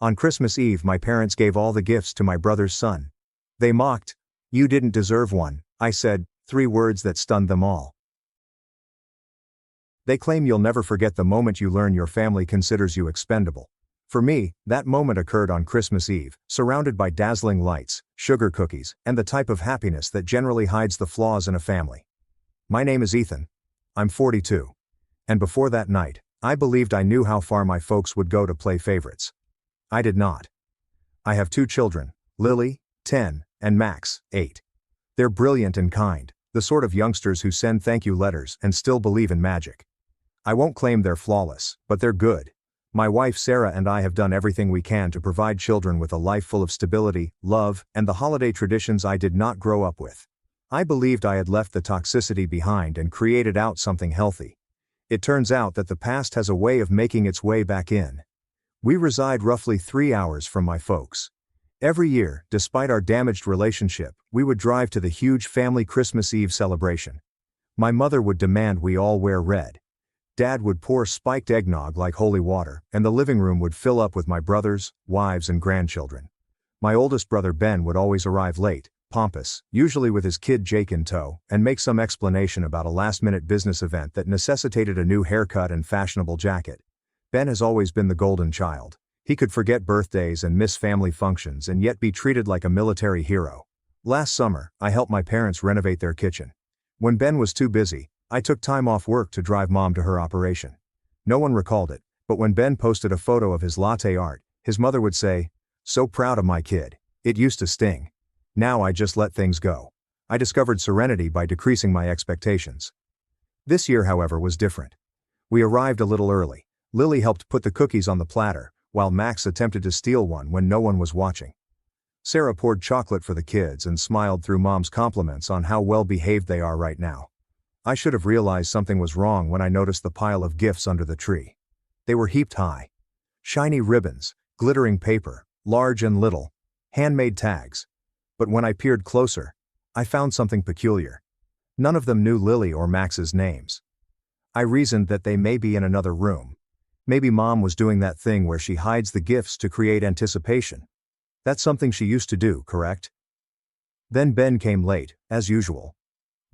On Christmas Eve, my parents gave all the gifts to my brother's son. They mocked. "You didn't deserve one," I said, 3 words that stunned them all. They claim you'll never forget the moment you learn your family considers you expendable. For me, that moment occurred on Christmas Eve, surrounded by dazzling lights, sugar cookies, and the type of happiness that generally hides the flaws in a family. My name is Ethan. I'm 42. And before that night, I believed I knew how far my folks would go to play favorites. I did not. I have 2 children, Lily, 10, and Max, 8. They're brilliant and kind, the sort of youngsters who send thank you letters and still believe in magic. I won't claim they're flawless, but they're good. My wife Sarah and I have done everything we can to provide children with a life full of stability, love, and the holiday traditions I did not grow up with. I believed I had left the toxicity behind and created out something healthy. It turns out that the past has a way of making its way back in. We reside roughly 3 hours from my folks. Every year, despite our damaged relationship, we would drive to the huge family Christmas Eve celebration. My mother would demand we all wear red. Dad would pour spiked eggnog like holy water, and the living room would fill up with my brothers, wives, and grandchildren. My oldest brother Ben would always arrive late, pompous, usually with his kid Jake in tow, and make some explanation about a last-minute business event that necessitated a new haircut and fashionable jacket. Ben has always been the golden child. He could forget birthdays and miss family functions and yet be treated like a military hero. Last summer, I helped my parents renovate their kitchen. When Ben was too busy, I took time off work to drive Mom to her operation. No one recalled it, but when Ben posted a photo of his latte art, his mother would say, "So proud of my kid. It used to sting. Now I just let things go." I discovered serenity by decreasing my expectations. This year, however, was different. We arrived a little early. Lily helped put the cookies on the platter, while Max attempted to steal one when no one was watching. Sarah poured chocolate for the kids and smiled through Mom's compliments on how well behaved they are right now. I should have realized something was wrong when I noticed the pile of gifts under the tree. They were heaped high. Shiny ribbons, glittering paper, large and little, handmade tags. But when I peered closer, I found something peculiar. None of them knew Lily or Max's names. I reasoned that they may be in another room. Maybe Mom was doing that thing where she hides the gifts to create anticipation. That's something she used to do, correct? Then Ben came late, as usual.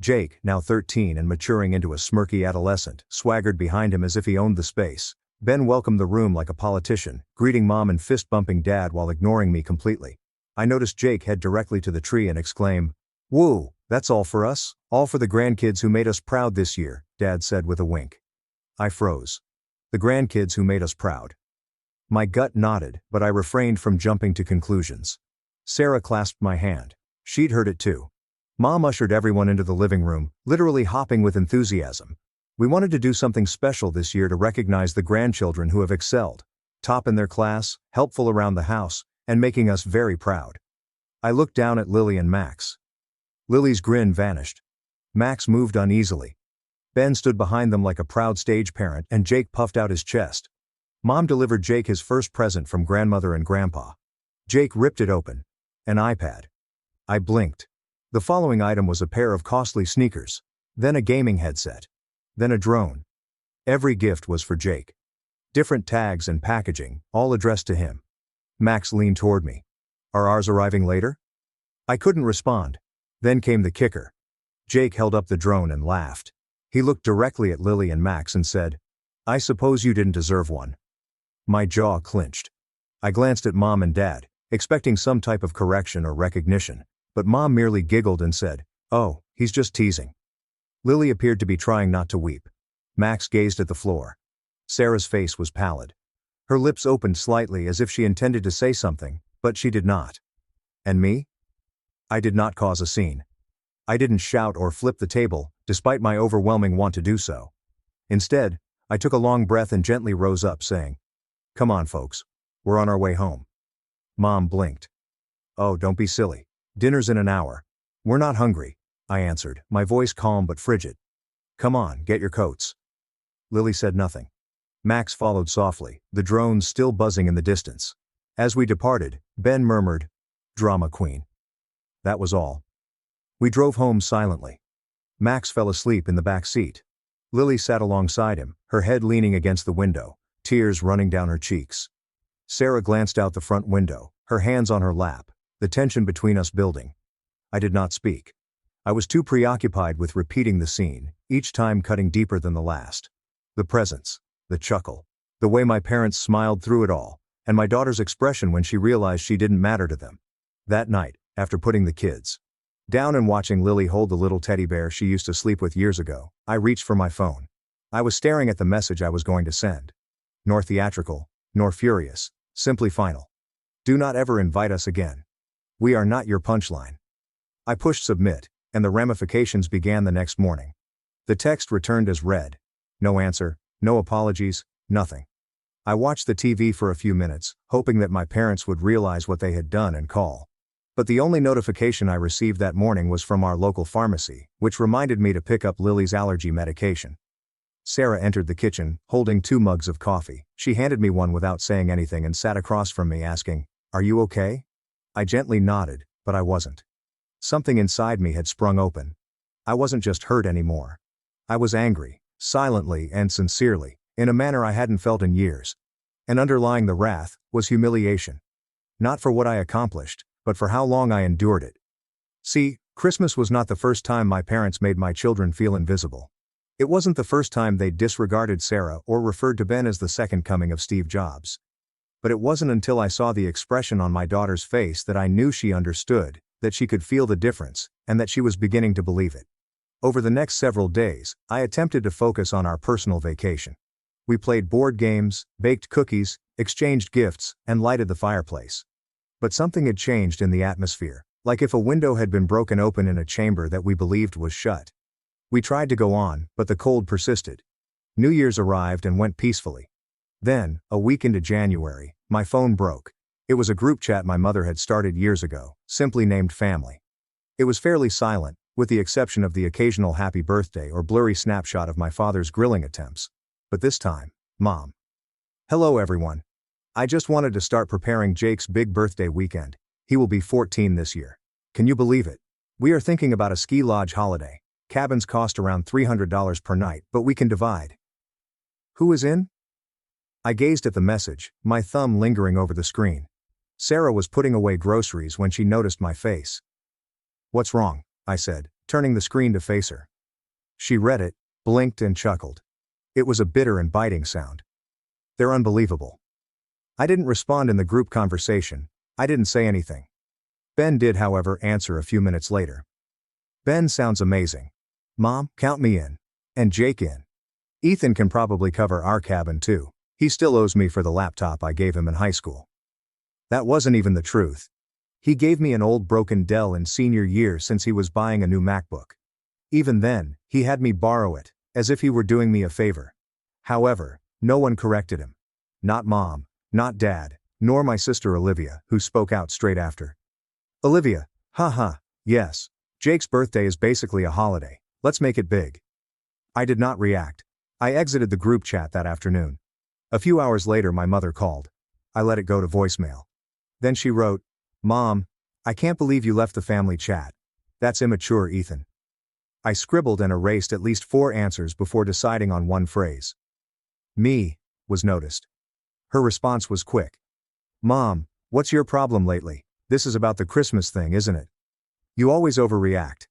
Jake, now 13 and maturing into a smirky adolescent, swaggered behind him as if he owned the space. Ben welcomed the room like a politician, greeting Mom and fist-bumping Dad while ignoring me completely. I noticed Jake head directly to the tree and exclaim, "Woo, that's all for us? All for the grandkids who made us proud this year," Dad said with a wink. I froze. The grandkids who made us proud. My gut nodded, but I refrained from jumping to conclusions. Sarah clasped my hand. She'd heard it too. Mom ushered everyone into the living room, literally hopping with enthusiasm. We wanted to do something special this year to recognize the grandchildren who have excelled, top in their class, helpful around the house, and making us very proud. I looked down at Lily and Max. Lily's grin vanished. Max moved uneasily. Ben stood behind them like a proud stage parent, and Jake puffed out his chest. Mom delivered Jake his first present from grandmother and grandpa. Jake ripped it open. An iPad. I blinked. The following item was a pair of costly sneakers, then a gaming headset, then a drone. Every gift was for Jake. Different tags and packaging, all addressed to him. Max leaned toward me. "Are ours arriving later?" I couldn't respond. Then came the kicker. Jake held up the drone and laughed. He looked directly at Lily and Max and said, "I suppose you didn't deserve one." My jaw clenched. I glanced at Mom and Dad, expecting some type of correction or recognition. But Mom merely giggled and said, "Oh, he's just teasing." Lily appeared to be trying not to weep. Max gazed at the floor. Sarah's face was pallid. Her lips opened slightly as if she intended to say something, but she did not. And me? I did not cause a scene. I didn't shout or flip the table, despite my overwhelming want to do so. Instead, I took a long breath and gently rose up, saying, "Come on, folks. We're on our way home." Mom blinked. "Oh, don't be silly. Dinner's in an hour." "We're not hungry," I answered, my voice calm but frigid. "Come on, get your coats." Lily said nothing. Max followed softly, the drones still buzzing in the distance. As we departed, Ben murmured, "Drama queen." That was all. We drove home silently. Max fell asleep in the back seat. Lily sat alongside him, her head leaning against the window, tears running down her cheeks. Sarah glanced out the front window, her hands on her lap, the tension between us building. I did not speak. I was too preoccupied with repeating the scene, each time cutting deeper than the last. The presence, the chuckle, the way my parents smiled through it all, and my daughter's expression when she realized she didn't matter to them. That night, after putting the kids down and watching Lily hold the little teddy bear she used to sleep with years ago, I reached for my phone. I was staring at the message I was going to send. Nor theatrical, nor furious, simply final. Do not ever invite us again. We are not your punchline. I pushed submit, and the ramifications began the next morning. The text returned as read. No answer, no apologies, nothing. I watched the TV for a few minutes, hoping that my parents would realize what they had done and call. But the only notification I received that morning was from our local pharmacy, which reminded me to pick up Lily's allergy medication. Sarah entered the kitchen, holding 2 mugs of coffee. She handed me one without saying anything and sat across from me asking, "Are you okay?" I gently nodded, but I wasn't. Something inside me had sprung open. I wasn't just hurt anymore. I was angry, silently and sincerely, in a manner I hadn't felt in years. And underlying the wrath was humiliation. Not for what I accomplished, but for how long I endured it. See, Christmas was not the first time my parents made my children feel invisible. It wasn't the first time they disregarded Sarah or referred to Ben as the second coming of Steve Jobs. But it wasn't until I saw the expression on my daughter's face that I knew she understood, that she could feel the difference, and that she was beginning to believe it. Over the next several days, I attempted to focus on our personal vacation. We played board games, baked cookies, exchanged gifts, and lighted the fireplace. But something had changed in the atmosphere, like if a window had been broken open in a chamber that we believed was shut. We tried to go on, but the cold persisted. New Year's arrived and went peacefully. Then, a week into January, my phone broke. It was a group chat my mother had started years ago, simply named Family. It was fairly silent, with the exception of the occasional happy birthday or blurry snapshot of my father's grilling attempts. But this time, Mom. Hello everyone. I just wanted to start preparing Jake's big birthday weekend. He will be 14 this year. Can you believe it? We are thinking about a ski lodge holiday. Cabins cost around $300 per night, but we can divide. Who is in? I gazed at the message, my thumb lingering over the screen. Sarah was putting away groceries when she noticed my face. What's wrong? I said, turning the screen to face her. She read it, blinked and chuckled. It was a bitter and biting sound. They're unbelievable. I didn't respond in the group conversation. I didn't say anything. Ben did, however, answer a few minutes later. Ben sounds amazing. Mom, count me in. And Jake in. Ethan can probably cover our cabin too. He still owes me for the laptop I gave him in high school. That wasn't even the truth. He gave me an old broken Dell in senior year since he was buying a new MacBook. Even then, he had me borrow it, as if he were doing me a favor. However, no one corrected him. Not Mom, not Dad, nor my sister Olivia, who spoke out straight after. Olivia, haha, yes. Jake's birthday is basically a holiday. Let's make it big. I did not react. I exited the group chat that afternoon. A few hours later my mother called. I let it go to voicemail. Then she wrote, Mom, I can't believe you left the family chat. That's immature, Ethan. I scribbled and erased at least 4 answers before deciding on one phrase. Me, was noticed. Her response was quick. Mom, what's your problem lately? This is about the Christmas thing, isn't it? You always overreact.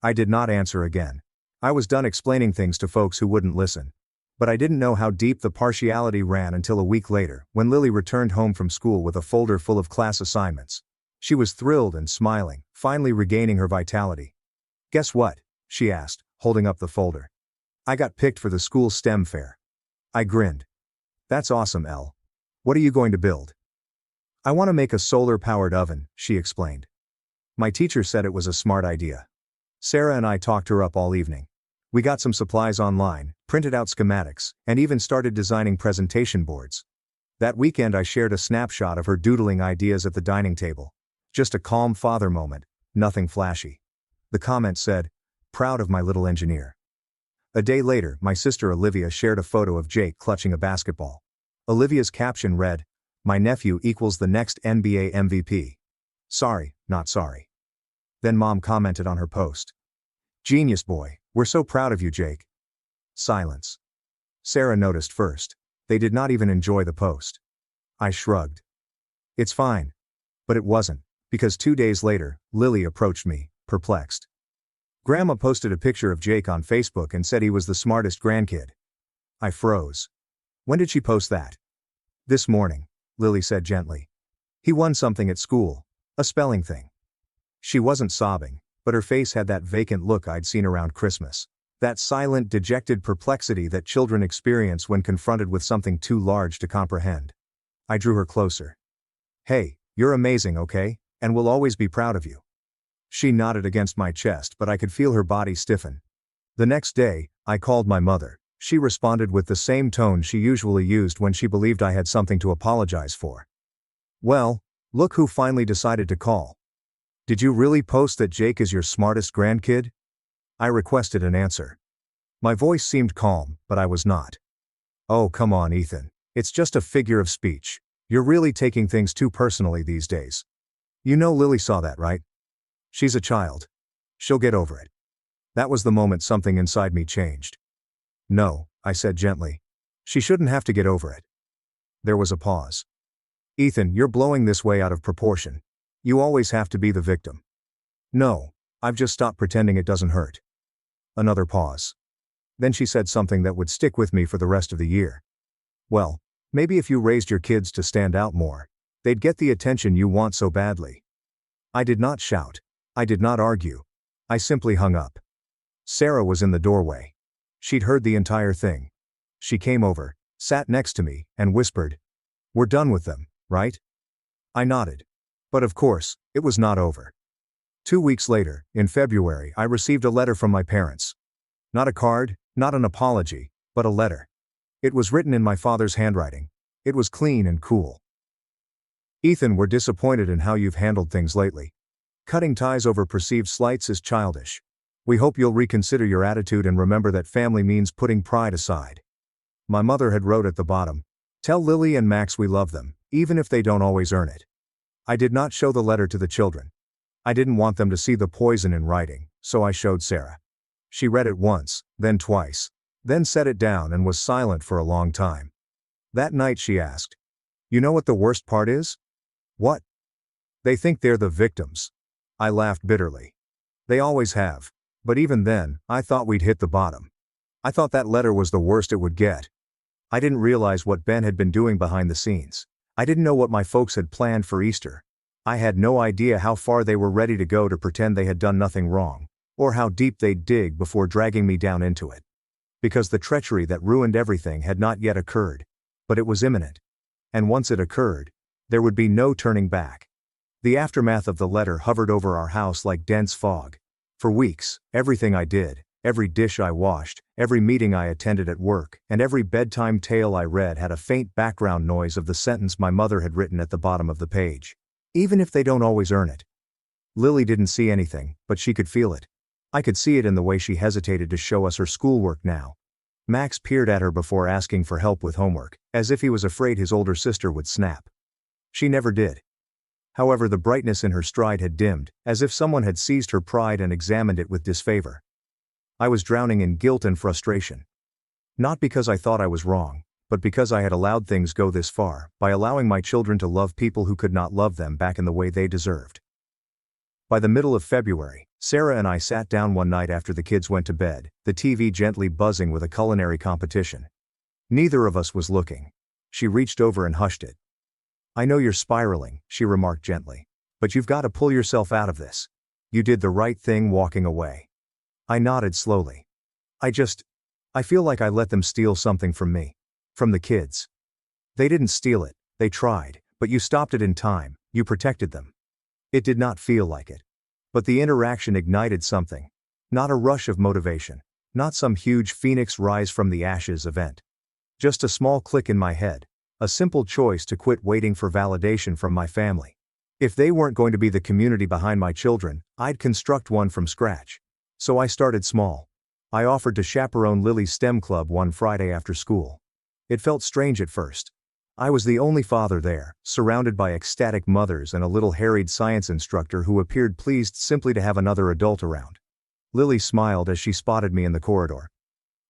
I did not answer again. I was done explaining things to folks who wouldn't listen. But I didn't know how deep the partiality ran until a week later, when Lily returned home from school with a folder full of class assignments. She was thrilled and smiling, finally regaining her vitality. Guess what? She asked, holding up the folder. I got picked for the school STEM fair. I grinned. That's awesome, Elle. What are you going to build? I want to make a solar-powered oven, she explained. My teacher said it was a smart idea. Sarah and I talked her up all evening. We got some supplies online, printed out schematics, and even started designing presentation boards. That weekend I shared a snapshot of her doodling ideas at the dining table. Just a calm father moment, nothing flashy. The comment said, proud of my little engineer. A day later, my sister Olivia shared a photo of Jake clutching a basketball. Olivia's caption read, my nephew equals the next NBA MVP. Sorry, not sorry. Then Mom commented on her post. Genius boy, we're so proud of you, Jake. Silence. Sarah noticed first. They did not even enjoy the post. I shrugged. It's fine. But it wasn't, because 2 days later, Lily approached me, perplexed. Grandma posted a picture of Jake on Facebook and said he was the smartest grandkid. I froze. When did she post that? This morning, Lily said gently. He won something at school, a spelling thing. She wasn't sobbing, but her face had that vacant look I'd seen around Christmas. That silent, dejected perplexity that children experience when confronted with something too large to comprehend. I drew her closer. Hey, you're amazing, okay? And we'll always be proud of you. She nodded against my chest, but I could feel her body stiffen. The next day, I called my mother. She responded with the same tone she usually used when she believed I had something to apologize for. Well, look who finally decided to call. Did you really post that Jake is your smartest grandkid? I requested an answer. My voice seemed calm, but I was not. Oh, come on, Ethan. It's just a figure of speech. You're really taking things too personally these days. You know Lily saw that, right? She's a child. She'll get over it. That was the moment something inside me changed. No, I said gently. She shouldn't have to get over it. There was a pause. Ethan, you're blowing this way out of proportion. You always have to be the victim. No, I've just stopped pretending it doesn't hurt. Another pause. Then she said something that would stick with me for the rest of the year. Well, maybe if you raised your kids to stand out more, they'd get the attention you want so badly. I did not shout. I did not argue. I simply hung up. Sarah was in the doorway. She'd heard the entire thing. She came over, sat next to me, and whispered, "We're done with them, right?" I nodded. But of course, it was not over. 2 weeks later, in February, I received a letter from my parents. Not a card, not an apology, but a letter. It was written in my father's handwriting. It was clean and cool. Ethan, we're disappointed in how you've handled things lately. Cutting ties over perceived slights is childish. We hope you'll reconsider your attitude and remember that family means putting pride aside. My mother had wrote at the bottom, "Tell Lily and Max we love them, even if they don't always earn it." I did not show the letter to the children. I didn't want them to see the poison in writing, so I showed Sarah. She read it once, then twice, then set it down and was silent for a long time. That night she asked, "You know what the worst part is?" "What?" "They think they're the victims." I laughed bitterly. "They always have. But even then, I thought we'd hit the bottom. I thought that letter was the worst it would get. I didn't realize what Ben had been doing behind the scenes. I didn't know what my folks had planned for Easter. I had no idea how far they were ready to go to pretend they had done nothing wrong, or how deep they'd dig before dragging me down into it. Because the treachery that ruined everything had not yet occurred. But it was imminent. And once it occurred, there would be no turning back. The aftermath of the letter hovered over our house like dense fog. For weeks, everything I did, every dish I washed, every meeting I attended at work, and every bedtime tale I read had a faint background noise of the sentence my mother had written at the bottom of the page. Even if they don't always earn it. Lily didn't see anything, but she could feel it. I could see it in the way she hesitated to show us her schoolwork now. Max peered at her before asking for help with homework, as if he was afraid his older sister would snap. She never did. However, the brightness in her stride had dimmed, as if someone had seized her pride and examined it with disfavor. I was drowning in guilt and frustration. Not because I thought I was wrong, but because I had allowed things go this far, by allowing my children to love people who could not love them back in the way they deserved. By the middle of February, Sarah and I sat down one night after the kids went to bed, the TV gently buzzing with a culinary competition. Neither of us was looking. She reached over and hushed it. "I know you're spiraling," she remarked gently. "But you've got to pull yourself out of this. You did the right thing walking away." I nodded slowly. I feel like I let them steal something from me. From the kids. They didn't steal it, they tried, but you stopped it in time, you protected them. It did not feel like it. But the interaction ignited something. Not a rush of motivation. Not some huge phoenix rise from the ashes event. Just a small click in my head. A simple choice to quit waiting for validation from my family. If they weren't going to be the community behind my children, I'd construct one from scratch. So I started small. I offered to chaperone Lily's STEM club one Friday after school. It felt strange at first. I was the only father there, surrounded by ecstatic mothers and a little harried science instructor who appeared pleased simply to have another adult around. Lily smiled as she spotted me in the corridor.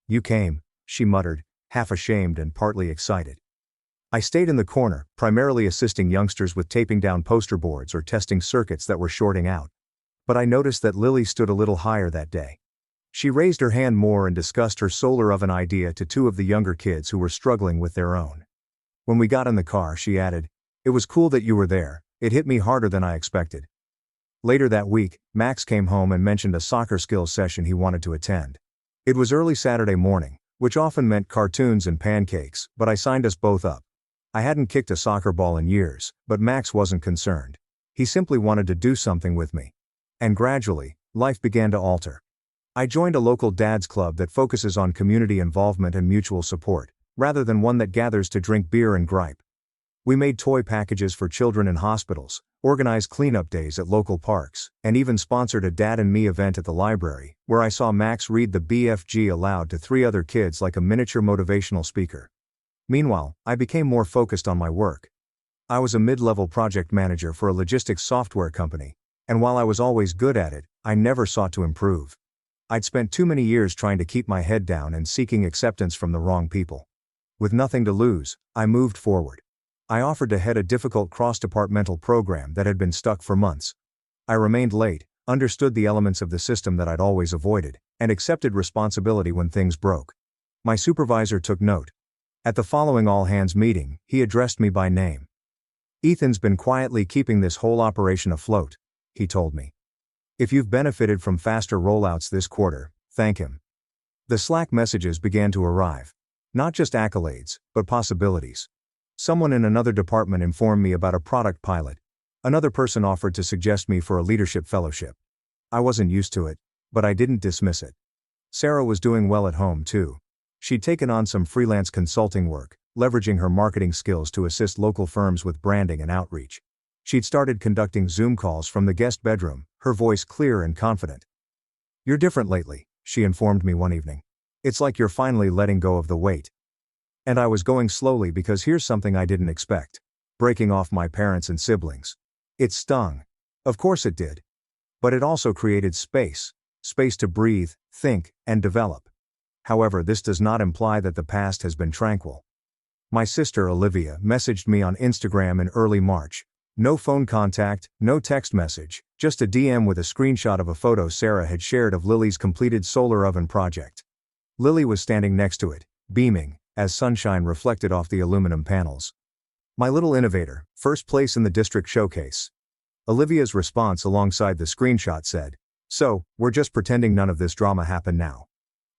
"You came," she muttered, half ashamed and partly excited. I stayed in the corner, primarily assisting youngsters with taping down poster boards or testing circuits that were shorting out. But I noticed that Lily stood a little higher that day. She raised her hand more and discussed her solar oven idea to two of the younger kids who were struggling with their own. When we got in the car, she added, "It was cool that you were there. It hit me harder than I expected." Later that week, Max came home and mentioned a soccer skills session he wanted to attend. It was early Saturday morning, which often meant cartoons and pancakes, but I signed us both up. I hadn't kicked a soccer ball in years, but Max wasn't concerned. He simply wanted to do something with me. And gradually, life began to alter. I joined a local dads club that focuses on community involvement and mutual support, rather than one that gathers to drink beer and gripe. We made toy packages for children in hospitals, organized cleanup days at local parks, and even sponsored a Dad and Me event at the library, where I saw Max read the BFG aloud to 3 other kids like a miniature motivational speaker. Meanwhile, I became more focused on my work. I was a mid-level project manager for a logistics software company, and while I was always good at it, I never sought to improve. I'd spent too many years trying to keep my head down and seeking acceptance from the wrong people. With nothing to lose, I moved forward. I offered to head a difficult cross-departmental program that had been stuck for months. I remained late, understood the elements of the system that I'd always avoided, and accepted responsibility when things broke. My supervisor took note. At the following all-hands meeting, he addressed me by name. "Ethan's been quietly keeping this whole operation afloat," he told me. "If you've benefited from faster rollouts this quarter, thank him." The Slack messages began to arrive. Not just accolades, but possibilities. Someone in another department informed me about a product pilot. Another person offered to suggest me for a leadership fellowship. I wasn't used to it, but I didn't dismiss it. Sarah was doing well at home too. She'd taken on some freelance consulting work, leveraging her marketing skills to assist local firms with branding and outreach. She'd started conducting Zoom calls from the guest bedroom, her voice clear and confident. "You're different lately," she informed me one evening. "It's like you're finally letting go of the weight." And I was going slowly because here's something I didn't expect. Breaking off my parents and siblings. It stung. Of course it did. But it also created space to breathe, think, and develop. However, this does not imply that the past has been tranquil. My sister Olivia messaged me on Instagram in early March. No phone contact, no text message, just a DM with a screenshot of a photo Sarah had shared of Lily's completed solar oven project. Lily was standing next to it, beaming, as sunshine reflected off the aluminum panels. "My little innovator, first place in the district showcase." Olivia's response alongside the screenshot said, "So, we're just pretending none of this drama happened now."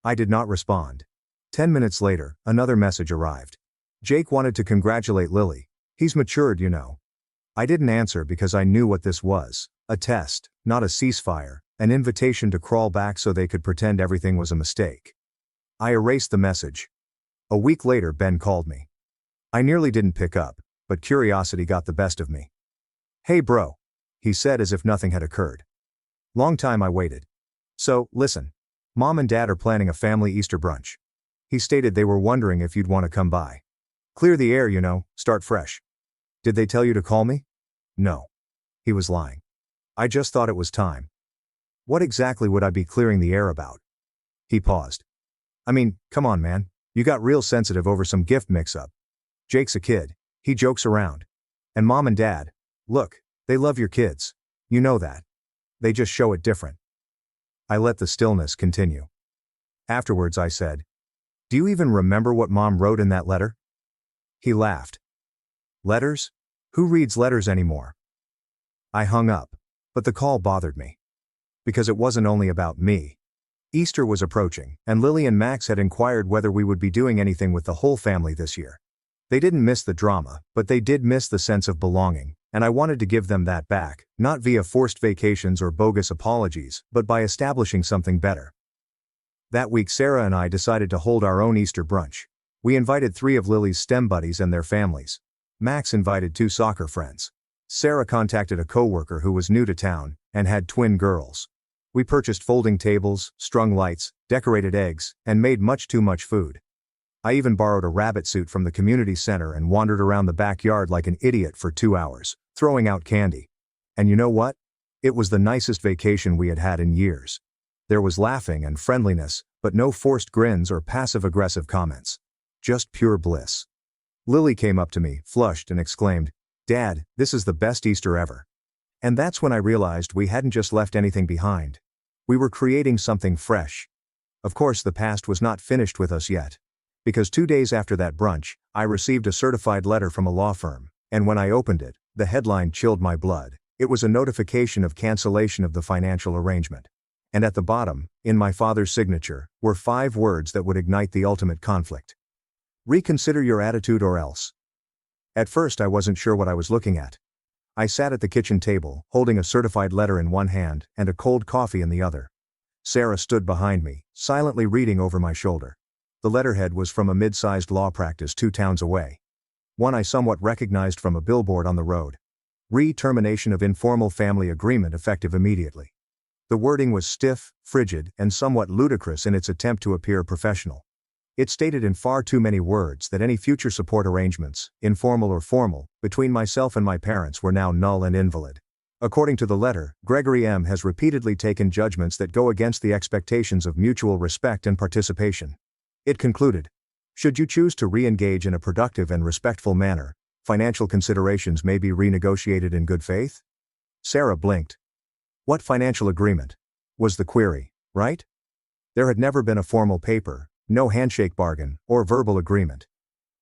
I did not respond. 10 minutes later, another message arrived. "Jake wanted to congratulate Lily. He's matured, you know." I didn't answer because I knew what this was. A test, not a ceasefire, an invitation to crawl back so they could pretend everything was a mistake. I erased the message. A week later, Ben called me. I nearly didn't pick up, but curiosity got the best of me. "Hey bro," he said as if nothing had occurred. Long time I waited. "So, listen. Mom and Dad are planning a family Easter brunch." He stated they were wondering if you'd want to come by. "Clear the air, you know, start fresh." "Did they tell you to call me?" "No." He was lying. "I just thought it was time." "What exactly would I be clearing the air about?" He paused. "I mean, come on man, you got real sensitive over some gift mix-up. Jake's a kid, he jokes around. And Mom and Dad, look, they love your kids. You know that. They just show it different." I let the stillness continue. Afterwards I said, "Do you even remember what Mom wrote in that letter?" He laughed. "Letters? Who reads letters anymore?" I hung up, but the call bothered me. Because it wasn't only about me. Easter was approaching, and Lily and Max had inquired whether we would be doing anything with the whole family this year. They didn't miss the drama, but they did miss the sense of belonging, and I wanted to give them that back, not via forced vacations or bogus apologies, but by establishing something better. That week Sarah and I decided to hold our own Easter brunch. We invited 3 of Lily's STEM buddies and their families. Max invited 2 soccer friends. Sarah contacted a coworker who was new to town, and had twin girls. We purchased folding tables, strung lights, decorated eggs, and made much too much food. I even borrowed a rabbit suit from the community center and wandered around the backyard like an idiot for 2 hours, throwing out candy. And you know what? It was the nicest vacation we had had in years. There was laughing and friendliness, but no forced grins or passive-aggressive comments. Just pure bliss. Lily came up to me, flushed, and exclaimed, "Dad, this is the best Easter ever." And that's when I realized we hadn't just left anything behind. We were creating something fresh. Of course, the past was not finished with us yet. Because 2 days after that brunch, I received a certified letter from a law firm, and when I opened it, the headline chilled my blood. It was a notification of cancellation of the financial arrangement. And at the bottom, in my father's signature, were 5 words that would ignite the ultimate conflict. Reconsider your attitude or else. At first I wasn't sure what I was looking at. I sat at the kitchen table, holding a certified letter in one hand and a cold coffee in the other. Sarah stood behind me, silently reading over my shoulder. The letterhead was from a mid-sized law practice 2 towns away. One I somewhat recognized from a billboard on the road. Termination of informal family agreement effective immediately. The wording was stiff, frigid, and somewhat ludicrous in its attempt to appear professional. It stated in far too many words that any future support arrangements, informal or formal, between myself and my parents were now null and invalid. According to the letter, Gregory M. has repeatedly taken judgments that go against the expectations of mutual respect and participation. It concluded, should you choose to re-engage in a productive and respectful manner, financial considerations may be renegotiated in good faith? Sarah blinked. What financial agreement? Was the query, right? There had never been a formal paper, no handshake bargain, or verbal agreement.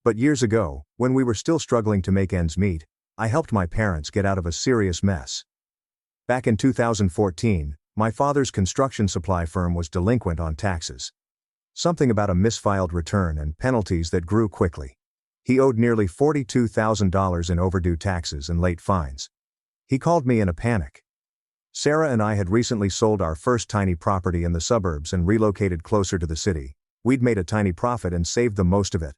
But years ago, when we were still struggling to make ends meet, I helped my parents get out of a serious mess. Back in 2014, my father's construction supply firm was delinquent on taxes. Something about a misfiled return and penalties that grew quickly. He owed nearly $42,000 in overdue taxes and late fines. He called me in a panic. Sarah and I had recently sold our first tiny property in the suburbs and relocated closer to the city. We'd made a tiny profit and saved the most of it.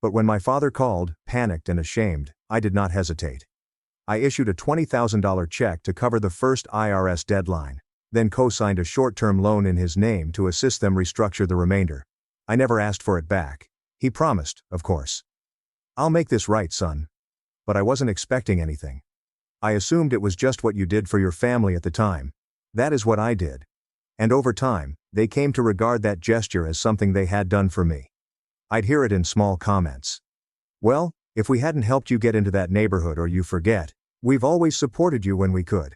But when my father called, panicked and ashamed, I did not hesitate. I issued a $20,000 check to cover the first IRS deadline, then co-signed a short-term loan in his name to assist them restructure the remainder. I never asked for it back. He promised, of course. I'll make this right, son. But I wasn't expecting anything. I assumed it was just what you did for your family at the time. That is what I did. And over time, they came to regard that gesture as something they had done for me. I'd hear it in small comments. Well, if we hadn't helped you get into that neighborhood or you forget, we've always supported you when we could.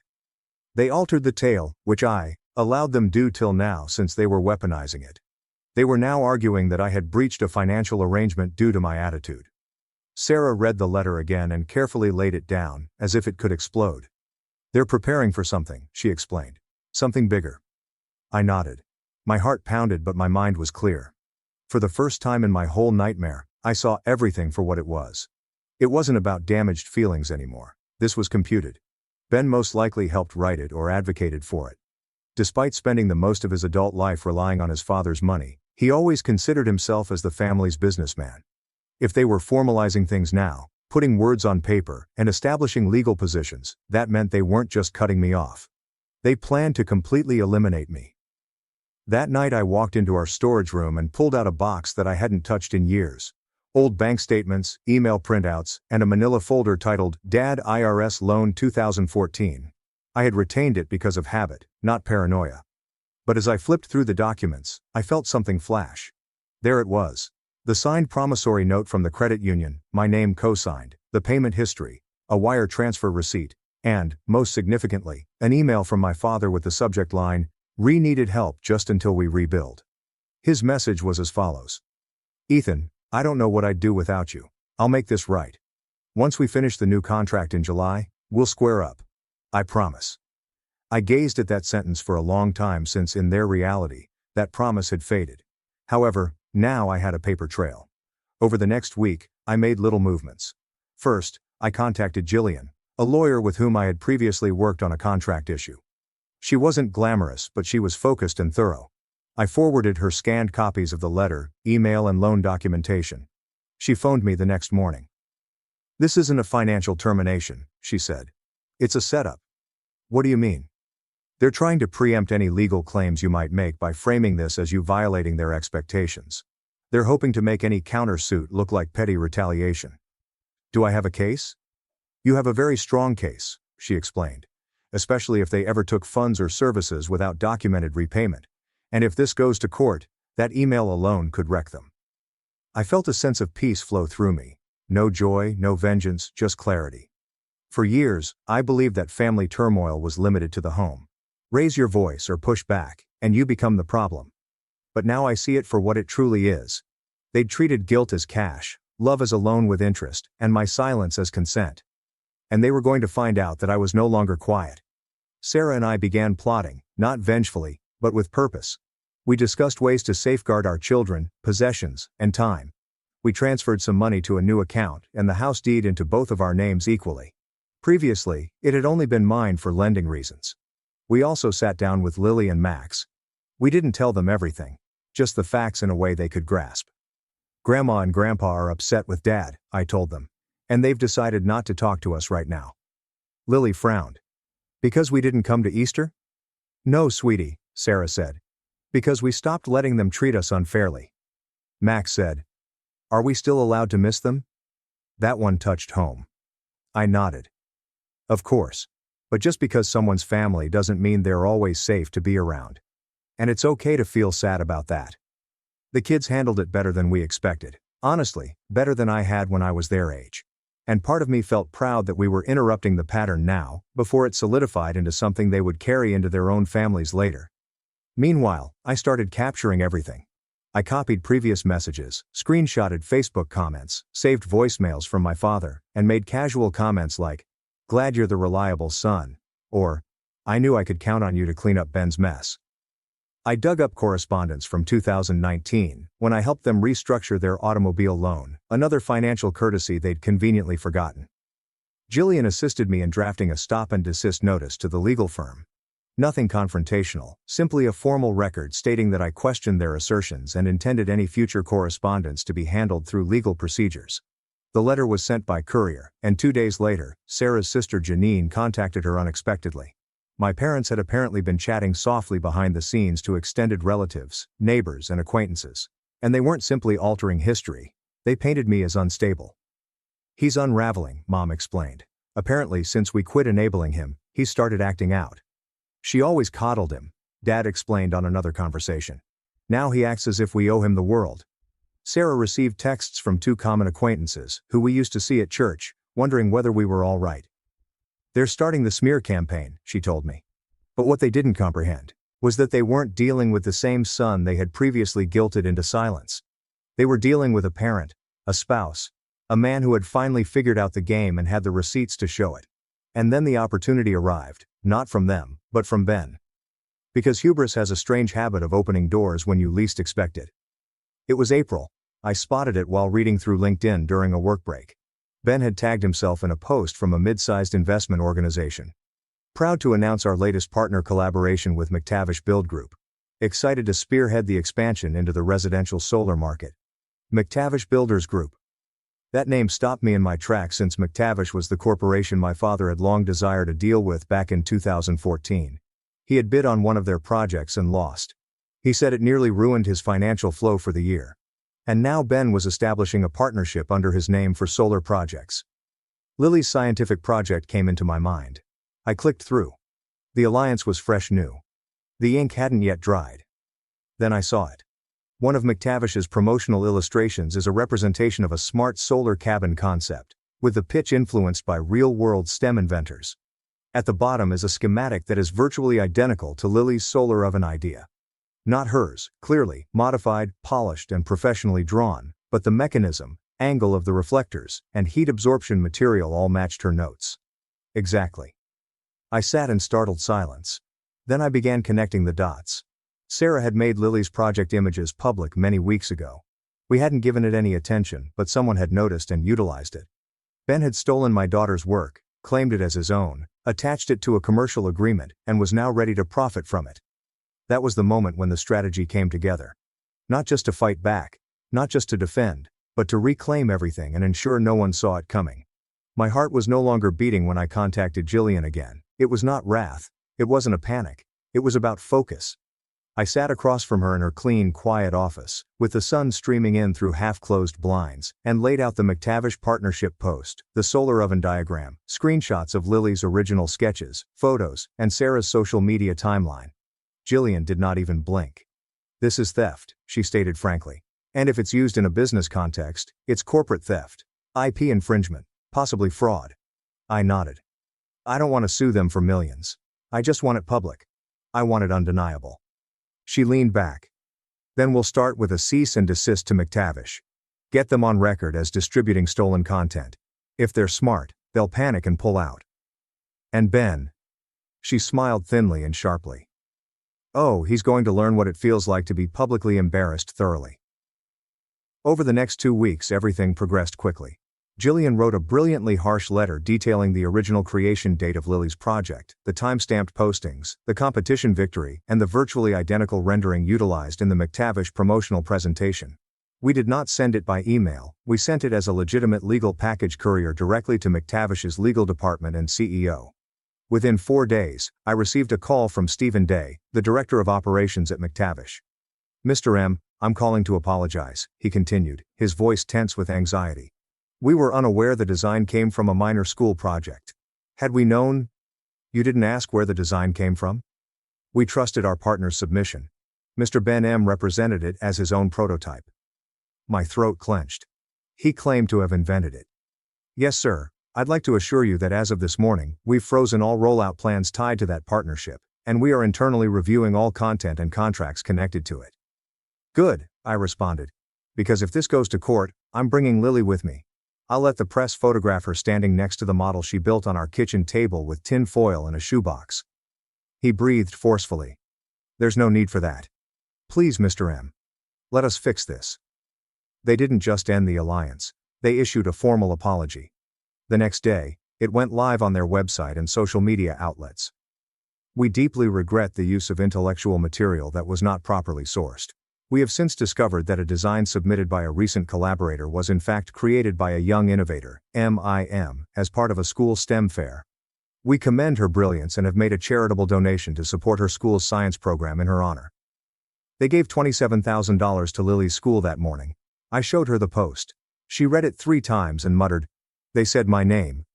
They altered the tale, which I allowed them do till now since they were weaponizing it. They were now arguing that I had breached a financial arrangement due to my attitude. Sarah read the letter again and carefully laid it down, as if it could explode. They're preparing for something, she explained. Something bigger. I nodded. My heart pounded but my mind was clear. For the first time in my whole nightmare, I saw everything for what it was. It wasn't about damaged feelings anymore. This was computed. Ben most likely helped write it or advocated for it. Despite spending the most of his adult life relying on his father's money, he always considered himself as the family's businessman. If they were formalizing things now, putting words on paper, and establishing legal positions, that meant they weren't just cutting me off. They planned to completely eliminate me. That night I walked into our storage room and pulled out a box that I hadn't touched in years. Old bank statements, email printouts, and a manila folder titled, Dad IRS Loan 2014. I had retained it because of habit, not paranoia. But as I flipped through the documents, I felt something flash. There it was. The signed promissory note from the credit union, my name co-signed, the payment history, a wire transfer receipt, and, most significantly, an email from my father with the subject line, needed help just until we rebuild. His message was as follows. Ethan, I don't know what I'd do without you. I'll make this right. Once we finish the new contract in July, we'll square up. I promise. I gazed at that sentence for a long time since in their reality, that promise had faded. However, now I had a paper trail. Over the next week, I made little movements. First, I contacted Jillian, a lawyer with whom I had previously worked on a contract issue. She wasn't glamorous, but she was focused and thorough. I forwarded her scanned copies of the letter, email and loan documentation. She phoned me the next morning. This isn't a financial termination, she said. It's a setup. What do you mean? They're trying to preempt any legal claims you might make by framing this as you violating their expectations. They're hoping to make any countersuit look like petty retaliation. Do I have a case? You have a very strong case, she explained. Especially if they ever took funds or services without documented repayment. And if this goes to court, that email alone could wreck them. I felt a sense of peace flow through me. No joy, no vengeance, just clarity. For years, I believed that family turmoil was limited to the home. Raise your voice or push back, and you become the problem. But now I see it for what it truly is. They'd treated guilt as cash, love as a loan with interest, and my silence as consent. And they were going to find out that I was no longer quiet. Sarah and I began plotting, not vengefully, but with purpose. We discussed ways to safeguard our children, possessions, and time. We transferred some money to a new account and the house deed into both of our names equally. Previously, it had only been mine for lending reasons. We also sat down with Lily and Max. We didn't tell them everything, just the facts in a way they could grasp. Grandma and Grandpa are upset with Dad, I told them, and they've decided not to talk to us right now. Lily frowned. Because we didn't come to Easter? No, sweetie, Sarah said. Because we stopped letting them treat us unfairly. Max said. Are we still allowed to miss them? That one touched home. I nodded. Of course. But just because someone's family doesn't mean they're always safe to be around. And it's okay to feel sad about that. The kids handled it better than we expected. Honestly, better than I had when I was their age. And part of me felt proud that we were interrupting the pattern now, before it solidified into something they would carry into their own families later. Meanwhile, I started capturing everything. I copied previous messages, screenshotted Facebook comments, saved voicemails from my father, and made casual comments like, "Glad you're the reliable son," or, "I knew I could count on you to clean up Ben's mess." I dug up correspondence from 2019, when I helped them restructure their automobile loan, another financial courtesy they'd conveniently forgotten. Jillian assisted me in drafting a stop and desist notice to the legal firm. Nothing confrontational, simply a formal record stating that I questioned their assertions and intended any future correspondence to be handled through legal procedures. The letter was sent by courier, and 2 days later, Sarah's sister Janine contacted her unexpectedly. My parents had apparently been chatting softly behind the scenes to extended relatives, neighbors, and acquaintances. And they weren't simply altering history, they painted me as unstable. He's unraveling, Mom explained. Apparently, since we quit enabling him, he's started acting out. She always coddled him, Dad explained on another conversation. Now he acts as if we owe him the world. Sarah received texts from 2 common acquaintances, who we used to see at church, wondering whether we were all right. They're starting the smear campaign, she told me. But what they didn't comprehend was that they weren't dealing with the same son they had previously guilted into silence. They were dealing with a parent, a spouse, a man who had finally figured out the game and had the receipts to show it. And then the opportunity arrived, not from them, but from Ben. Because hubris has a strange habit of opening doors when you least expect it. It was April. I spotted it while reading through LinkedIn during a work break. Ben had tagged himself in a post from a mid-sized investment organization. Proud to announce our latest partner collaboration with McTavish Build Group. Excited to spearhead the expansion into the residential solar market. McTavish Builders Group. That name stopped me in my tracks since McTavish was the corporation my father had long desired a deal with back in 2014. He had bid on one of their projects and lost. He said it nearly ruined his financial flow for the year. And now Ben was establishing a partnership under his name for solar projects. Lily's scientific project came into my mind. I clicked through. The alliance was fresh new. The ink hadn't yet dried. Then I saw it. One of McTavish's promotional illustrations is a representation of a smart solar cabin concept, with the pitch influenced by real-world STEM inventors. At the bottom is a schematic that is virtually identical to Lily's solar oven idea. Not hers, clearly, modified, polished, and professionally drawn, but the mechanism, angle of the reflectors, and heat absorption material all matched her notes. Exactly. I sat in startled silence. Then I began connecting the dots. Sarah had made Lily's project images public many weeks ago. We hadn't given it any attention, but someone had noticed and utilized it. Ben had stolen my daughter's work, claimed it as his own, attached it to a commercial agreement, and was now ready to profit from it. That was the moment when the strategy came together. Not just to fight back, not just to defend, but to reclaim everything and ensure no one saw it coming. My heart was no longer beating when I contacted Jillian again. It was not wrath. It wasn't a panic. It was about focus. I sat across from her in her clean, quiet office, with the sun streaming in through half-closed blinds, and laid out the McTavish partnership post, the solar oven diagram, screenshots of Lily's original sketches, photos, and Sarah's social media timeline. Jillian did not even blink. "This is theft," she stated frankly. "And if it's used in a business context, it's corporate theft. IP infringement, possibly fraud. I nodded. I don't want to sue them for millions. I just want it public. I want it undeniable. She leaned back. Then we'll start with a cease and desist to McTavish. Get them on record as distributing stolen content. If they're smart, they'll panic and pull out. And Ben? She smiled thinly and sharply. Oh, he's going to learn what it feels like to be publicly embarrassed thoroughly. Over the next 2 weeks, everything progressed quickly. Jillian wrote a brilliantly harsh letter detailing the original creation date of Lily's project, the time-stamped postings, the competition victory, and the virtually identical rendering utilized in the McTavish promotional presentation. We did not send it by email, we sent it as a legitimate legal package courier directly to McTavish's legal department and CEO. Within 4 days, I received a call from Stephen Day, the director of operations at McTavish. Mr. M, I'm calling to apologize, he continued, his voice tense with anxiety. We were unaware the design came from a minor school project. Had we known? You didn't ask where the design came from? We trusted our partner's submission. Mr. Ben M represented it as his own prototype. My throat clenched. He claimed to have invented it. Yes, sir. I'd like to assure you that as of this morning, we've frozen all rollout plans tied to that partnership, and we are internally reviewing all content and contracts connected to it. Good, I responded. Because if this goes to court, I'm bringing Lily with me. I'll let the press photograph her standing next to the model she built on our kitchen table with tin foil and a shoebox. He breathed forcefully. There's no need for that. Please, Mr. M. Let us fix this. They didn't just end the alliance, they issued a formal apology. The next day, it went live on their website and social media outlets. We deeply regret the use of intellectual material that was not properly sourced. We have since discovered that a design submitted by a recent collaborator was in fact created by a young innovator, MIM, as part of a school STEM fair. We commend her brilliance and have made a charitable donation to support her school's science program in her honor. They gave $27,000 to Lily's school that morning. I showed her the post. She read it 3 times and muttered, "They said my name."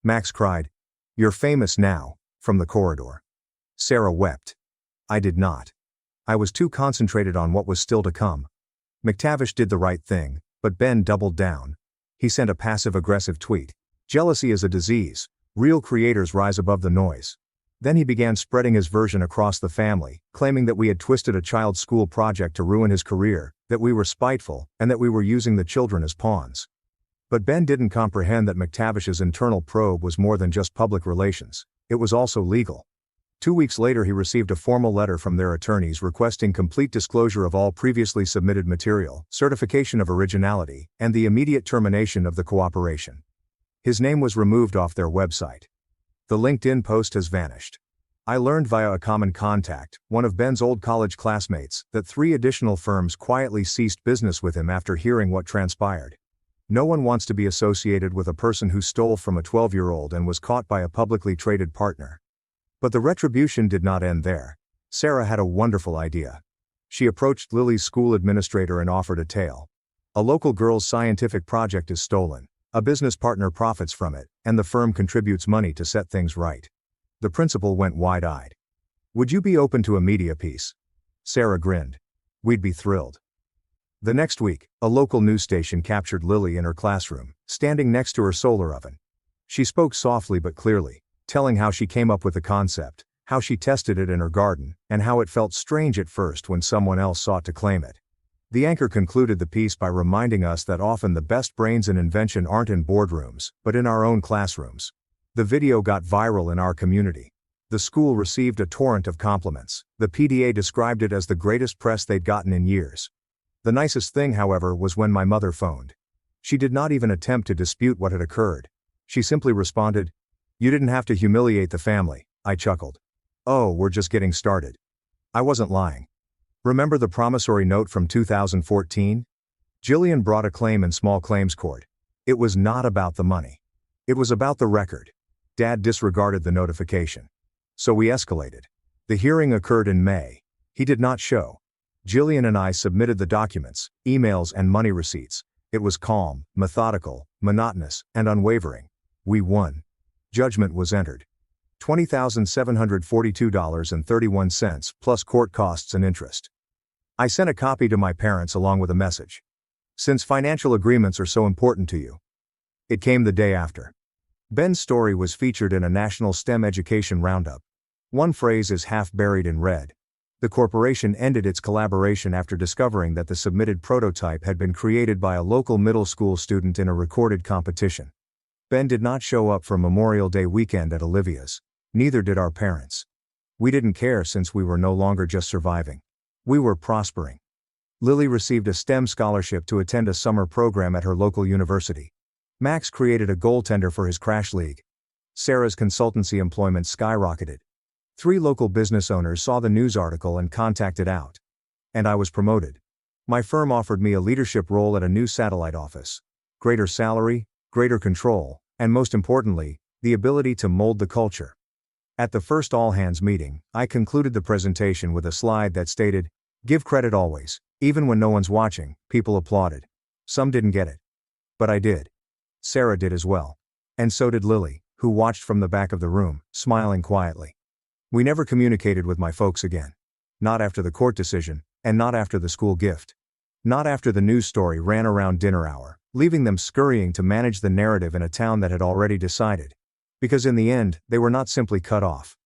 Max cried, "You're famous now," from the corridor. Sarah wept. I did not. I was too concentrated on what was still to come. McTavish did the right thing, but Ben doubled down. He sent a passive-aggressive tweet. Jealousy is a disease. Real creators rise above the noise. Then he began spreading his version across the family, claiming that we had twisted a child's school project to ruin his career, that we were spiteful, and that we were using the children as pawns. But Ben didn't comprehend that McTavish's internal probe was more than just public relations. It was also legal. 2 weeks later he received a formal letter from their attorneys requesting complete disclosure of all previously submitted material, certification of originality, and the immediate termination of the cooperation. His name was removed off their website. The LinkedIn post has vanished. I learned via a common contact, one of Ben's old college classmates, that 3 additional firms quietly ceased business with him after hearing what transpired. No one wants to be associated with a person who stole from a 12-year-old and was caught by a publicly traded partner. But the retribution did not end there. Sarah had a wonderful idea. She approached Lily's school administrator and offered a tale. A local girl's scientific project is stolen. A business partner profits from it, and the firm contributes money to set things right. The principal went wide-eyed. Would you be open to a media piece? Sarah grinned. We'd be thrilled. The next week, a local news station captured Lily in her classroom, standing next to her solar oven. She spoke softly but clearly, telling how she came up with the concept, how she tested it in her garden, and how it felt strange at first when someone else sought to claim it. The anchor concluded the piece by reminding us that often the best brains in invention aren't in boardrooms, but in our own classrooms. The video got viral in our community. The school received a torrent of compliments. The PDA described it as the greatest press they'd gotten in years. The nicest thing, however, was when my mother phoned. She did not even attempt to dispute what had occurred. She simply responded, "You didn't have to humiliate the family." I chuckled. "Oh, we're just getting started." I wasn't lying. Remember the promissory note from 2014? Jillian brought a claim in small claims court. It was not about the money. It was about the record. Dad disregarded the notification. So we escalated. The hearing occurred in May. He did not show. Jillian and I submitted the documents, emails and money receipts. It was calm, methodical, monotonous, and unwavering. We won. Judgment was entered. $20,742.31 plus court costs and interest. I sent a copy to my parents along with a message. Since financial agreements are so important to you, It came the day after. Ben's story was featured in a national STEM education roundup. One phrase is half buried in red. The corporation ended its collaboration after discovering that the submitted prototype had been created by a local middle school student in a recorded competition. Ben did not show up for Memorial Day weekend at Olivia's. Neither did our parents. We didn't care since we were no longer just surviving. We were prospering. Lily received a STEM scholarship to attend a summer program at her local university. Max created a goaltender for his crash league. Sarah's consultancy employment skyrocketed. 3 local business owners saw the news article and contacted out. And I was promoted. My firm offered me a leadership role at a new satellite office. Greater salary, greater control, and most importantly, the ability to mold the culture. At the first all-hands meeting, I concluded the presentation with a slide that stated, "Give credit always, even when no one's watching." People applauded. Some didn't get it. But I did. Sarah did as well. And so did Lily, who watched from the back of the room, smiling quietly. We never communicated with my folks again. Not after the court decision, and not after the school gift. Not after the news story ran around dinner hour, leaving them scurrying to manage the narrative in a town that had already decided. Because in the end, they were not simply cut off.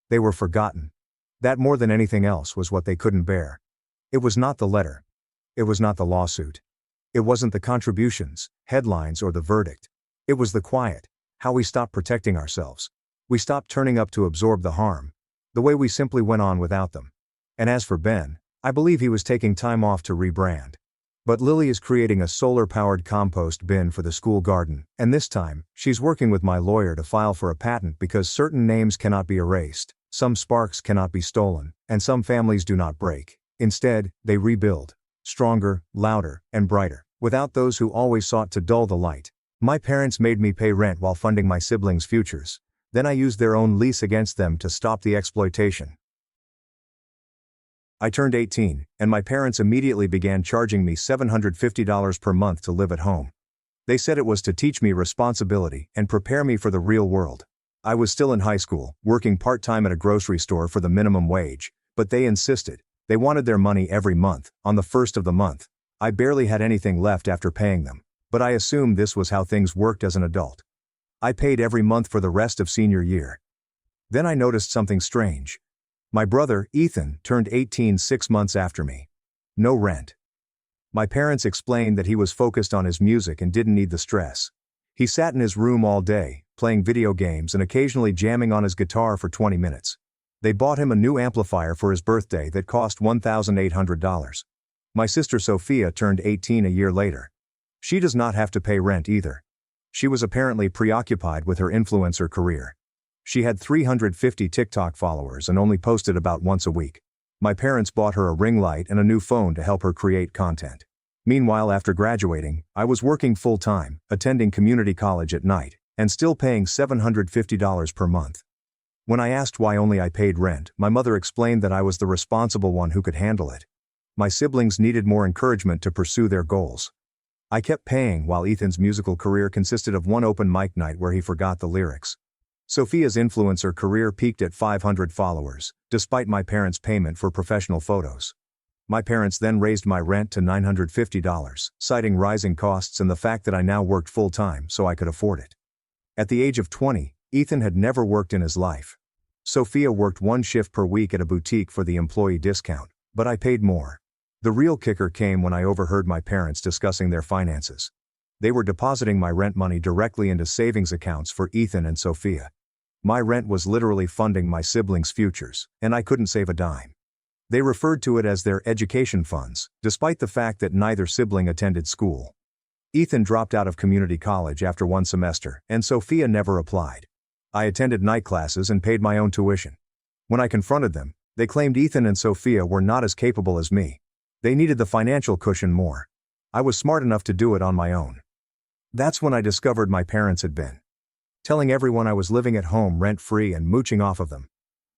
They were forgotten. That more than anything else was what they couldn't bear. It was not the letter. It was not the lawsuit. It wasn't the contributions, headlines or the verdict. It was the quiet, how we stopped protecting ourselves. We stopped turning up to absorb the harm. The way we simply went on without them. And as for Ben, I believe he was taking time off to rebrand. But Lily is creating a solar-powered compost bin for the school garden, and this time, she's working with my lawyer to file for a patent because certain names cannot be erased, some sparks cannot be stolen, and some families do not break. Instead, they rebuild. Stronger, louder, and brighter, without those who always sought to dull the light. My parents made me pay rent while funding my siblings' futures. Then I used their own lease against them to stop the exploitation. I turned 18, and my parents immediately began charging me $750 per month to live at home. They said it was to teach me responsibility and prepare me for the real world. I was still in high school, working part-time at a grocery store for the minimum wage, but they insisted. They wanted their money every month, on the first of the month. I barely had anything left after paying them, but I assumed this was how things worked as an adult. I paid every month for the rest of senior year. Then I noticed something strange. My brother, Ethan, turned 18 6 months after me. No rent. My parents explained that he was focused on his music and didn't need the stress. He sat in his room all day, playing video games and occasionally jamming on his guitar for 20 minutes. They bought him a new amplifier for his birthday that cost $1,800. My sister Sophia turned 18 a year later. She does not have to pay rent either. She was apparently preoccupied with her influencer career. She had 350 TikTok followers and only posted about once a week. My parents bought her a ring light and a new phone to help her create content. Meanwhile, after graduating, I was working full-time, attending community college at night, and still paying $750 per month. When I asked why only I paid rent, my mother explained that I was the responsible one who could handle it. My siblings needed more encouragement to pursue their goals. I kept paying while Ethan's musical career consisted of one open mic night where he forgot the lyrics. Sophia's influencer career peaked at 500 followers, despite my parents' payment for professional photos. My parents then raised my rent to $950, citing rising costs and the fact that I now worked full-time so I could afford it. At the age of 20, Ethan had never worked in his life. Sophia worked one shift per week at a boutique for the employee discount, but I paid more. The real kicker came when I overheard my parents discussing their finances. They were depositing my rent money directly into savings accounts for Ethan and Sophia. My rent was literally funding my siblings' futures, and I couldn't save a dime. They referred to it as their education funds, despite the fact that neither sibling attended school. Ethan dropped out of community college after one semester, and Sophia never applied. I attended night classes and paid my own tuition. When I confronted them, they claimed Ethan and Sophia were not as capable as me. They needed the financial cushion more. I was smart enough to do it on my own. That's when I discovered my parents had been telling everyone I was living at home rent-free and mooching off of them.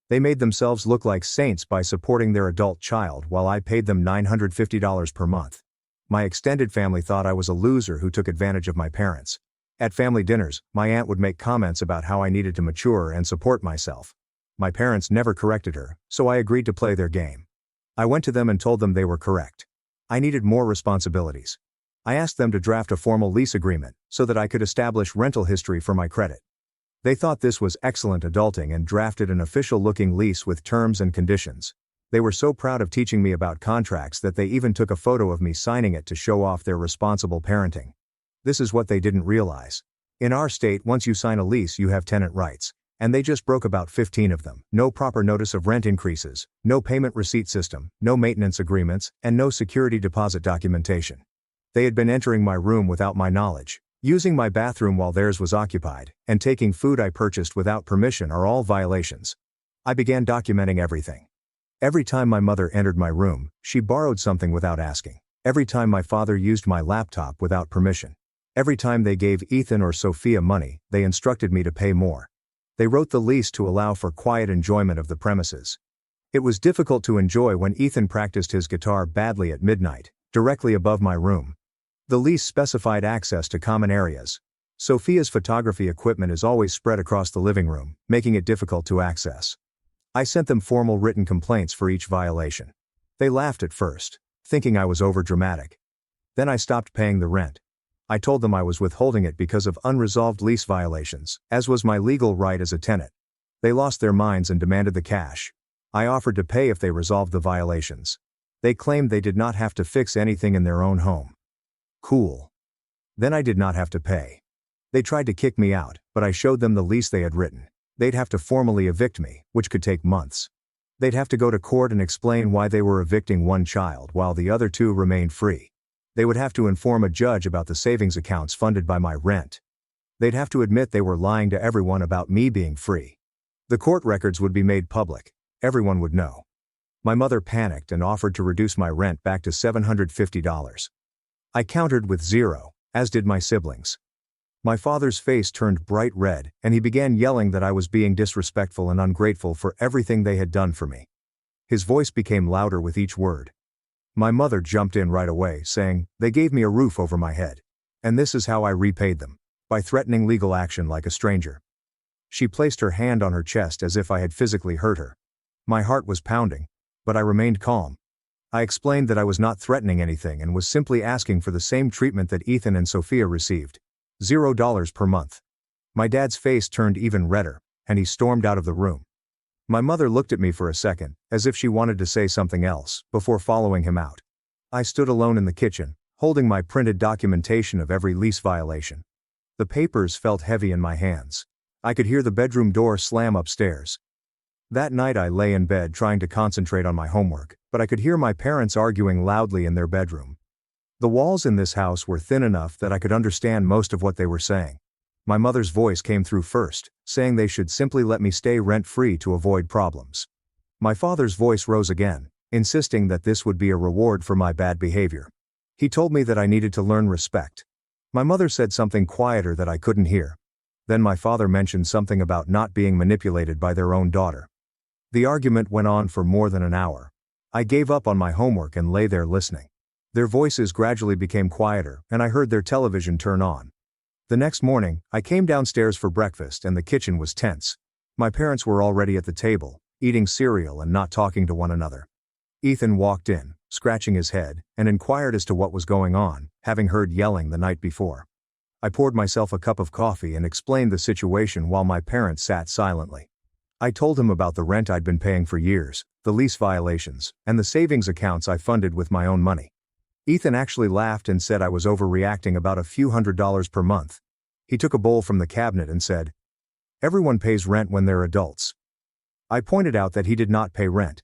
They made themselves look like saints by supporting their adult child while I paid them $950 per month. My extended family thought I was a loser who took advantage of my parents. At family dinners, my aunt would make comments about how I needed to mature and support myself. My parents never corrected her, so I agreed to play their game. I went to them and told them they were correct. I needed more responsibilities. I asked them to draft a formal lease agreement, so that I could establish rental history for my credit. They thought this was excellent adulting and drafted an official-looking lease with terms and conditions. They were so proud of teaching me about contracts that they even took a photo of me signing it to show off their responsible parenting. This is what they didn't realize. In our state, once you sign a lease, you have tenant rights. And they just broke about 15 of them. No proper notice of rent increases, no payment receipt system, no maintenance agreements, and no security deposit documentation. They had been entering my room without my knowledge, using my bathroom while theirs was occupied, and taking food I purchased without permission are all violations. I began documenting everything. Every time my mother entered my room, she borrowed something without asking. Every time my father used my laptop without permission. Every time they gave Ethan or Sophia money, they instructed me to pay more. They wrote the lease to allow for quiet enjoyment of the premises. It was difficult to enjoy when Ethan practiced his guitar badly at midnight, directly above my room. The lease specified access to common areas. Sophia's photography equipment is always spread across the living room, making it difficult to access. I sent them formal written complaints for each violation. They laughed at first, thinking I was overdramatic. Then I stopped paying the rent. I told them I was withholding it because of unresolved lease violations, as was my legal right as a tenant. They lost their minds and demanded the cash. I offered to pay if they resolved the violations. They claimed they did not have to fix anything in their own home. Cool. Then I did not have to pay. They tried to kick me out, but I showed them the lease they had written. They'd have to formally evict me, which could take months. They'd have to go to court and explain why they were evicting one child while the other two remained free. They would have to inform a judge about the savings accounts funded by my rent. They'd have to admit they were lying to everyone about me being free. The court records would be made public. Everyone would know. My mother panicked and offered to reduce my rent back to $750. I countered with zero, as did my siblings. My father's face turned bright red, and he began yelling that I was being disrespectful and ungrateful for everything they had done for me. His voice became louder with each word. My mother jumped in right away, saying, "They gave me a roof over my head. And this is how I repaid them. By threatening legal action like a stranger." She placed her hand on her chest as if I had physically hurt her. My heart was pounding, but I remained calm. I explained that I was not threatening anything and was simply asking for the same treatment that Ethan and Sophia received. $0 per month. My dad's face turned even redder, and he stormed out of the room. My mother looked at me for a second, as if she wanted to say something else, before following him out. I stood alone in the kitchen, holding my printed documentation of every lease violation. The papers felt heavy in my hands. I could hear the bedroom door slam upstairs. That night I lay in bed trying to concentrate on my homework, but I could hear my parents arguing loudly in their bedroom. The walls in this house were thin enough that I could understand most of what they were saying. My mother's voice came through first, saying they should simply let me stay rent-free to avoid problems. My father's voice rose again, insisting that this would be a reward for my bad behavior. He told me that I needed to learn respect. My mother said something quieter that I couldn't hear. Then my father mentioned something about not being manipulated by their own daughter. The argument went on for more than an hour. I gave up on my homework and lay there listening. Their voices gradually became quieter, and I heard their television turn on. The next morning, I came downstairs for breakfast and the kitchen was tense. My parents were already at the table, eating cereal and not talking to one another. Ethan walked in, scratching his head, and inquired as to what was going on, having heard yelling the night before. I poured myself a cup of coffee and explained the situation while my parents sat silently. I told him about the rent I'd been paying for years, the lease violations, and the savings accounts I funded with my own money. Ethan actually laughed and said I was overreacting about a few $100s per month. He took a bowl from the cabinet and said, "Everyone pays rent when they're adults." I pointed out that he did not pay rent.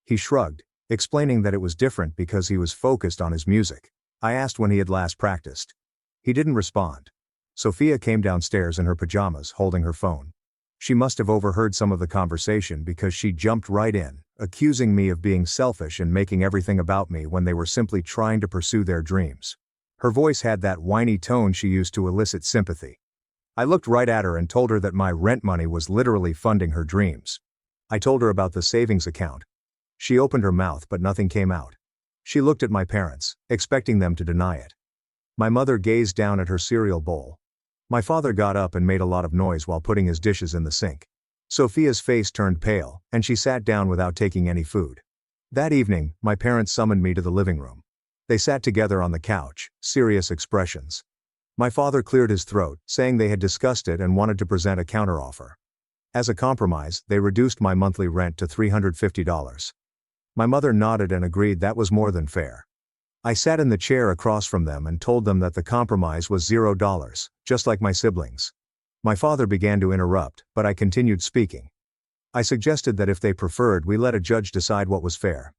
He shrugged, explaining that it was different because he was focused on his music. I asked when he had last practiced. He didn't respond. Sophia came downstairs in her pajamas, holding her phone. She must have overheard some of the conversation because she jumped right in, accusing me of being selfish and making everything about me when they were simply trying to pursue their dreams. Her voice had that whiny tone she used to elicit sympathy. I looked right at her and told her that my rent money was literally funding her dreams. I told her about the savings account. She opened her mouth but nothing came out. She looked at my parents, expecting them to deny it. My mother gazed down at her cereal bowl. My father got up and made a lot of noise while putting his dishes in the sink. Sophia's face turned pale, and she sat down without taking any food. That evening, my parents summoned me to the living room. They sat together on the couch, serious expressions. My father cleared his throat, saying they had discussed it and wanted to present a counteroffer. As a compromise, they reduced my monthly rent to $350. My mother nodded and agreed that was more than fair. I sat in the chair across from them and told them that the compromise was $0, just like my siblings. My father began to interrupt, but I continued speaking. I suggested that if they preferred, we let a judge decide what was fair.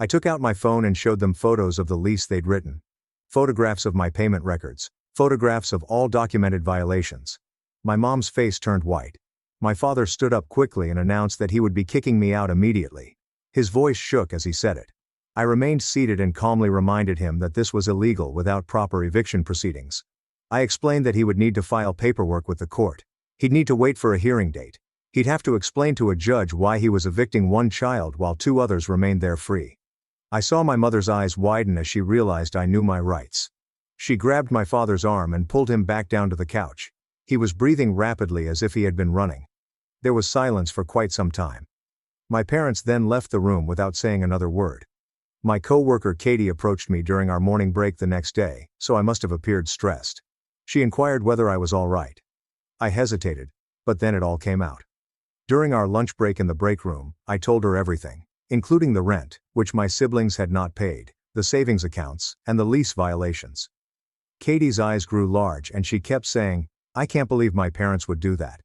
I took out my phone and showed them photos of the lease they'd written. Photographs of my payment records. Photographs of all documented violations. My mom's face turned white. My father stood up quickly and announced that he would be kicking me out immediately. His voice shook as he said it. I remained seated and calmly reminded him that this was illegal without proper eviction proceedings. I explained that he would need to file paperwork with the court. He'd need to wait for a hearing date. He'd have to explain to a judge why he was evicting one child while two others remained there free. I saw my mother's eyes widen as she realized I knew my rights. She grabbed my father's arm and pulled him back down to the couch. He was breathing rapidly as if he had been running. There was silence for quite some time. My parents then left the room without saying another word. My co-worker Katie approached me during our morning break the next day, so I must have appeared stressed. She inquired whether I was all right. I hesitated, but then it all came out. During our lunch break in the break room, I told her everything, including the rent, which my siblings had not paid, the savings accounts, and the lease violations. Katie's eyes grew large and she kept saying, "I can't believe my parents would do that."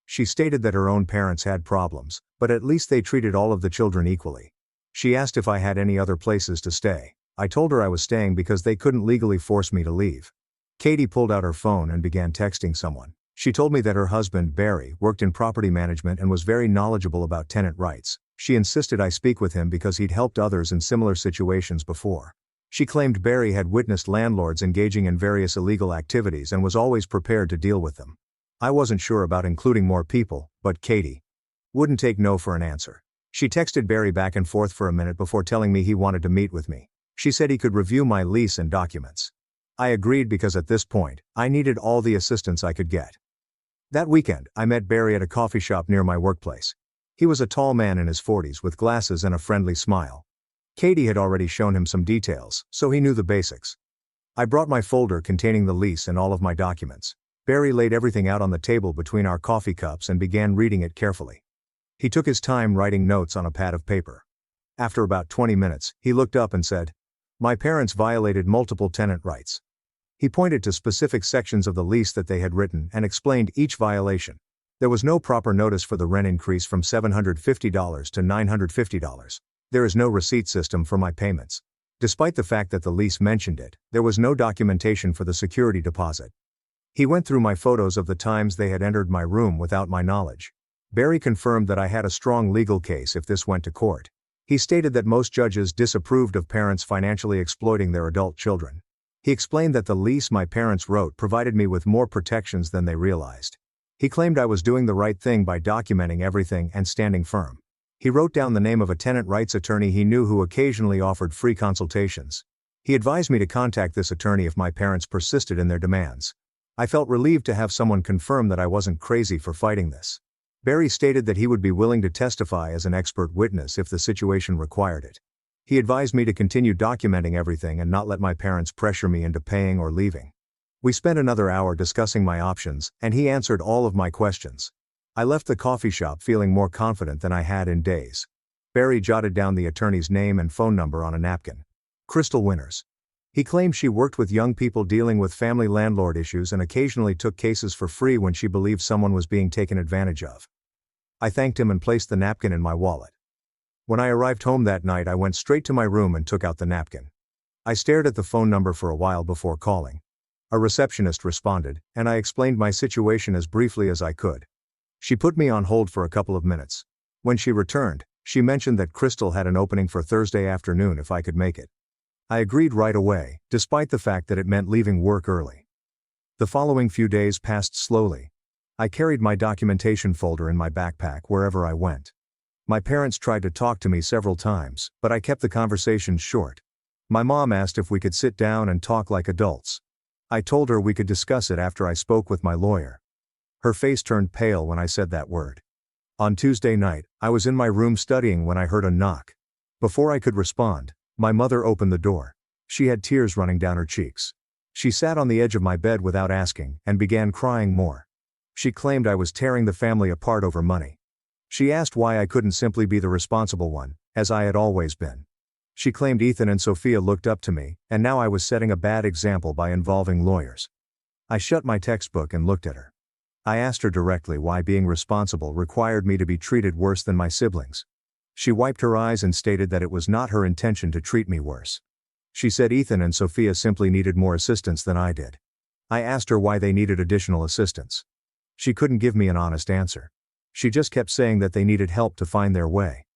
She stated that her own parents had problems, but at least they treated all of the children equally. She asked if I had any other places to stay. I told her I was staying because they couldn't legally force me to leave. Katie pulled out her phone and began texting someone. She told me that her husband, Barry, worked in property management and was very knowledgeable about tenant rights. She insisted I speak with him because he'd helped others in similar situations before. She claimed Barry had witnessed landlords engaging in various illegal activities and was always prepared to deal with them. I wasn't sure about including more people, but Katie wouldn't take no for an answer. She texted Barry back and forth for a minute before telling me he wanted to meet with me. She said he could review my lease and documents. I agreed because at this point, I needed all the assistance I could get. That weekend, I met Barry at a coffee shop near my workplace. He was a tall man in his 40s with glasses and a friendly smile. Katie had already shown him some details, so he knew the basics. I brought my folder containing the lease and all of my documents. Barry laid everything out on the table between our coffee cups and began reading it carefully. He took his time writing notes on a pad of paper. After about 20 minutes, he looked up and said, "My parents violated multiple tenant rights." He pointed to specific sections of the lease that they had written and explained each violation. There was no proper notice for the rent increase from $750 to $950. There is no receipt system for my payments. Despite the fact that the lease mentioned it, there was no documentation for the security deposit. He went through my photos of the times they had entered my room without my knowledge. Barry confirmed that I had a strong legal case if this went to court. He stated that most judges disapproved of parents financially exploiting their adult children. He explained that the lease my parents wrote provided me with more protections than they realized. He claimed I was doing the right thing by documenting everything and standing firm. He wrote down the name of a tenant rights attorney he knew who occasionally offered free consultations. He advised me to contact this attorney if my parents persisted in their demands. I felt relieved to have someone confirm that I wasn't crazy for fighting this. Barry stated that he would be willing to testify as an expert witness if the situation required it. He advised me to continue documenting everything and not let my parents pressure me into paying or leaving. We spent another hour discussing my options, and he answered all of my questions. I left the coffee shop feeling more confident than I had in days. Barry jotted down the attorney's name and phone number on a napkin. Crystal Winters. He claimed she worked with young people dealing with family landlord issues and occasionally took cases for free when she believed someone was being taken advantage of. I thanked him and placed the napkin in my wallet. When I arrived home that night, I went straight to my room and took out the napkin. I stared at the phone number for a while before calling. A receptionist responded, and I explained my situation as briefly as I could. She put me on hold for a couple of minutes. When she returned, she mentioned that Crystal had an opening for Thursday afternoon if I could make it. I agreed right away, despite the fact that it meant leaving work early. The following few days passed slowly. I carried my documentation folder in my backpack wherever I went. My parents tried to talk to me several times, but I kept the conversations short. My mom asked if we could sit down and talk like adults. I told her we could discuss it after I spoke with my lawyer. Her face turned pale when I said that word. On Tuesday night, I was in my room studying when I heard a knock. Before I could respond, my mother opened the door. She had tears running down her cheeks. She sat on the edge of my bed without asking, and began crying more. She claimed I was tearing the family apart over money. She asked why I couldn't simply be the responsible one, as I had always been. She claimed Ethan and Sophia looked up to me, and now I was setting a bad example by involving lawyers. I shut my textbook and looked at her. I asked her directly why being responsible required me to be treated worse than my siblings. She wiped her eyes and stated that it was not her intention to treat me worse. She said Ethan and Sophia simply needed more assistance than I did. I asked her why they needed additional assistance. She couldn't give me an honest answer. She just kept saying that they needed help to find their way.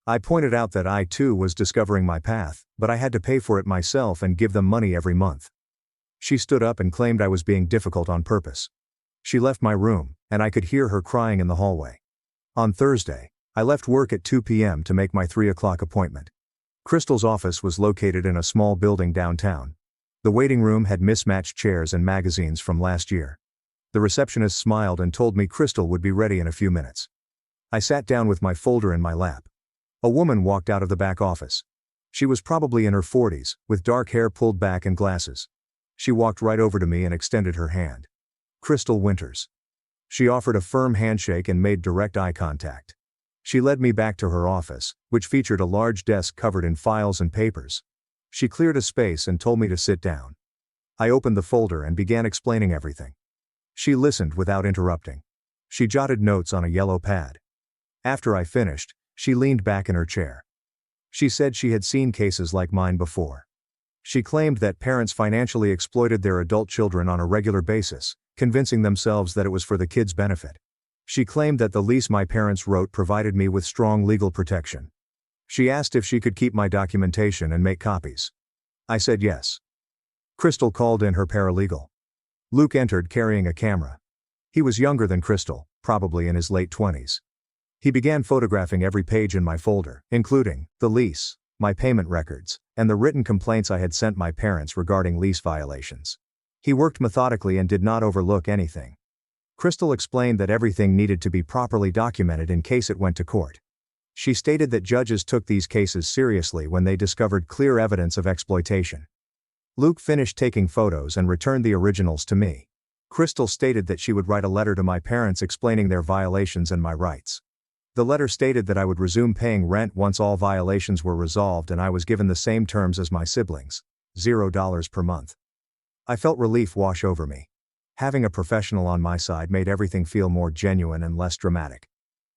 I pointed out that I too was discovering my path, but I had to pay for it myself and give them money every month. She stood up and claimed I was being difficult on purpose. She left my room, and I could hear her crying in the hallway. On Thursday, I left work at 2 p.m. to make my 3 o'clock appointment. Crystal's office was located in a small building downtown. The waiting room had mismatched chairs and magazines from last year. The receptionist smiled and told me Crystal would be ready in a few minutes. I sat down with my folder in my lap. A woman walked out of the back office. She was probably in her 40s, with dark hair pulled back and glasses. She walked right over to me and extended her hand. Crystal Winters. She offered a firm handshake and made direct eye contact. She led me back to her office, which featured a large desk covered in files and papers. She cleared a space and told me to sit down. I opened the folder and began explaining everything. She listened without interrupting. She jotted notes on a yellow pad. After I finished, she leaned back in her chair. She said she had seen cases like mine before. She claimed that parents financially exploited their adult children on a regular basis, convincing themselves that it was for the kids' benefit. She claimed that the lease my parents wrote provided me with strong legal protection. She asked if she could keep my documentation and make copies. I said yes. Crystal called in her paralegal. Luke entered carrying a camera. He was younger than Crystal, probably in his late 20s. He began photographing every page in my folder, including the lease, my payment records, and the written complaints I had sent my parents regarding lease violations. He worked methodically and did not overlook anything. Crystal explained that everything needed to be properly documented in case it went to court. She stated that judges took these cases seriously when they discovered clear evidence of exploitation. Luke finished taking photos and returned the originals to me. Crystal stated that she would write a letter to my parents explaining their violations and my rights. The letter stated that I would resume paying rent once all violations were resolved and I was given the same terms as my siblings, $0 per month. I felt relief wash over me. Having a professional on my side made everything feel more genuine and less dramatic.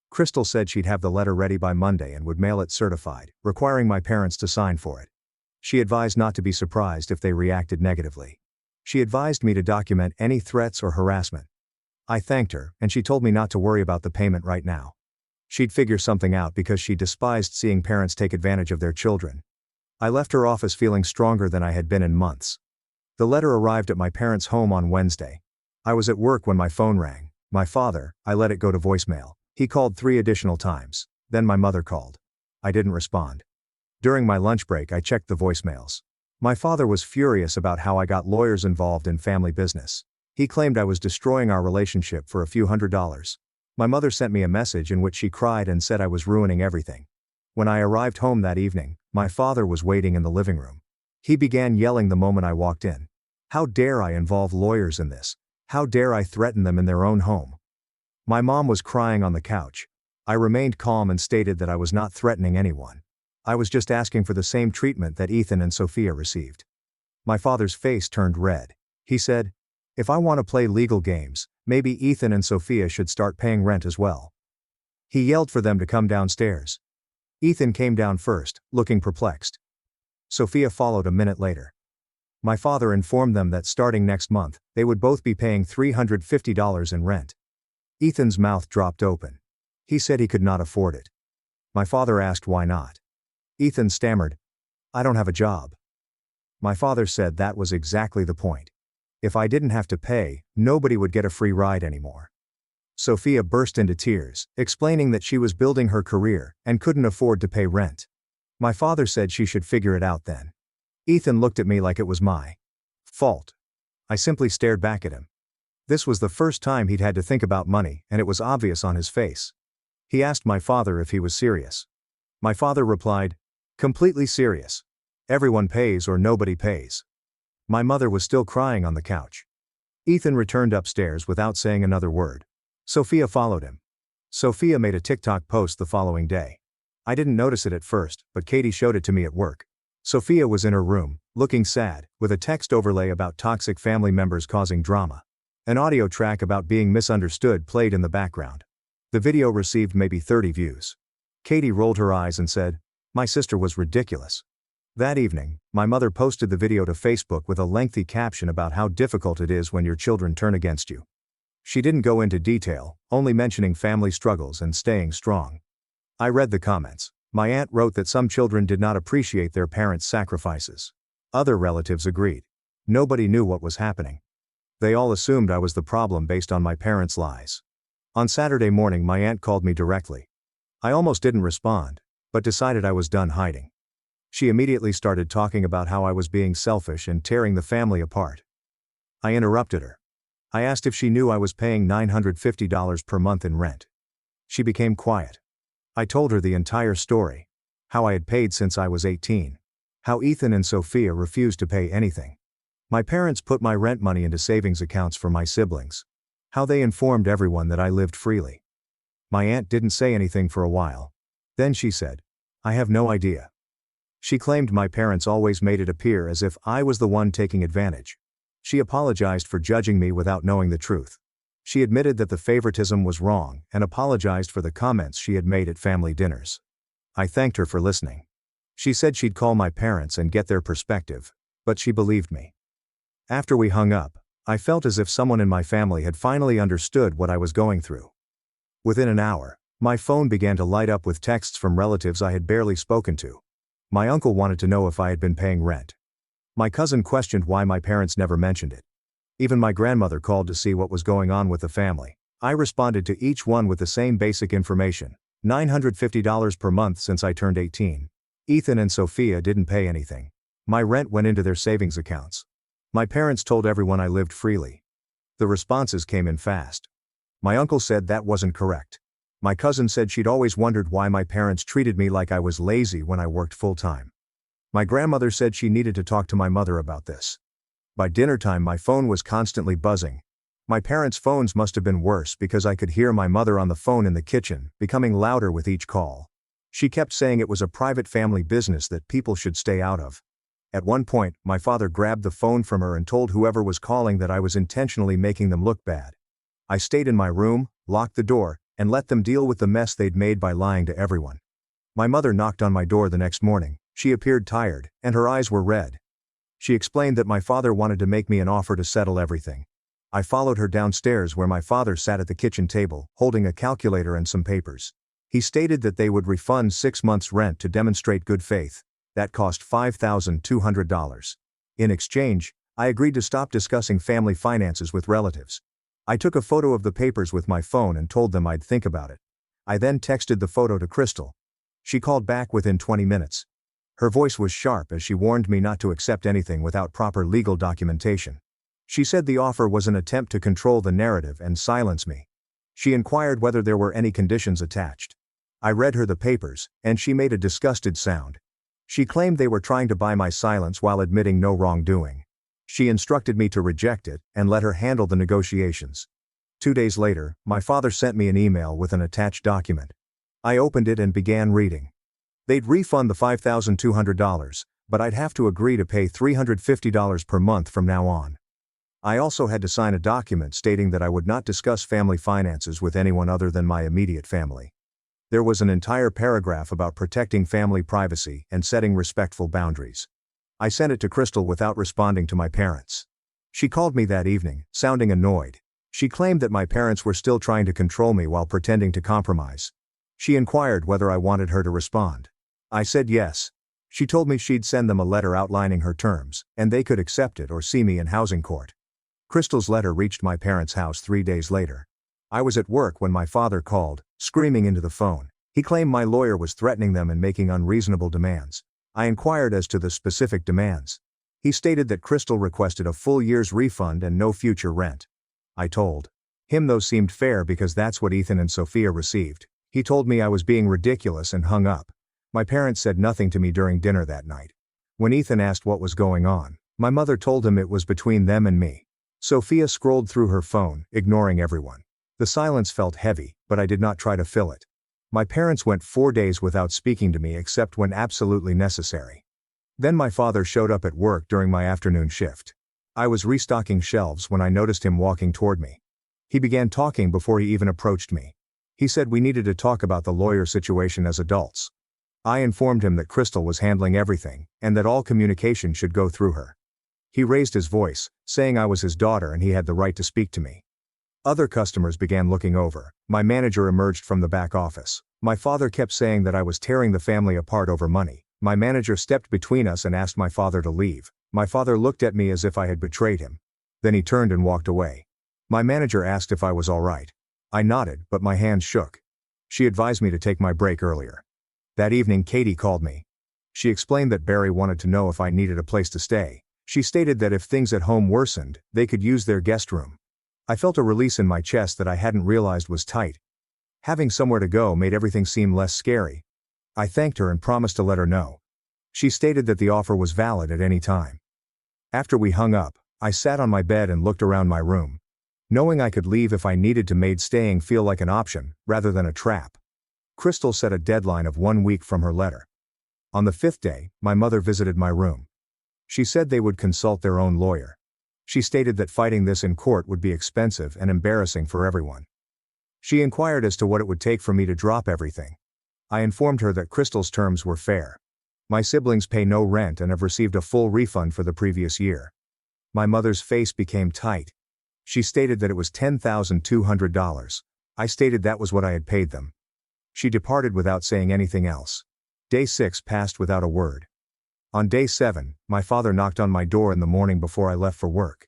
Crystal said she'd have the letter ready by Monday and would mail it certified, requiring my parents to sign for it. She advised not to be surprised if they reacted negatively. She advised me to document any threats or harassment. I thanked her, and she told me not to worry about the payment right now. She'd figure something out because she despised seeing parents take advantage of their children. I left her office feeling stronger than I had been in months. The letter arrived at my parents' home on Wednesday. I was at work when my phone rang. My father, I let it go to voicemail. He called 3 additional times. Then my mother called. I didn't respond. During my lunch break I checked the voicemails. My father was furious about how I got lawyers involved in family business. He claimed I was destroying our relationship for a few $100s. My mother sent me a message in which she cried and said I was ruining everything. When I arrived home that evening, my father was waiting in the living room. He began yelling the moment I walked in. How dare I involve lawyers in this? How dare I threaten them in their own home? My mom was crying on the couch. I remained calm and stated that I was not threatening anyone. I was just asking for the same treatment that Ethan and Sophia received. My father's face turned red. He said, "If I want to play legal games, maybe Ethan and Sophia should start paying rent as well." He yelled for them to come downstairs. Ethan came down first, looking perplexed. Sophia followed a minute later. My father informed them that starting next month, they would both be paying $350 in rent. Ethan's mouth dropped open. He said he could not afford it. My father asked why not. Ethan stammered, "I don't have a job." My father said that was exactly the point. If I didn't have to pay, nobody would get a free ride anymore. Sophia burst into tears, explaining that she was building her career and couldn't afford to pay rent. My father said she should figure it out then. Ethan looked at me like it was my fault. I simply stared back at him. This was the first time he'd had to think about money, and it was obvious on his face. He asked my father if he was serious. My father replied, "Completely serious." Everyone pays or nobody pays. My mother was still crying on the couch. Ethan returned upstairs without saying another word. Sophia followed him. Sophia made a TikTok post the following day. I didn't notice it at first, but Katie showed it to me at work. Sophia was in her room, looking sad, with a text overlay about toxic family members causing drama. An audio track about being misunderstood played in the background. The video received maybe 30 views. Katie rolled her eyes and said, "My sister was ridiculous." That evening, my mother posted the video to Facebook with a lengthy caption about how difficult it is when your children turn against you. She didn't go into detail, only mentioning family struggles and staying strong. I read the comments. My aunt wrote that some children did not appreciate their parents' sacrifices. Other relatives agreed. Nobody knew what was happening. They all assumed I was the problem based on my parents' lies. On Saturday morning, my aunt called me directly. I almost didn't respond, but decided I was done hiding. She immediately started talking about how I was being selfish and tearing the family apart. I interrupted her. I asked if she knew I was paying $950 per month in rent. She became quiet. I told her the entire story. How I had paid since I was 18. How Ethan and Sophia refused to pay anything. My parents put my rent money into savings accounts for my siblings. How they informed everyone that I lived freely. My aunt didn't say anything for a while. Then she said, "I have no idea." She claimed my parents always made it appear as if I was the one taking advantage. She apologized for judging me without knowing the truth. She admitted that the favoritism was wrong and apologized for the comments she had made at family dinners. I thanked her for listening. She said she'd call my parents and get their perspective, but she believed me. After we hung up, I felt as if someone in my family had finally understood what I was going through. Within an hour, my phone began to light up with texts from relatives I had barely spoken to. My uncle wanted to know if I had been paying rent. My cousin questioned why my parents never mentioned it. Even my grandmother called to see what was going on with the family. I responded to each one with the same basic information. $950 per month since I turned 18. Ethan and Sophia didn't pay anything. My rent went into their savings accounts. My parents told everyone I lived freely. The responses came in fast. My uncle said that wasn't correct. My cousin said she'd always wondered why my parents treated me like I was lazy when I worked full-time. My grandmother said she needed to talk to my mother about this. By dinner time, my phone was constantly buzzing. My parents' phones must have been worse because I could hear my mother on the phone in the kitchen, becoming louder with each call. She kept saying it was a private family business that people should stay out of. At one point, my father grabbed the phone from her and told whoever was calling that I was intentionally making them look bad. I stayed in my room, locked the door, and let them deal with the mess they'd made by lying to everyone. My mother knocked on my door the next morning. She appeared tired, and her eyes were red. She explained that my father wanted to make me an offer to settle everything. I followed her downstairs where my father sat at the kitchen table, holding a calculator and some papers. He stated that they would refund 6 months' rent to demonstrate good faith. That cost $5,200. In exchange, I agreed to stop discussing family finances with relatives. I took a photo of the papers with my phone and told them I'd think about it. I then texted the photo to Crystal. She called back within 20 minutes. Her voice was sharp as she warned me not to accept anything without proper legal documentation. She said the offer was an attempt to control the narrative and silence me. She inquired whether there were any conditions attached. I read her the papers, and she made a disgusted sound. She claimed they were trying to buy my silence while admitting no wrongdoing. She instructed me to reject it and let her handle the negotiations. 2 days later, my father sent me an email with an attached document. I opened it and began reading. They'd refund the $5,200, but I'd have to agree to pay $350 per month from now on. I also had to sign a document stating that I would not discuss family finances with anyone other than my immediate family. There was an entire paragraph about protecting family privacy and setting respectful boundaries. I sent it to Crystal without responding to my parents. She called me that evening, sounding annoyed. She claimed that my parents were still trying to control me while pretending to compromise. She inquired whether I wanted her to respond. I said yes. She told me she'd send them a letter outlining her terms, and they could accept it or see me in housing court. Crystal's letter reached my parents' house 3 days later. I was at work when my father called, screaming into the phone. He claimed my lawyer was threatening them and making unreasonable demands. I inquired as to the specific demands. He stated that Crystal requested a full year's refund and no future rent. I told him those seemed fair because that's what Ethan and Sophia received. He told me I was being ridiculous and hung up. My parents said nothing to me during dinner that night. When Ethan asked what was going on, my mother told him it was between them and me. Sophia scrolled through her phone, ignoring everyone. The silence felt heavy, but I did not try to fill it. My parents went 4 days without speaking to me except when absolutely necessary. Then my father showed up at work during my afternoon shift. I was restocking shelves when I noticed him walking toward me. He began talking before he even approached me. He said we needed to talk about the lawyer situation as adults. I informed him that Crystal was handling everything, and that all communication should go through her. He raised his voice, saying I was his daughter and he had the right to speak to me. Other customers began looking over. My manager emerged from the back office. My father kept saying that I was tearing the family apart over money. My manager stepped between us and asked my father to leave. My father looked at me as if I had betrayed him. Then he turned and walked away. My manager asked if I was all right. I nodded, but my hands shook. She advised me to take my break earlier. That evening Katie called me. She explained that Barry wanted to know if I needed a place to stay. She stated that if things at home worsened, they could use their guest room. I felt a release in my chest that I hadn't realized was tight. Having somewhere to go made everything seem less scary. I thanked her and promised to let her know. She stated that the offer was valid at any time. After we hung up, I sat on my bed and looked around my room. Knowing I could leave if I needed to made staying feel like an option, rather than a trap. Crystal set a deadline of 1 week from her letter. On the 5th day, my mother visited my room. She said they would consult their own lawyer. She stated that fighting this in court would be expensive and embarrassing for everyone. She inquired as to what it would take for me to drop everything. I informed her that Crystal's terms were fair. My siblings pay no rent and have received a full refund for the previous year. My mother's face became tight. She stated that it was $10,200. I stated that was what I had paid them. She departed without saying anything else. Day 6 passed without a word. On day 7, my father knocked on my door in the morning before I left for work.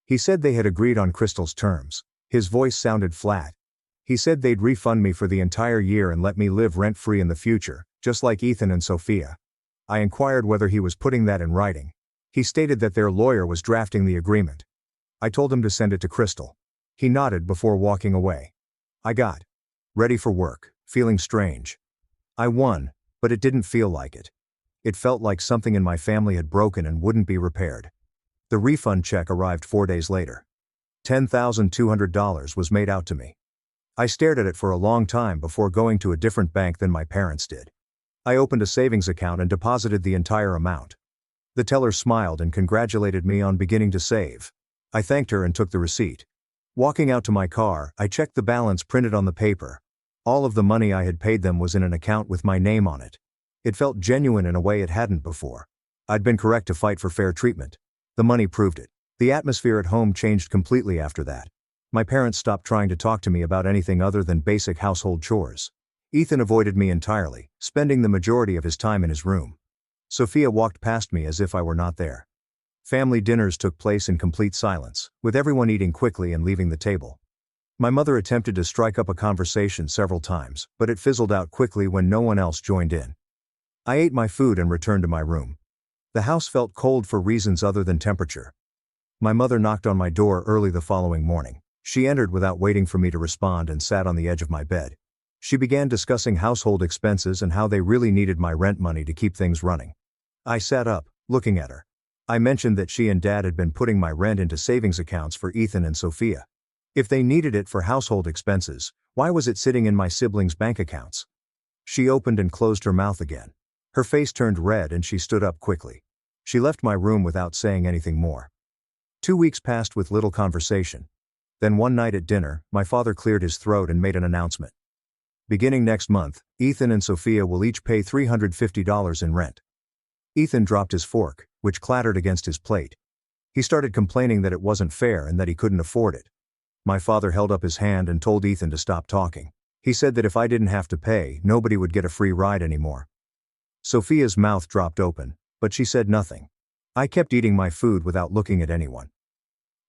He said they had agreed on Crystal's terms. His voice sounded flat. He said they'd refund me for the entire year and let me live rent-free in the future, just like Ethan and Sophia. I inquired whether he was putting that in writing. He stated that their lawyer was drafting the agreement. I told him to send it to Crystal. He nodded before walking away. I got ready for work, feeling strange. I won, but it didn't feel like it. It felt like something in my family had broken and wouldn't be repaired. The refund check arrived 4 days later. $10,200 was made out to me. I stared at it for a long time before going to a different bank than my parents did. I opened a savings account and deposited the entire amount. The teller smiled and congratulated me on beginning to save. I thanked her and took the receipt. Walking out to my car, I checked the balance printed on the paper. All of the money I had paid them was in an account with my name on it. It felt genuine in a way it hadn't before. I'd been correct to fight for fair treatment. The money proved it. The atmosphere at home changed completely after that. My parents stopped trying to talk to me about anything other than basic household chores. Ethan avoided me entirely, spending the majority of his time in his room. Sophia walked past me as if I were not there. Family dinners took place in complete silence, with everyone eating quickly and leaving the table. My mother attempted to strike up a conversation several times, but it fizzled out quickly when no one else joined in. I ate my food and returned to my room. The house felt cold for reasons other than temperature. My mother knocked on my door early the following morning. She entered without waiting for me to respond and sat on the edge of my bed. She began discussing household expenses and how they really needed my rent money to keep things running. I sat up, looking at her. I mentioned that she and Dad had been putting my rent into savings accounts for Ethan and Sophia. If they needed it for household expenses, why was it sitting in my siblings' bank accounts? She opened and closed her mouth again. Her face turned red and she stood up quickly. She left my room without saying anything more. 2 weeks passed with little conversation. Then one night at dinner, my father cleared his throat and made an announcement. Beginning next month, Ethan and Sophia will each pay $350 in rent. Ethan dropped his fork, which clattered against his plate. He started complaining that it wasn't fair and that he couldn't afford it. My father held up his hand and told Ethan to stop talking. He said that if I didn't have to pay, nobody would get a free ride anymore. Sophia's mouth dropped open, but she said nothing. I kept eating my food without looking at anyone.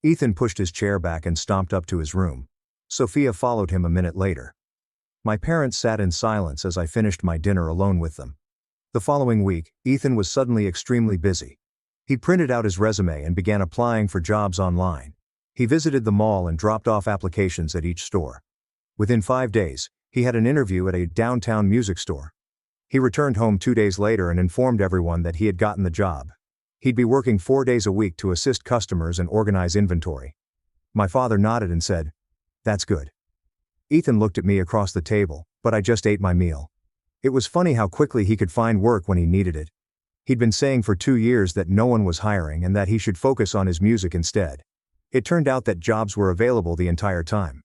Ethan pushed his chair back and stomped up to his room. Sophia followed him a minute later. My parents sat in silence as I finished my dinner alone with them. The following week, Ethan was suddenly extremely busy. He printed out his resume and began applying for jobs online. He visited the mall and dropped off applications at each store. Within 5 days, he had an interview at a downtown music store. He returned home 2 days later and informed everyone that he had gotten the job. He'd be working 4 days a week to assist customers and organize inventory. My father nodded and said, "That's good." Ethan looked at me across the table, but I just ate my meal. It was funny how quickly he could find work when he needed it. He'd been saying for 2 years that no one was hiring and that he should focus on his music instead. It turned out that jobs were available the entire time.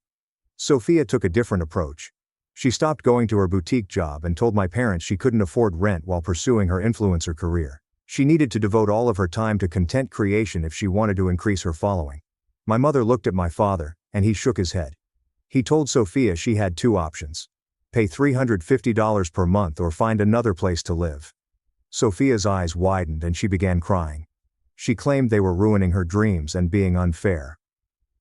Sophia took a different approach. She stopped going to her boutique job and told my parents she couldn't afford rent while pursuing her influencer career. She needed to devote all of her time to content creation if she wanted to increase her following. My mother looked at my father, and he shook his head. He told Sophia she had two options: pay $350 per month or find another place to live. Sophia's eyes widened and she began crying. She claimed they were ruining her dreams and being unfair.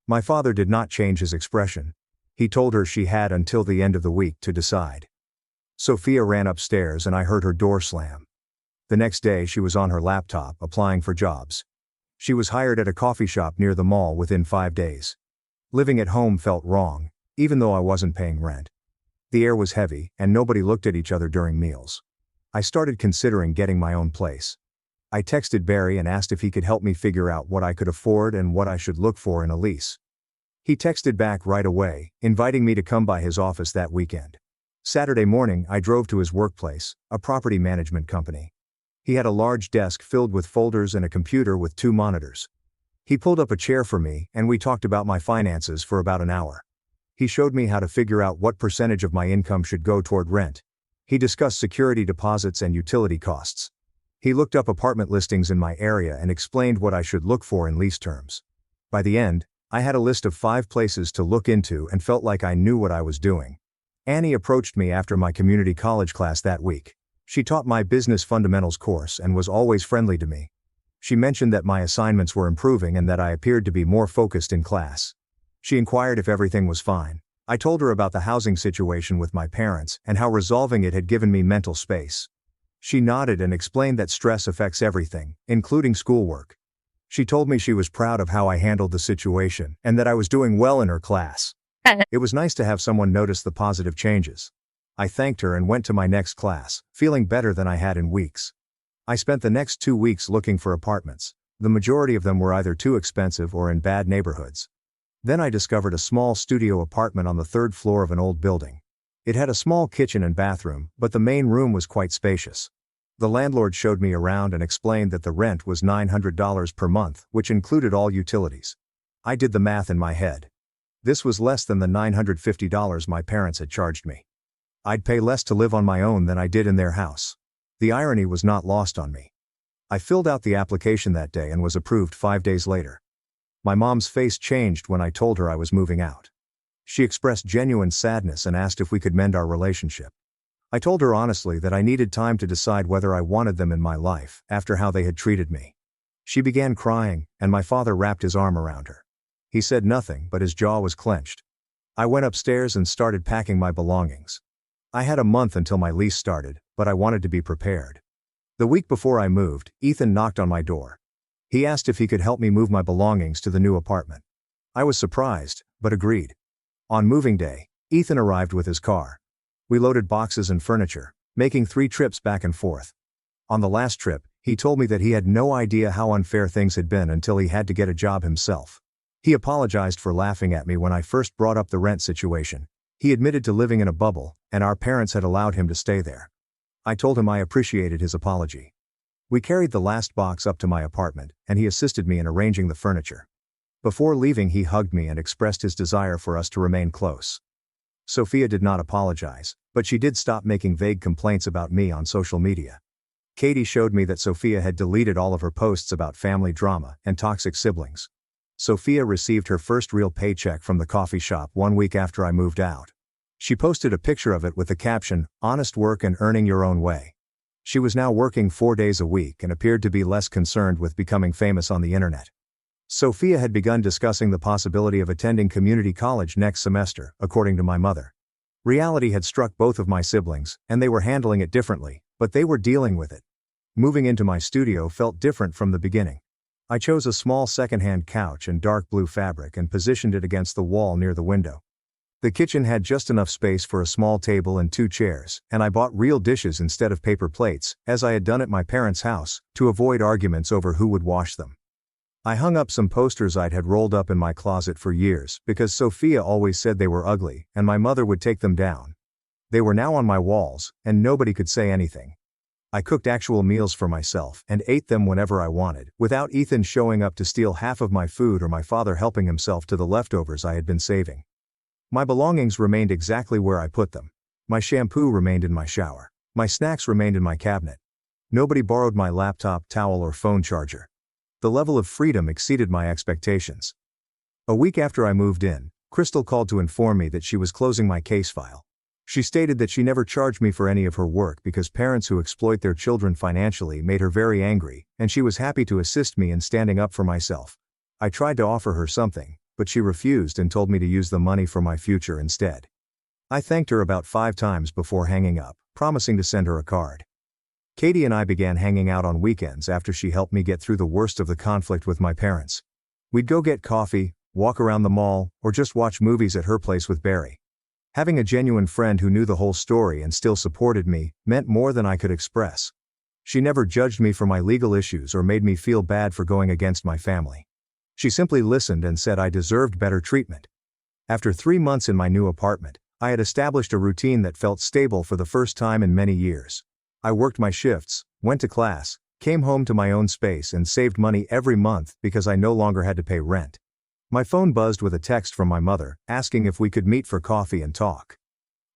My father did not change his expression. He told her she had until the end of the week to decide. Sophia ran upstairs and I heard her door slam. The next day she was on her laptop applying for jobs. She was hired at a coffee shop near the mall within 5 days. Living at home felt wrong, even though I wasn't paying rent. The air was heavy and nobody looked at each other during meals. I started considering getting my own place. I texted Barry and asked if he could help me figure out what I could afford and what I should look for in a lease. He texted back right away, inviting me to come by his office that weekend. Saturday morning I drove to his workplace, a property management company. He had a large desk filled with folders and a computer with 2 monitors. He pulled up a chair for me and we talked about my finances for about an hour. He showed me how to figure out what percentage of my income should go toward rent. He discussed security deposits and utility costs. He looked up apartment listings in my area and explained what I should look for in lease terms. By the end, I had a list of 5 places to look into and felt like I knew what I was doing. Annie approached me after my community college class that week. She taught my business fundamentals course and was always friendly to me. She mentioned that my assignments were improving and that I appeared to be more focused in class. She inquired if everything was fine. I told her about the housing situation with my parents and how resolving it had given me mental space. She nodded and explained that stress affects everything, including schoolwork. She told me she was proud of how I handled the situation and that I was doing well in her class. It was nice to have someone notice the positive changes. I thanked her and went to my next class, feeling better than I had in weeks. I spent the next 2 weeks looking for apartments. The majority of them were either too expensive or in bad neighborhoods. Then I discovered a small studio apartment on the 3rd floor of an old building. It had a small kitchen and bathroom, but the main room was quite spacious. The landlord showed me around and explained that the rent was $900 per month, which included all utilities. I did the math in my head. This was less than the $950 my parents had charged me. I'd pay less to live on my own than I did in their house. The irony was not lost on me. I filled out the application that day and was approved 5 days later. My mom's face changed when I told her I was moving out. She expressed genuine sadness and asked if we could mend our relationship. I told her honestly that I needed time to decide whether I wanted them in my life after how they had treated me. She began crying, and my father wrapped his arm around her. He said nothing, but his jaw was clenched. I went upstairs and started packing my belongings. I had a month until my lease started, but I wanted to be prepared. The week before I moved, Ethan knocked on my door. He asked if he could help me move my belongings to the new apartment. I was surprised, but agreed. On moving day, Ethan arrived with his car. We loaded boxes and furniture, making 3 trips back and forth. On the last trip, he told me that he had no idea how unfair things had been until he had to get a job himself. He apologized for laughing at me when I first brought up the rent situation. He admitted to living in a bubble, and our parents had allowed him to stay there. I told him I appreciated his apology. We carried the last box up to my apartment, and he assisted me in arranging the furniture. Before leaving, he hugged me and expressed his desire for us to remain close. Sophia did not apologize, but she did stop making vague complaints about me on social media. Katie showed me that Sophia had deleted all of her posts about family drama and toxic siblings. Sophia received her first real paycheck from the coffee shop 1 week after I moved out. She posted a picture of it with the caption, "Honest work and earning your own way." She was now working 4 days a week and appeared to be less concerned with becoming famous on the internet. Sophia had begun discussing the possibility of attending community college next semester, according to my mother. Reality had struck both of my siblings, and they were handling it differently, but they were dealing with it. Moving into my studio felt different from the beginning. I chose a small second-hand couch and dark blue fabric and positioned it against the wall near the window. The kitchen had just enough space for a small table and 2 chairs, and I bought real dishes instead of paper plates, as I had done at my parents' house, to avoid arguments over who would wash them. I hung up some posters I'd had rolled up in my closet for years because Sophia always said they were ugly, and my mother would take them down. They were now on my walls, and nobody could say anything. I cooked actual meals for myself and ate them whenever I wanted, without Ethan showing up to steal half of my food or my father helping himself to the leftovers I had been saving. My belongings remained exactly where I put them. My shampoo remained in my shower. My snacks remained in my cabinet. Nobody borrowed my laptop, towel, or phone charger. The level of freedom exceeded my expectations. A week after I moved in, Crystal called to inform me that she was closing my case file. She stated that she never charged me for any of her work because parents who exploit their children financially made her very angry, and she was happy to assist me in standing up for myself. I tried to offer her something, but she refused and told me to use the money for my future instead. I thanked her about 5 times before hanging up, promising to send her a card. Katie and I began hanging out on weekends after she helped me get through the worst of the conflict with my parents. We'd go get coffee, walk around the mall, or just watch movies at her place with Barry. Having a genuine friend who knew the whole story and still supported me meant more than I could express. She never judged me for my legal issues or made me feel bad for going against my family. She simply listened and said I deserved better treatment. After 3 months in my new apartment, I had established a routine that felt stable for the first time in many years. I worked my shifts, went to class, came home to my own space, and saved money every month because I no longer had to pay rent. My phone buzzed with a text from my mother, asking if we could meet for coffee and talk.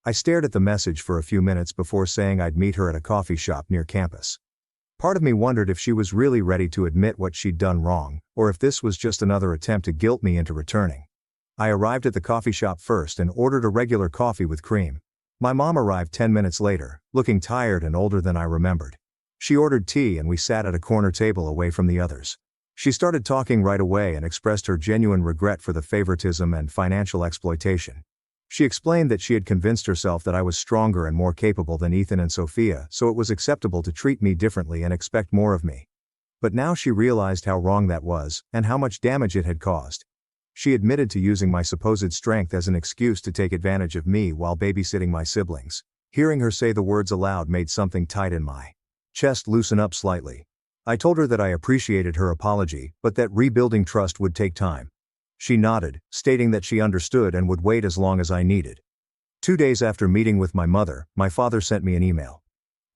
I stared at the message for a few minutes before saying I'd meet her at a coffee shop near campus. Part of me wondered if she was really ready to admit what she'd done wrong, or if this was just another attempt to guilt me into returning. I arrived at the coffee shop first and ordered a regular coffee with cream. My mom arrived 10 minutes later, looking tired and older than I remembered. She ordered tea and we sat at a corner table away from the others. She started talking right away and expressed her genuine regret for the favoritism and financial exploitation. She explained that she had convinced herself that I was stronger and more capable than Ethan and Sophia, so it was acceptable to treat me differently and expect more of me. But now she realized how wrong that was, and how much damage it had caused. She admitted to using my supposed strength as an excuse to take advantage of me while babysitting my siblings. Hearing her say the words aloud made something tight in my chest loosen up slightly. I told her that I appreciated her apology, but that rebuilding trust would take time. She nodded, stating that she understood and would wait as long as I needed. 2 days after meeting with my mother, my father sent me an email.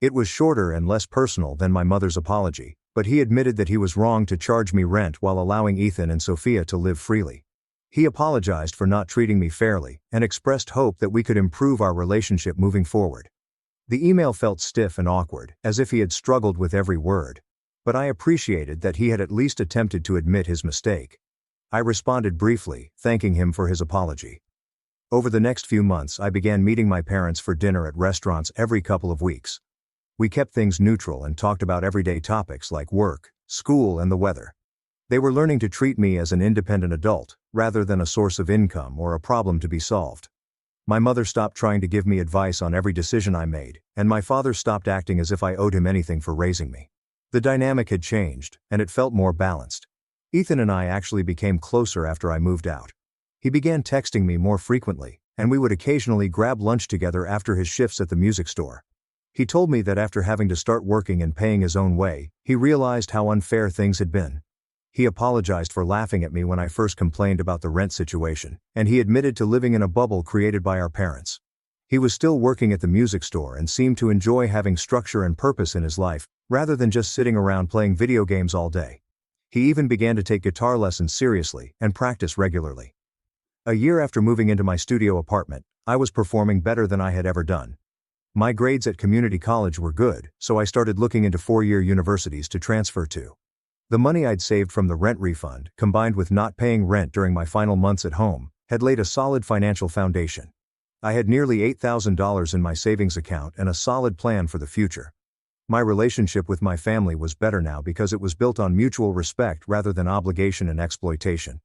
It was shorter and less personal than my mother's apology, but he admitted that he was wrong to charge me rent while allowing Ethan and Sophia to live freely. He apologized for not treating me fairly, and expressed hope that we could improve our relationship moving forward. The email felt stiff and awkward, as if he had struggled with every word. But I appreciated that he had at least attempted to admit his mistake. I responded briefly, thanking him for his apology. Over the next few months I began meeting my parents for dinner at restaurants every couple of weeks. We kept things neutral and talked about everyday topics like work, school, and the weather. They were learning to treat me as an independent adult, rather than a source of income or a problem to be solved. My mother stopped trying to give me advice on every decision I made, and my father stopped acting as if I owed him anything for raising me. The dynamic had changed, and it felt more balanced. Ethan and I actually became closer after I moved out. He began texting me more frequently, and we would occasionally grab lunch together after his shifts at the music store. He told me that after having to start working and paying his own way, he realized how unfair things had been. He apologized for laughing at me when I first complained about the rent situation, and he admitted to living in a bubble created by our parents. He was still working at the music store and seemed to enjoy having structure and purpose in his life, rather than just sitting around playing video games all day. He even began to take guitar lessons seriously and practice regularly. A year after moving into my studio apartment, I was performing better than I had ever done. My grades at community college were good, so I started looking into 4-year universities to transfer to. The money I'd saved from the rent refund, combined with not paying rent during my final months at home, had laid a solid financial foundation. I had nearly $8,000 in my savings account and a solid plan for the future. My relationship with my family was better now because it was built on mutual respect rather than obligation and exploitation.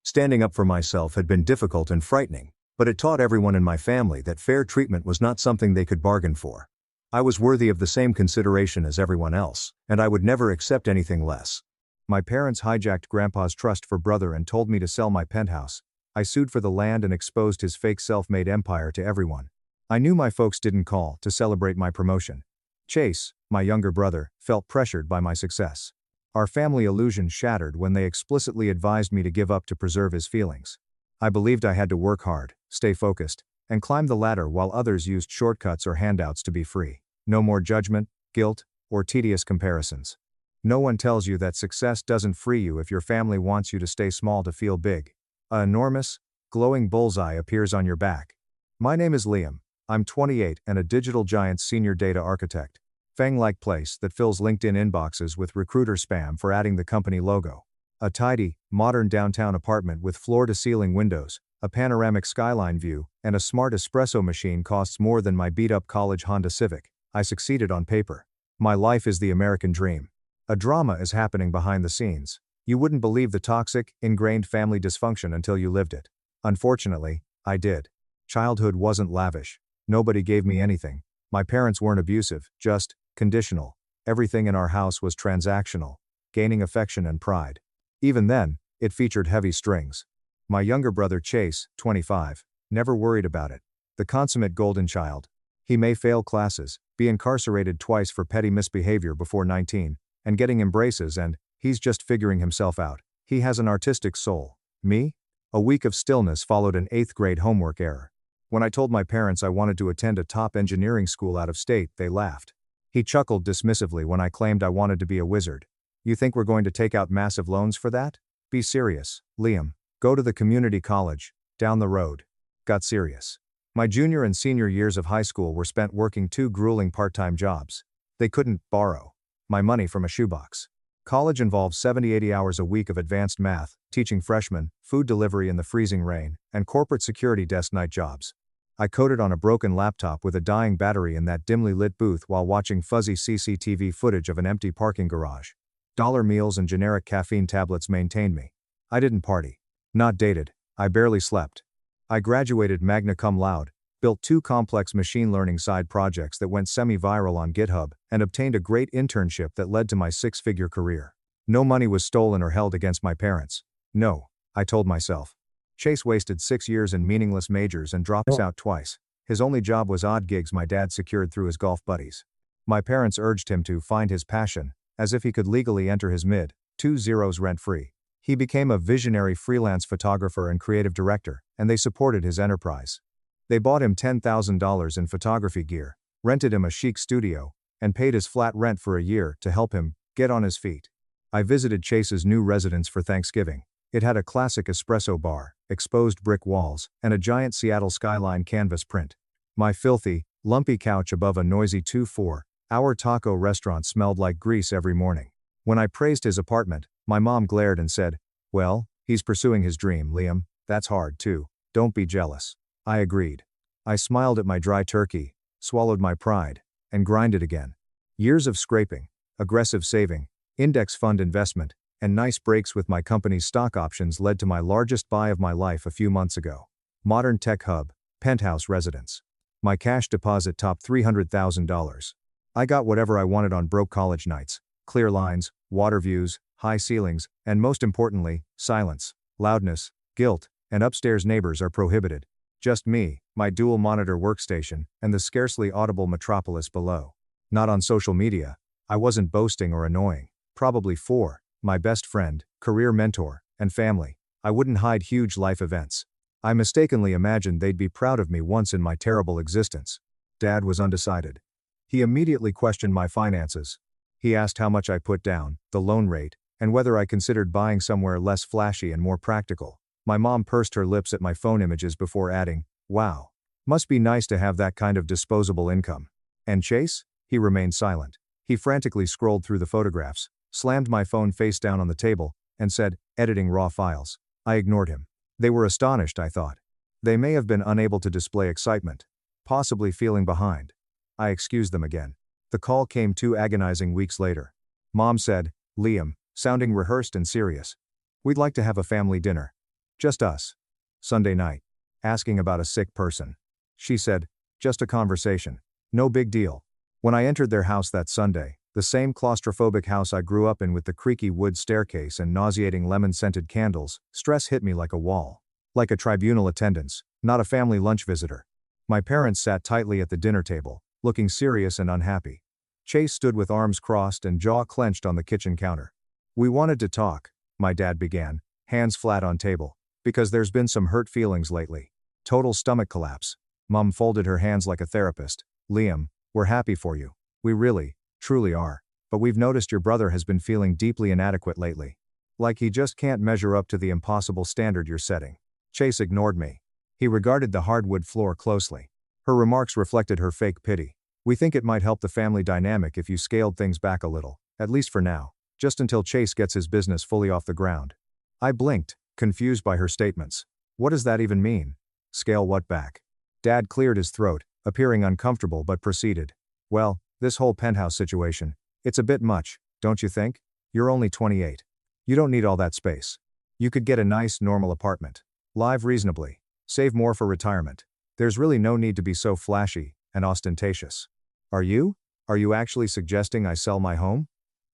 Standing up for myself had been difficult and frightening, but it taught everyone in my family that fair treatment was not something they could bargain for. I was worthy of the same consideration as everyone else, and I would never accept anything less. My parents hijacked Grandpa's trust for brother and told me to sell my penthouse. I sued for the land and exposed his fake self-made empire to everyone. I knew my folks didn't call to celebrate my promotion. Chase, my younger brother, felt pressured by my success. Our family illusion shattered when they explicitly advised me to give up to preserve his feelings. I believed I had to work hard, stay focused, and climb the ladder while others used shortcuts or handouts to be free. No more judgment, guilt, or tedious comparisons. No one tells you that success doesn't free you if your family wants you to stay small to feel big. An enormous, glowing bullseye appears on your back. My name is Liam. I'm 28 and a digital giant's senior data architect. Fang-like place that fills LinkedIn inboxes with recruiter spam for adding the company logo. A tidy, modern downtown apartment with floor-to-ceiling windows, a panoramic skyline view, and a smart espresso machine costs more than my beat-up college Honda Civic. I succeeded on paper. My life is the American dream. A drama is happening behind the scenes. You wouldn't believe the toxic, ingrained family dysfunction until you lived it. Unfortunately, I did. Childhood wasn't lavish. Nobody gave me anything. My parents weren't abusive, just conditional. Everything in our house was transactional, gaining affection and pride. Even then, it featured heavy strings. My younger brother Chase, 25, never worried about it. The consummate golden child. He may fail classes, be incarcerated twice for petty misbehavior before 19, and getting embraces, and he's just figuring himself out. He has an artistic soul. Me? A week of stillness followed an 8th grade homework error. When I told my parents I wanted to attend a top engineering school out of state, they laughed. He chuckled dismissively when I claimed I wanted to be a wizard. You think we're going to take out massive loans for that? Be serious, Liam. Go to the community college, down the road. Got serious. My junior and senior years of high school were spent working 2 grueling part-time jobs. They couldn't borrow my money from a shoebox. College involves 70-80 hours a week of advanced math, teaching freshmen, food delivery in the freezing rain, and corporate security desk night jobs. I coded on a broken laptop with a dying battery in that dimly lit booth while watching fuzzy CCTV footage of an empty parking garage. Dollar meals and generic caffeine tablets maintained me. I didn't party. Not dated. I barely slept. I graduated magna cum laude, built 2 complex machine learning side projects that went semi-viral on GitHub, and obtained a great internship that led to my 6-figure career. No money was stolen or held against my parents. No, I told myself. Chase wasted 6 years in meaningless majors and dropped out twice. His only job was odd gigs my dad secured through his golf buddies. My parents urged him to find his passion, as if he could legally enter his mid-20s rent-free. He became a visionary freelance photographer and creative director, and they supported his enterprise. They bought him $10,000 in photography gear, rented him a chic studio, and paid his flat rent for a year to help him get on his feet. I visited Chase's new residence for Thanksgiving. It had a classic espresso bar, exposed brick walls, and a giant Seattle skyline canvas print. My filthy, lumpy couch above a noisy 2-4-hour taco restaurant smelled like grease every morning. When I praised his apartment, my mom glared and said, "Well, he's pursuing his dream, Liam. That's hard too. Don't be jealous." I agreed. I smiled at my dry turkey, swallowed my pride, and grinded again. Years of scraping, aggressive saving, index fund investment, and nice breaks with my company's stock options led to my largest buy of my life a few months ago. Modern tech hub, penthouse residence. My cash deposit topped $300,000. I got whatever I wanted on broke college nights. Clear lines, water views, high ceilings, and most importantly, silence, loudness, guilt, and upstairs neighbors are prohibited. Just me, my dual monitor workstation, and the scarcely audible metropolis below. Not on social media. I wasn't boasting or annoying. Probably for my best friend, career mentor, and family. I wouldn't hide huge life events. I mistakenly imagined they'd be proud of me once in my terrible existence. Dad was undecided. He immediately questioned my finances. He asked how much I put down, the loan rate, and whether I considered buying somewhere less flashy and more practical. My mom pursed her lips at my phone images before adding, "Wow. Must be nice to have that kind of disposable income." And Chase? He remained silent. He frantically scrolled through the photographs, slammed my phone face down on the table, and said, "Editing raw files." I ignored him. They were astonished, I thought. They may have been unable to display excitement. Possibly feeling behind. I excused them again. The call came 2 agonizing weeks later. Mom said, "Liam," sounding rehearsed and serious. "We'd like to have a family dinner. Just us. Sunday night." Asking about a sick person. She said, "Just a conversation. No big deal." When I entered their house that Sunday, the same claustrophobic house I grew up in with the creaky wood staircase and nauseating lemon-scented candles, stress hit me like a wall. Like a tribunal attendance, not a family lunch visitor. My parents sat tightly at the dinner table, looking serious and unhappy. Chase stood with arms crossed and jaw clenched on the kitchen counter. "We wanted to talk," my dad began, hands flat on table, "because there's been some hurt feelings lately." Total stomach collapse. Mom folded her hands like a therapist. "Liam, we're happy for you. We really, truly are. But we've noticed your brother has been feeling deeply inadequate lately. Like he just can't measure up to the impossible standard you're setting." Chase ignored me. He regarded the hardwood floor closely. Her remarks reflected her fake pity. "We think it might help the family dynamic if you scaled things back a little, at least for now, just until Chase gets his business fully off the ground." I blinked, confused by her statements. What does that even mean? Scale what back? Dad cleared his throat, appearing uncomfortable but proceeded. "Well, this whole penthouse situation, it's a bit much, don't you think? You're only 28. You don't need all that space. You could get a nice, normal apartment. Live reasonably. Save more for retirement. There's really no need to be so flashy and ostentatious." Are you actually suggesting I sell my home?"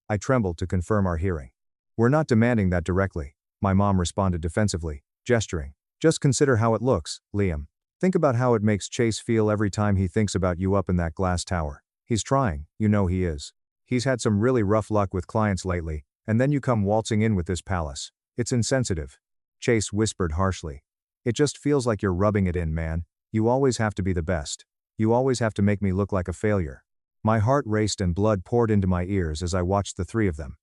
I trembled to confirm our hearing. "We're not demanding that directly," my mom responded defensively, gesturing. "Just consider how it looks, Liam. Think about how it makes Chase feel every time he thinks about you up in that glass tower. He's trying, you know he is. He's had some really rough luck with clients lately, and then you come waltzing in with this palace. It's insensitive." Chase whispered harshly. "It just feels like you're rubbing it in, man. You always have to be the best. You always have to make me look like a failure." My heart raced and blood poured into my ears as I watched the three of them.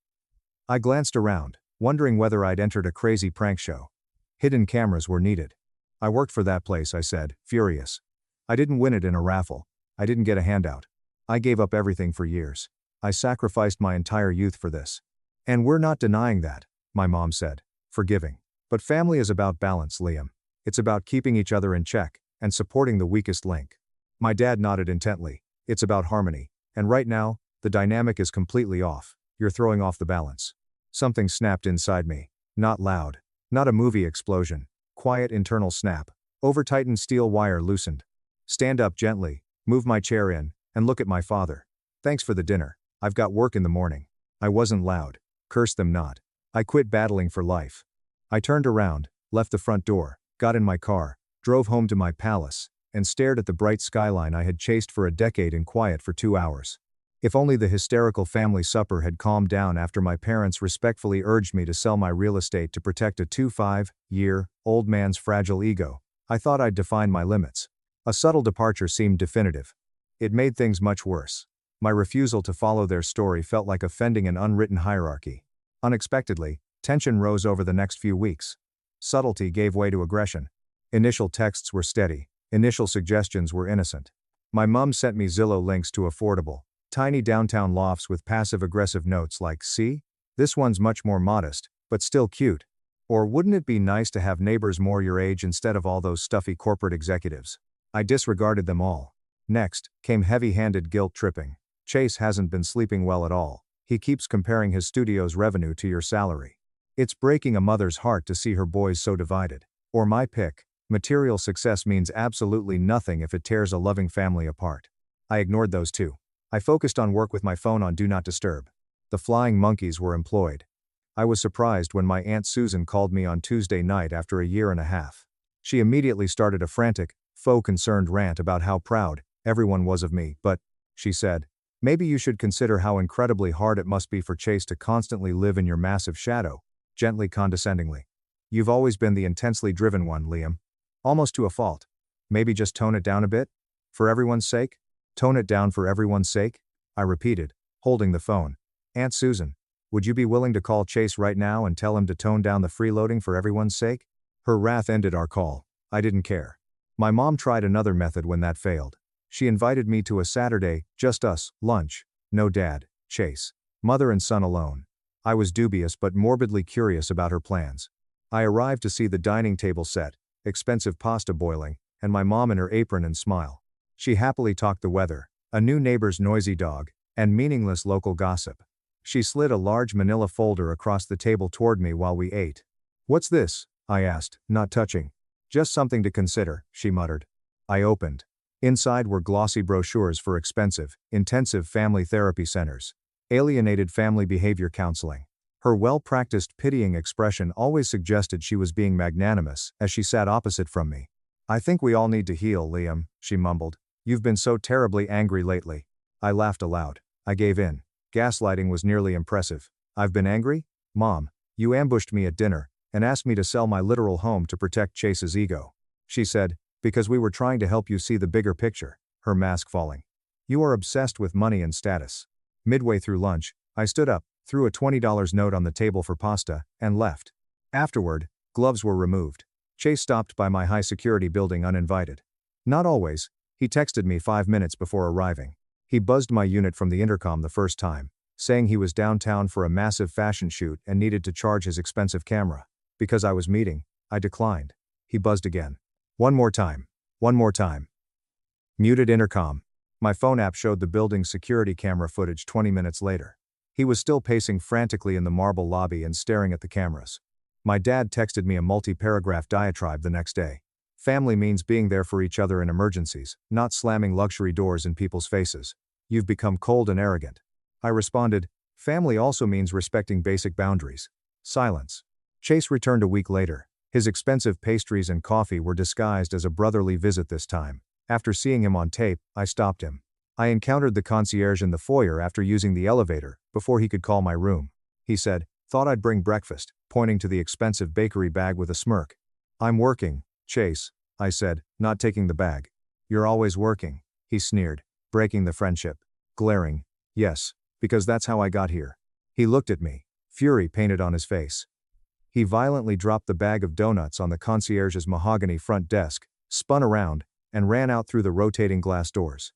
I glanced around, wondering whether I'd entered a crazy prank show. Hidden cameras were needed. "I worked for that place," I said, furious. "I didn't win it in a raffle. I didn't get a handout. I gave up everything for years. I sacrificed my entire youth for this." "And we're not denying that," my mom said, forgiving. "But family is about balance, Liam. It's about keeping each other in check and supporting the weakest link." My dad nodded intently. "It's about harmony. And right now, the dynamic is completely off. You're throwing off the balance." Something snapped inside me. Not loud. Not a movie explosion. Quiet internal snap. Over-tightened steel wire loosened. "Stand up gently, move my chair in, and look at my father. Thanks for the dinner. I've got work in the morning." I wasn't loud. Curse them not. I quit battling for life. I turned around, left the front door, got in my car, drove home to my palace, and stared at the bright skyline I had chased for a decade in quiet for 2 hours. If only the hysterical family supper had calmed down after my parents respectfully urged me to sell my real estate to protect a 25-year-old man's fragile ego, I thought I'd defined my limits. A subtle departure seemed definitive. It made things much worse. My refusal to follow their story felt like offending an unwritten hierarchy. Unexpectedly, tension rose over the next few weeks. Subtlety gave way to aggression. Initial texts were steady. Initial suggestions were innocent. My mom sent me Zillow links to affordable, tiny downtown lofts with passive-aggressive notes like, "See? This one's much more modest, but still cute." Or, "Wouldn't it be nice to have neighbors more your age instead of all those stuffy corporate executives?" I disregarded them all. Next, came heavy-handed guilt-tripping. "Chase hasn't been sleeping well at all. He keeps comparing his studio's revenue to your salary. It's breaking a mother's heart to see her boys so divided." Or my pick, "Material success means absolutely nothing if it tears a loving family apart." I ignored those two. I focused on work with my phone on Do Not Disturb. The flying monkeys were employed. I was surprised when my Aunt Susan called me on Tuesday night after a year and a half. She immediately started a frantic, faux concerned rant about how proud everyone was of me, but, she said, "Maybe you should consider how incredibly hard it must be for Chase to constantly live in your massive shadow," gently condescendingly. "You've always been the intensely driven one, Liam. Almost to a fault. Maybe just tone it down a bit? For everyone's sake? Tone it down for everyone's sake?" I repeated, holding the phone. "Aunt Susan, would you be willing to call Chase right now and tell him to tone down the freeloading for everyone's sake?" Her wrath ended our call. I didn't care. My mom tried another method when that failed. She invited me to a Saturday, just us, lunch. No dad, Chase. Mother and son alone. I was dubious but morbidly curious about her plans. I arrived to see the dining table set, expensive pasta boiling, and my mom in her apron and smile. She happily talked the weather, a new neighbor's noisy dog, and meaningless local gossip. She slid a large manila folder across the table toward me while we ate. "What's this?" I asked, not touching. "Just something to consider," she muttered. I opened. Inside were glossy brochures for expensive, intensive family therapy centers. Alienated family behavior counseling. Her well-practiced pitying expression always suggested she was being magnanimous as she sat opposite from me. "I think we all need to heal, Liam," she mumbled. "You've been so terribly angry lately." I laughed aloud. I gave in. Gaslighting was nearly impressive. "I've been angry? Mom, you ambushed me at dinner and asked me to sell my literal home to protect Chase's ego," she said, "because we were trying to help you see the bigger picture," her mask falling. "You are obsessed with money and status." Midway through lunch, I stood up, threw a $20 note on the table for pasta, and left. Afterward, gloves were removed. Chase stopped by my high-security building uninvited. Not always. He texted me 5 minutes before arriving. He buzzed my unit from the intercom the first time, saying he was downtown for a massive fashion shoot and needed to charge his expensive camera. Because I was meeting, I declined. He buzzed again. "One more time. One more time." Muted intercom. My phone app showed the building's security camera footage 20 minutes later. He was still pacing frantically in the marble lobby and staring at the cameras. My dad texted me a multi-paragraph diatribe the next day. "Family means being there for each other in emergencies, not slamming luxury doors in people's faces. You've become cold and arrogant." I responded, "Family also means respecting basic boundaries." Silence. Chase returned a week later. His expensive pastries and coffee were disguised as a brotherly visit this time. After seeing him on tape, I stopped him. I encountered the concierge in the foyer after using the elevator, before he could call my room. He said, "Thought I'd bring breakfast," pointing to the expensive bakery bag with a smirk. "I'm working, Chase," I said, not taking the bag. "You're always working," he sneered, breaking the friendship. Glaring, "Yes, because that's how I got here." He looked at me, fury painted on his face. He violently dropped the bag of donuts on the concierge's mahogany front desk, spun around, and ran out through the rotating glass doors.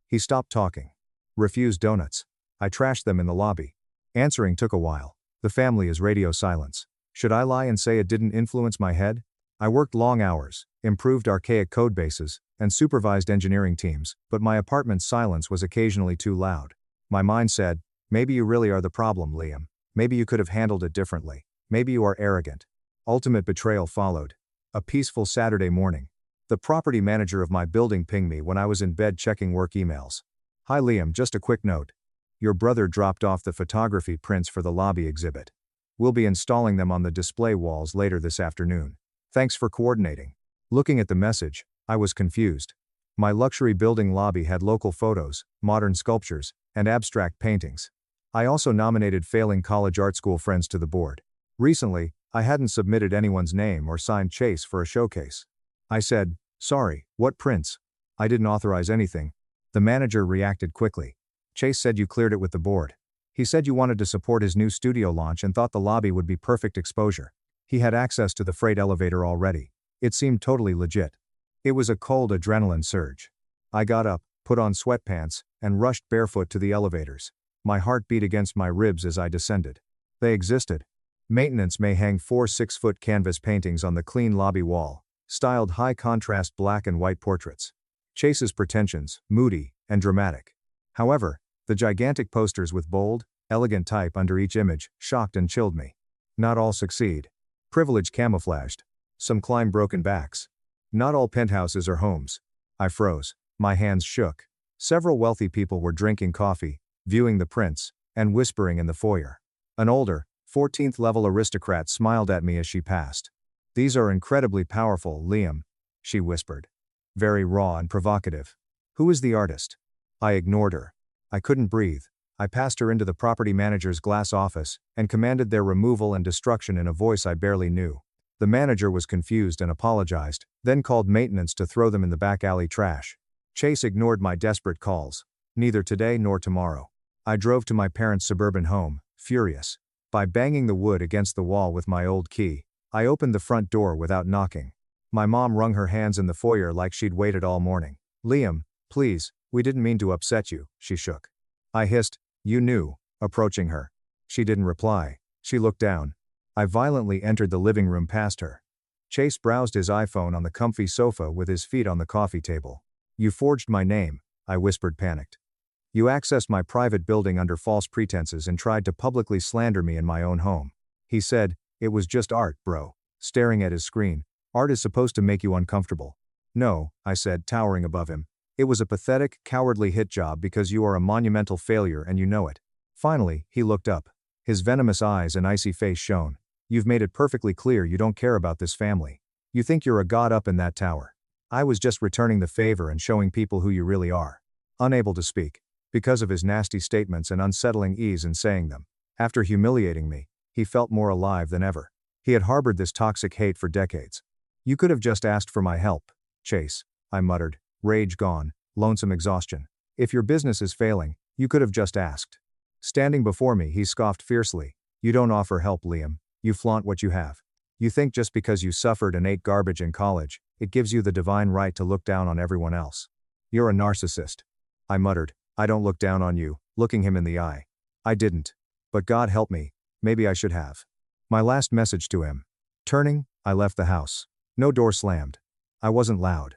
He stopped talking. "Refused donuts." I trashed them in the lobby. Answering took a while. The family is radio silence. Should I lie and say it didn't influence my head? I worked long hours, improved archaic code bases, and supervised engineering teams, but my apartment's silence was occasionally too loud. My mind said, "Maybe you really are the problem, Liam. Maybe you could have handled it differently. Maybe you are arrogant." Ultimate betrayal followed. A peaceful Saturday morning. The property manager of my building pinged me when I was in bed checking work emails. "Hi Liam, just a quick note. Your brother dropped off the photography prints for the lobby exhibit. We'll be installing them on the display walls later this afternoon. Thanks for coordinating." Looking at the message, I was confused. My luxury building lobby had local photos, modern sculptures, and abstract paintings. I also nominated failing college art school friends to the board. Recently, I hadn't submitted anyone's name or signed Chase for a showcase. I said, "Sorry, what prints? I didn't authorize anything." The manager reacted quickly. "Chase said you cleared it with the board. He said you wanted to support his new studio launch and thought the lobby would be perfect exposure. He had access to the freight elevator already. It seemed totally legit." It was a cold adrenaline surge. I got up, put on sweatpants, and rushed barefoot to the elevators. My heart beat against my ribs as I descended. They existed. Maintenance may hang 4 6-foot canvas paintings on the clean lobby wall, styled high-contrast black and white portraits. Chase's pretensions, moody and dramatic. However, the gigantic posters with bold, elegant type under each image shocked and chilled me. Not all succeed. Privilege camouflaged. Some climb broken backs. Not all penthouses are homes. I froze. My hands shook. Several wealthy people were drinking coffee, viewing the prints, and whispering in the foyer. An older, 14th-level aristocrat smiled at me as she passed. "These are incredibly powerful, Liam," she whispered. Very raw and provocative. "Who is the artist?" I ignored her. I couldn't breathe. I passed her into the property manager's glass office, and commanded their removal and destruction in a voice I barely knew. The manager was confused and apologized, then called maintenance to throw them in the back alley trash. Chase ignored my desperate calls. Neither today nor tomorrow. I drove to my parents' suburban home, furious. By banging the wood against the wall with my old key, I opened the front door without knocking. My mom wrung her hands in the foyer like she'd waited all morning. "Liam, please, we didn't mean to upset you," she shook. I hissed, "You knew," approaching her. She didn't reply. She looked down. I violently entered the living room past her. Chase browsed his iPhone on the comfy sofa with his feet on the coffee table. "You forged my name," I whispered, panicked. "You accessed my private building under false pretenses and tried to publicly slander me in my own home." He said, "It was just art, bro," staring at his screen. "Art is supposed to make you uncomfortable." "No," I said, towering above him. "It was a pathetic, cowardly hit job because you are a monumental failure and you know it." Finally, he looked up. His venomous eyes and icy face shone. You've made it perfectly clear you don't care about this family. You think you're a god up in that tower. I was just returning the favor and showing people who you really are. Unable to speak, because of his nasty statements and unsettling ease in saying them. After humiliating me, he felt more alive than ever. He had harbored this toxic hate for decades. You could have just asked for my help, Chase, I muttered, rage gone, lonesome exhaustion. If your business is failing, you could have just asked. Standing before me, he scoffed fiercely. You don't offer help, Liam. You flaunt what you have. You think just because you suffered and ate garbage in college, it gives you the divine right to look down on everyone else. You're a narcissist. I muttered. I don't look down on you, looking him in the eye. I didn't. But God help me, maybe I should have. My last message to him. Turning, I left the house. No door slammed. I wasn't loud.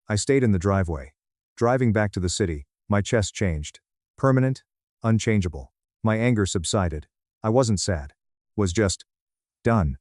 I stayed in the driveway. Driving back to the city, my chest changed. Permanent, unchangeable. My anger subsided. I wasn't sad. Was just done.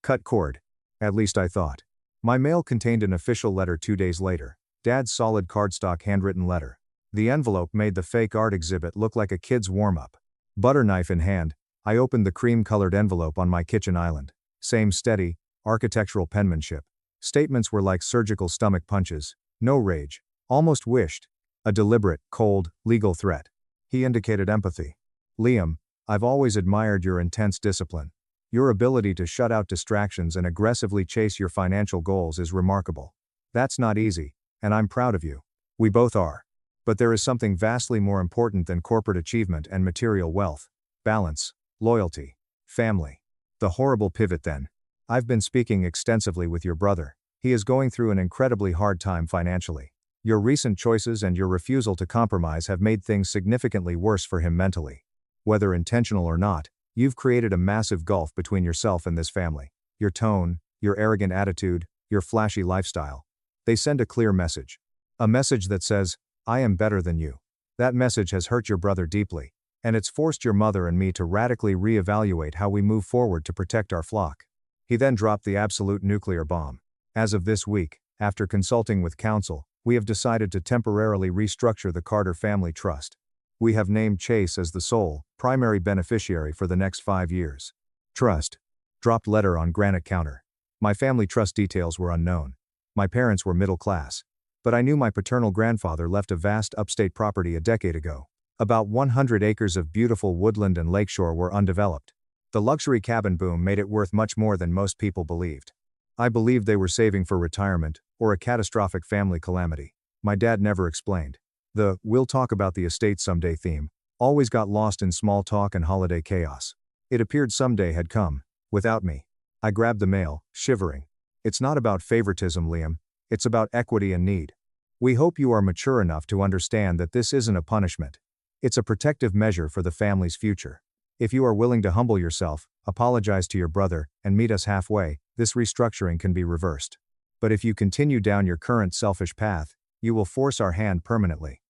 Cut cord. At least I thought. My mail contained an official letter 2 days later. Dad's solid cardstock handwritten letter. The envelope made the fake art exhibit look like a kid's warm-up. Butter knife in hand, I opened the cream-colored envelope on my kitchen island. Same steady, architectural penmanship. Statements were like surgical stomach punches. No rage. Almost wished. A deliberate, cold, legal threat. He indicated empathy. Liam, I've always admired your intense discipline. Your ability to shut out distractions and aggressively chase your financial goals is remarkable. That's not easy, and I'm proud of you. We both are. But there is something vastly more important than corporate achievement and material wealth. Balance, loyalty, family. The horrible pivot then. I've been speaking extensively with your brother. He is going through an incredibly hard time financially. Your recent choices and your refusal to compromise have made things significantly worse for him mentally. Whether intentional or not, you've created a massive gulf between yourself and this family. Your tone, your arrogant attitude, your flashy lifestyle. They send a clear message. A message that says, I am better than you. That message has hurt your brother deeply, and it's forced your mother and me to radically reevaluate how we move forward to protect our flock. He then dropped the absolute nuclear bomb. As of this week, after consulting with counsel, we have decided to temporarily restructure the Carter Family Trust. We have named Chase as the sole, primary beneficiary for the next 5 years. Trust. Dropped letter on granite counter. My family trust details were unknown. My parents were middle class. But I knew my paternal grandfather left a vast upstate property a decade ago. About 100 acres of beautiful woodland and lakeshore were undeveloped. The luxury cabin boom made it worth much more than most people believed. I believed they were saving for retirement, or a catastrophic family calamity. My dad never explained. The "we'll talk about the estate someday" theme always got lost in small talk and holiday chaos. It appeared someday had come, without me. I grabbed the mail, shivering. It's not about favoritism, Liam. It's about equity and need. We hope you are mature enough to understand that this isn't a punishment. It's a protective measure for the family's future. If you are willing to humble yourself, apologize to your brother, and meet us halfway, this restructuring can be reversed. But if you continue down your current selfish path, you will force our hand permanently.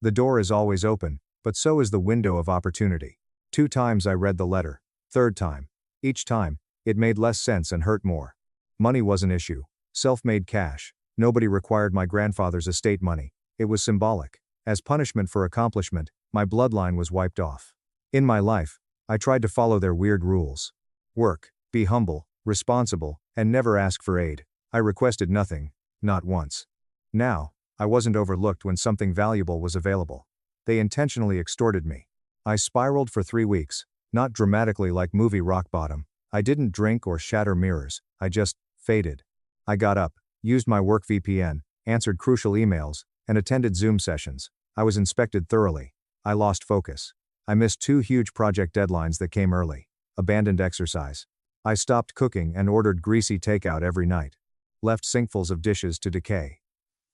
The door is always open, but so is the window of opportunity. 2 times I read the letter. 3rd time. Each time, it made less sense and hurt more. Money was an issue. Self-made cash. Nobody required my grandfather's estate money. It was symbolic. As punishment for accomplishment, my bloodline was wiped off. In my life, I tried to follow their weird rules. Work, be humble, responsible, and never ask for aid. I requested nothing, not once. Now, I wasn't overlooked when something valuable was available. They intentionally extorted me. I spiraled for 3 weeks, not dramatically like movie rock bottom. I didn't drink or shatter mirrors, I just faded. I got up, used my work VPN, answered crucial emails, and attended Zoom sessions. I was inspected thoroughly. I lost focus. I missed 2 huge project deadlines that came early. Abandoned exercise. I stopped cooking and ordered greasy takeout every night. Left sinkfuls of dishes to decay.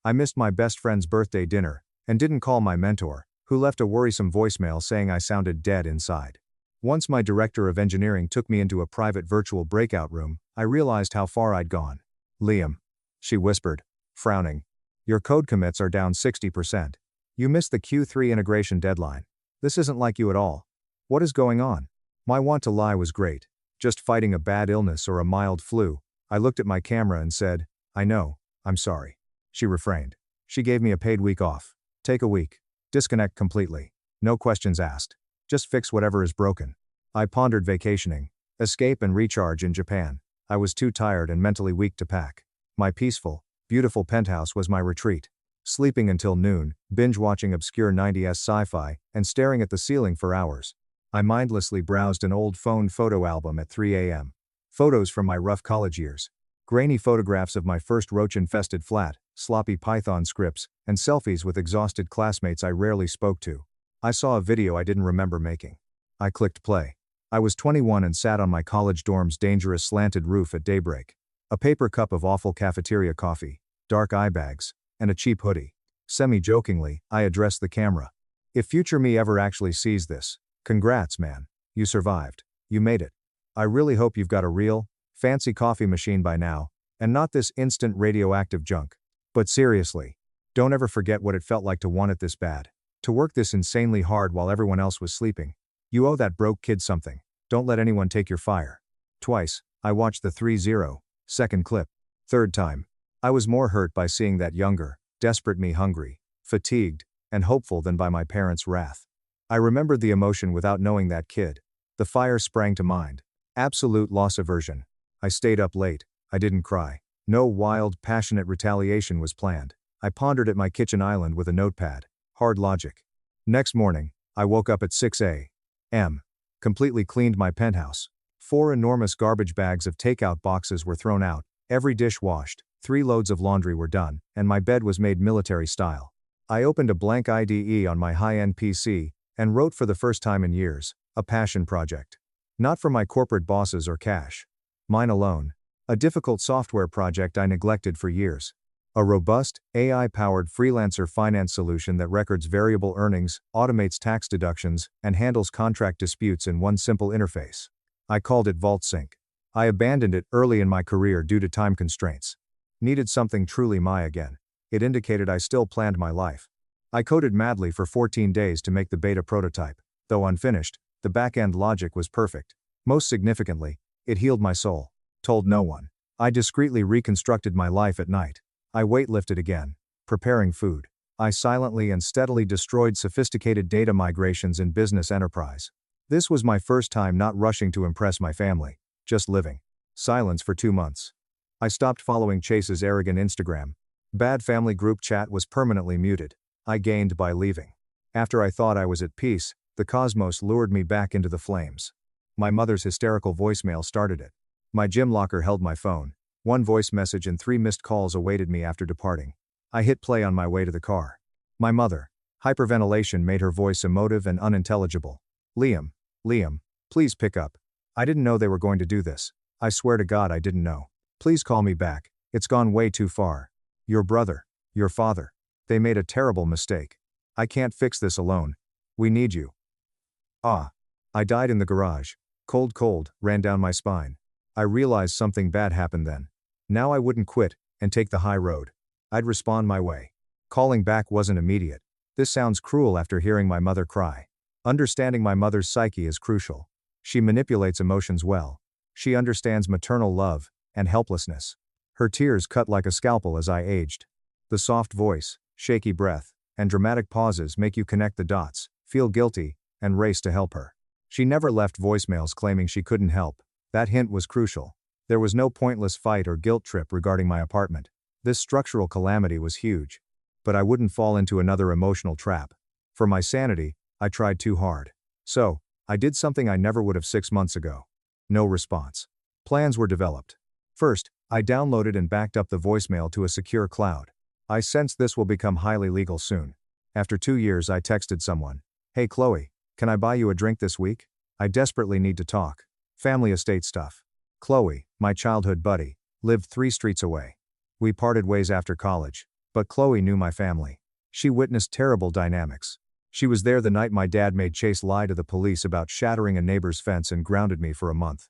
I missed my best friend's birthday dinner, and didn't call my mentor, who left a worrisome voicemail saying I sounded dead inside. Once my director of engineering took me into a private virtual breakout room, I realized how far I'd gone. Liam, she whispered, frowning. Your code commits are down 60%. You missed the Q3 integration deadline. This isn't like you at all. What is going on? My want to lie was great. Just fighting a bad illness or a mild flu. I looked at my camera and said, I know, I'm sorry. She refrained. She gave me a paid week off. Take a week. Disconnect completely. No questions asked. Just fix whatever is broken. I pondered vacationing, escape and recharge in Japan. I was too tired and mentally weak to pack. My peaceful, beautiful penthouse was my retreat. Sleeping until noon, binge-watching obscure 90s sci-fi, and staring at the ceiling for hours. I mindlessly browsed an old phone photo album at 3 a.m. Photos from my rough college years. Grainy photographs of my first roach-infested flat, sloppy Python scripts, and selfies with exhausted classmates I rarely spoke to. I saw a video I didn't remember making. I clicked play. I was 21 and sat on my college dorm's dangerous slanted roof at daybreak. A paper cup of awful cafeteria coffee, dark eye bags, and a cheap hoodie. Semi-jokingly, I addressed the camera. If future me ever actually sees this, congrats, man. You survived. You made it. I really hope you've got a real, fancy coffee machine by now, and not this instant radioactive junk. But seriously, don't ever forget what it felt like to want it this bad. To work this insanely hard while everyone else was sleeping. You owe that broke kid something. Don't let anyone take your fire. Twice, I watched the 3-0-second clip. Third time, I was more hurt by seeing that younger, desperate me hungry, fatigued, and hopeful than by my parents' wrath. I remembered the emotion without knowing that kid. The fire sprang to mind. Absolute loss aversion. I stayed up late. I didn't cry. No wild, passionate retaliation was planned. I pondered at my kitchen island with a notepad. Hard logic. Next morning, I woke up at 6 a.m. Completely cleaned my penthouse. 4 enormous garbage bags of takeout boxes were thrown out, every dish washed, 3 loads of laundry were done, and my bed was made military style. I opened a blank IDE on my high-end PC, and wrote for the first time in years, a passion project. Not for my corporate bosses or cash. Mine alone. A difficult software project I neglected for years. A robust, AI-powered freelancer finance solution that records variable earnings, automates tax deductions, and handles contract disputes in one simple interface. I called it VaultSync. I abandoned it early in my career due to time constraints. Needed something truly my again. It indicated I still planned my life. I coded madly for 14 days to make the beta prototype. Though unfinished, the back-end logic was perfect. Most significantly, it healed my soul. Told no one. I discreetly reconstructed my life at night. I weightlifted again. Preparing food. I silently and steadily destroyed sophisticated data migrations in business enterprise. This was my first time not rushing to impress my family. Just living. Silence for 2 months. I stopped following Chase's arrogant Instagram. Bad family group chat was permanently muted. I gained by leaving. After I thought I was at peace, the cosmos lured me back into the flames. My mother's hysterical voicemail started it. My gym locker held my phone. 1 voice message and 3 missed calls awaited me after departing. I hit play on my way to the car. My mother. Hyperventilation made her voice emotive and unintelligible. Liam, please pick up. I didn't know they were going to do this. I swear to God I didn't know. Please call me back. It's gone way too far. Your brother, your father. They made a terrible mistake. I can't fix this alone. We need you. Ah. I died in the garage. Cold, ran down my spine. I realized something bad happened then. Now I wouldn't quit and take the high road. I'd respond my way. Calling back wasn't immediate. This sounds cruel after hearing my mother cry. Understanding my mother's psyche is crucial. She manipulates emotions well. She understands maternal love and helplessness. Her tears cut like a scalpel as I aged. The soft voice, shaky breath, and dramatic pauses make you connect the dots, feel guilty, and race to help her. She never left voicemails claiming she couldn't help. That hint was crucial. There was no pointless fight or guilt trip regarding my apartment. This structural calamity was huge. But I wouldn't fall into another emotional trap. For my sanity, I tried too hard. So, I did something I never would have 6 months ago. No response. Plans were developed. First, I downloaded and backed up the voicemail to a secure cloud. I sensed this will become highly legal soon. After 2 years I texted someone. Hey Chloe, can I buy you a drink this week? I desperately need to talk. Family estate stuff. Chloe, my childhood buddy, lived 3 streets away. We parted ways after college, but Chloe knew my family. She witnessed terrible dynamics. She was there the night my dad made Chase lie to the police about shattering a neighbor's fence and grounded me for a month.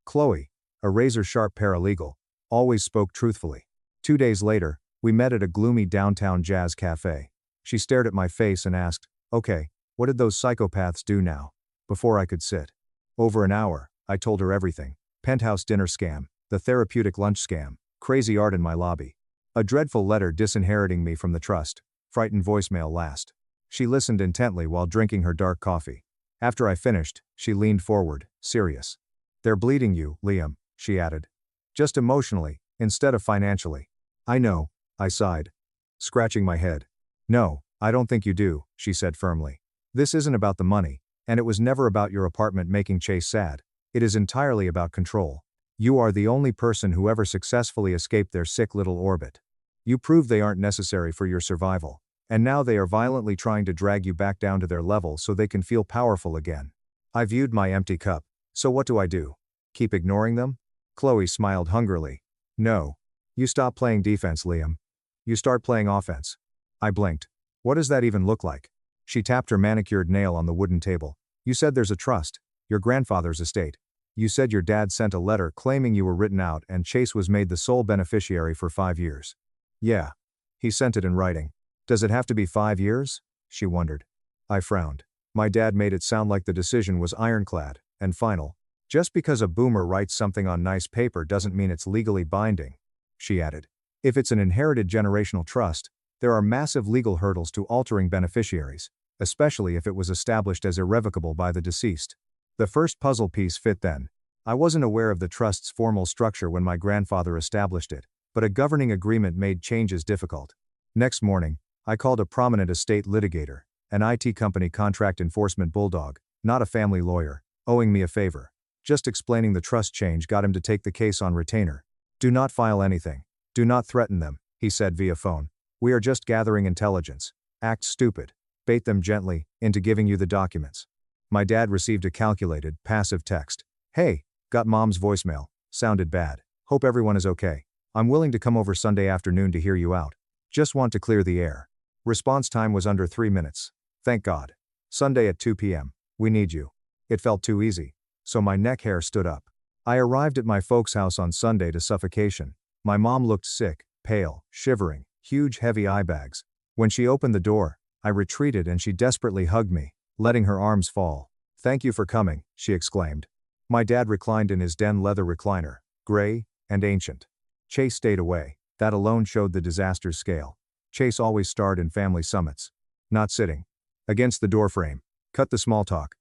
Chloe, a razor-sharp paralegal, always spoke truthfully. 2 days later, we met at a gloomy downtown jazz cafe. She stared at my face and asked, "Okay, what did those psychopaths do now?" Before I could sit. Over an hour, I told her everything. Penthouse dinner scam, the therapeutic lunch scam, crazy art in my lobby. A dreadful letter disinheriting me from the trust, frightened voicemail last. She listened intently while drinking her dark coffee. After I finished, she leaned forward, serious. They're bleeding you, Liam, she added. Just emotionally, instead of financially. I know, I sighed. Scratching my head. No, I don't think you do, she said firmly. This isn't about the money, and it was never about your apartment making Chase sad. It is entirely about control. You are the only person who ever successfully escaped their sick little orbit. You proved they aren't necessary for your survival. And now they are violently trying to drag you back down to their level so they can feel powerful again. I viewed my empty cup. So what do I do? Keep ignoring them? Chloe smiled hungrily. No. You stop playing defense, Liam. You start playing offense. I blinked. What does that even look like? She tapped her manicured nail on the wooden table. You said there's a trust. Your grandfather's estate. You said your dad sent a letter claiming you were written out and Chase was made the sole beneficiary for 5 years. Yeah. He sent it in writing. Does it have to be 5 years? She wondered. I frowned. My dad made it sound like the decision was ironclad and final. Just because a boomer writes something on nice paper doesn't mean it's legally binding, she added. If it's an inherited generational trust, there are massive legal hurdles to altering beneficiaries, especially if it was established as irrevocable by the deceased. The first puzzle piece fit then. I wasn't aware of the trust's formal structure when my grandfather established it, but a governing agreement made changes difficult. Next morning, I called a prominent estate litigator, an IT company contract enforcement bulldog, not a family lawyer, owing me a favor. Just explaining the trust change got him to take the case on retainer. Do not file anything. Do not threaten them, he said via phone. We are just gathering intelligence. Act stupid. Bait them gently into giving you the documents. My dad received a calculated, passive text. Hey, got mom's voicemail. Sounded bad. Hope everyone is okay. I'm willing to come over Sunday afternoon to hear you out. Just want to clear the air. Response time was under 3 minutes. Thank God. Sunday at 2 p.m. We need you. It felt too easy. So my neck hair stood up. I arrived at my folks' house on Sunday to suffocation. My mom looked sick, pale, shivering, huge heavy eye bags. When she opened the door, I retreated and she desperately hugged me, letting her arms fall. Thank you for coming, she exclaimed. My dad reclined in his den leather recliner, gray and ancient. Chase stayed away. That alone showed the disaster's scale. Chase always starred in family summits. Not sitting. Against the doorframe. Cut the small talk.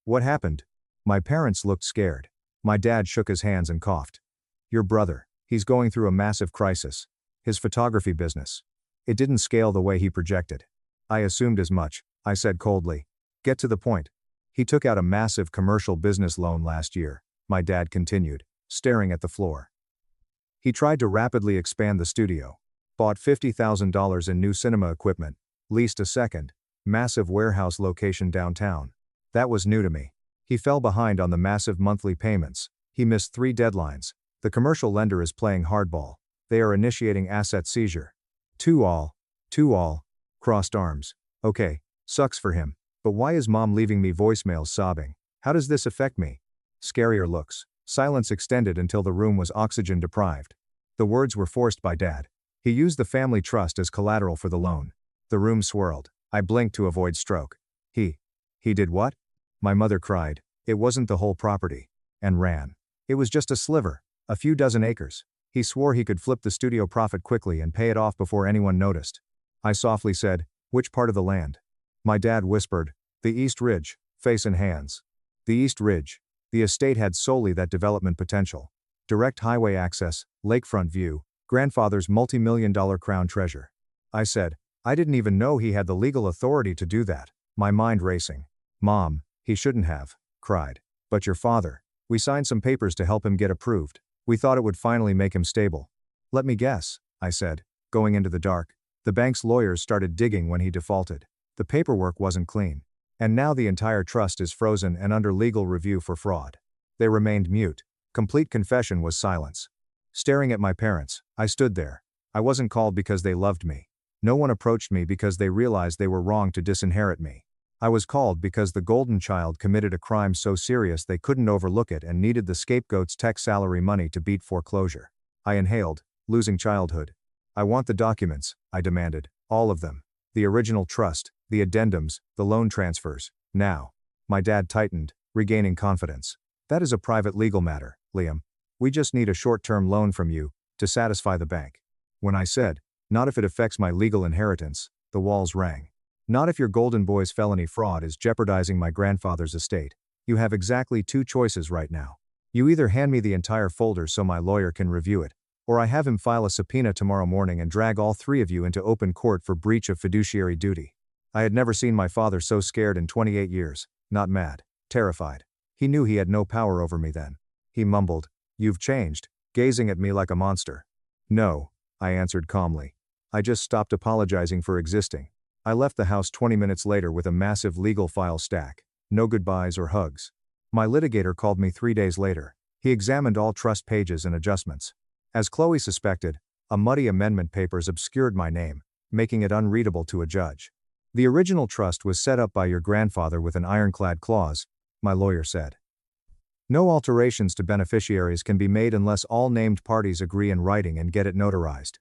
What happened? My parents looked scared. My dad shook his hands and coughed. Your brother, he's going through a massive crisis. His photography business. It didn't scale the way he projected. I assumed as much, I said coldly. Get to the point. He took out a massive commercial business loan last year, my dad continued, staring at the floor. He tried to rapidly expand the studio. Bought $50,000 in new cinema equipment, leased a second, massive warehouse location downtown. That was new to me. He fell behind on the massive monthly payments. He missed 3 deadlines. The commercial lender is playing hardball. They are initiating asset seizure. Two all. Crossed arms. Okay, sucks for him. But why is mom leaving me voicemails sobbing? How does this affect me? Scarier looks. Silence extended until the room was oxygen deprived. The words were forced by dad. He used the family trust as collateral for the loan. The room swirled. I blinked to avoid stroke. He did what? My mother cried. It wasn't the whole property. And ran. It was just a sliver. A few dozen acres. He swore he could flip the studio profit quickly and pay it off before anyone noticed. I softly said, which part of the land? My dad whispered, the East Ridge, face and hands. The East Ridge. The estate had solely that development potential. Direct highway access, lakefront view, grandfather's multi-million-dollar crown treasure. I said, I didn't even know he had the legal authority to do that, my mind racing. Mom, he shouldn't have, cried. But your father. We signed some papers to help him get approved. We thought it would finally make him stable. Let me guess, I said, going into the dark. The bank's lawyers started digging when he defaulted. The paperwork wasn't clean. And now the entire trust is frozen and under legal review for fraud. They remained mute. Complete confession was silence. Staring at my parents, I stood there. I wasn't called because they loved me. No one approached me because they realized they were wrong to disinherit me. I was called because the golden child committed a crime so serious they couldn't overlook it and needed the scapegoat's tech salary money to beat foreclosure. I inhaled, losing childhood. I want the documents, I demanded, all of them. The original trust, the addendums, the loan transfers, now. My dad tightened, regaining confidence. That is a private legal matter, Liam. We just need a short-term loan from you, to satisfy the bank. When I said, not if it affects my legal inheritance, the walls rang. Not if your golden boy's felony fraud is jeopardizing my grandfather's estate. You have exactly two choices right now. You either hand me the entire folder so my lawyer can review it, or I have him file a subpoena tomorrow morning and drag all three of you into open court for breach of fiduciary duty. I had never seen my father so scared in 28 years, not mad, terrified. He knew he had no power over me then. He mumbled, "You've changed," gazing at me like a monster. "No," I answered calmly. "I just stopped apologizing for existing." I left the house 20 minutes later with a massive legal file stack. No goodbyes or hugs. My litigator called me 3 days later. He examined all trust pages and adjustments. As Chloe suspected, a muddy amendment papers obscured my name, making it unreadable to a judge. "The original trust was set up by your grandfather with an ironclad clause," my lawyer said. "No alterations to beneficiaries can be made unless all named parties agree in writing and get it notarized.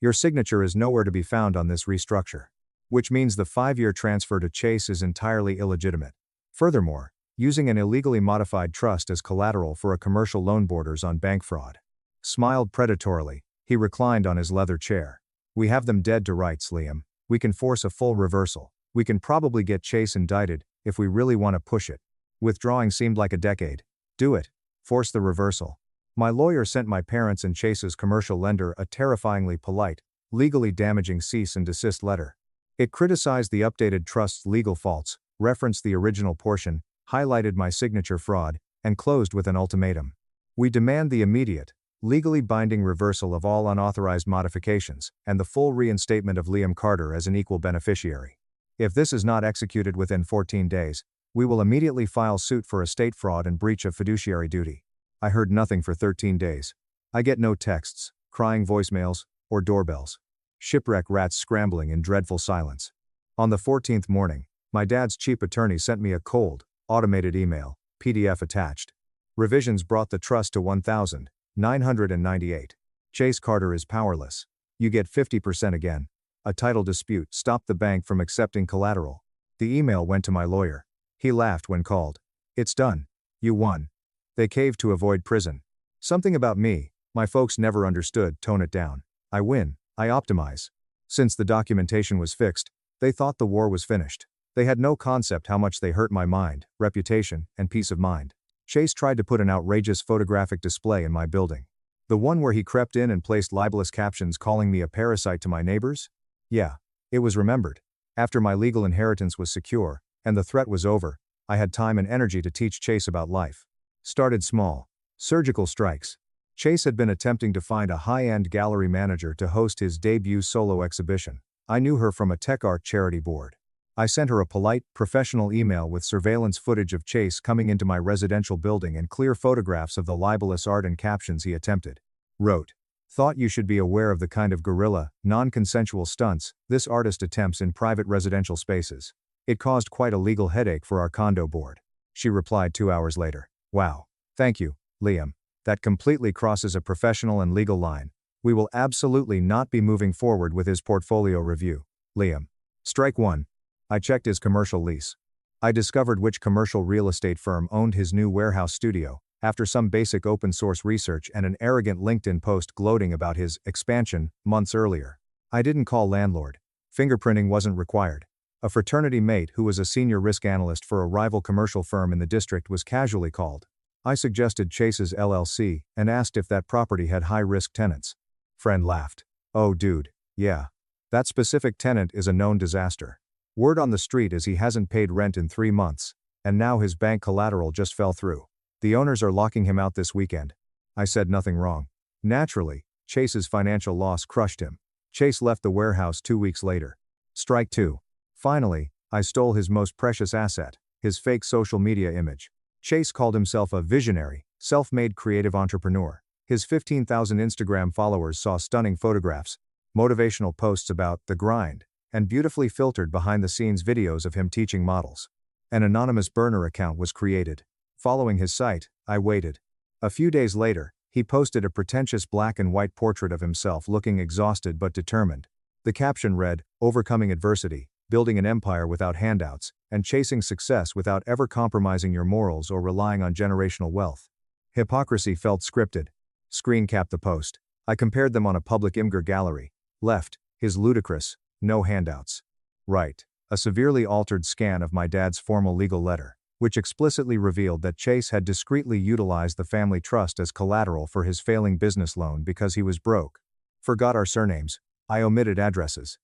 Your signature is nowhere to be found on this restructure. Which means the 5-year transfer to Chase is entirely illegitimate. Furthermore, using an illegally modified trust as collateral for a commercial loan borders on bank fraud." Smiled predatorily, he reclined on his leather chair. "We have them dead to rights, Liam. We can force a full reversal. We can probably get Chase indicted, if we really want to push it. Withdrawing seemed like a decade. Do it. Force the reversal." My lawyer sent my parents and Chase's commercial lender a terrifyingly polite, legally damaging cease and desist letter. It criticized the updated trust's legal faults, referenced the original portion, highlighted my signature fraud, and closed with an ultimatum. "We demand the immediate, legally binding reversal of all unauthorized modifications, and the full reinstatement of Liam Carter as an equal beneficiary. If this is not executed within 14 days, we will immediately file suit for estate fraud and breach of fiduciary duty." I heard nothing for 13 days. I get no texts, crying voicemails, or doorbells. Shipwreck rats scrambling in dreadful silence. On the 14th morning, my dad's chief attorney sent me a cold, automated email, PDF attached. Revisions brought the trust to 1,998. Chase Carter is powerless. You get 50% again. A title dispute stopped the bank from accepting collateral. The email went to my lawyer. He laughed when called. "It's done. You won." They caved to avoid prison. Something about me, my folks never understood. Tone it down. I win. I optimize. Since the documentation was fixed, they thought the war was finished. They had no concept how much they hurt my mind, reputation, and peace of mind. Chase tried to put an outrageous photographic display in my building. The one where he crept in and placed libelous captions calling me a parasite to my neighbors? Yeah. It was remembered. After my legal inheritance was secure, and the threat was over, I had time and energy to teach Chase about life. Started small. Surgical strikes. Chase had been attempting to find a high-end gallery manager to host his debut solo exhibition. I knew her from a tech art charity board. I sent her a polite, professional email with surveillance footage of Chase coming into my residential building and clear photographs of the libelous art and captions he attempted. Wrote, "Thought you should be aware of the kind of guerrilla, non-consensual stunts this artist attempts in private residential spaces. It caused quite a legal headache for our condo board." She replied 2 hours later. "Wow. Thank you, Liam. That completely crosses a professional and legal line. We will absolutely not be moving forward with his portfolio review. Liam." Strike 1. I checked his commercial lease. I discovered which commercial real estate firm owned his new warehouse studio, after some basic open source research and an arrogant LinkedIn post gloating about his expansion months earlier. I didn't call landlord. Fingerprinting wasn't required. A fraternity mate who was a senior risk analyst for a rival commercial firm in the district was casually called. I suggested Chase's LLC and asked if that property had high-risk tenants. Friend laughed. "Oh dude, yeah. That specific tenant is a known disaster. Word on the street is he hasn't paid rent in 3 months, and now his bank collateral just fell through. The owners are locking him out this weekend." I said nothing wrong. Naturally, Chase's financial loss crushed him. Chase left the warehouse 2 weeks later. Strike 2. Finally, I stole his most precious asset, his fake social media image. Chase called himself a visionary, self-made creative entrepreneur. His 15,000 Instagram followers saw stunning photographs, motivational posts about the grind, and beautifully filtered behind-the-scenes videos of him teaching models. An anonymous burner account was created. Following his site, I waited. A few days later, he posted a pretentious black and white portrait of himself looking exhausted but determined. The caption read, "Overcoming adversity, building an empire without handouts, and chasing success without ever compromising your morals or relying on generational wealth." Hypocrisy felt scripted. Screen capped the post. I compared them on a public Imgur gallery. Left, his ludicrous, "No handouts." Right, A severely altered scan of my dad's formal legal letter, which explicitly revealed that Chase had discreetly utilized the family trust as collateral for his failing business loan because he was broke. Forgot our surnames. I omitted addresses.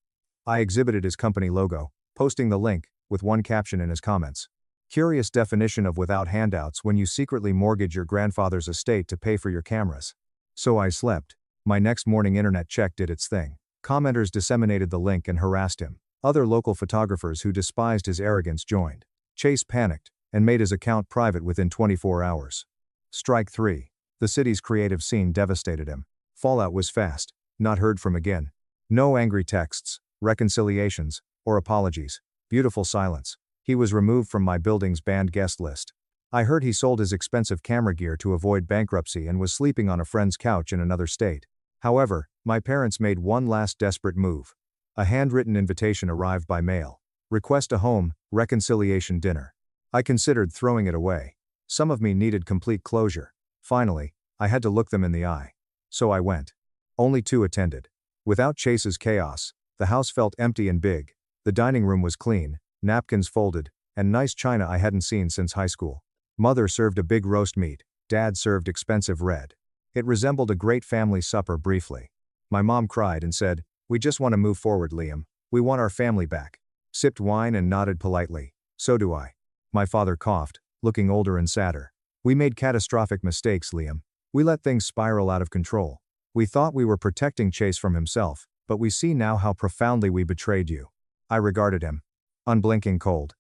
I exhibited his company logo, posting the link, with one caption in his comments. Curious definition of without handouts when you secretly mortgage your grandfather's estate to pay for your cameras. So I slept. My next morning internet check did its thing. Commenters disseminated the link and harassed him. Other local photographers who despised his arrogance joined. Chase panicked and made his account private within 24 hours. Strike 3. The city's creative scene devastated him. Fallout was fast. Not heard from again. No angry texts, reconciliations, or apologies. Beautiful silence. He was removed from my building's banned guest list. I heard he sold his expensive camera gear to avoid bankruptcy and was sleeping on a friend's couch in another state. However, my parents made one last desperate move. A handwritten invitation arrived by mail. Request a home, reconciliation dinner. I considered throwing it away. Some of me needed complete closure. Finally, I had to look them in the eye. So I went. Only 2 attended. Without Chase's chaos, the house felt empty and big. The dining room was clean, napkins folded, and nice china I hadn't seen since high school. Mother served a big roast meat, Dad served expensive red. It resembled a great family supper briefly. My mom cried and said, "We just want to move forward, Liam. We want our family back." Sipped wine and nodded politely. "So do I." My father coughed, looking older and sadder. "We made catastrophic mistakes, Liam. We let things spiral out of control. We thought we were protecting Chase from himself, but we see now how profoundly we betrayed you." I regarded him. Unblinking cold.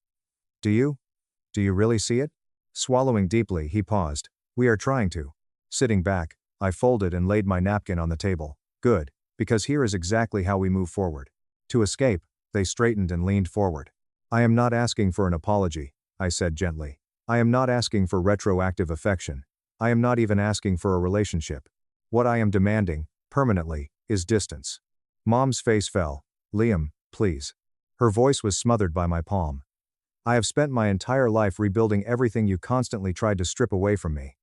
Do you? Do you really see it? Swallowing deeply, he paused. "We are trying to." Sitting back, I folded and laid my napkin on the table. "Good, because here is exactly how we move forward." To escape, they straightened and leaned forward. "I am not asking for an apology," I said gently. "I am not asking for retroactive affection. I am not even asking for a relationship. What I am demanding, permanently, is distance." Mom's face fell. "Liam, please." Her voice was smothered by my palm. "I have spent my entire life rebuilding everything you constantly tried to strip away from me."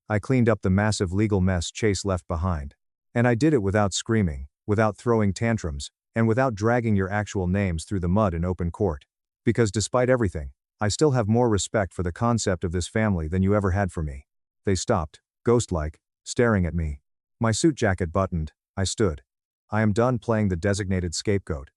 I cleaned up the massive legal mess Chase left behind. And I did it without screaming, without throwing tantrums, and without dragging your actual names through the mud in open court. Because despite everything, I still have more respect for the concept of this family than you ever had for me. They stopped, ghost-like, staring at me. My suit jacket buttoned, I stood. I am done playing the designated scapegoat.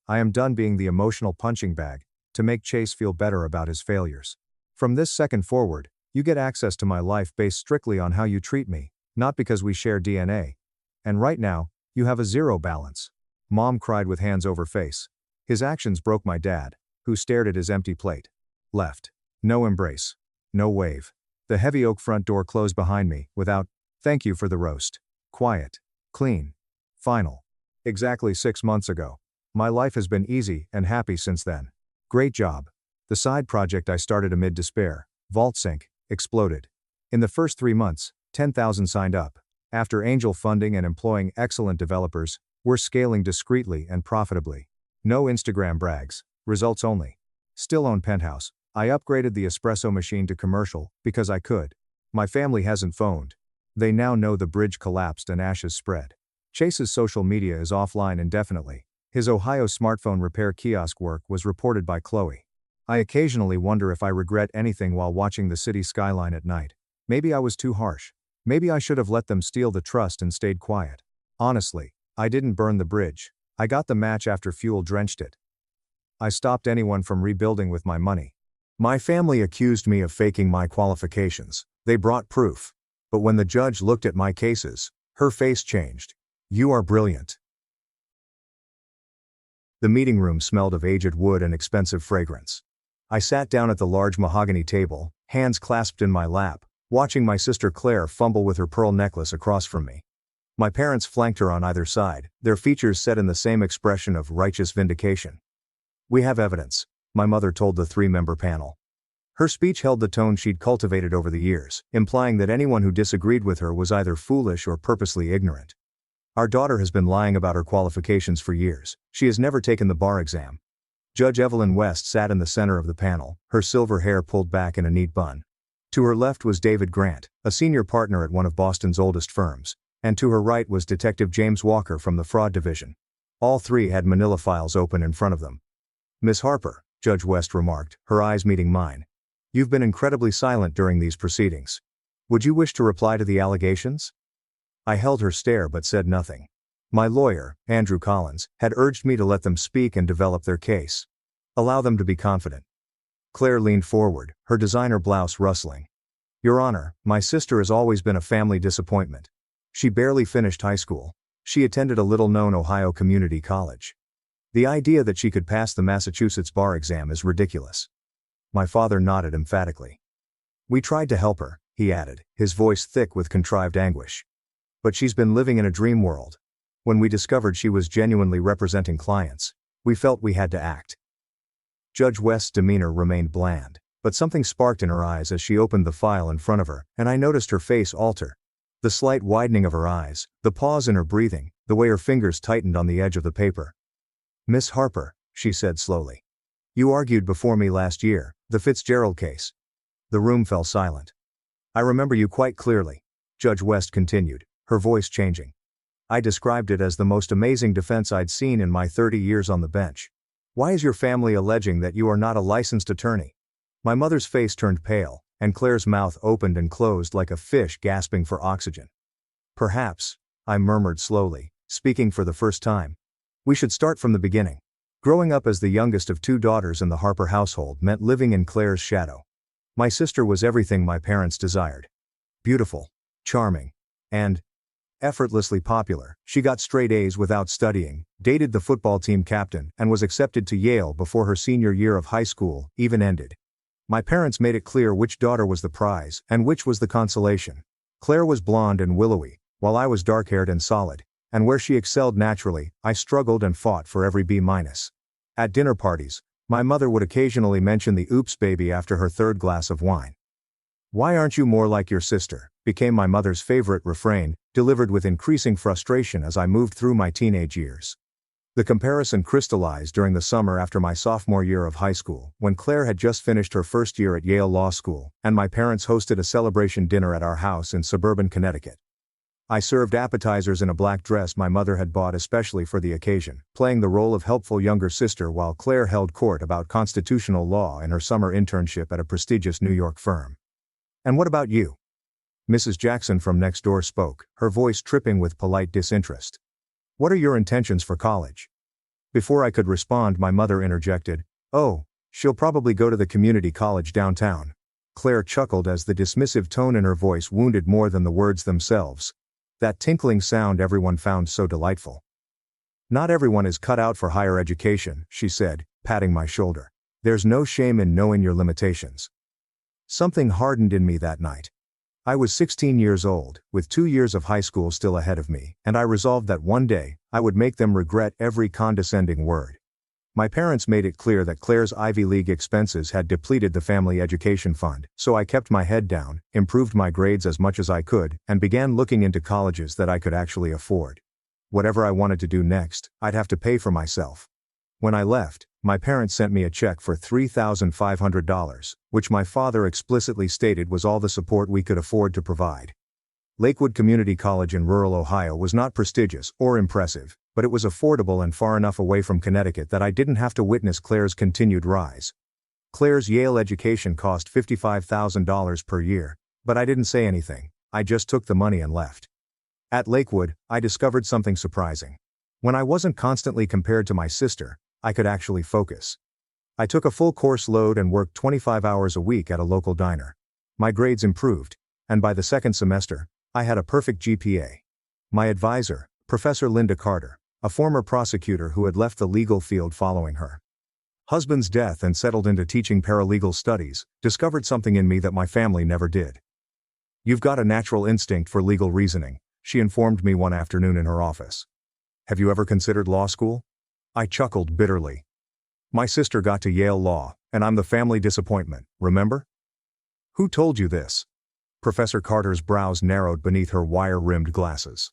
I am done being the emotional punching bag, to make Chase feel better about his failures. From this second forward, you get access to my life based strictly on how you treat me, not because we share DNA. And right now, you have a zero balance. Mom cried with hands over face. His actions broke my dad, who stared at his empty plate. Left. No embrace. No wave. The heavy oak front door closed behind me, without, "Thank you for the roast." Quiet. Clean. Final. Exactly 6 months ago. My life has been easy and happy since then. Great job. The side project I started amid despair, VaultSync, exploded. In the first 3 months, 10,000 signed up. After angel funding and employing excellent developers, we're scaling discreetly and profitably. No Instagram brags, results only. Still own penthouse. I upgraded the espresso machine to commercial, because I could. My family hasn't phoned. They now know the bridge collapsed and ashes spread. Chase's social media is offline indefinitely. His Ohio smartphone repair kiosk work was reported by Chloe. I occasionally wonder if I regret anything while watching the city skyline at night. Maybe I was too harsh. Maybe I should have let them steal the trust and stayed quiet. Honestly, I didn't burn the bridge. I got the match after fuel drenched it. I stopped anyone from rebuilding with my money. My family accused me of faking my qualifications. They brought proof. But when the judge looked at my cases, her face changed. "You are brilliant." The meeting room smelled of aged wood and expensive fragrance. I sat down at the large mahogany table, hands clasped in my lap, watching my sister Claire fumble with her pearl necklace across from me. My parents flanked her on either side, their features set in the same expression of righteous vindication. "We have evidence," my mother told the 3-member panel. Her speech held the tone she'd cultivated over the years, implying that anyone who disagreed with her was either foolish or purposely ignorant. "Our daughter has been lying about her qualifications for years. She has never taken the bar exam." Judge Evelyn West sat in the center of the panel, her silver hair pulled back in a neat bun. To her left was David Grant, a senior partner at one of Boston's oldest firms, and to her right was Detective James Walker from the Fraud Division. All three had manila files open in front of them. Miss Harper, Judge West remarked, her eyes meeting mine. You've been incredibly silent during these proceedings. Would you wish to reply to the allegations? I held her stare but said nothing. My lawyer, Andrew Collins, had urged me to let them speak and develop their case. Allow them to be confident. Claire leaned forward, her designer blouse rustling. Your Honor, my sister has always been a family disappointment. She barely finished high school. She attended a little-known Ohio community college. The idea that she could pass the Massachusetts bar exam is ridiculous. My father nodded emphatically. We tried to help her, he added, his voice thick with contrived anguish. But she's been living in a dream world. When we discovered she was genuinely representing clients, we felt we had to act. Judge West's demeanor remained bland, but something sparked in her eyes as she opened the file in front of her, and I noticed her face alter. The slight widening of her eyes, the pause in her breathing, the way her fingers tightened on the edge of the paper. Miss Harper, she said slowly. You argued before me last year, the Fitzgerald case. The room fell silent. I remember you quite clearly, Judge West continued, her voice changing. I described it as the most amazing defense I'd seen in my 30 years on the bench. Why is your family alleging that you are not a licensed attorney? My mother's face turned pale, and Claire's mouth opened and closed like a fish gasping for oxygen. Perhaps, I murmured slowly, speaking for the first time. We should start from the beginning. Growing up as the youngest of 2 daughters in the Harper household meant living in Claire's shadow. My sister was everything my parents desired. Beautiful, charming, and effortlessly popular. She got straight A's without studying, dated the football team captain, and was accepted to Yale before her senior year of high school even ended. My parents made it clear which daughter was the prize and which was the consolation. Claire was blonde and willowy, while I was dark-haired and solid, and where she excelled naturally, I struggled and fought for every B-. At dinner parties, my mother would occasionally mention the oops baby after her 3rd glass of wine. Why aren't you more like your sister, became my mother's favorite refrain, delivered with increasing frustration as I moved through my teenage years. The comparison crystallized during the summer after my sophomore year of high school, when Claire had just finished her first year at Yale Law School, and my parents hosted a celebration dinner at our house in suburban Connecticut. I served appetizers in a black dress my mother had bought especially for the occasion, playing the role of helpful younger sister while Claire held court about constitutional law in her summer internship at a prestigious New York firm. And what about you? Mrs. Jackson from next door spoke, her voice tripping with polite disinterest. What are your intentions for college? Before I could respond, my mother interjected, Oh, she'll probably go to the community college downtown. Claire chuckled as the dismissive tone in her voice wounded more than the words themselves. That tinkling sound everyone found so delightful. Not everyone is cut out for higher education, she said, patting my shoulder. There's no shame in knowing your limitations. Something hardened in me that night. I was 16 years old, with 2 years of high school still ahead of me, and I resolved that one day, I would make them regret every condescending word. My parents made it clear that Claire's Ivy League expenses had depleted the family education fund, so I kept my head down, improved my grades as much as I could, and began looking into colleges that I could actually afford. Whatever I wanted to do next, I'd have to pay for myself. When I left, my parents sent me a check for $3,500, which my father explicitly stated was all the support we could afford to provide. Lakewood Community College in rural Ohio was not prestigious or impressive, but it was affordable and far enough away from Connecticut that I didn't have to witness Claire's continued rise. Claire's Yale education cost $55,000 per year, but I didn't say anything, I just took the money and left. At Lakewood, I discovered something surprising. When I wasn't constantly compared to my sister, I could actually focus. I took a full course load and worked 25 hours a week at a local diner. My grades improved, and by the 2nd semester, I had a perfect GPA. My advisor, Professor Linda Carter, a former prosecutor who had left the legal field following her husband's death and settled into teaching paralegal studies, discovered something in me that my family never did. You've got a natural instinct for legal reasoning, she informed me one afternoon in her office. Have you ever considered law school? I chuckled bitterly. My sister got to Yale Law, and I'm the family disappointment, remember? Who told you this? Professor Carter's brows narrowed beneath her wire-rimmed glasses.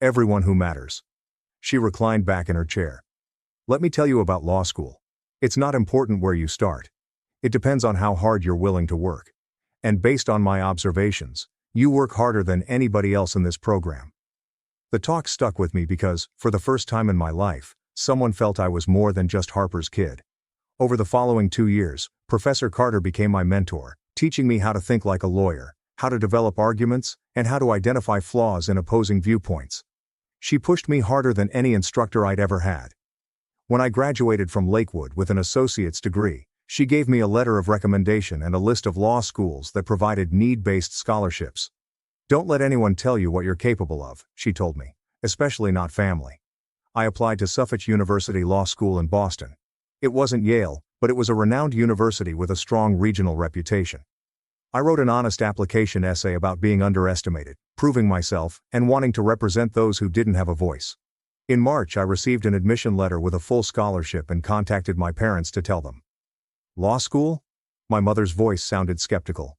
Everyone who matters. She reclined back in her chair. Let me tell you about law school. It's not important where you start. It depends on how hard you're willing to work. And based on my observations, you work harder than anybody else in this program. The talk stuck with me because, for the first time in my life, someone felt I was more than just Harper's kid. Over the following 2 years, Professor Carter became my mentor, teaching me how to think like a lawyer, how to develop arguments, and how to identify flaws in opposing viewpoints. She pushed me harder than any instructor I'd ever had. When I graduated from Lakewood with an associate's degree, she gave me a letter of recommendation and a list of law schools that provided need-based scholarships. "Don't let anyone tell you what you're capable of," she told me, "especially not family." I applied to Suffolk University Law School in Boston. It wasn't Yale, but it was a renowned university with a strong regional reputation. I wrote an honest application essay about being underestimated, proving myself, and wanting to represent those who didn't have a voice. In March, I received an admission letter with a full scholarship and contacted my parents to tell them. "Law school?" My mother's voice sounded skeptical.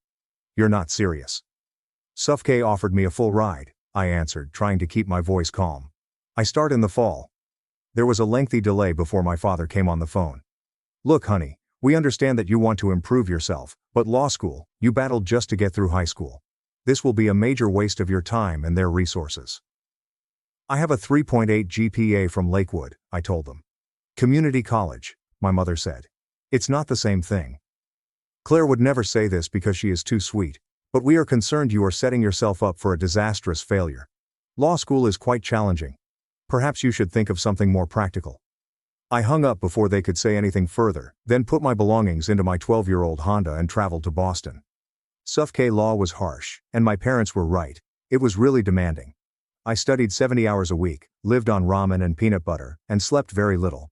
"You're not serious." "Suffolk offered me a full ride," I answered, trying to keep my voice calm. "I start in the fall." There was a lengthy delay before my father came on the phone. "Look, honey, we understand that you want to improve yourself, but law school, you battled just to get through high school. This will be a major waste of your time and their resources." "I have a 3.8 GPA from Lakewood," I told them. "Community college," my mother said. "It's not the same thing. Claire would never say this because she is too sweet, but we are concerned you are setting yourself up for a disastrous failure. Law school is quite challenging. Perhaps you should think of something more practical." I hung up before they could say anything further, then put my belongings into my 12-year-old Honda and traveled to Boston. Suffolk law was harsh, and my parents were right. It was really demanding. I studied 70 hours a week, lived on ramen and peanut butter, and slept very little.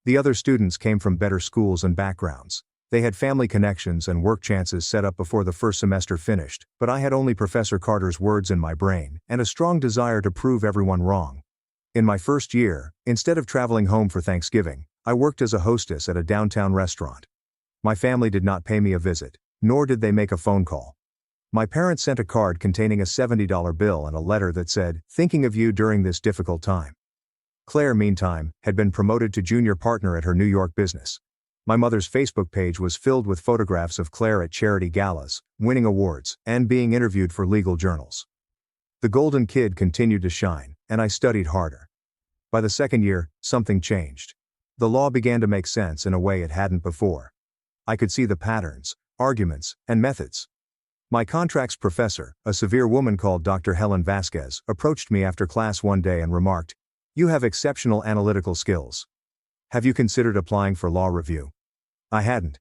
The other students came from better schools and backgrounds. They had family connections and work chances set up before the first semester finished, but I had only Professor Carter's words in my brain, and a strong desire to prove everyone wrong. In my first year, instead of traveling home for Thanksgiving, I worked as a hostess at a downtown restaurant. My family did not pay me a visit, nor did they make a phone call. My parents sent a card containing a $70 bill and a letter that said, "Thinking of you during this difficult time." Claire, meantime, had been promoted to junior partner at her New York business. My mother's Facebook page was filled with photographs of Claire at charity galas, winning awards, and being interviewed for legal journals. The golden kid continued to shine, and I studied harder. By the second year, something changed. The law began to make sense in a way it hadn't before. I could see the patterns, arguments, and methods. My contracts professor, a severe woman called Dr. Helen Vasquez, approached me after class one day and remarked, "You have exceptional analytical skills. Have you considered applying for law review?" I hadn't.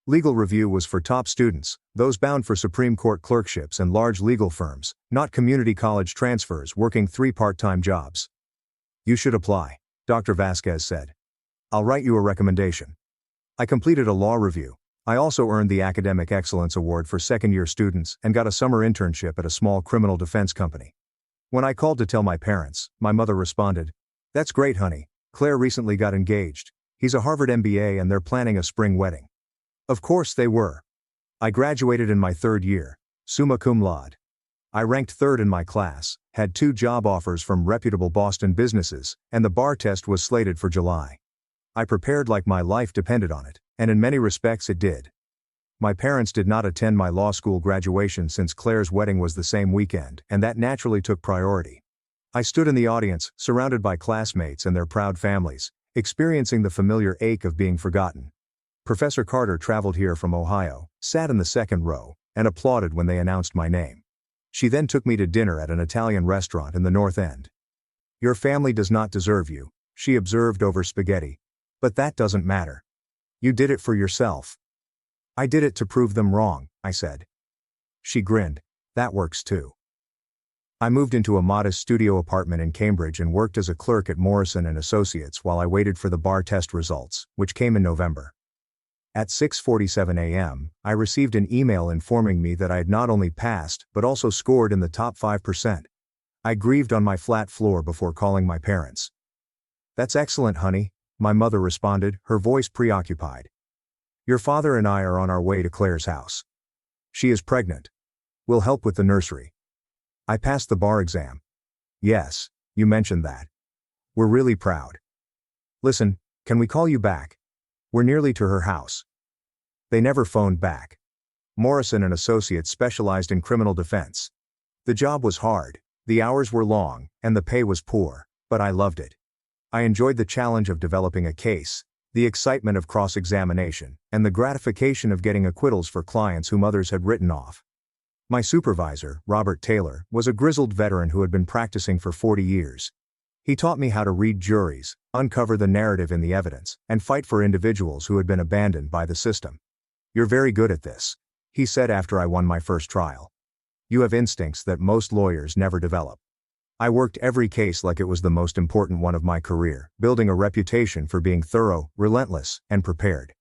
Legal review was for top students, those bound for Supreme Court clerkships and large legal firms, not community college transfers working 3 part-time jobs. "You should apply," Dr. Vasquez said. "I'll write you a recommendation." I completed a law review. I also earned the Academic Excellence Award for second-year students and got a summer internship at a small criminal defense company. When I called to tell my parents, my mother responded, "That's great, honey. Claire recently got engaged. He's a Harvard MBA and they're planning a spring wedding." Of course they were. I graduated in my third year, summa cum laude. I ranked third in my class, had 2 job offers from reputable Boston businesses, and the bar test was slated for July. I prepared like my life depended on it, and in many respects it did. My parents did not attend my law school graduation since Claire's wedding was the same weekend, and that naturally took priority. I stood in the audience, surrounded by classmates and their proud families, experiencing the familiar ache of being forgotten. Professor Carter traveled here from Ohio, sat in the second row, and applauded when they announced my name. She then took me to dinner at an Italian restaurant in the North End. "Your family does not deserve you," she observed over spaghetti. "But that doesn't matter. You did it for yourself." "I did it to prove them wrong," I said. She grinned. "That works too." I moved into a modest studio apartment in Cambridge and worked as a clerk at Morrison & Associates while I waited for the bar test results, which came in November. At 6:47 a.m., I received an email informing me that I had not only passed but also scored in the top 5%. I grieved on my flat floor before calling my parents. "That's excellent, honey," my mother responded, her voice preoccupied. "Your father and I are on our way to Claire's house. She is pregnant. We'll help with the nursery." I passed the bar exam. "Yes, you mentioned that. We're really proud. Listen, can we call you back? We're nearly to her house." They never phoned back. Morrison & Associates specialized in criminal defense. The job was hard, the hours were long, and the pay was poor, but I loved it. I enjoyed the challenge of developing a case, the excitement of cross-examination, and the gratification of getting acquittals for clients whom others had written off. My supervisor, Robert Taylor, was a grizzled veteran who had been practicing for 40 years. He taught me how to read juries, uncover the narrative in the evidence, and fight for individuals who had been abandoned by the system. "You're very good at this," he said after I won my first trial. "You have instincts that most lawyers never develop." I worked every case like it was the most important one of my career, building a reputation for being thorough, relentless, and prepared.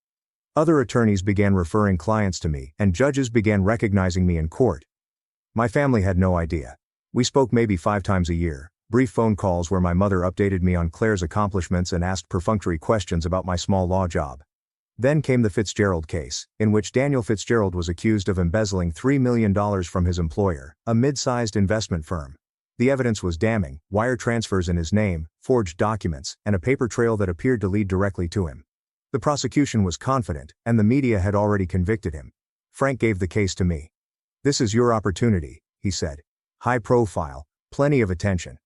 Other attorneys began referring clients to me, and judges began recognizing me in court. My family had no idea. We spoke maybe 5 times a year, brief phone calls where my mother updated me on Claire's accomplishments and asked perfunctory questions about my small law job. Then came the Fitzgerald case, in which Daniel Fitzgerald was accused of embezzling $3 million from his employer, a mid-sized investment firm. The evidence was damning: wire transfers in his name, forged documents, and a paper trail that appeared to lead directly to him. The prosecution was confident, and the media had already convicted him. Frank gave the case to me. "This is your opportunity," he said. "High profile, plenty of attention.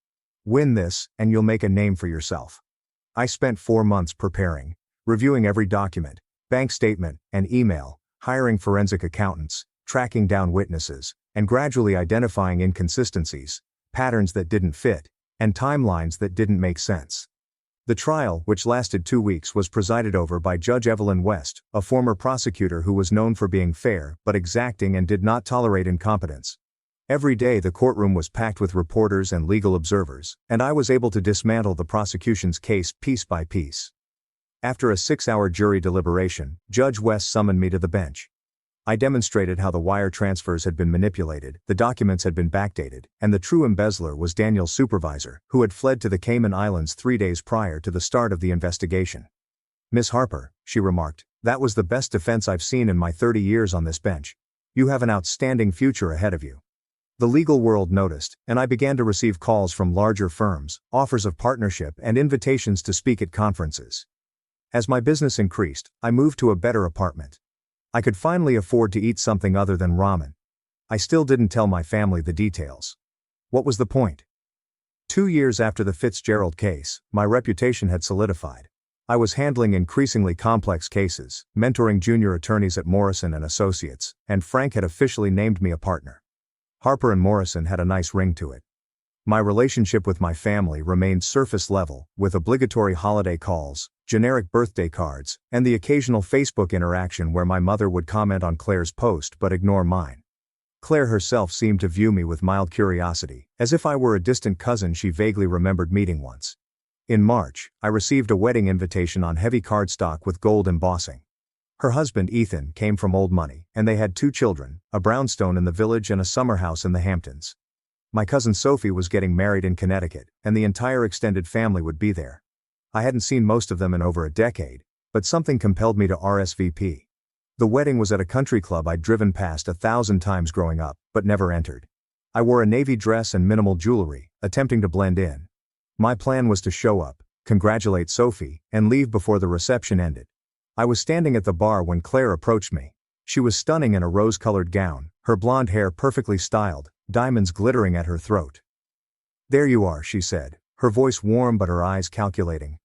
Win this, and you'll make a name for yourself." I spent 4 months preparing, reviewing every document, bank statement, and email, hiring forensic accountants, tracking down witnesses, and gradually identifying inconsistencies, patterns that didn't fit, and timelines that didn't make sense. The trial, which lasted 2 weeks, was presided over by Judge Evelyn West, a former prosecutor who was known for being fair but exacting and did not tolerate incompetence. Every day the courtroom was packed with reporters and legal observers, and I was able to dismantle the prosecution's case piece by piece. After a 6-hour jury deliberation, Judge West summoned me to the bench. I demonstrated how the wire transfers had been manipulated, the documents had been backdated, and the true embezzler was Daniel's supervisor, who had fled to the Cayman Islands 3 days prior to the start of the investigation. "Miss Harper," she remarked, "that was the best defense I've seen in my 30 years on this bench. You have an outstanding future ahead of you." The legal world noticed, and I began to receive calls from larger firms, offers of partnership, and invitations to speak at conferences. As my business increased, I moved to a better apartment. I could finally afford to eat something other than ramen. I still didn't tell my family the details. What was the point? 2 years after the Fitzgerald case, my reputation had solidified. I was handling increasingly complex cases, mentoring junior attorneys at Morrison & Associates, and Frank had officially named me a partner. Harper & Morrison had a nice ring to it. My relationship with my family remained surface level, with obligatory holiday calls, generic birthday cards, and the occasional Facebook interaction where my mother would comment on Claire's post but ignore mine. Claire herself seemed to view me with mild curiosity, as if I were a distant cousin she vaguely remembered meeting once. In March, I received a wedding invitation on heavy cardstock with gold embossing. Her husband Ethan came from old money, and they had 2 children, a brownstone in the village and a summer house in the Hamptons. My cousin Sophie was getting married in Connecticut, and the entire extended family would be there. I hadn't seen most of them in over a decade, but something compelled me to RSVP. The wedding was at a country club I'd driven past 1,000 times growing up, but never entered. I wore a navy dress and minimal jewelry, attempting to blend in. My plan was to show up, congratulate Sophie, and leave before the reception ended. I was standing at the bar when Claire approached me. She was stunning in a rose-colored gown, her blonde hair perfectly styled, diamonds glittering at her throat. "There you are," she said, her voice warm but her eyes calculating.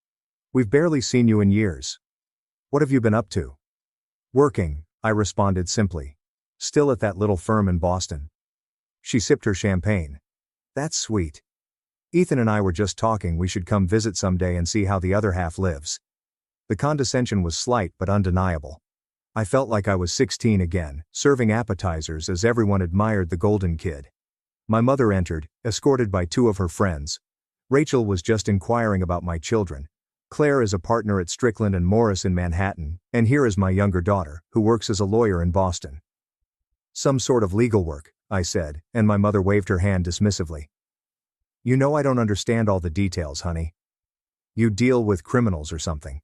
"We've barely seen you in years. What have you been up to?" "Working," I responded simply. "Still at that little firm in Boston." She sipped her champagne. "That's sweet. Ethan and I were just talking we should come visit someday and see how the other half lives." The condescension was slight but undeniable. I felt like I was 16 again, serving appetizers as everyone admired the golden kid. My mother entered, escorted by 2 of her friends. Rachel was just inquiring about my children. Claire is a partner at Strickland and Morris in Manhattan, and here is my younger daughter, who works as a lawyer in Boston. "Some sort of legal work," I said, and my mother waved her hand dismissively. "You know I don't understand all the details, honey. You deal with criminals or something."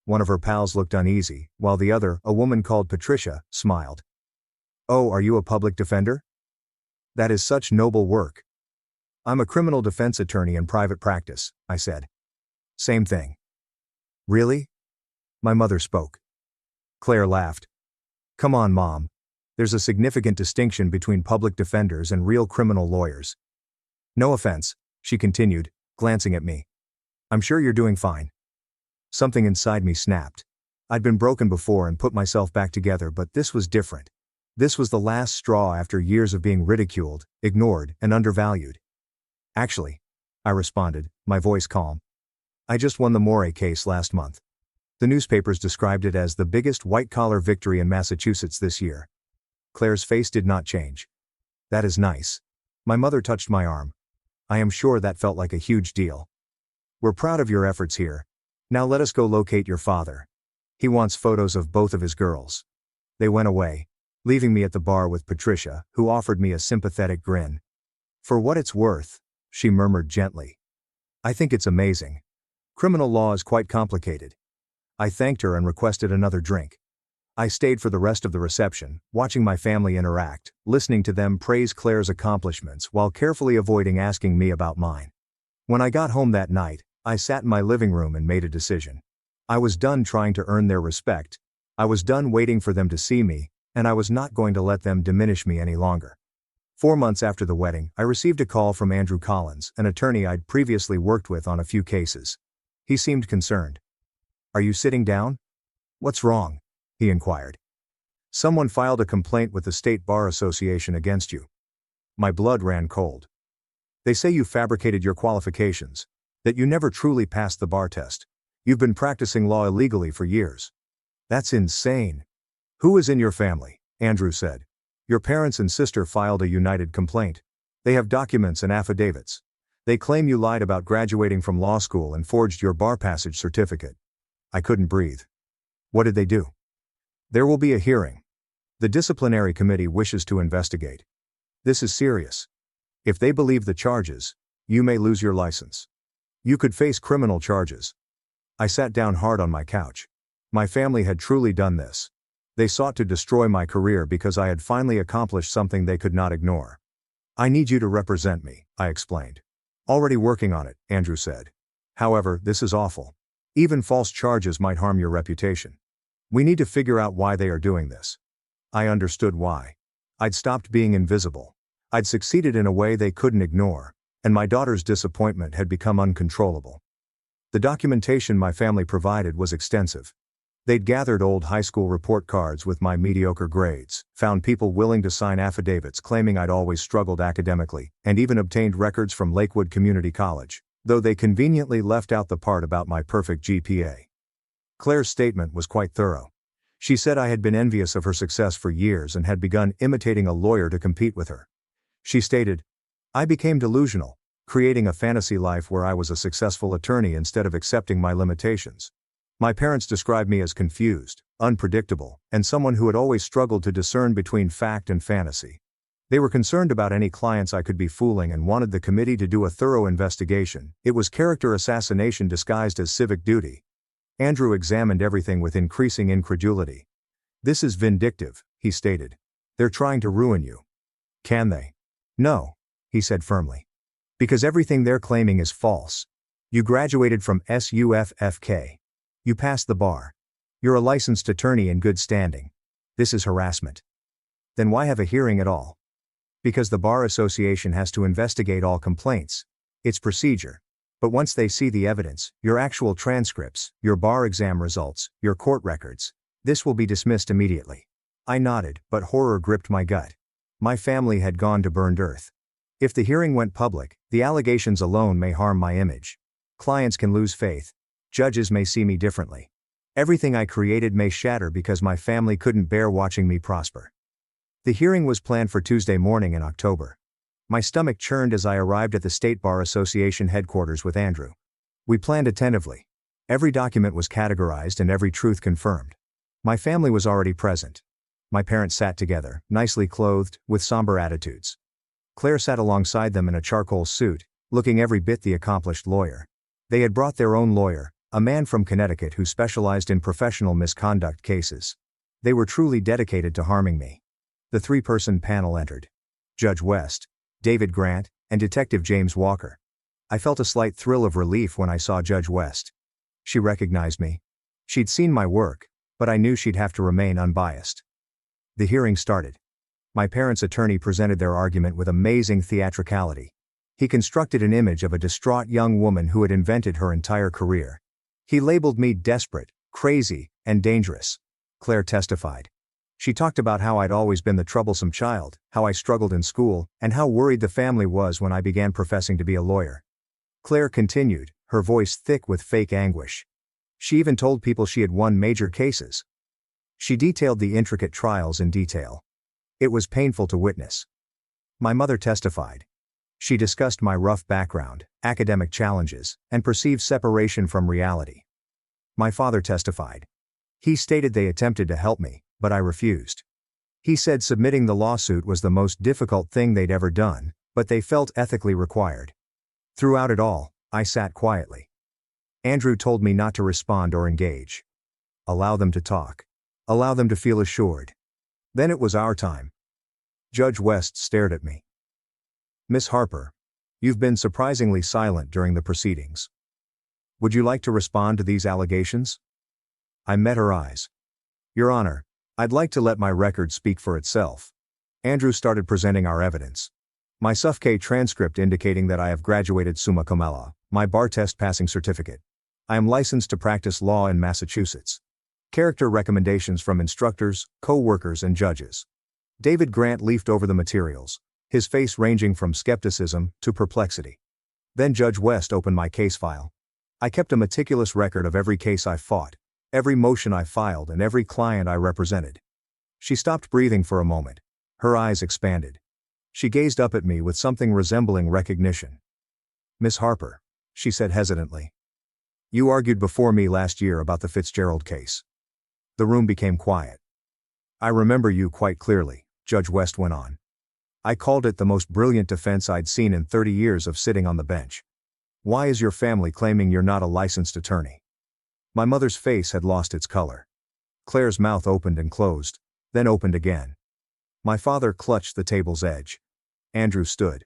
One of her pals looked uneasy, while the other, a woman called Patricia, smiled. "Oh, are you a public defender? That is such noble work." "I'm a criminal defense attorney in private practice," I said. "Same thing." "Really?" My mother spoke. Claire laughed. "Come on, Mom. There's a significant distinction between public defenders and real criminal lawyers. No offense," she continued, glancing at me. "I'm sure you're doing fine." Something inside me snapped. I'd been broken before and put myself back together, but this was different. This was the last straw after years of being ridiculed, ignored, and undervalued. Actually, I responded, my voice calm. I just won the Morey case last month. The newspapers described it as the biggest white-collar victory in Massachusetts this year. Claire's face did not change. That is nice. My mother touched my arm. I am sure that felt like a huge deal. We're proud of your efforts here. Now let us go locate your father. He wants photos of both of his girls. They went away, leaving me at the bar with Patricia, who offered me a sympathetic grin. For what it's worth, she murmured gently. I think it's amazing. Criminal law is quite complicated. I thanked her and requested another drink. I stayed for the rest of the reception, watching my family interact, listening to them praise Claire's accomplishments while carefully avoiding asking me about mine. When I got home that night, I sat in my living room and made a decision. I was done trying to earn their respect. I was done waiting for them to see me, and I was not going to let them diminish me any longer. 4 months after the wedding, I received a call from Andrew Collins, an attorney I'd previously worked with on a few cases. He seemed concerned. Are you sitting down? What's wrong? He inquired. Someone filed a complaint with the State Bar Association against you. My blood ran cold. They say you fabricated your qualifications, that you never truly passed the bar test. You've been practicing law illegally for years. That's insane. Who is in your family? Andrew said. Your parents and sister filed a united complaint. They have documents and affidavits. They claim you lied about graduating from law school and forged your bar passage certificate. I couldn't breathe. What did they do? There will be a hearing. The disciplinary committee wishes to investigate. This is serious. If they believe the charges, you may lose your license. You could face criminal charges. I sat down hard on my couch. My family had truly done this. They sought to destroy my career because I had finally accomplished something they could not ignore. I need you to represent me, I explained. Already working on it, Andrew said. However, this is awful. Even false charges might harm your reputation. We need to figure out why they are doing this. I understood why. I'd stopped being invisible. I'd succeeded in a way they couldn't ignore, and my daughter's disappointment had become uncontrollable. The documentation my family provided was extensive. They'd gathered old high school report cards with my mediocre grades, found people willing to sign affidavits claiming I'd always struggled academically, and even obtained records from Lakewood Community College, though they conveniently left out the part about my perfect GPA. Claire's statement was quite thorough. She said I had been envious of her success for years and had begun imitating a lawyer to compete with her. She stated, I became delusional, creating a fantasy life where I was a successful attorney instead of accepting my limitations. My parents described me as confused, unpredictable, and someone who had always struggled to discern between fact and fantasy. They were concerned about any clients I could be fooling and wanted the committee to do a thorough investigation. It was character assassination disguised as civic duty. Andrew examined everything with increasing incredulity. This is vindictive, he stated. They're trying to ruin you. Can they? No, he said firmly. Because everything they're claiming is false. You graduated from SUFFK. You passed the bar. You're a licensed attorney in good standing. This is harassment. Then why have a hearing at all? Because the Bar Association has to investigate all complaints. It's procedure. But once they see the evidence, your actual transcripts, your bar exam results, your court records, this will be dismissed immediately. I nodded, but horror gripped my gut. My family had gone to burned earth. If the hearing went public, the allegations alone may harm my image. Clients can lose faith. Judges may see me differently. Everything I created may shatter because my family couldn't bear watching me prosper. The hearing was planned for Tuesday morning in October. My stomach churned as I arrived at the State Bar Association headquarters with Andrew. We planned attentively. Every document was categorized and every truth confirmed. My family was already present. My parents sat together, nicely clothed, with somber attitudes. Claire sat alongside them in a charcoal suit, looking every bit the accomplished lawyer. They had brought their own lawyer, a man from Connecticut who specialized in professional misconduct cases. They were truly dedicated to harming me. The three-person panel entered. Judge West, David Grant, and Detective James Walker. I felt a slight thrill of relief when I saw Judge West. She recognized me. She'd seen my work, but I knew she'd have to remain unbiased. The hearing started. My parents' attorney presented their argument with amazing theatricality. He constructed an image of a distraught young woman who had invented her entire career. He labeled me desperate, crazy, and dangerous. Claire testified. She talked about how I'd always been the troublesome child, how I struggled in school, and how worried the family was when I began professing to be a lawyer. Claire continued, her voice thick with fake anguish. She even told people she had won major cases. She detailed the intricate trials in detail. It was painful to witness. My mother testified. She discussed my rough background, academic challenges, and perceived separation from reality. My father testified. He stated they attempted to help me, but I refused. He said submitting the lawsuit was the most difficult thing they'd ever done, but they felt ethically required. Throughout it all, I sat quietly. Andrew told me not to respond or engage. Allow them to talk. Allow them to feel assured. Then it was our time. Judge West stared at me. Miss Harper, you've been surprisingly silent during the proceedings. Would you like to respond to these allegations? I met her eyes. Your Honor, I'd like to let my record speak for itself. Andrew started presenting our evidence. My SUFK transcript indicating that I have graduated summa cum laude, my bar test passing certificate. I am licensed to practice law in Massachusetts. Character recommendations from instructors, co-workers and judges. David Grant leafed over the materials, his face ranging from skepticism to perplexity. Then Judge West opened my case file. I kept a meticulous record of every case I fought, every motion I filed and every client I represented. She stopped breathing for a moment. Her eyes expanded. She gazed up at me with something resembling recognition. Miss Harper, she said hesitantly. You argued before me last year about the Fitzgerald case. The room became quiet. I remember you quite clearly, Judge West went on. I called it the most brilliant defense I'd seen in 30 years of sitting on the bench. Why is your family claiming you're not a licensed attorney? My mother's face had lost its color. Claire's mouth opened and closed, then opened again. My father clutched the table's edge. Andrew stood.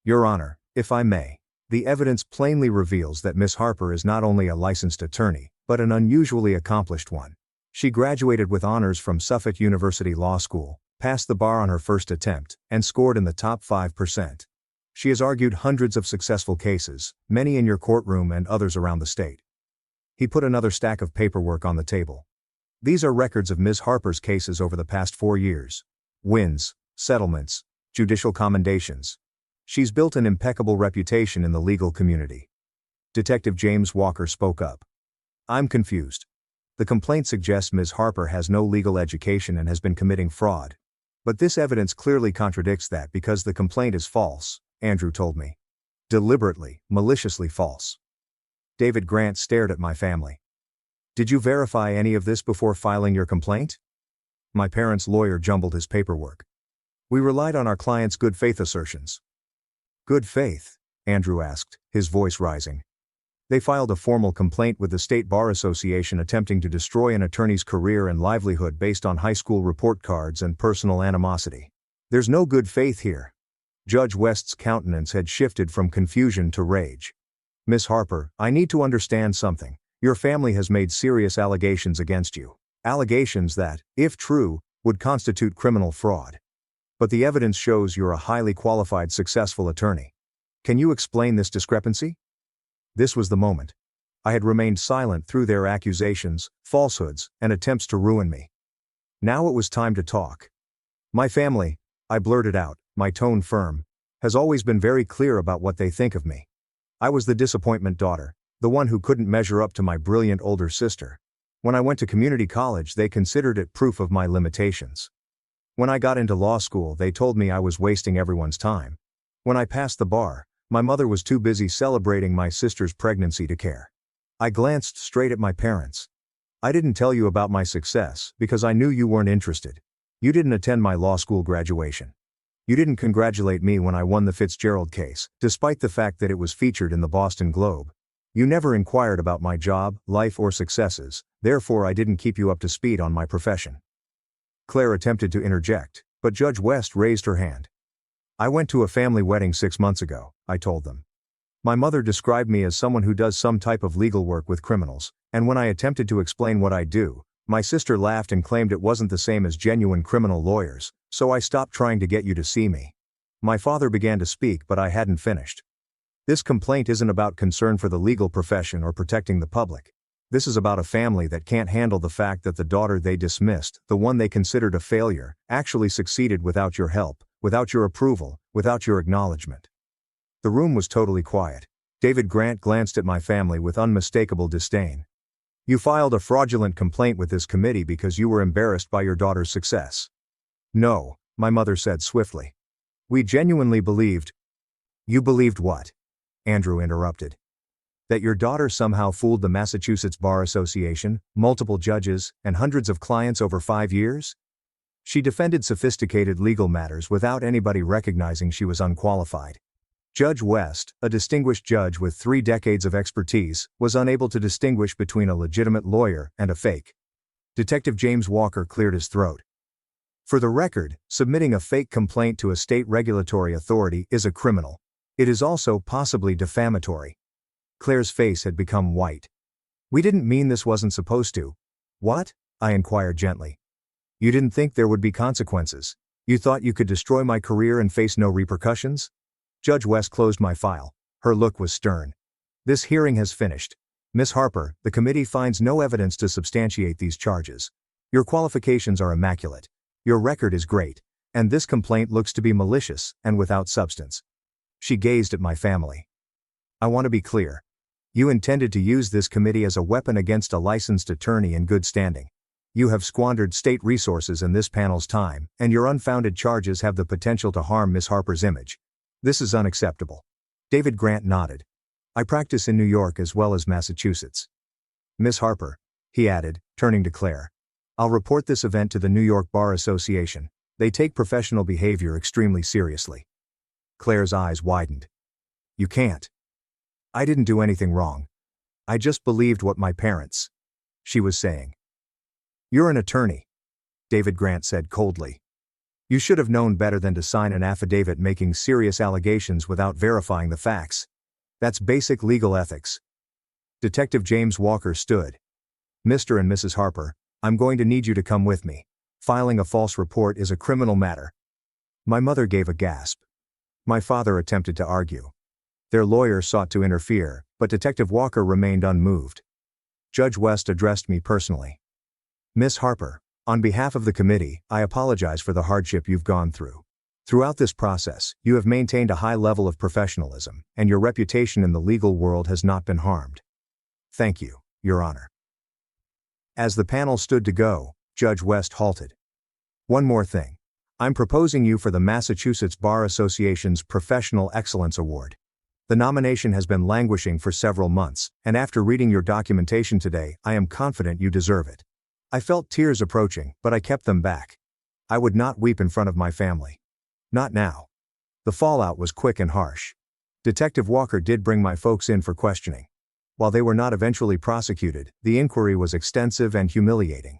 Your Honor, if I may, the evidence plainly reveals that Miss Harper is not only a licensed attorney, but an unusually accomplished one. She graduated with honors from Suffolk University Law School, passed the bar on her first attempt, and scored in the top 5%. She has argued hundreds of successful cases, many in your courtroom and others around the state. He put another stack of paperwork on the table. These are records of Ms. Harper's cases over the past 4 years. Wins, settlements, judicial commendations. She's built an impeccable reputation in the legal community. Detective James Walker spoke up. I'm confused. The complaint suggests Ms. Harper has no legal education and has been committing fraud. But this evidence clearly contradicts that because the complaint is false, Andrew told me. Deliberately, maliciously false. David Grant stared at my family. Did you verify any of this before filing your complaint? My parents' lawyer jumbled his paperwork. We relied on our client's good faith assertions. Good faith? Andrew asked, his voice rising. They filed a formal complaint with the State Bar Association attempting to destroy an attorney's career and livelihood based on high school report cards and personal animosity. There's no good faith here. Judge West's countenance had shifted from confusion to rage. Miss Harper, I need to understand something. Your family has made serious allegations against you. Allegations that, if true, would constitute criminal fraud. But the evidence shows you're a highly qualified, successful attorney. Can you explain this discrepancy? This was the moment. I had remained silent through their accusations, falsehoods, and attempts to ruin me. Now it was time to talk. My family, I blurted out, my tone firm, has always been very clear about what they think of me. I was the disappointment daughter, the one who couldn't measure up to my brilliant older sister. When I went to community college, they considered it proof of my limitations. When I got into law school, they told me I was wasting everyone's time. When I passed the bar, my mother was too busy celebrating my sister's pregnancy to care. I glanced straight at my parents. I didn't tell you about my success because I knew you weren't interested. You didn't attend my law school graduation. You didn't congratulate me when I won the Fitzgerald case, despite the fact that it was featured in the Boston Globe. You never inquired about my job, life or successes, therefore I didn't keep you up to speed on my profession. Claire attempted to interject, but Judge West raised her hand. I went to a family wedding 6 months ago, I told them. My mother described me as someone who does some type of legal work with criminals, and when I attempted to explain what I do, my sister laughed and claimed it wasn't the same as genuine criminal lawyers, so I stopped trying to get you to see me. My father began to speak, but I hadn't finished. This complaint isn't about concern for the legal profession or protecting the public. This is about a family that can't handle the fact that the daughter they dismissed, the one they considered a failure, actually succeeded without your help, without your approval, without your acknowledgement. The room was totally quiet. David Grant glanced at my family with unmistakable disdain. You filed a fraudulent complaint with this committee because you were embarrassed by your daughter's success. No, my mother said swiftly. We genuinely believed. You believed what? Andrew interrupted. That your daughter somehow fooled the Massachusetts Bar Association, multiple judges, and hundreds of clients over 5 years? She defended sophisticated legal matters without anybody recognizing she was unqualified. Judge West, a distinguished judge with 3 decades of expertise, was unable to distinguish between a legitimate lawyer and a fake. Detective James Walker cleared his throat. For the record, submitting a fake complaint to a state regulatory authority is a criminal. It is also possibly defamatory. Claire's face had become white. We didn't mean this wasn't supposed to. What? I inquired gently. You didn't think there would be consequences. You thought you could destroy my career and face no repercussions? Judge West closed my file. Her look was stern. This hearing has finished. Miss Harper, the committee finds no evidence to substantiate these charges. Your qualifications are immaculate. Your record is great. And this complaint looks to be malicious and without substance. She gazed at my family. I want to be clear. You intended to use this committee as a weapon against a licensed attorney in good standing. You have squandered state resources and this panel's time, and your unfounded charges have the potential to harm Miss Harper's image. This is unacceptable. David Grant nodded. I practice in New York as well as Massachusetts. Miss Harper, he added, turning to Claire. I'll report this event to the New York Bar Association. They take professional behavior extremely seriously. Claire's eyes widened. You can't. I didn't do anything wrong. I just believed what my parents. She was saying. You're an attorney, David Grant said coldly. You should have known better than to sign an affidavit making serious allegations without verifying the facts. That's basic legal ethics. Detective James Walker stood. Mr. and Mrs. Harper, I'm going to need you to come with me. Filing a false report is a criminal matter. My mother gave a gasp. My father attempted to argue. Their lawyer sought to interfere, but Detective Walker remained unmoved. Judge West addressed me personally. Miss Harper, on behalf of the committee, I apologize for the hardship you've gone through. Throughout this process, you have maintained a high level of professionalism, and your reputation in the legal world has not been harmed. Thank you, Your Honor. As the panel stood to go, Judge West halted. One more thing. I'm proposing you for the Massachusetts Bar Association's Professional Excellence Award. The nomination has been languishing for several months, and after reading your documentation today, I am confident you deserve it. I felt tears approaching, but I kept them back. I would not weep in front of my family. Not now. The fallout was quick and harsh. Detective Walker did bring my folks in for questioning. While they were not eventually prosecuted, the inquiry was extensive and humiliating.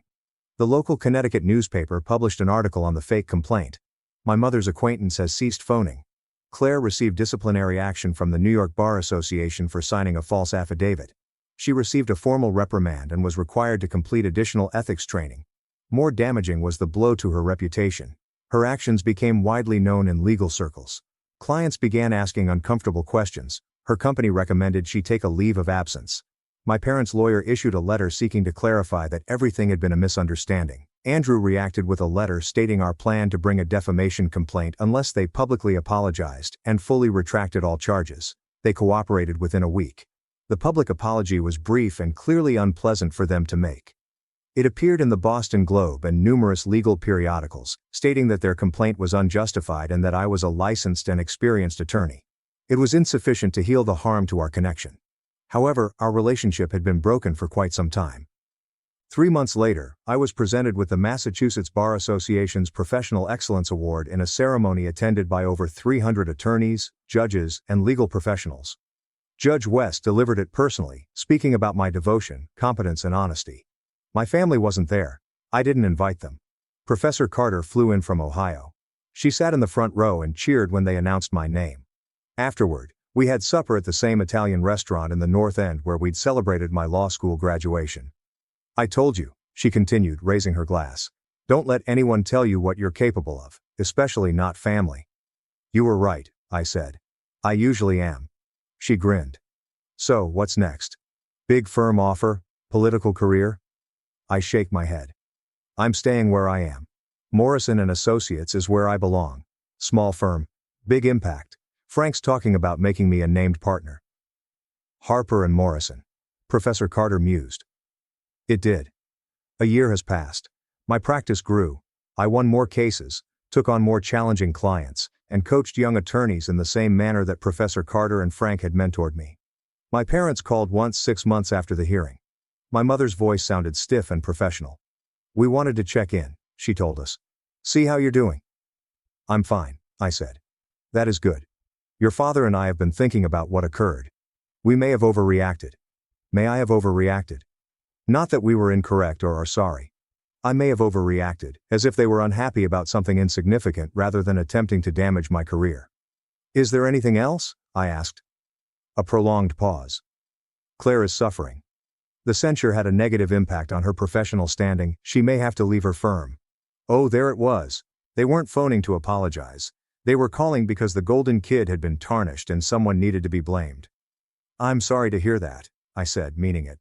The local Connecticut newspaper published an article on the fake complaint. My mother's acquaintance has ceased phoning. Claire received disciplinary action from the New York Bar Association for signing a false affidavit. She received a formal reprimand and was required to complete additional ethics training. More damaging was the blow to her reputation. Her actions became widely known in legal circles. Clients began asking uncomfortable questions. Her company recommended she take a leave of absence. My parents' lawyer issued a letter seeking to clarify that everything had been a misunderstanding. Andrew reacted with a letter stating our plan to bring a defamation complaint unless they publicly apologized and fully retracted all charges. They cooperated within a week. The public apology was brief and clearly unpleasant for them to make. It appeared in the Boston Globe and numerous legal periodicals, stating that their complaint was unjustified and that I was a licensed and experienced attorney. It was insufficient to heal the harm to our connection. However, our relationship had been broken for quite some time. 3 months later, I was presented with the Massachusetts Bar Association's Professional Excellence Award in a ceremony attended by over 300 attorneys, judges, and legal professionals. Judge West delivered it personally, speaking about my devotion, competence, and honesty. My family wasn't there. I didn't invite them. Professor Carter flew in from Ohio. She sat in the front row and cheered when they announced my name. Afterward, we had supper at the same Italian restaurant in the North End where we'd celebrated my law school graduation. I told you, she continued, raising her glass. Don't let anyone tell you what you're capable of, especially not family. You were right, I said. I usually am. She grinned. So, what's next? Big firm offer? Political career? I shake my head. I'm staying where I am. Morrison and Associates is where I belong. Small firm. Big impact. Frank's talking about making me a named partner. Harper and Morrison. Professor Carter mused. It did. A year has passed. My practice grew. I won more cases, took on more challenging clients, and coached young attorneys in the same manner that Professor Carter and Frank had mentored me. My parents called once 6 months after the hearing. My mother's voice sounded stiff and professional. We wanted to check in, she told us. See how you're doing. I'm fine, I said. That is good. Your father and I have been thinking about what occurred. We may have overreacted. May I have overreacted? Not that we were incorrect or are sorry. I may have overreacted, as if they were unhappy about something insignificant rather than attempting to damage my career. Is there anything else? I asked. A prolonged pause. Claire is suffering. The censure had a negative impact on her professional standing. She may have to leave her firm. Oh, there it was. They weren't phoning to apologize. They were calling because the golden kid had been tarnished and someone needed to be blamed. I'm sorry to hear that, I said, meaning it.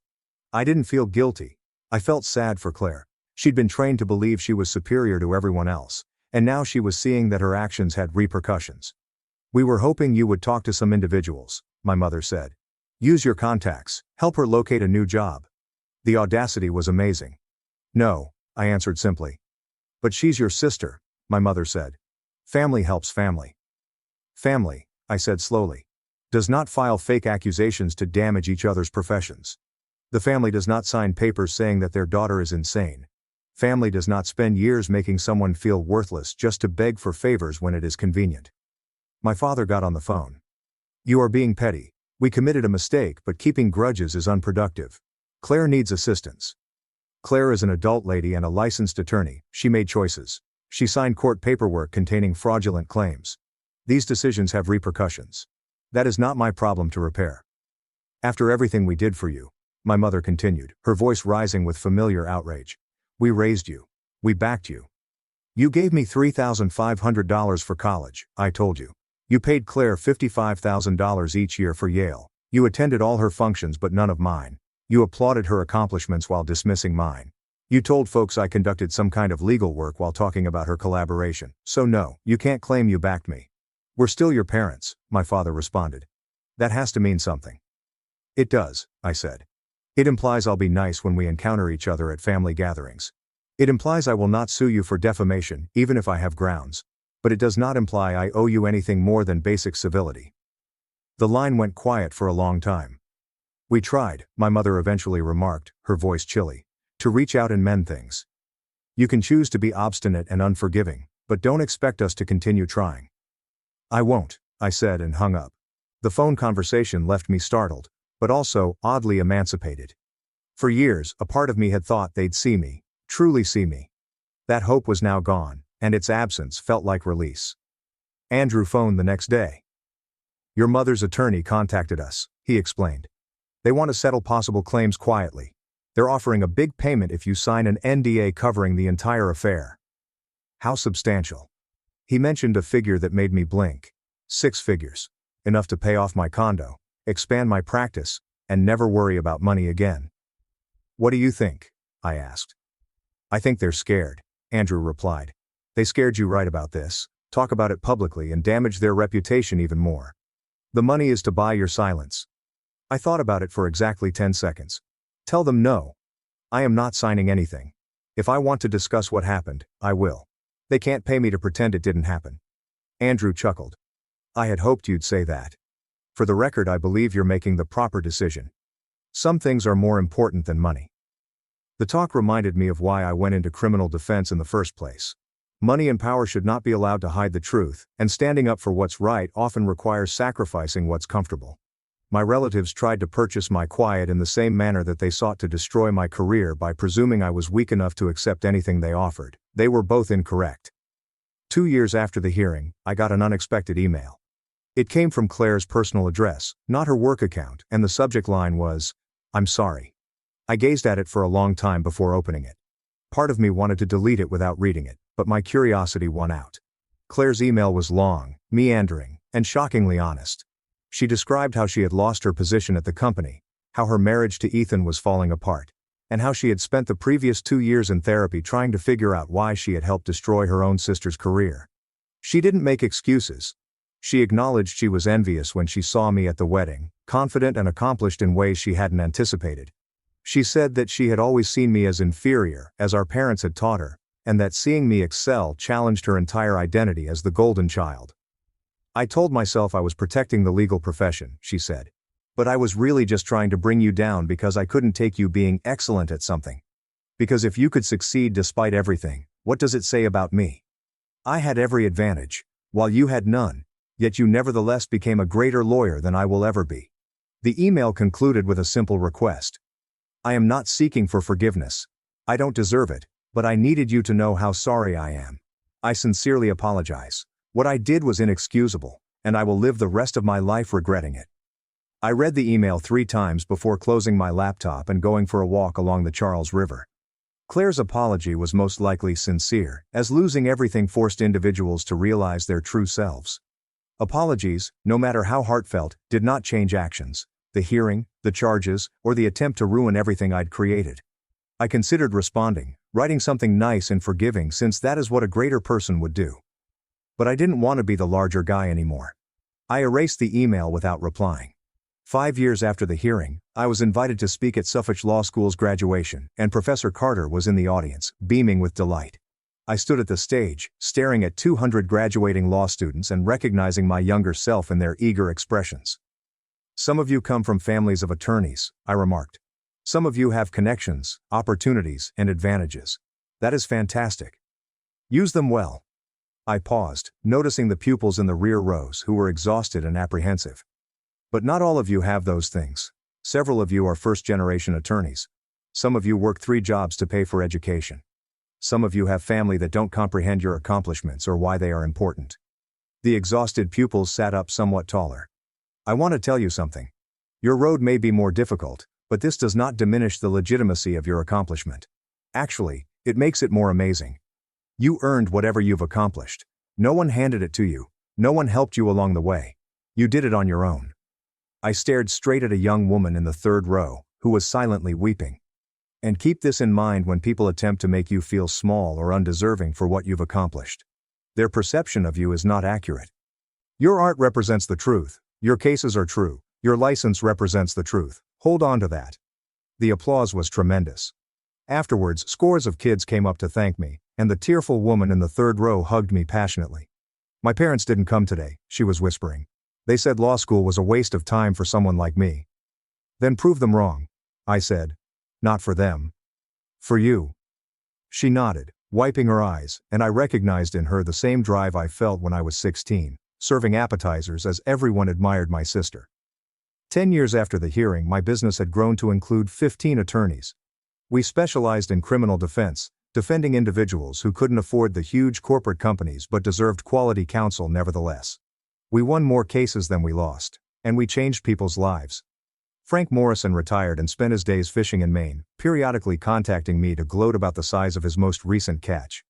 I didn't feel guilty. I felt sad for Claire. She'd been trained to believe she was superior to everyone else, and now she was seeing that her actions had repercussions. We were hoping you would talk to some individuals, my mother said. Use your contacts, help her locate a new job. The audacity was amazing. No, I answered simply. But she's your sister, my mother said. Family helps family. Family, I said slowly, does not file fake accusations to damage each other's professions. The family does not sign papers saying that their daughter is insane. Family does not spend years making someone feel worthless just to beg for favors when it is convenient. My father got on the phone. You are being petty. We committed a mistake, but keeping grudges is unproductive. Claire needs assistance. Claire is an adult lady and a licensed attorney. She made choices. She signed court paperwork containing fraudulent claims. These decisions have repercussions. That is not my problem to repair. After everything we did for you, my mother continued, her voice rising with familiar outrage. We raised you. We backed you. You gave me $3,500 for college, I told you. You paid Claire $55,000 each year for Yale. You attended all her functions but none of mine. You applauded her accomplishments while dismissing mine. You told folks I conducted some kind of legal work while talking about her collaboration. So no, you can't claim you backed me. We're still your parents, my father responded. That has to mean something. It does, I said. It implies I'll be nice when we encounter each other at family gatherings. It implies I will not sue you for defamation, even if I have grounds. But it does not imply I owe you anything more than basic civility. The line went quiet for a long time. We tried, my mother eventually remarked, her voice chilly, to reach out and mend things. You can choose to be obstinate and unforgiving, but don't expect us to continue trying. I won't, I said and hung up. The phone conversation left me startled, but also oddly emancipated. For years, a part of me had thought they'd see me, truly see me. That hope was now gone, and its absence felt like release. Andrew phoned the next day. Your mother's attorney contacted us, he explained. They want to settle possible claims quietly. They're offering a big payment if you sign an NDA covering the entire affair. How substantial? He mentioned a figure that made me blink. 6 figures. Enough to pay off my condo, expand my practice, and never worry about money again. What do you think? I asked. I think they're scared, Andrew replied. They scared you right about this, talk about it publicly and damage their reputation even more. The money is to buy your silence. I thought about it for exactly 10 seconds. Tell them no. I am not signing anything. If I want to discuss what happened, I will. They can't pay me to pretend it didn't happen. Andrew chuckled. I had hoped you'd say that. For the record, I believe you're making the proper decision. Some things are more important than money. The talk reminded me of why I went into criminal defense in the first place. Money and power should not be allowed to hide the truth, and standing up for what's right often requires sacrificing what's comfortable. My relatives tried to purchase my quiet in the same manner that they sought to destroy my career by presuming I was weak enough to accept anything they offered. They were both incorrect. 2 years after the hearing, I got an unexpected email. It came from Claire's personal address, not her work account, and the subject line was, I'm sorry. I gazed at it for a long time before opening it. Part of me wanted to delete it without reading it, but my curiosity won out. Claire's email was long, meandering, and shockingly honest. She described how she had lost her position at the company, how her marriage to Ethan was falling apart, and how she had spent the previous 2 years in therapy trying to figure out why she had helped destroy her own sister's career. She didn't make excuses. She acknowledged she was envious when she saw me at the wedding, confident and accomplished in ways she hadn't anticipated. She said that she had always seen me as inferior, as our parents had taught her, and that seeing me excel challenged her entire identity as the golden child. I told myself I was protecting the legal profession, she said. But I was really just trying to bring you down because I couldn't take you being excellent at something. Because if you could succeed despite everything, what does it say about me? I had every advantage, while you had none, yet you nevertheless became a greater lawyer than I will ever be. The email concluded with a simple request. I am not seeking for forgiveness. I don't deserve it, but I needed you to know how sorry I am. I sincerely apologize. What I did was inexcusable, and I will live the rest of my life regretting it. I read the email 3 times before closing my laptop and going for a walk along the Charles River. Claire's apology was most likely sincere, as losing everything forced individuals to realize their true selves. Apologies, no matter how heartfelt, did not change actions, the hearing, the charges, or the attempt to ruin everything I'd created. I considered responding, writing something nice and forgiving since that is what a greater person would do. But I didn't want to be the larger guy anymore. I erased the email without replying. 5 years after the hearing, I was invited to speak at Suffolk Law School's graduation, and Professor Carter was in the audience, beaming with delight. I stood at the stage, staring at 200 graduating law students and recognizing my younger self in their eager expressions. Some of you come from families of attorneys, I remarked. Some of you have connections, opportunities, and advantages. That is fantastic. Use them well. I paused, noticing the pupils in the rear rows who were exhausted and apprehensive. But not all of you have those things. Several of you are first-generation attorneys. Some of you work 3 jobs to pay for education. Some of you have family that don't comprehend your accomplishments or why they are important. The exhausted pupils sat up somewhat taller. I want to tell you something. Your road may be more difficult, but this does not diminish the legitimacy of your accomplishment. Actually, it makes it more amazing. You earned whatever you've accomplished. No one handed it to you. No one helped you along the way. You did it on your own. I stared straight at a young woman in the 3rd row, who was silently weeping. And keep this in mind when people attempt to make you feel small or undeserving for what you've accomplished. Their perception of you is not accurate. Your art represents the truth. Your cases are true. Your license represents the truth. Hold on to that. The applause was tremendous. Afterwards, scores of kids came up to thank me, and the tearful woman in the 3rd row hugged me passionately. My parents didn't come today, she was whispering. They said law school was a waste of time for someone like me. Then prove them wrong, I said. Not for them. For you. She nodded, wiping her eyes, and I recognized in her the same drive I felt when I was 16, serving appetizers as everyone admired my sister. 10 years after the hearing, my business had grown to include 15 attorneys. We specialized in criminal defense, defending individuals who couldn't afford the huge corporate companies but deserved quality counsel nevertheless. We won more cases than we lost, and we changed people's lives. Frank Morrison retired and spent his days fishing in Maine, periodically contacting me to gloat about the size of his most recent catch.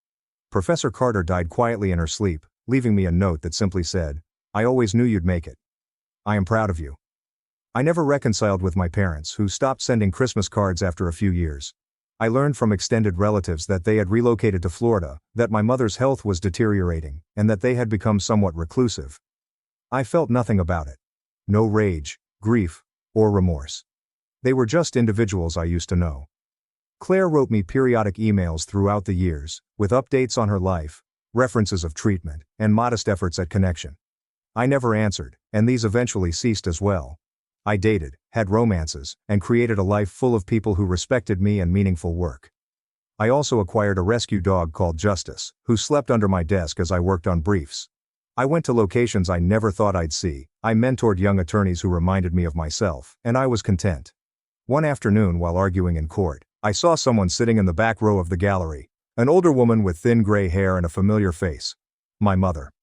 Professor Carter died quietly in her sleep, leaving me a note that simply said, "I always knew you'd make it. I am proud of you." I never reconciled with my parents, who stopped sending Christmas cards after a few years. I learned from extended relatives that they had relocated to Florida, that my mother's health was deteriorating, and that they had become somewhat reclusive. I felt nothing about it. No rage, grief, or remorse. They were just individuals I used to know. Claire wrote me periodic emails throughout the years, with updates on her life, references of treatment, and modest efforts at connection. I never answered, and these eventually ceased as well. I dated, had romances, and created a life full of people who respected me and meaningful work. I also acquired a rescue dog called Justice, who slept under my desk as I worked on briefs. I went to locations I never thought I'd see, I mentored young attorneys who reminded me of myself, and I was content. One afternoon while arguing in court, I saw someone sitting in the back row of the gallery, an older woman with thin gray hair and a familiar face. My mother.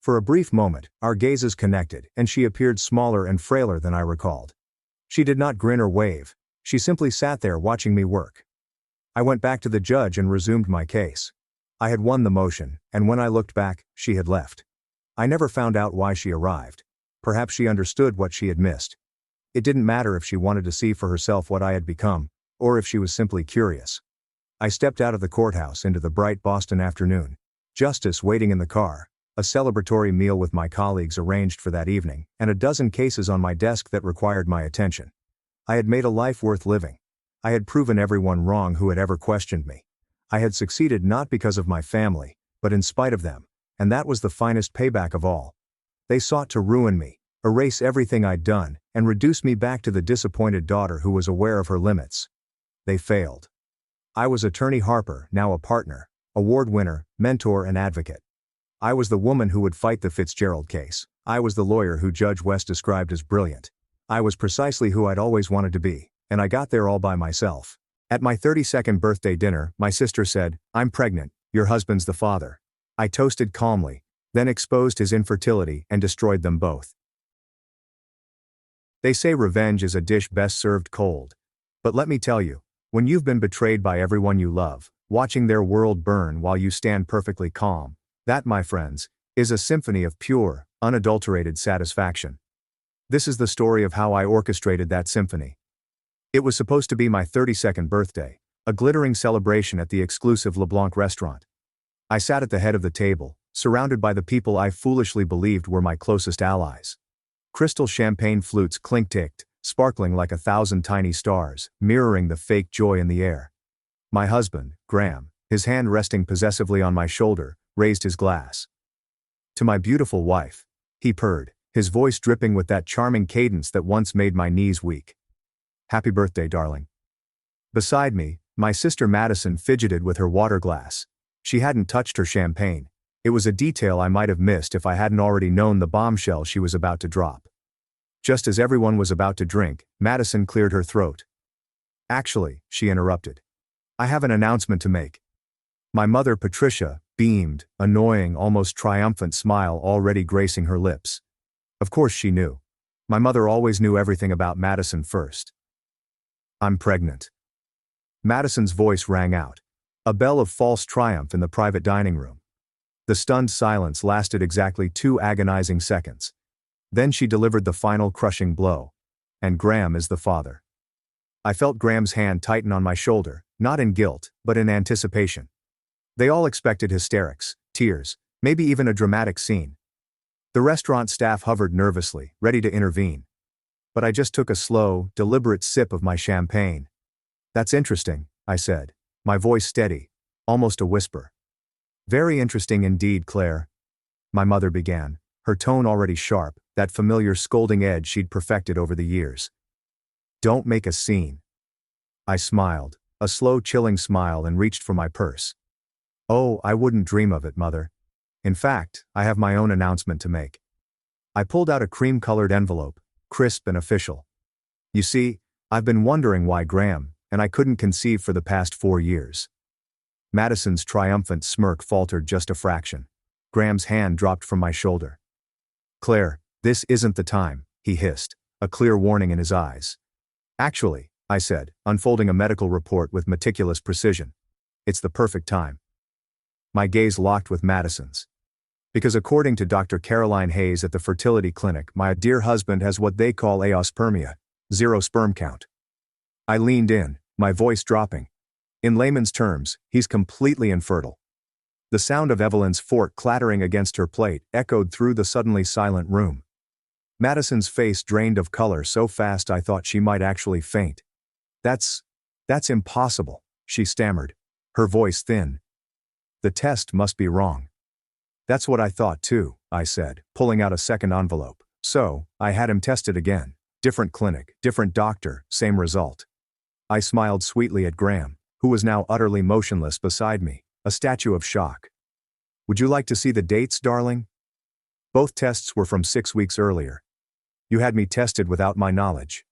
For a brief moment, our gazes connected, and she appeared smaller and frailer than I recalled. She did not grin or wave. She simply sat there watching me work. I went back to the judge and resumed my case. I had won the motion, and when I looked back, she had left. I never found out why she arrived. Perhaps she understood what she had missed. It didn't matter if she wanted to see for herself what I had become. or if she was simply curious. I stepped out of the courthouse into the bright Boston afternoon. Justice waiting in the car, a celebratory meal with my colleagues arranged for that evening, and a dozen cases on my desk that required my attention. I had made a life worth living. I had proven everyone wrong who had ever questioned me. I had succeeded not because of my family, but in spite of them, and that was the finest payback of all. They sought to ruin me, erase everything I'd done, and reduce me back to the disappointed daughter who was aware of her limits. They failed. I was Attorney Harper, now a partner, award winner, mentor and advocate. I was the woman who would fight the Fitzgerald case. I was the lawyer who Judge West described as brilliant. I was precisely who I'd always wanted to be, and I got there all by myself. At my 32nd birthday dinner, my sister said, "I'm pregnant, your husband's the father." I toasted calmly, then exposed his infertility and destroyed them both. They say revenge is a dish best served cold. But let me tell you, when you've been betrayed by everyone you love, watching their world burn while you stand perfectly calm, that, my friends, is a symphony of pure, unadulterated satisfaction. This is the story of how I orchestrated that symphony. It was supposed to be my 32nd birthday, a glittering celebration at the exclusive LeBlanc restaurant. I sat at the head of the table, surrounded by the people I foolishly believed were my closest allies. Crystal champagne flutes clink-ticked, sparkling like 1,000 tiny stars, mirroring the fake joy in the air. My husband, Graham, his hand resting possessively on my shoulder, raised his glass. "To my beautiful wife," he purred, his voice dripping with that charming cadence that once made my knees weak. "Happy birthday, darling." Beside me, my sister Madison fidgeted with her water glass. She hadn't touched her champagne. It was a detail I might have missed if I hadn't already known the bombshell she was about to drop. Just as everyone was about to drink, Madison cleared her throat. "Actually," she interrupted, "I have an announcement to make." My mother Patricia beamed, annoying, almost triumphant smile already gracing her lips. Of course she knew. My mother always knew everything about Madison first. "I'm pregnant." Madison's voice rang out, a bell of false triumph in the private dining room. The stunned silence lasted exactly 2 agonizing seconds. Then she delivered the final crushing blow. "And Graham is the father." I felt Graham's hand tighten on my shoulder, not in guilt, but in anticipation. They all expected hysterics, tears, maybe even a dramatic scene. The restaurant staff hovered nervously, ready to intervene. But I just took a slow, deliberate sip of my champagne. "That's interesting," I said, my voice steady, almost a whisper. "Very interesting indeed, Claire," my mother began, her tone already sharp, that familiar scolding edge she'd perfected over the years. "Don't make a scene." I smiled, a slow chilling smile, and reached for my purse. "Oh, I wouldn't dream of it, Mother. In fact, I have my own announcement to make." I pulled out a cream-colored envelope, crisp and official. "You see, I've been wondering why Graham, and I couldn't conceive for the past 4 years." Madison's triumphant smirk faltered just a fraction. Graham's hand dropped from my shoulder. "Claire, this isn't the time," he hissed, a clear warning in his eyes. "Actually," I said, unfolding a medical report with meticulous precision, "it's the perfect time." My gaze locked with Madison's. "Because according to Dr. Caroline Hayes at the fertility clinic, my dear husband has what they call aospermia, 0 sperm count." I leaned in, my voice dropping. "In layman's terms, he's completely infertile." The sound of Evelyn's fork clattering against her plate echoed through the suddenly silent room. Madison's face drained of color so fast I thought she might actually faint. That's impossible," she stammered, her voice thin. "The test must be wrong." "That's what I thought too," I said, pulling out a second envelope. So, I had him tested again. Different clinic, different doctor, same result. I smiled sweetly at Graham, who was now utterly motionless beside me, a statue of shock. "Would you like to see the dates, darling?" "Both tests were from 6 weeks earlier. You had me tested without my knowledge."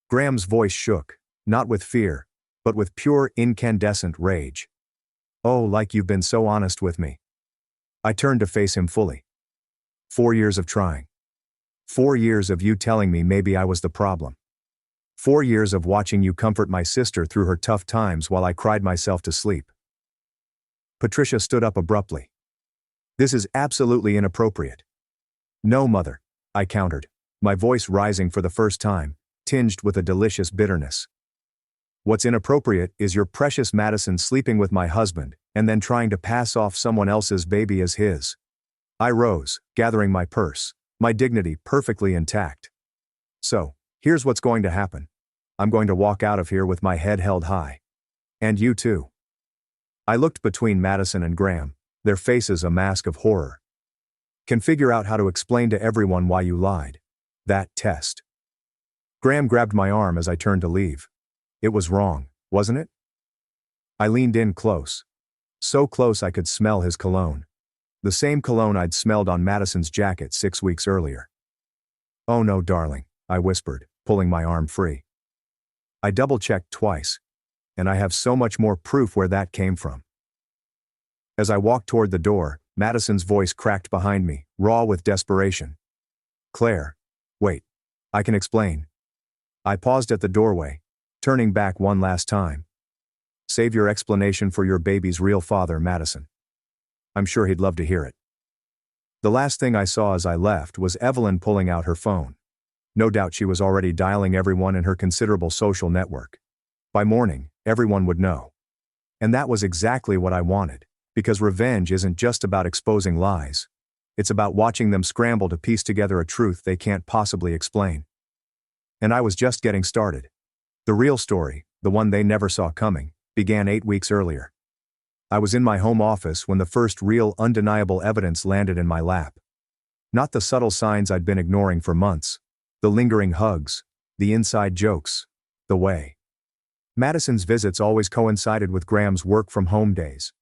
Graham's voice shook, not with fear, but with pure incandescent rage. "Oh, like you've been so honest with me." I turned to face him fully. 4 years of trying. 4 years of you telling me maybe I was the problem. 4 years of watching you comfort my sister through her tough times while I cried myself to sleep. Patricia stood up abruptly. "This is absolutely inappropriate." "No, Mother," I countered, my voice rising for the first time, tinged with a delicious bitterness. What's inappropriate is your precious Madison sleeping with my husband, and then trying to pass off someone else's baby as his. I rose, gathering my purse, my dignity perfectly intact. So, here's what's going to happen. I'm going to walk out of here with my head held high. And you too. I looked between Madison and Graham, their faces a mask of horror. Can figure out how to explain to everyone why you lied. That test. Graham grabbed my arm as I turned to leave. It was wrong, wasn't it? I leaned in close. So close I could smell his cologne. The same cologne I'd smelled on Madison's jacket 6 weeks earlier. Oh no, darling, I whispered, pulling my arm free. I double-checked twice. And I have so much more proof where that came from. As I walked toward the door, Madison's voice cracked behind me, raw with desperation. Claire. Wait. I can explain. I paused at the doorway, turning back one last time. Save your explanation for your baby's real father, Madison. I'm sure he'd love to hear it. The last thing I saw as I left was Evelyn pulling out her phone. No doubt she was already dialing everyone in her considerable social network. By morning, everyone would know. And that was exactly what I wanted, because revenge isn't just about exposing lies. It's about watching them scramble to piece together a truth they can't possibly explain. And I was just getting started. The real story, the one they never saw coming, began 8 weeks earlier. I was in my home office when the first real, undeniable evidence landed in my lap. Not the subtle signs I'd been ignoring for months. The lingering hugs. The inside jokes. The way Madison's visits always coincided with Graham's work-from-home days.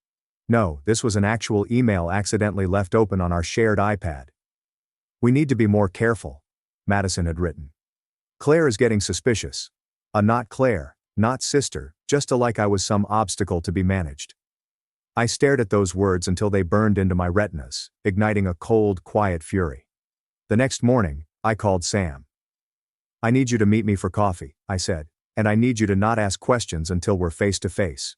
No, this was an actual email accidentally left open on our shared iPad. We need to be more careful, Madison had written. Claire is getting suspicious. A not Claire, not sister, just like I was some obstacle to be managed. I stared at those words until they burned into my retinas, igniting a cold, quiet fury. The next morning, I called Sam. I need you to meet me for coffee, I said. And I need you to not ask questions until we're face to face.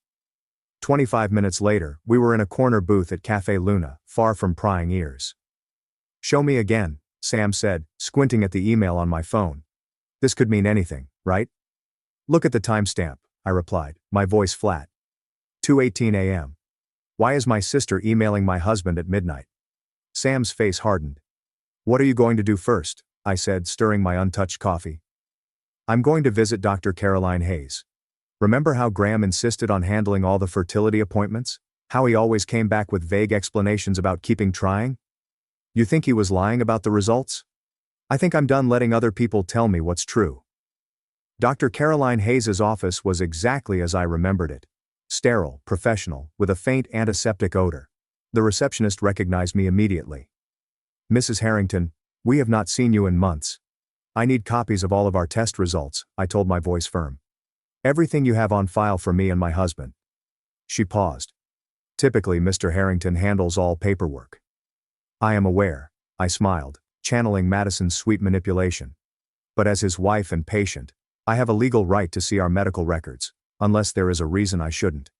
25 minutes later, we were in a corner booth at Café Luna, far from prying ears. Show me again, Sam said, squinting at the email on my phone. This could mean anything, right? Look at the timestamp, I replied, my voice flat. 2:18 a.m. Why is my sister emailing my husband at midnight? Sam's face hardened. What are you going to do first? I said, stirring my untouched coffee. I'm going to visit Dr. Caroline Hayes. Remember how Graham insisted on handling all the fertility appointments? How he always came back with vague explanations about keeping trying? You think he was lying about the results? I think I'm done letting other people tell me what's true. Dr. Caroline Hayes' office was exactly as I remembered it. Sterile, professional, with a faint antiseptic odor. The receptionist recognized me immediately. Mrs. Harrington, we have not seen you in months. I need copies of all of our test results, I told, my voice firm. Everything you have on file for me and my husband. She paused. Typically, Mr. Harrington handles all paperwork. I am aware, I smiled, channeling Madison's sweet manipulation. But as his wife and patient, I have a legal right to see our medical records, unless there is a reason I shouldn't.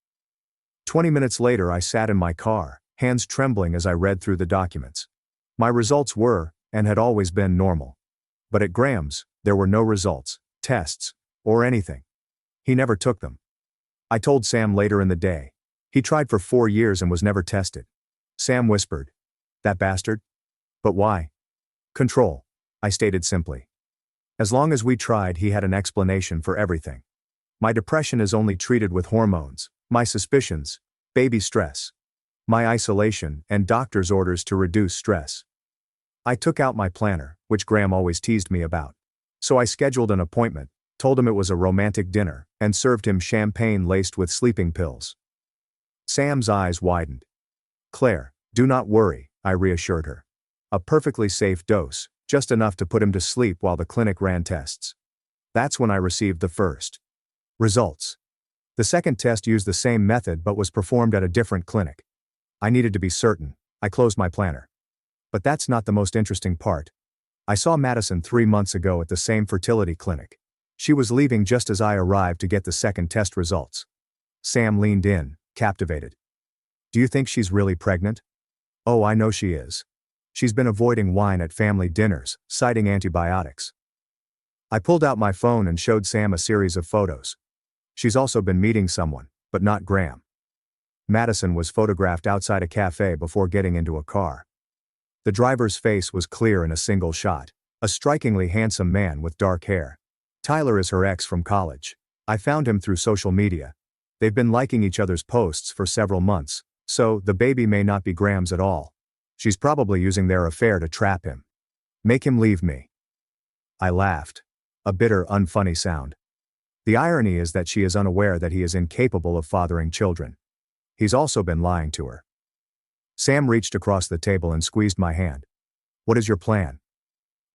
20 minutes later, I sat in my car, hands trembling as I read through the documents. My results were, and had always been, normal. But at Graham's, there were no results, tests, or anything. He never took them. I told Sam later in the day. He tried for 4 years and was never tested. Sam whispered. That bastard? But why? Control, I stated simply. As long as we tried, he had an explanation for everything. My depression is only treated with hormones, my suspicions, baby stress, my isolation, and doctor's orders to reduce stress. I took out my planner, which Graham always teased me about. So I scheduled an appointment, told him it was a romantic dinner, and served him champagne laced with sleeping pills. Sam's eyes widened. Claire, do not worry, I reassured her. A perfectly safe dose, just enough to put him to sleep while the clinic ran tests. That's when I received the first results. The second test used the same method but was performed at a different clinic. I needed to be certain. I closed my planner. But that's not the most interesting part. I saw Madison 3 months ago at the same fertility clinic. She was leaving just as I arrived to get the second test results. Sam leaned in, captivated. Do you think she's really pregnant? Oh, I know she is. She's been avoiding wine at family dinners, citing antibiotics. I pulled out my phone and showed Sam a series of photos. She's also been meeting someone, but not Graham. Madison was photographed outside a cafe before getting into a car. The driver's face was clear in a single shot. A strikingly handsome man with dark hair. Tyler is her ex from college. I found him through social media. They've been liking each other's posts for several months, so the baby may not be Graham's at all. She's probably using their affair to trap him. Make him leave me. I laughed. A bitter, unfunny sound. The irony is that she is unaware that he is incapable of fathering children. He's also been lying to her. Sam reached across the table and squeezed my hand. What is your plan?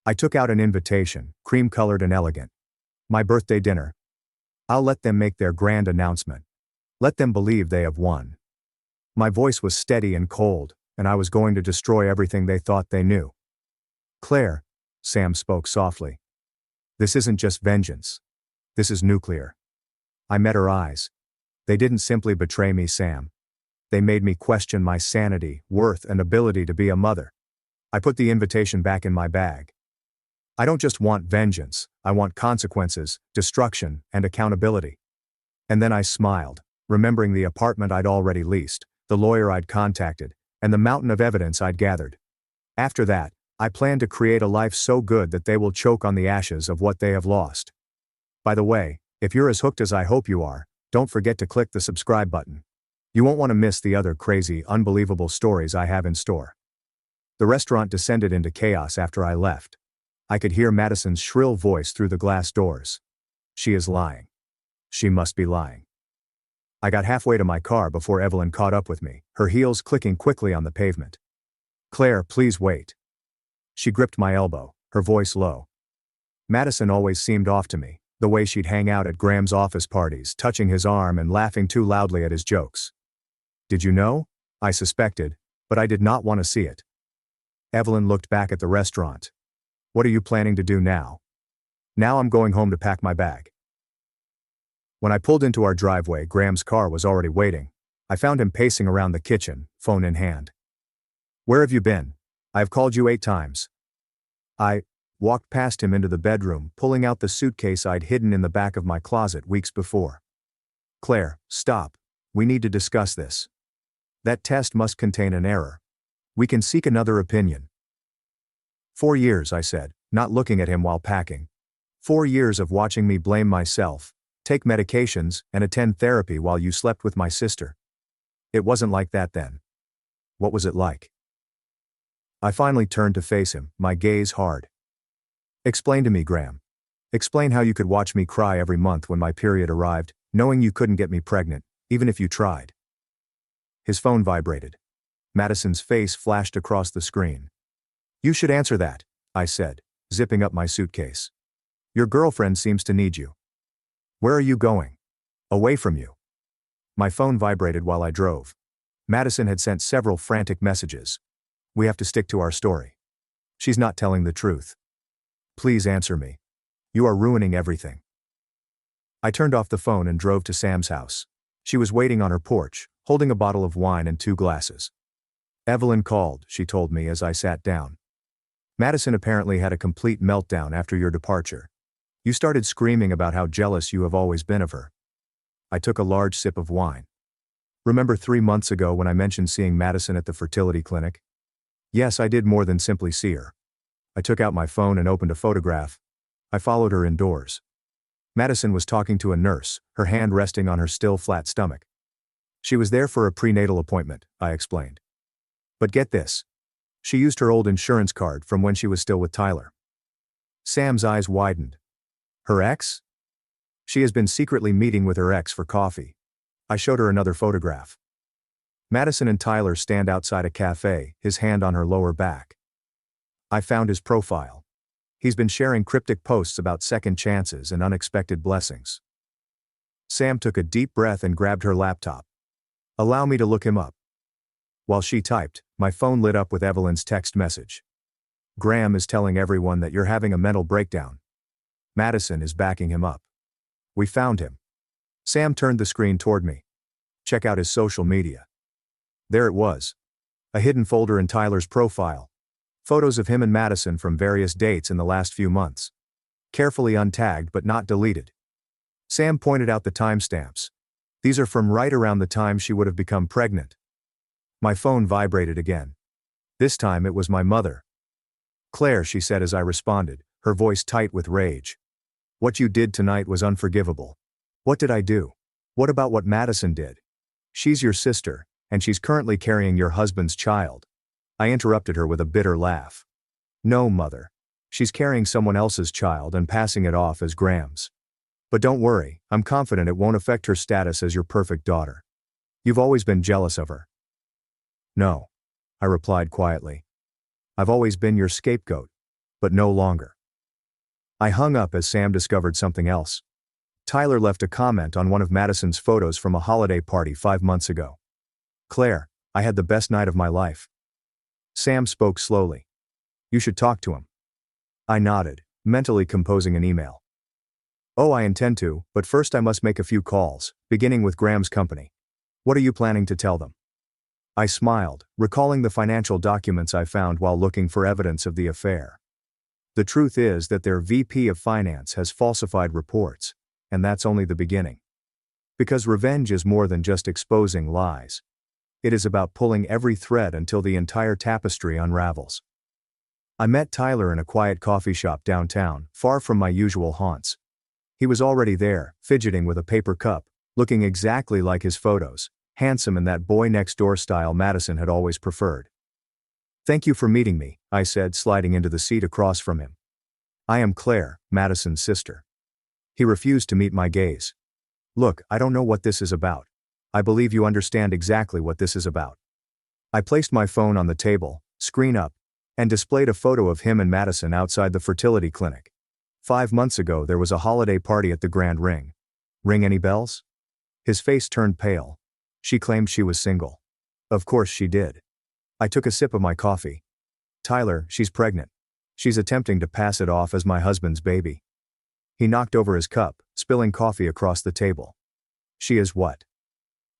I took out an invitation, cream-colored and elegant. My birthday dinner. I'll let them make their grand announcement. Let them believe they have won. My voice was steady and cold, and I was going to destroy everything they thought they knew. Claire, Sam spoke softly. This isn't just vengeance. This is nuclear. I met her eyes. They didn't simply betray me, Sam. They made me question my sanity, worth, and ability to be a mother. I put the invitation back in my bag. I don't just want vengeance, I want consequences, destruction, and accountability. And then I smiled, remembering the apartment I'd already leased, the lawyer I'd contacted, and the mountain of evidence I'd gathered. After that, I plan to create a life so good that they will choke on the ashes of what they have lost. By the way, if you're as hooked as I hope you are, don't forget to click the subscribe button. You won't want to miss the other crazy, unbelievable stories I have in store. The restaurant descended into chaos after I left. I could hear Madison's shrill voice through the glass doors. She is lying. She must be lying. I got halfway to my car before Evelyn caught up with me, her heels clicking quickly on the pavement. Claire, please wait. She gripped my elbow, her voice low. Madison always seemed off to me, the way she'd hang out at Graham's office parties, touching his arm and laughing too loudly at his jokes. Did you know? I suspected, but I did not want to see it. Evelyn looked back at the restaurant. What are you planning to do now? Now I'm going home to pack my bag. When I pulled into our driveway, Graham's car was already waiting. I found him pacing around the kitchen, phone in hand. Where have you been? I have called you 8 times. I walked past him into the bedroom, pulling out the suitcase I'd hidden in the back of my closet weeks before. Claire, stop. We need to discuss this. That test must contain an error. We can seek another opinion. 4 years, I said, not looking at him while packing. 4 years of watching me blame myself, take medications, and attend therapy while you slept with my sister. It wasn't like that then. What was it like? I finally turned to face him, my gaze hard. Explain to me, Graham. Explain how you could watch me cry every month when my period arrived, knowing you couldn't get me pregnant, even if you tried. His phone vibrated. Madison's face flashed across the screen. You should answer that, I said, zipping up my suitcase. Your girlfriend seems to need you. Where are you going? Away from you. My phone vibrated while I drove. Madison had sent several frantic messages. We have to stick to our story. She's not telling the truth. Please answer me. You are ruining everything. I turned off the phone and drove to Sam's house. She was waiting on her porch, holding a bottle of wine and 2 glasses. Evelyn called, she told me as I sat down. Madison apparently had a complete meltdown after your departure. You started screaming about how jealous you have always been of her. I took a large sip of wine. Remember 3 months ago when I mentioned seeing Madison at the fertility clinic? Yes, I did more than simply see her. I took out my phone and opened a photograph. I followed her indoors. Madison was talking to a nurse, her hand resting on her still flat stomach. She was there for a prenatal appointment, I explained. But get this. She used her old insurance card from when she was still with Tyler. Sam's eyes widened. Her ex? She has been secretly meeting with her ex for coffee. I showed her another photograph. Madison and Tyler stand outside a cafe, his hand on her lower back. I found his profile. He's been sharing cryptic posts about second chances and unexpected blessings. Sam took a deep breath and grabbed her laptop. Allow me to look him up. While she typed, my phone lit up with Evelyn's text message. Graham is telling everyone that you're having a mental breakdown. Madison is backing him up. We found him. Sam turned the screen toward me. Check out his social media. There it was. A hidden folder in Tyler's profile. Photos of him and Madison from various dates in the last few months. Carefully untagged but not deleted. Sam pointed out the timestamps. These are from right around the time she would have become pregnant. My phone vibrated again. This time it was my mother. "Claire," she said as I responded, her voice tight with rage. "What you did tonight was unforgivable." "What did I do? What about what Madison did? She's your sister, and she's currently carrying your husband's child." I interrupted her with a bitter laugh. "No, Mother. She's carrying someone else's child and passing it off as Graham's. But don't worry, I'm confident it won't affect her status as your perfect daughter. You've always been jealous of her." "No," I replied quietly. "I've always been your scapegoat. But no longer." I hung up as Sam discovered something else. Tyler left a comment on one of Madison's photos from a holiday party 5 months ago. "Claire, I had the best night of my life." Sam spoke slowly. "You should talk to him." I nodded, mentally composing an email. "Oh, I intend to, but first I must make a few calls, beginning with Graham's company. What are you planning to tell them?" I smiled, recalling the financial documents I found while looking for evidence of the affair. The truth is that their VP of Finance has falsified reports, and that's only the beginning. Because revenge is more than just exposing lies. It is about pulling every thread until the entire tapestry unravels. I met Tyler in a quiet coffee shop downtown, far from my usual haunts. He was already there, fidgeting with a paper cup, looking exactly like his photos, handsome in that boy-next-door style Madison had always preferred. "Thank you for meeting me," I said, sliding into the seat across from him. "I am Claire, Madison's sister." He refused to meet my gaze. "Look, I don't know what this is about. I believe you understand exactly what this is about." I placed my phone on the table, screen up, and displayed a photo of him and Madison outside the fertility clinic. 5 months ago there was a holiday party at the Grand Ring. Ring any bells? His face turned pale. She claimed she was single. Of course she did. I took a sip of my coffee. "Tyler, she's pregnant. She's attempting to pass it off as my husband's baby." He knocked over his cup, spilling coffee across the table. "She is what?"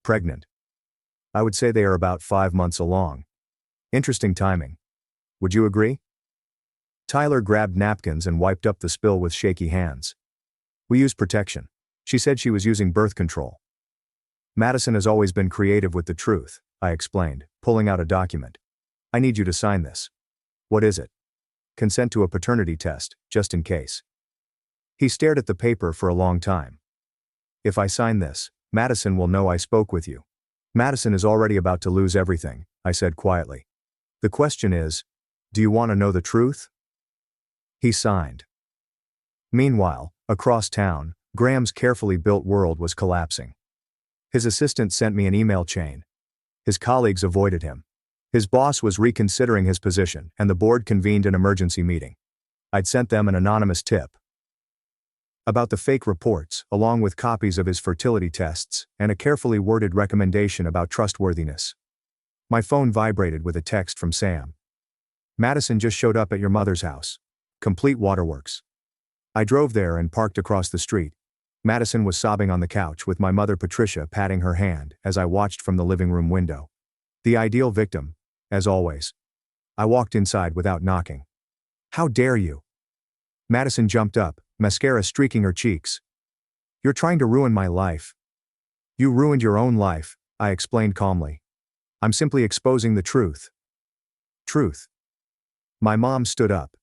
"Pregnant. I would say they are about 5 months along. Interesting timing. Would you agree?" Tyler grabbed napkins and wiped up the spill with shaky hands. "We use protection. She said she was using birth control." "Madison has always been creative with the truth," I explained, pulling out a document. "I need you to sign this." "What is it?" "Consent to a paternity test, just in case." He stared at the paper for a long time. "If I sign this, Madison will know I spoke with you." "Madison is already about to lose everything," I said quietly. "The question is, do you want to know the truth?" He signed. Meanwhile, across town, Graham's carefully built world was collapsing. His assistant sent me an email chain. His colleagues avoided him. His boss was reconsidering his position, and the board convened an emergency meeting. I'd sent them an anonymous tip about the fake reports, along with copies of his fertility tests, and a carefully worded recommendation about trustworthiness. My phone vibrated with a text from Sam. "Madison just showed up at your mother's house. Complete waterworks." I drove there and parked across the street. Madison was sobbing on the couch with my mother Patricia patting her hand as I watched from the living room window. The ideal victim, as always. I walked inside without knocking. "How dare you?" Madison jumped up, mascara streaking her cheeks. "You're trying to ruin my life." "You ruined your own life," I explained calmly. "I'm simply exposing the truth." "Truth?" My mom stood up.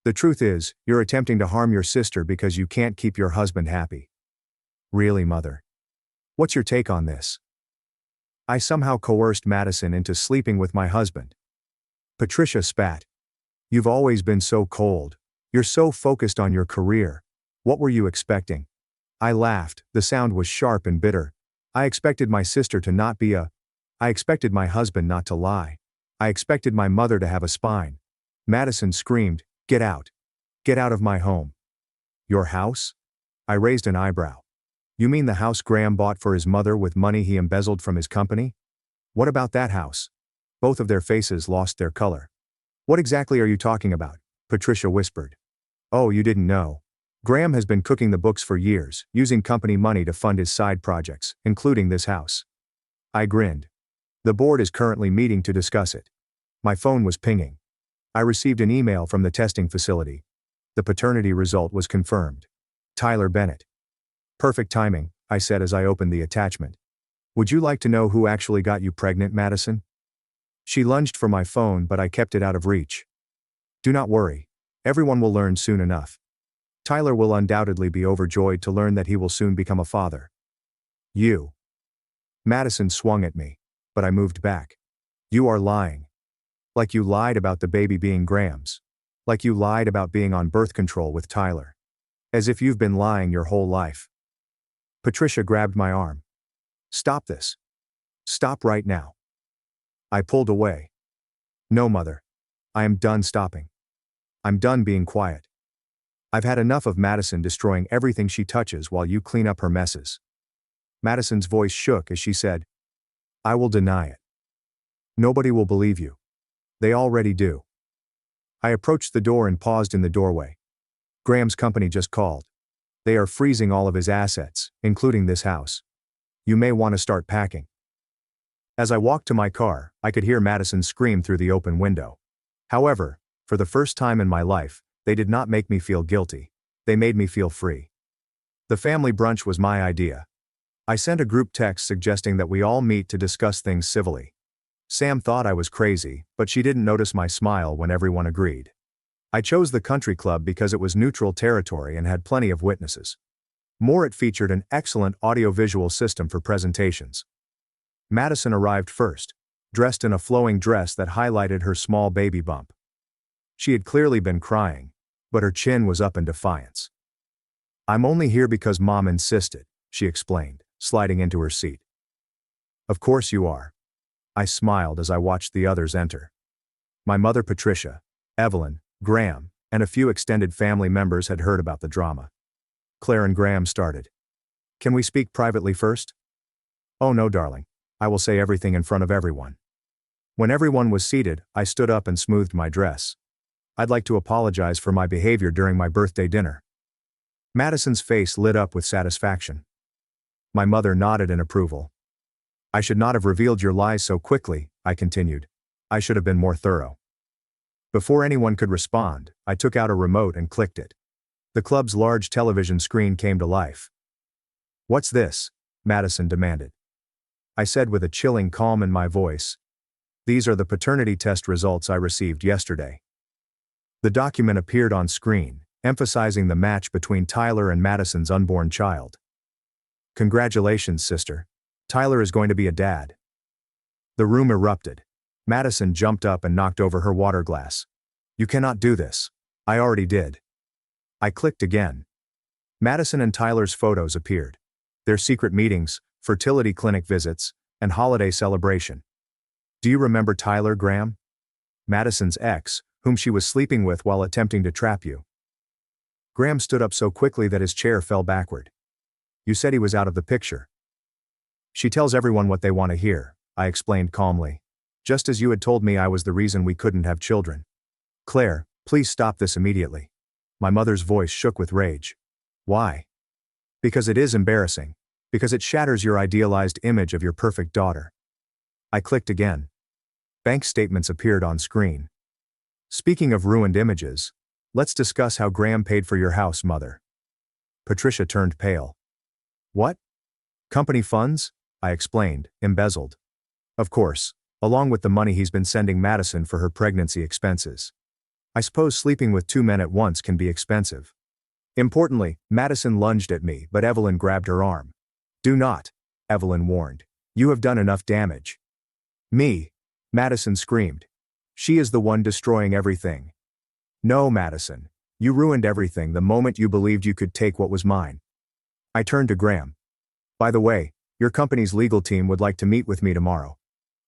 "The truth is, you're attempting to harm your sister because you can't keep your husband happy." "Really, Mother? What's your take on this?" "I somehow coerced Madison into sleeping with my husband." Patricia spat. "You've always been so cold. You're so focused on your career. What were you expecting?" I laughed, the sound was sharp and bitter. "I expected my sister to not be a... I expected my husband not to lie. I expected my mother to have a spine." Madison screamed, "Get out. Get out of my home." "Your house?" I raised an eyebrow. "You mean the house Graham bought for his mother with money he embezzled from his company? What about that house?" Both of their faces lost their color. "What exactly are you talking about?" Patricia whispered. "Oh, you didn't know. Graham has been cooking the books for years, using company money to fund his side projects, including this house." I grinned. "The board is currently meeting to discuss it." My phone was pinging. I received an email from the testing facility. The paternity result was confirmed. Tyler Bennett. Perfect timing, I said as I opened the attachment. Would you like to know who actually got you pregnant, Madison? She lunged for my phone, but I kept it out of reach. Do not worry. Everyone will learn soon enough. Tyler will undoubtedly be overjoyed to learn that he will soon become a father. You. Madison swung at me, but I moved back. You are lying. Like you lied about the baby being Graham's. Like you lied about being on birth control with Tyler. As if you've been lying your whole life. Patricia grabbed my arm. Stop this. Stop right now. I pulled away. No, Mother. I am done stopping. I'm done being quiet. I've had enough of Madison destroying everything she touches while you clean up her messes. Madison's voice shook as she said, I will deny it. Nobody will believe you. They already do. I approached the door and paused in the doorway. Graham's company just called. They are freezing all of his assets, including this house. You may want to start packing. As I walked to my car, I could hear Madison scream through the open window. However, for the first time in my life, they did not make me feel guilty. They made me feel free. The family brunch was my idea. I sent a group text suggesting that we all meet to discuss things civilly. Sam thought I was crazy, but she didn't notice my smile when everyone agreed. I chose the country club because it was neutral territory and had plenty of witnesses. More, it featured an excellent audio-visual system for presentations. Madison arrived first, dressed in a flowing dress that highlighted her small baby bump. She had clearly been crying, but her chin was up in defiance. I'm only here because Mom insisted, she explained, sliding into her seat. Of course you are. I smiled as I watched the others enter. My mother Patricia, Evelyn, Graham, and a few extended family members had heard about the drama. Claire and Graham started. Can we speak privately first? Oh no, darling. I will say everything in front of everyone. When everyone was seated, I stood up and smoothed my dress. I'd like to apologize for my behavior during my birthday dinner. Madison's face lit up with satisfaction. My mother nodded in approval. I should not have revealed your lies so quickly, I continued. I should have been more thorough. Before anyone could respond, I took out a remote and clicked it. The club's large television screen came to life. What's this? Madison demanded. I said with a chilling calm in my voice. These are the paternity test results I received yesterday. The document appeared on screen, emphasizing the match between Tyler and Madison's unborn child. Congratulations, sister. Tyler is going to be a dad. The room erupted. Madison jumped up and knocked over her water glass. You cannot do this. I already did. I clicked again. Madison and Tyler's photos appeared. Their secret meetings, fertility clinic visits, and holiday celebration. Do you remember Tyler, Graham? Madison's ex, whom she was sleeping with while attempting to trap you. Graham stood up so quickly that his chair fell backward. You said he was out of the picture. She tells everyone what they want to hear, I explained calmly. Just as you had told me I was the reason we couldn't have children. Claire, please stop this immediately. My mother's voice shook with rage. Why? Because it is embarrassing. Because it shatters your idealized image of your perfect daughter. I clicked again. Bank statements appeared on screen. Speaking of ruined images, let's discuss how Graham paid for your house, Mother. Patricia turned pale. What? Company funds? I explained, embezzled. Of course, along with the money he's been sending Madison for her pregnancy expenses. I suppose sleeping with two men at once can be expensive. Importantly, Madison lunged at me, but Evelyn grabbed her arm. Do not, Evelyn warned. You have done enough damage. Me? Madison screamed. She is the one destroying everything. No, Madison. You ruined everything the moment you believed you could take what was mine. I turned to Graham. By the way, your company's legal team would like to meet with me tomorrow.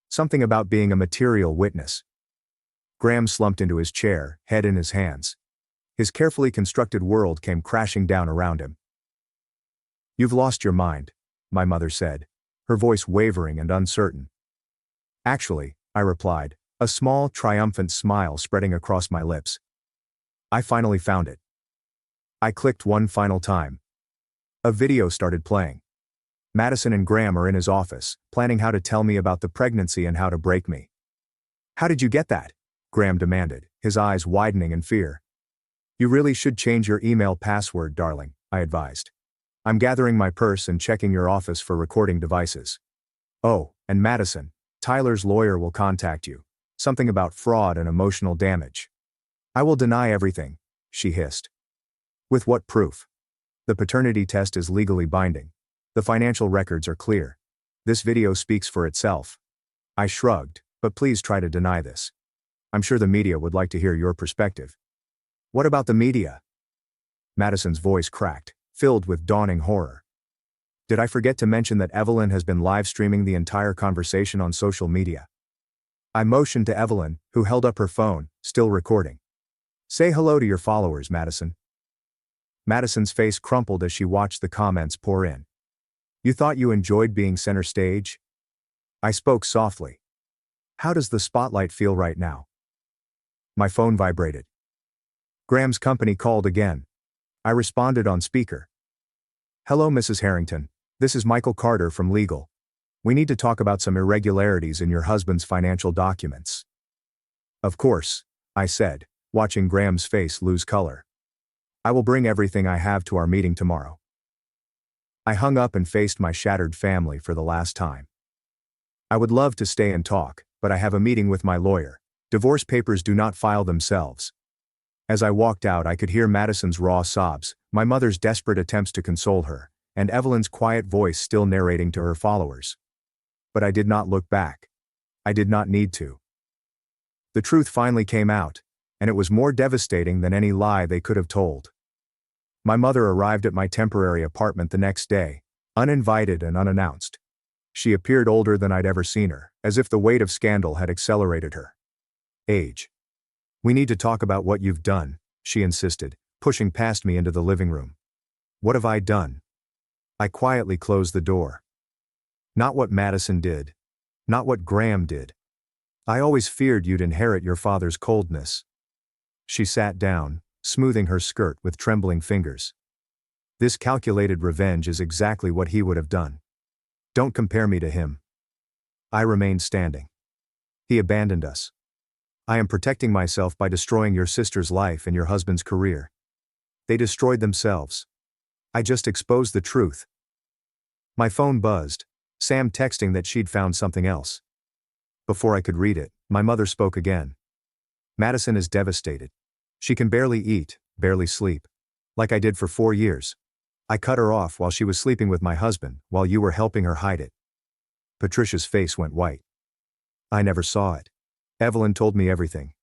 Something about being a material witness. Graham slumped into his chair, head in his hands. His carefully constructed world came crashing down around him. You've lost your mind, my mother said, her voice wavering and uncertain. Actually, I replied, a small, triumphant smile spreading across my lips. I finally found it. I clicked one final time. A video started playing. Madison and Graham are in his office, planning how to tell me about the pregnancy and how to break me. How did you get that? Graham demanded, his eyes widening in fear. You really should change your email password, darling, I advised. I'm gathering my purse and checking your office for recording devices. Oh, and Madison, Tyler's lawyer will contact you. Something about fraud and emotional damage. I will deny everything, she hissed. With what proof? The paternity test is legally binding. The financial records are clear. This video speaks for itself. I shrugged, but please try to deny this. I'm sure the media would like to hear your perspective. What about the media? Madison's voice cracked, filled with dawning horror. Did I forget to mention that Evelyn has been live streaming the entire conversation on social media? I motioned to Evelyn, who held up her phone, still recording. Say hello to your followers, Madison. Madison's face crumpled as she watched the comments pour in. You thought you enjoyed being center stage? I spoke softly. How does the spotlight feel right now? My phone vibrated. Graham's company called again. I responded on speaker. Hello, Mrs. Harrington. This is Michael Carter from Legal. We need to talk about some irregularities in your husband's financial documents. Of course, I said, watching Graham's face lose color. I will bring everything I have to our meeting tomorrow. I hung up and faced my shattered family for the last time. I would love to stay and talk, but I have a meeting with my lawyer. Divorce papers do not file themselves. As I walked out, I could hear Madison's raw sobs, my mother's desperate attempts to console her, and Evelyn's quiet voice still narrating to her followers. But I did not look back. I did not need to. The truth finally came out, and it was more devastating than any lie they could have told. My mother arrived at my temporary apartment the next day, uninvited and unannounced. She appeared older than I'd ever seen her, as if the weight of scandal had accelerated her age. We need to talk about what you've done, she insisted, pushing past me into the living room. What have I done? I quietly closed the door. Not what Madison did. Not what Graham did. I always feared you'd inherit your father's coldness. She sat down, smoothing her skirt with trembling fingers. This calculated revenge is exactly what he would have done. Don't compare me to him. I remained standing. He abandoned us. I am protecting myself by destroying your sister's life and your husband's career. They destroyed themselves. I just exposed the truth. My phone buzzed, Sam texting that she'd found something else. Before I could read it, my mother spoke again. Madison is devastated. She can barely eat, barely sleep. Like I did for 4 years. I cut her off while she was sleeping with my husband, while you were helping her hide it. Patricia's face went white. I never saw it. Evelyn told me everything.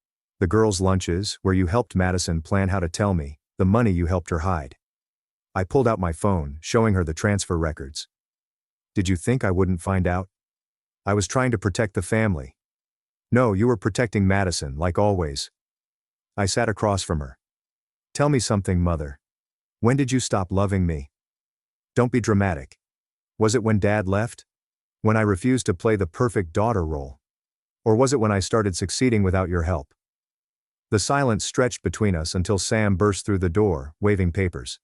The girls' lunches, where you helped Madison plan how to tell me, the money you helped her hide. I pulled out my phone, showing her the transfer records. Did you think I wouldn't find out? I was trying to protect the family. No, you were protecting Madison, like always. I sat across from her. Tell me something, Mother. When did you stop loving me? Don't be dramatic. Was it when Dad left? When I refused to play the perfect daughter role? Or was it when I started succeeding without your help? The silence stretched between us until Sam burst through the door, waving papers.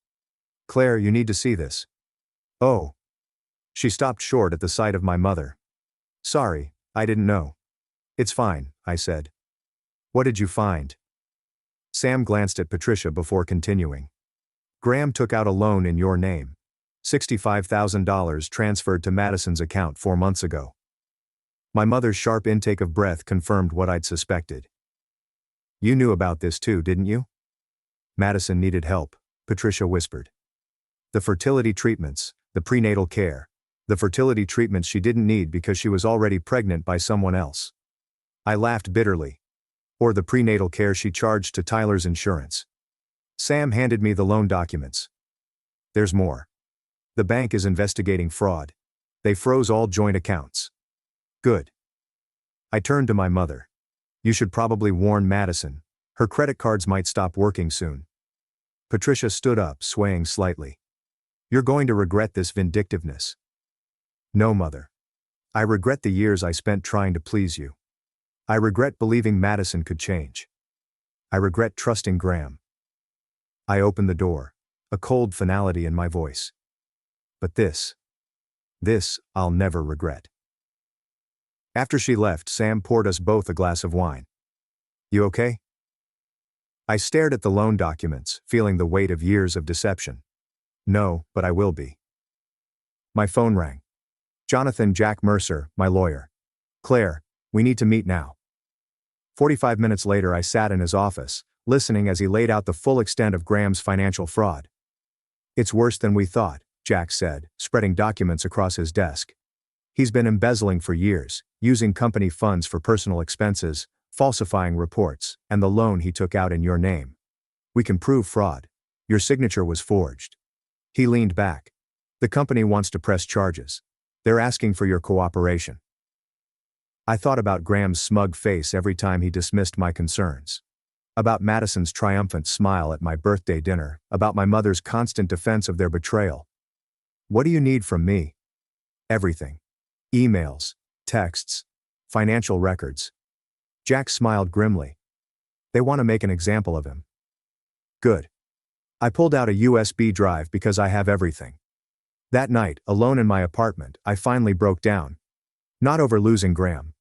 Claire, you need to see this. Oh. She stopped short at the sight of my mother. Sorry, I didn't know. It's fine, I said. What did you find? Sam glanced at Patricia before continuing. Graham took out a loan in your name. $65,000 transferred to Madison's account 4 months ago. My mother's sharp intake of breath confirmed what I'd suspected. You knew about this too, didn't you? Madison needed help, Patricia whispered. The fertility treatments, the prenatal care. The fertility treatments she didn't need because she was already pregnant by someone else. I laughed bitterly. Or the prenatal care she charged to Tyler's insurance. Sam handed me the loan documents. There's more. The bank is investigating fraud. They froze all joint accounts. Good. I turned to my mother. You should probably warn Madison. Her credit cards might stop working soon. Patricia stood up, swaying slightly. You're going to regret this vindictiveness. No, Mother. I regret the years I spent trying to please you. I regret believing Madison could change. I regret trusting Graham. I opened the door, a cold finality in my voice. But this I'll never regret. After she left, Sam poured us both a glass of wine. You okay? I stared at the loan documents, feeling the weight of years of deception. No, but I will be. My phone rang. Jonathan Jack Mercer, my lawyer. Claire, we need to meet now. 45 minutes later I sat in his office, listening as he laid out the full extent of Graham's financial fraud. It's worse than we thought, Jack said, spreading documents across his desk. He's been embezzling for years, using company funds for personal expenses, falsifying reports, and the loan he took out in your name. We can prove fraud. Your signature was forged. He leaned back. The company wants to press charges. They're asking for your cooperation. I thought about Graham's smug face every time he dismissed my concerns. About Madison's triumphant smile at my birthday dinner, about my mother's constant defense of their betrayal. What do you need from me? Everything. Emails, texts, financial records. Jack smiled grimly. They want to make an example of him. Good. I pulled out a USB drive because I have everything. That night, alone in my apartment, I finally broke down. Not over losing Graham.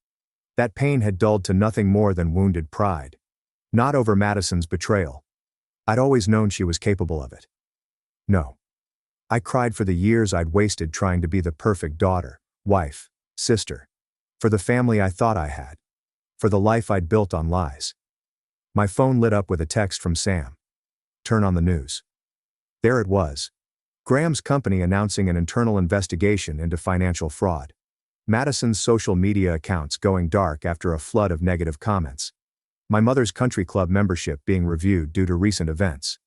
That pain had dulled to nothing more than wounded pride. Not over Madison's betrayal. I'd always known she was capable of it. No. I cried for the years I'd wasted trying to be the perfect daughter, wife, sister. For the family I thought I had. For the life I'd built on lies. My phone lit up with a text from Sam. Turn on the news. There it was. Graham's company announcing an internal investigation into financial fraud. Madison's social media accounts going dark after a flood of negative comments. My mother's country club membership being reviewed due to recent events.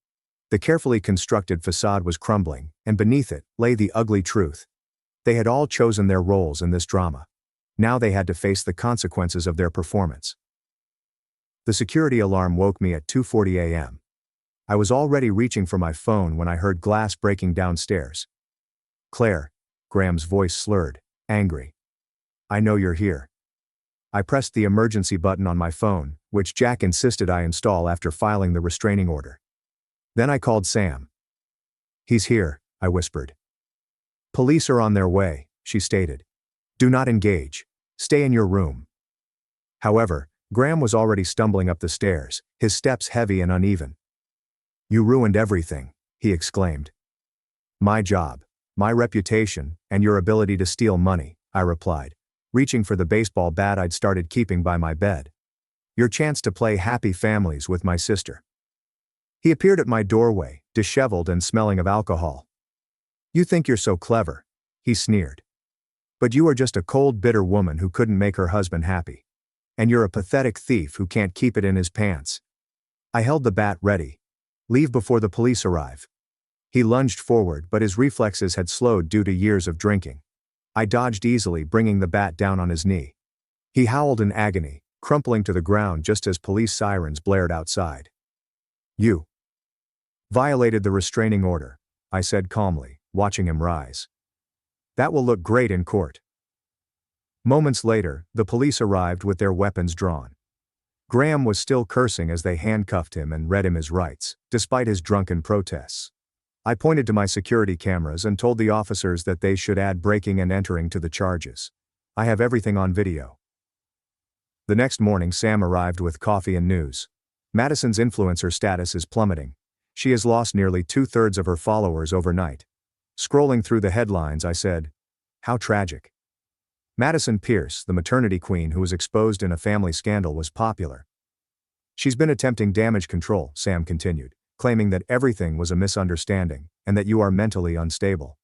The carefully constructed facade was crumbling, and beneath it lay the ugly truth. They had all chosen their roles in this drama. Now they had to face the consequences of their performance. The security alarm woke me at 2:40 a.m. I was already reaching for my phone when I heard glass breaking downstairs. Claire, Graham's voice slurred, angry. I know you're here. I pressed the emergency button on my phone, which Jack insisted I install after filing the restraining order. Then I called Sam. He's here, I whispered. Police are on their way, she stated. Do not engage. Stay in your room. However, Graham was already stumbling up the stairs, his steps heavy and uneven. You ruined everything, he exclaimed. My job, my reputation, and your ability to steal money, I replied, reaching for the baseball bat I'd started keeping by my bed. Your chance to play happy families with my sister. He appeared at my doorway, disheveled and smelling of alcohol. You think you're so clever, he sneered. But you are just a cold, bitter woman who couldn't make her husband happy. And you're a pathetic thief who can't keep it in his pants. I held the bat ready. Leave before the police arrive. He lunged forward, but his reflexes had slowed due to years of drinking. I dodged easily, bringing the bat down on his knee. He howled in agony, crumpling to the ground just as police sirens blared outside. You violated the restraining order, I said calmly, watching him rise. That will look great in court. Moments later, the police arrived with their weapons drawn. Graham was still cursing as they handcuffed him and read him his rights, despite his drunken protests. I pointed to my security cameras and told the officers that they should add breaking and entering to the charges. I have everything on video. The next morning Sam arrived with coffee and news. Madison's influencer status is plummeting. She has lost nearly 2/3 of her followers overnight. Scrolling through the headlines I said, how tragic. Madison Pierce, the maternity queen who was exposed in a family scandal, was popular. She's been attempting damage control, Sam continued, claiming that everything was a misunderstanding, and that you are mentally unstable.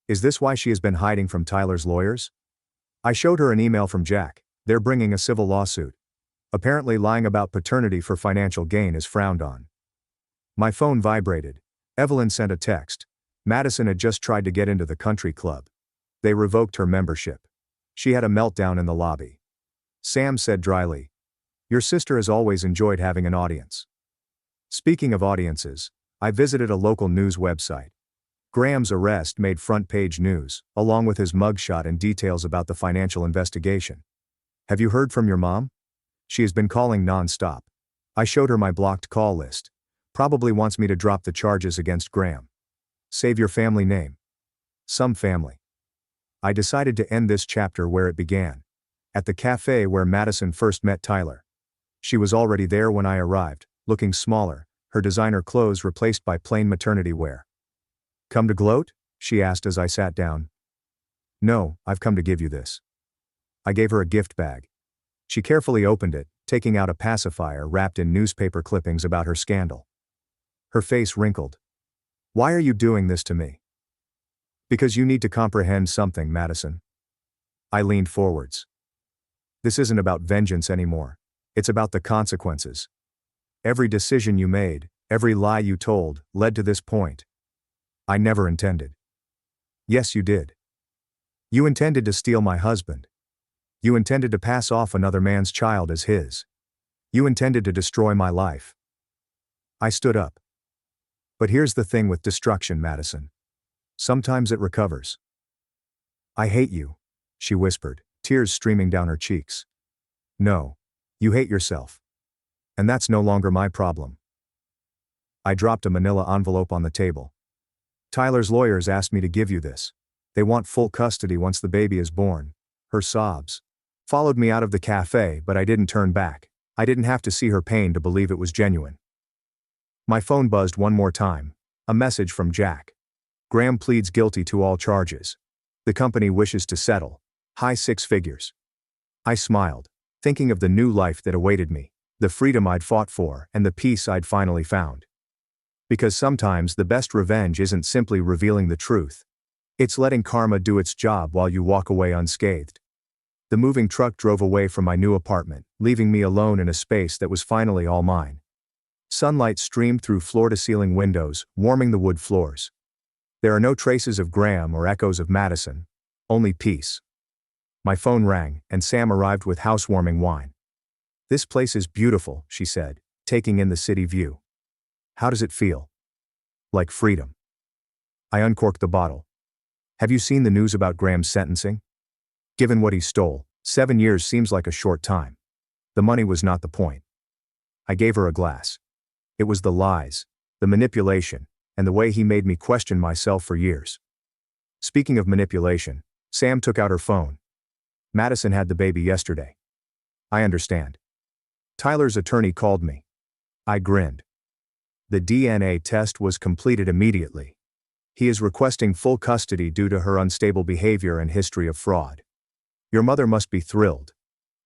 Is this why she has been hiding from Tyler's lawyers? I showed her an email from Jack. They're bringing a civil lawsuit. Apparently lying about paternity for financial gain is frowned on. My phone vibrated. Evelyn sent a text. Madison had just tried to get into the country club. They revoked her membership. She had a meltdown in the lobby. Sam said dryly, your sister has always enjoyed having an audience. Speaking of audiences, I visited a local news website. Graham's arrest made front-page news, along with his mugshot and details about the financial investigation. Have you heard from your mom? She has been calling non-stop. I showed her my blocked call list. Probably wants me to drop the charges against Graham. Save your family name. Some family. I decided to end this chapter where it began. At the cafe where Madison first met Tyler. She was already there when I arrived, looking smaller, her designer clothes replaced by plain maternity wear. Come to gloat? She asked as I sat down. No, I've come to give you this. I gave her a gift bag. She carefully opened it, taking out a pacifier wrapped in newspaper clippings about her scandal. Her face wrinkled. Why are you doing this to me? Because you need to comprehend something, Madison. I leaned forwards. This isn't about vengeance anymore. It's about the consequences. Every decision you made, every lie you told, led to this point. I never intended. Yes, you did. You intended to steal my husband. You intended to pass off another man's child as his. You intended to destroy my life. I stood up. But here's the thing with destruction, Madison. Sometimes it recovers. I hate you, she whispered, tears streaming down her cheeks. No. You hate yourself. And that's no longer my problem. I dropped a manila envelope on the table. Tyler's lawyers asked me to give you this. They want full custody once the baby is born. Her sobs followed me out of the cafe, but I didn't turn back. I didn't have to see her pain to believe it was genuine. My phone buzzed one more time. A message from Jack. Graham pleads guilty to all charges. The company wishes to settle. High 6 figures. I smiled, thinking of the new life that awaited me, the freedom I'd fought for, and the peace I'd finally found. Because sometimes the best revenge isn't simply revealing the truth. It's letting karma do its job while you walk away unscathed. The moving truck drove away from my new apartment, leaving me alone in a space that was finally all mine. Sunlight streamed through floor-to-ceiling windows, warming the wood floors. There are no traces of Graham or echoes of Madison. Only peace. My phone rang, and Sam arrived with housewarming wine. This place is beautiful, she said, taking in the city view. How does it feel? Like freedom. I uncorked the bottle. Have you seen the news about Graham's sentencing? Given what he stole, 7 years seems like a short time. The money was not the point. I gave her a glass. It was the lies, the manipulation, and the way he made me question myself for years. Speaking of manipulation, Sam took out her phone. Madison had the baby yesterday. I understand. Tyler's attorney called me. I grinned. The DNA test was completed immediately. He is requesting full custody due to her unstable behavior and history of fraud. Your mother must be thrilled.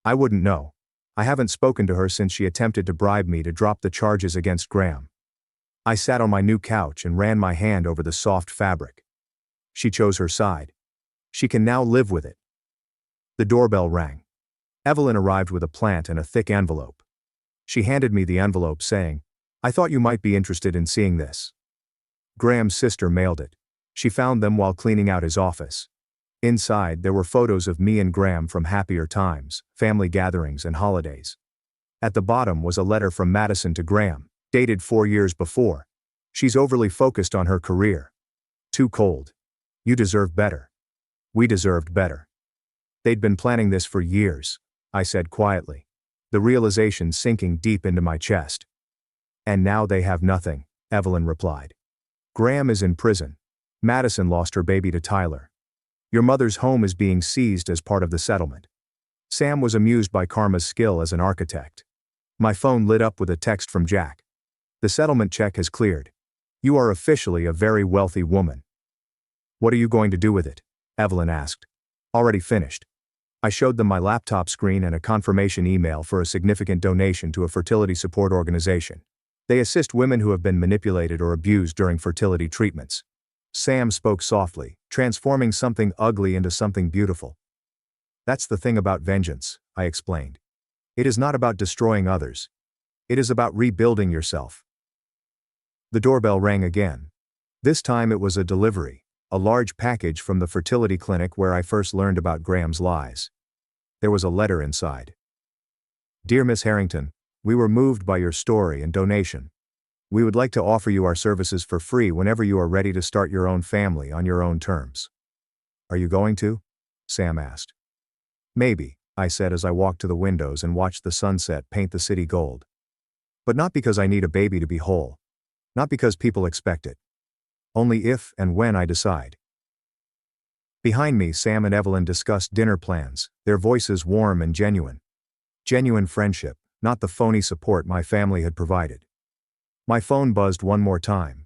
I wouldn't know. I haven't spoken to her since she attempted to bribe me to drop the charges against Graham. I sat on my new couch and ran my hand over the soft fabric. She chose her side. She can now live with it. The doorbell rang. Evelyn arrived with a plant and a thick envelope. She handed me the envelope saying, I thought you might be interested in seeing this. Graham's sister mailed it. She found them while cleaning out his office. Inside, there were photos of me and Graham from happier times, family gatherings and holidays. At the bottom was a letter from Madison to Graham, dated 4 years before. She's overly focused on her career. Too cold. You deserve better. We deserved better. They'd been planning this for years, I said quietly, the realization sinking deep into my chest. And now they have nothing, Evelyn replied. Graham is in prison. Madison lost her baby to Tyler. Your mother's home is being seized as part of the settlement. Sam was amused by Karma's skill as an architect. My phone lit up with a text from Jack. The settlement check has cleared. You are officially a very wealthy woman. What are you going to do with it? Evelyn asked. Already finished. I showed them my laptop screen and a confirmation email for a significant donation to a fertility support organization. They assist women who have been manipulated or abused during fertility treatments. Sam spoke softly, transforming something ugly into something beautiful. That's the thing about vengeance, I explained. It is not about destroying others. It is about rebuilding yourself. The doorbell rang again. This time it was a delivery, a large package from the fertility clinic where I first learned about Graham's lies. There was a letter inside. Dear Miss Harrington, we were moved by your story and donation. We would like to offer you our services for free whenever you are ready to start your own family on your own terms. Are you going to? Sam asked. Maybe, I said as I walked to the windows and watched the sunset paint the city gold. But not because I need a baby to be whole. Not because people expect it. Only if and when I decide. Behind me, Sam and Evelyn discussed dinner plans, their voices warm and genuine. Genuine friendship, not the phony support my family had provided. My phone buzzed one more time.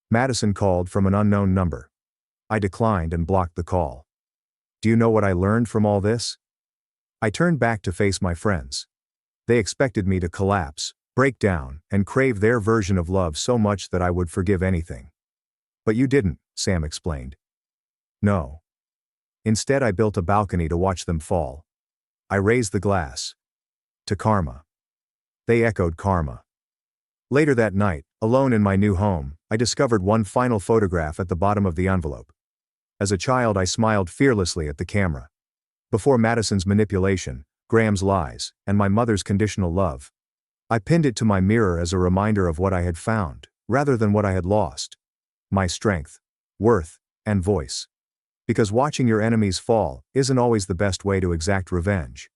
Madison called from an unknown number. I declined and blocked the call. Do you know what I learned from all this? I turned back to face my friends. They expected me to collapse, break down, and crave their version of love so much that I would forgive anything. But you didn't, Sam explained. No. Instead, I built a balcony to watch them fall. I raised the glass. To karma. They echoed karma. Later that night, alone in my new home, I discovered one final photograph at the bottom of the envelope. As a child, I smiled fearlessly at the camera. Before Madison's manipulation, Graham's lies, and my mother's conditional love. I pinned it to my mirror as a reminder of what I had found, rather than what I had lost. My strength, worth, and voice. Because watching your enemies fall isn't always the best way to exact revenge.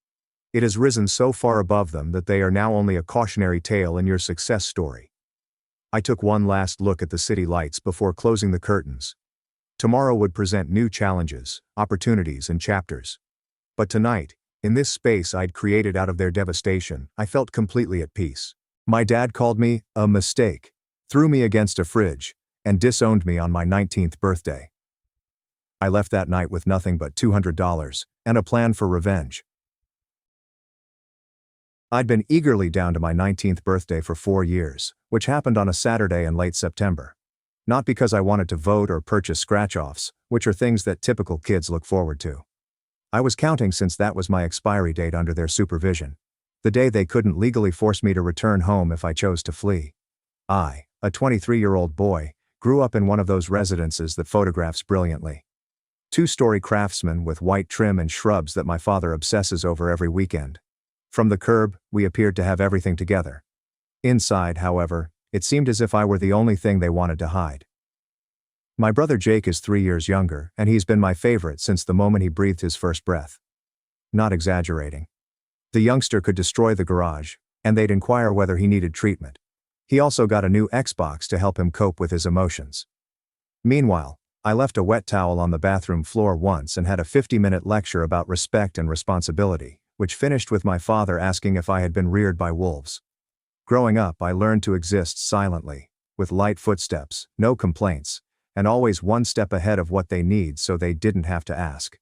It has risen so far above them that they are now only a cautionary tale in your success story. I took one last look at the city lights before closing the curtains. Tomorrow would present new challenges, opportunities, and chapters. But tonight, in this space I'd created out of their devastation, I felt completely at peace. My dad called me a mistake, threw me against a fridge, and disowned me on my 19th birthday. I left that night with nothing but $200 and a plan for revenge. I'd been eagerly down to my 19th birthday for 4 years, which happened on a Saturday in late September. Not because I wanted to vote or purchase scratch-offs, which are things that typical kids look forward to. I was counting since that was my expiry date under their supervision. The day they couldn't legally force me to return home if I chose to flee. I, a 23-year-old boy, grew up in one of those residences that photographs brilliantly. 2-story craftsman with white trim and shrubs that my father obsesses over every weekend. From the curb, we appeared to have everything together. Inside, however, it seemed as if I were the only thing they wanted to hide. My brother Jake is 3 years younger, and he's been my favorite since the moment he breathed his first breath. Not exaggerating. The youngster could destroy the garage, and they'd inquire whether he needed treatment. He also got a new Xbox to help him cope with his emotions. Meanwhile, I left a wet towel on the bathroom floor once and had a 50-minute lecture about respect and responsibility, which finished with my father asking if I had been reared by wolves. Growing up, I learned to exist silently, with light footsteps, no complaints, and always one step ahead of what they need so they didn't have to ask.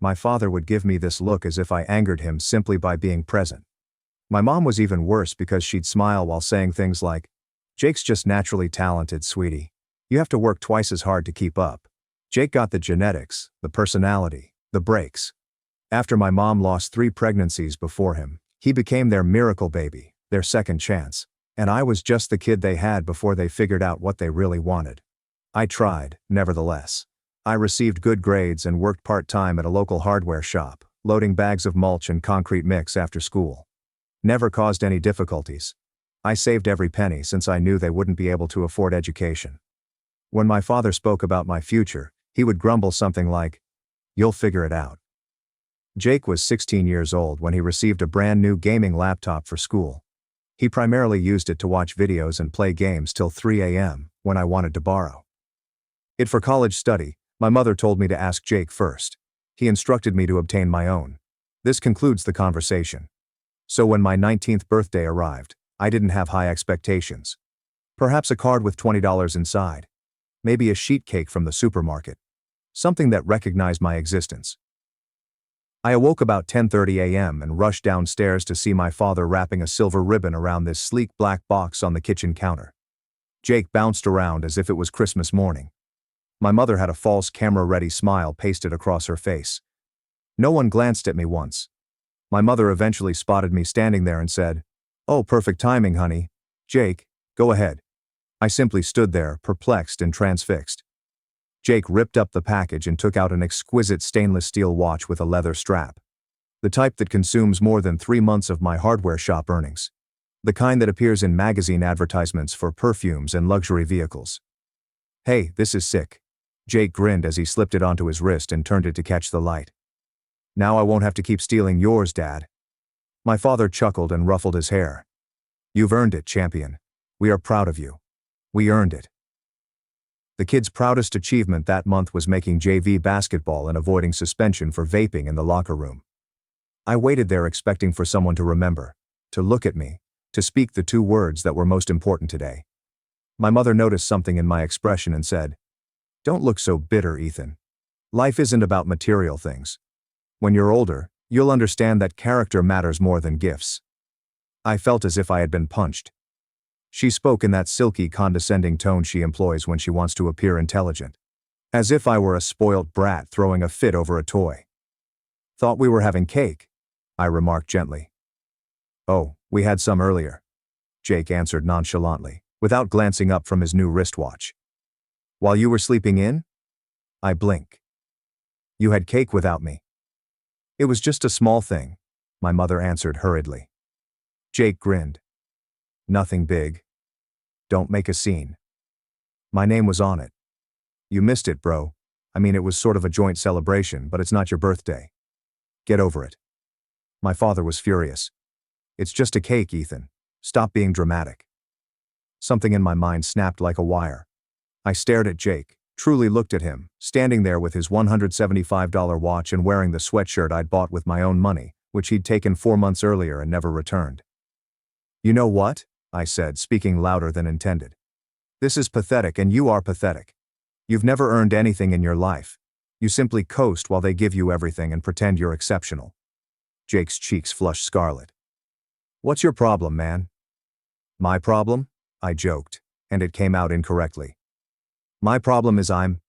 My father would give me this look as if I angered him simply by being present. My mom was even worse because she'd smile while saying things like, "Jake's just naturally talented, sweetie. You have to work twice as hard to keep up. Jake got the genetics, the personality, the breaks." After my mom lost 3 pregnancies before him, he became their miracle baby, their second chance, and I was just the kid they had before they figured out what they really wanted. I tried, nevertheless. I received good grades and worked part-time at a local hardware shop, loading bags of mulch and concrete mix after school. Never caused any difficulties. I saved every penny since I knew they wouldn't be able to afford education. When my father spoke about my future, he would grumble something like, "You'll figure it out." Jake was 16 years old when he received a brand new gaming laptop for school. He primarily used it to watch videos and play games till 3 a.m., when I wanted to borrow it for college study. My mother told me to ask Jake first. He instructed me to obtain my own. This concludes the conversation. So when my 19th birthday arrived, I didn't have high expectations. Perhaps a card with $20 inside. Maybe a sheet cake from the supermarket. Something that recognized my existence. I awoke about 10:30 a.m. and rushed downstairs to see my father wrapping a silver ribbon around this sleek black box on the kitchen counter. Jake bounced around as if it was Christmas morning. My mother had a false camera-ready smile pasted across her face. No one glanced at me once. My mother eventually spotted me standing there and said, "Oh, perfect timing, honey. Jake, go ahead." I simply stood there, perplexed and transfixed. Jake ripped up the package and took out an exquisite stainless steel watch with a leather strap. The type that consumes more than 3 months of my hardware shop earnings. The kind that appears in magazine advertisements for perfumes and luxury vehicles. "Hey, this is sick." Jake grinned as he slipped it onto his wrist and turned it to catch the light. "Now I won't have to keep stealing yours, Dad." My father chuckled and ruffled his hair. "You've earned it, champion. We are proud of you. We earned it." The kid's proudest achievement that month was making JV basketball and avoiding suspension for vaping in the locker room. I waited there expecting for someone to remember, to look at me, to speak the 2 words that were most important today. My mother noticed something in my expression and said, "Don't look so bitter, Ethan. Life isn't about material things. When you're older, you'll understand that character matters more than gifts." I felt as if I had been punched. She spoke in that silky, condescending tone she employs when she wants to appear intelligent. As if I were a spoilt brat throwing a fit over a toy. "Thought we were having cake," I remarked gently. "Oh, we had some earlier," Jake answered nonchalantly, without glancing up from his new wristwatch. "While you were sleeping in?" I blinked. "You had cake without me." "It was just a small thing," my mother answered hurriedly. Jake grinned. "Nothing big. Don't make a scene." My name was on it. "You missed it, bro. I mean, it was sort of a joint celebration, but it's not your birthday. Get over it." My father was furious. "It's just a cake, Ethan. Stop being dramatic." Something in my mind snapped like a wire. I stared at Jake, truly looked at him, standing there with his $175 watch and wearing the sweatshirt I'd bought with my own money, which he'd taken 4 months earlier and never returned. "You know what?" I said, speaking louder than intended. "This is pathetic and you are pathetic. You've never earned anything in your life. You simply coast while they give you everything and pretend you're exceptional." Jake's cheeks flushed scarlet. "What's your problem, man?" "My problem?" I joked, and it came out incorrectly. "My problem is I'm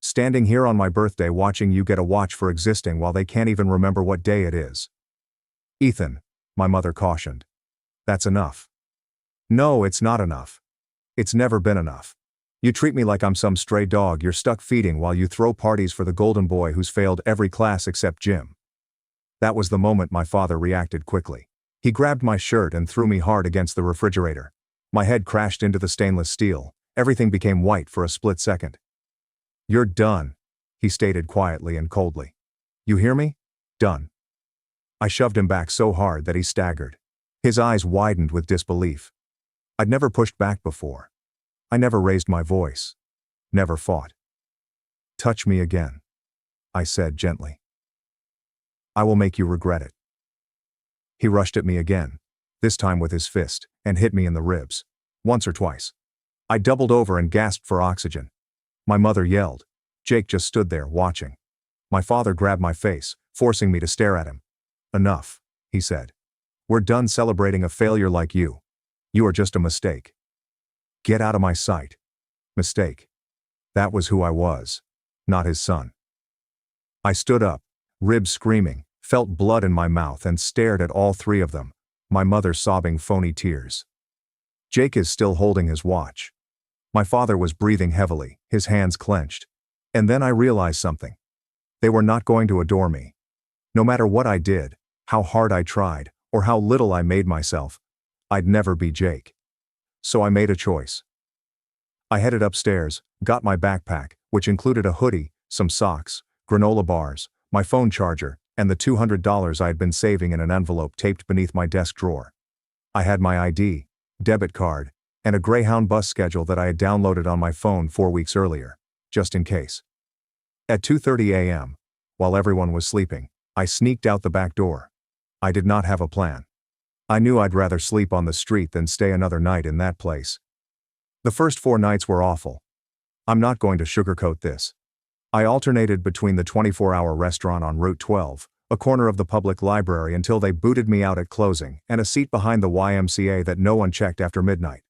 standing here on my birthday watching you get a watch for existing while they can't even remember what day it is." "Ethan," my mother cautioned. "That's enough." "No, it's not enough. It's never been enough. You treat me like I'm some stray dog you're stuck feeding while you throw parties for the golden boy who's failed every class except gym." That was the moment my father reacted quickly. He grabbed my shirt and threw me hard against the refrigerator. My head crashed into the stainless steel. Everything became white for a split second. "You're done," he stated quietly and coldly. "You hear me? Done." I shoved him back so hard that he staggered. His eyes widened with disbelief. I'd never pushed back before. I never raised my voice. Never fought. "Touch me again," I said gently. "I will make you regret it." He rushed at me again, this time with his fist, and hit me in the ribs. Once or twice. I doubled over and gasped for oxygen. My mother yelled. Jake just stood there, watching. My father grabbed my face, forcing me to stare at him. "Enough," he said. "We're done celebrating a failure like you. You are just a mistake. Get out of my sight." Mistake. That was who I was. Not his son. I stood up, ribs screaming, felt blood in my mouth and stared at all three of them, my mother sobbing phony tears. Jake is still holding his watch. My father was breathing heavily, his hands clenched. And then I realized something. They were not going to adore me. No matter what I did, how hard I tried, or how little I made myself, I'd never be Jake. So I made a choice. I headed upstairs, got my backpack, which included a hoodie, some socks, granola bars, my phone charger, and the $200 I had been saving in an envelope taped beneath my desk drawer. I had my ID, debit card, and a Greyhound bus schedule that I had downloaded on my phone 4 weeks earlier, just in case. At 2:30 a.m., while everyone was sleeping, I sneaked out the back door. I did not have a plan. I knew I'd rather sleep on the street than stay another night in that place. The first 4 nights were awful. I'm not going to sugarcoat this. I alternated between the 24-hour restaurant on Route 12, a corner of the public library until they booted me out at closing, and a seat behind the YMCA that no one checked after midnight.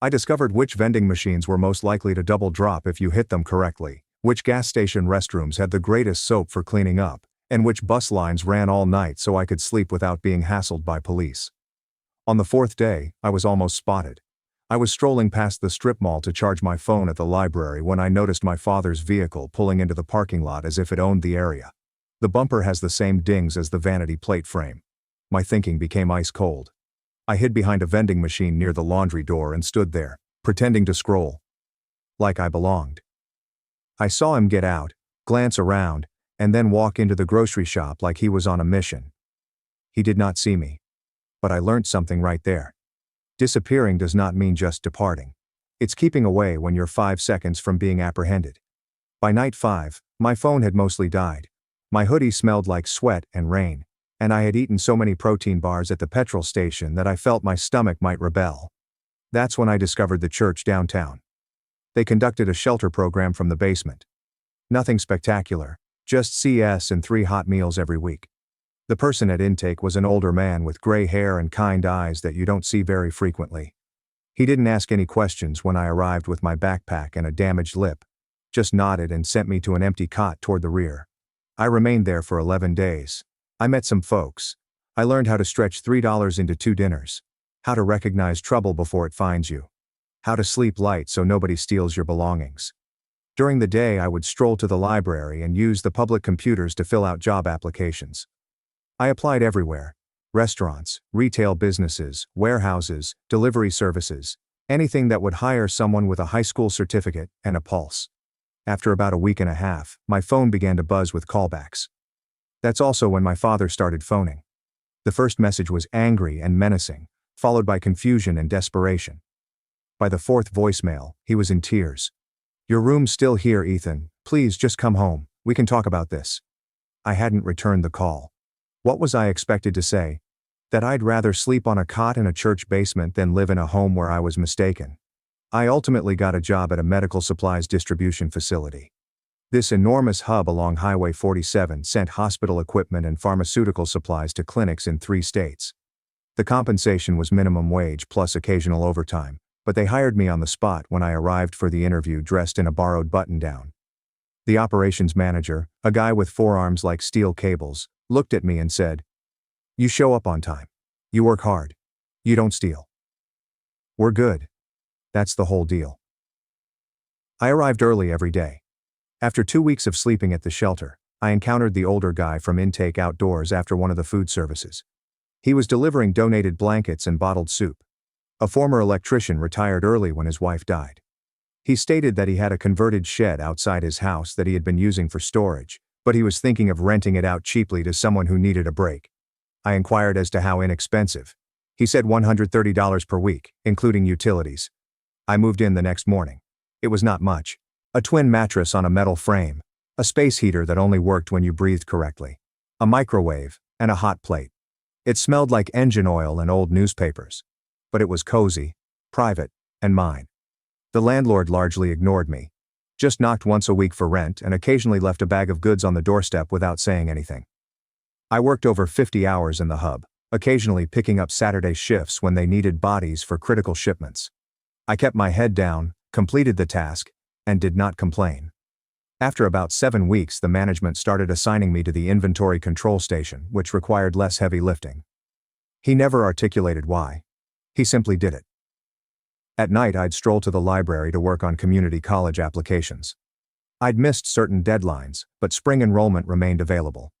I discovered which vending machines were most likely to double drop if you hit them correctly, which gas station restrooms had the greatest soap for cleaning up, and which bus lines ran all night so I could sleep without being hassled by police. On the 4th day, I was almost spotted. I was strolling past the strip mall to charge my phone at the library when I noticed my father's vehicle pulling into the parking lot as if it owned the area. The bumper has the same dings as the vanity plate frame. My thinking became ice cold. I hid behind a vending machine near the laundry door and stood there, pretending to scroll. Like I belonged. I saw him get out, glance around, and then walk into the grocery shop like he was on a mission. He did not see me. But I learned something right there. Disappearing does not mean just departing. It's keeping away when you're 5 seconds from being apprehended. By night 5, my phone had mostly died. My hoodie smelled like sweat and rain, and I had eaten so many protein bars at the petrol station that I felt my stomach might rebel. That's when I discovered the church downtown. They conducted a shelter program from the basement. Nothing spectacular, just CS and 3 hot meals every week. The person at intake was an older man with gray hair and kind eyes that you don't see very frequently. He didn't ask any questions when I arrived with my backpack and a damaged lip, just nodded and sent me to an empty cot toward the rear. I remained there for 11 days. I met some folks. I learned how to stretch $3 into 2 dinners. How to recognize trouble before it finds you. How to sleep light so nobody steals your belongings. During the day, I would stroll to the library and use the public computers to fill out job applications. I applied everywhere: restaurants, retail businesses, warehouses, delivery services, anything that would hire someone with a high school certificate and a pulse. After about a week and a half, my phone began to buzz with callbacks. That's also when my father started phoning. The first message was angry and menacing, followed by confusion and desperation. By the 4th voicemail, he was in tears. "Your room's still here, Ethan. Please just come home. We can talk about this." I hadn't returned the call. What was I expected to say? That I'd rather sleep on a cot in a church basement than live in a home where I was mistaken. I ultimately got a job at a medical supplies distribution facility. This enormous hub along Highway 47 sent hospital equipment and pharmaceutical supplies to clinics in 3 states. The compensation was minimum wage plus occasional overtime, but they hired me on the spot when I arrived for the interview dressed in a borrowed button-down. The operations manager, a guy with forearms like steel cables, looked at me and said, "You show up on time. You work hard. You don't steal. We're good." That's the whole deal. I arrived early every day. After 2 weeks of sleeping at the shelter, I encountered the older guy from intake outdoors after one of the food services. He was delivering donated blankets and bottled soup. A former electrician retired early when his wife died. He stated that he had a converted shed outside his house that he had been using for storage, but he was thinking of renting it out cheaply to someone who needed a break. I inquired as to how inexpensive. He said $130 per week, including utilities. I moved in the next morning. It was not much. A twin mattress on a metal frame, a space heater that only worked when you breathed correctly, a microwave, and a hot plate. It smelled like engine oil and old newspapers. But it was cozy, private, and mine. The landlord largely ignored me. Just knocked once a week for rent and occasionally left a bag of goods on the doorstep without saying anything. I worked over 50 hours in the hub, occasionally picking up Saturday shifts when they needed bodies for critical shipments. I kept my head down, completed the task, and did not complain. After about 7 weeks, the management started assigning me to the inventory control station, which required less heavy lifting. He never articulated why. He simply did it. At night, I'd stroll to the library to work on community college applications. I'd missed certain deadlines, but spring enrollment remained available.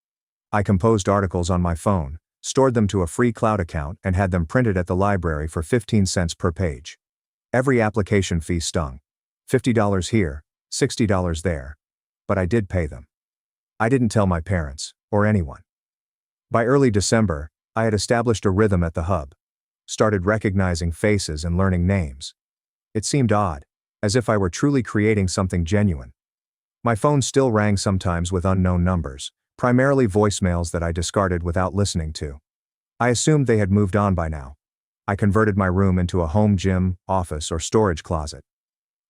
I composed articles on my phone, stored them to a free cloud account, and had them printed at the library for 15 cents per page. Every application fee stung. $50 here, $60 there. But I did pay them. I didn't tell my parents, or anyone. By early December, I had established a rhythm at the hub. Started recognizing faces and learning names. It seemed odd, as if I were truly creating something genuine. My phone still rang sometimes with unknown numbers, primarily voicemails that I discarded without listening to. I assumed they had moved on by now. I converted my room into a home gym, office, or storage closet.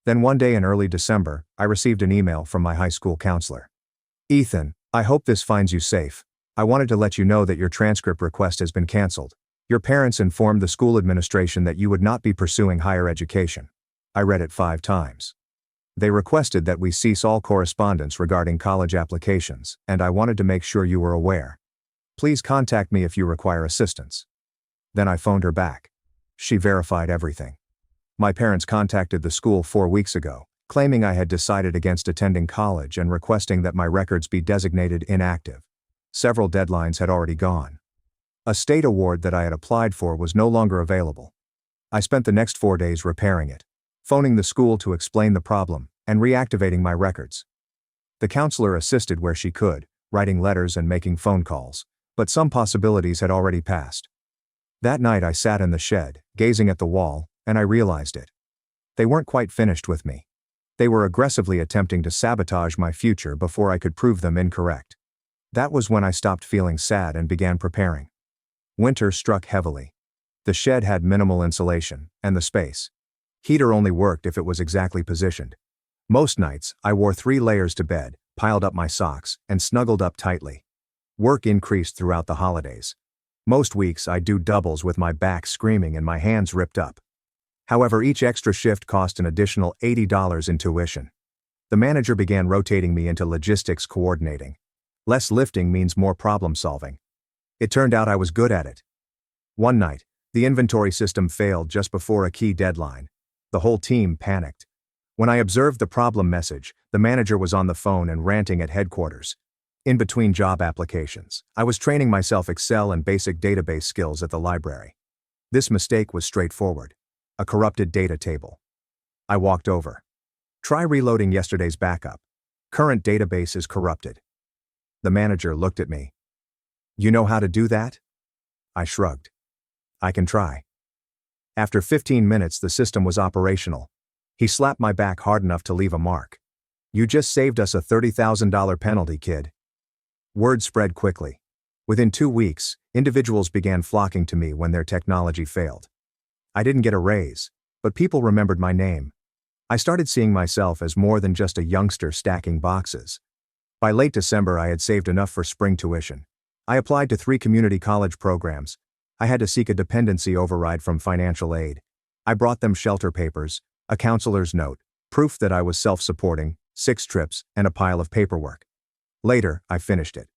Then one day in early December, I received an email from my high school counselor. "Ethan, I hope this finds you safe. I wanted to let you know that your transcript request has been canceled. Your parents informed the school administration that you would not be pursuing higher education." I read it 5 times. "They requested that we cease all correspondence regarding college applications, and I wanted to make sure you were aware. Please contact me if you require assistance." Then I phoned her back. She verified everything. My parents contacted the school 4 weeks ago, claiming I had decided against attending college and requesting that my records be designated inactive. Several deadlines had already gone. A state award that I had applied for was no longer available. I spent the next 4 days repairing it, phoning the school to explain the problem, and reactivating my records. The counselor assisted where she could, writing letters and making phone calls, but some possibilities had already passed. That night I sat in the shed, gazing at the wall, and I realized it. They weren't quite finished with me. They were aggressively attempting to sabotage my future before I could prove them incorrect. That was when I stopped feeling sad and began preparing. Winter struck heavily. The shed had minimal insulation, and the space heater only worked if it was exactly positioned. Most nights, I wore 3 layers to bed, piled up my socks, and snuggled up tightly. Work increased throughout the holidays. Most weeks I'd do doubles with my back screaming and my hands ripped up. However, each extra shift cost an additional $80 in tuition. The manager began rotating me into logistics coordinating. Less lifting means more problem solving. It turned out I was good at it. One night, the inventory system failed just before a key deadline. The whole team panicked. When I observed the problem message, the manager was on the phone and ranting at headquarters. In between job applications, I was training myself Excel and basic database skills at the library. This mistake was straightforward. A corrupted data table. I walked over. Try reloading yesterday's backup. Current database is corrupted. The manager looked at me. You know how to do that? I shrugged. I can try. After 15 minutes, the system was operational. He slapped my back hard enough to leave a mark. You just saved us a $30,000 penalty, kid. Word spread quickly. Within 2 weeks, individuals began flocking to me when their technology failed. I didn't get a raise, but people remembered my name. I started seeing myself as more than just a youngster stacking boxes. By late December, I had saved enough for spring tuition. I applied to 3 community college programs. I had to seek a dependency override from financial aid. I brought them shelter papers, a counselor's note, proof that I was self-supporting, 6 trips, and a pile of paperwork. Later, I finished it.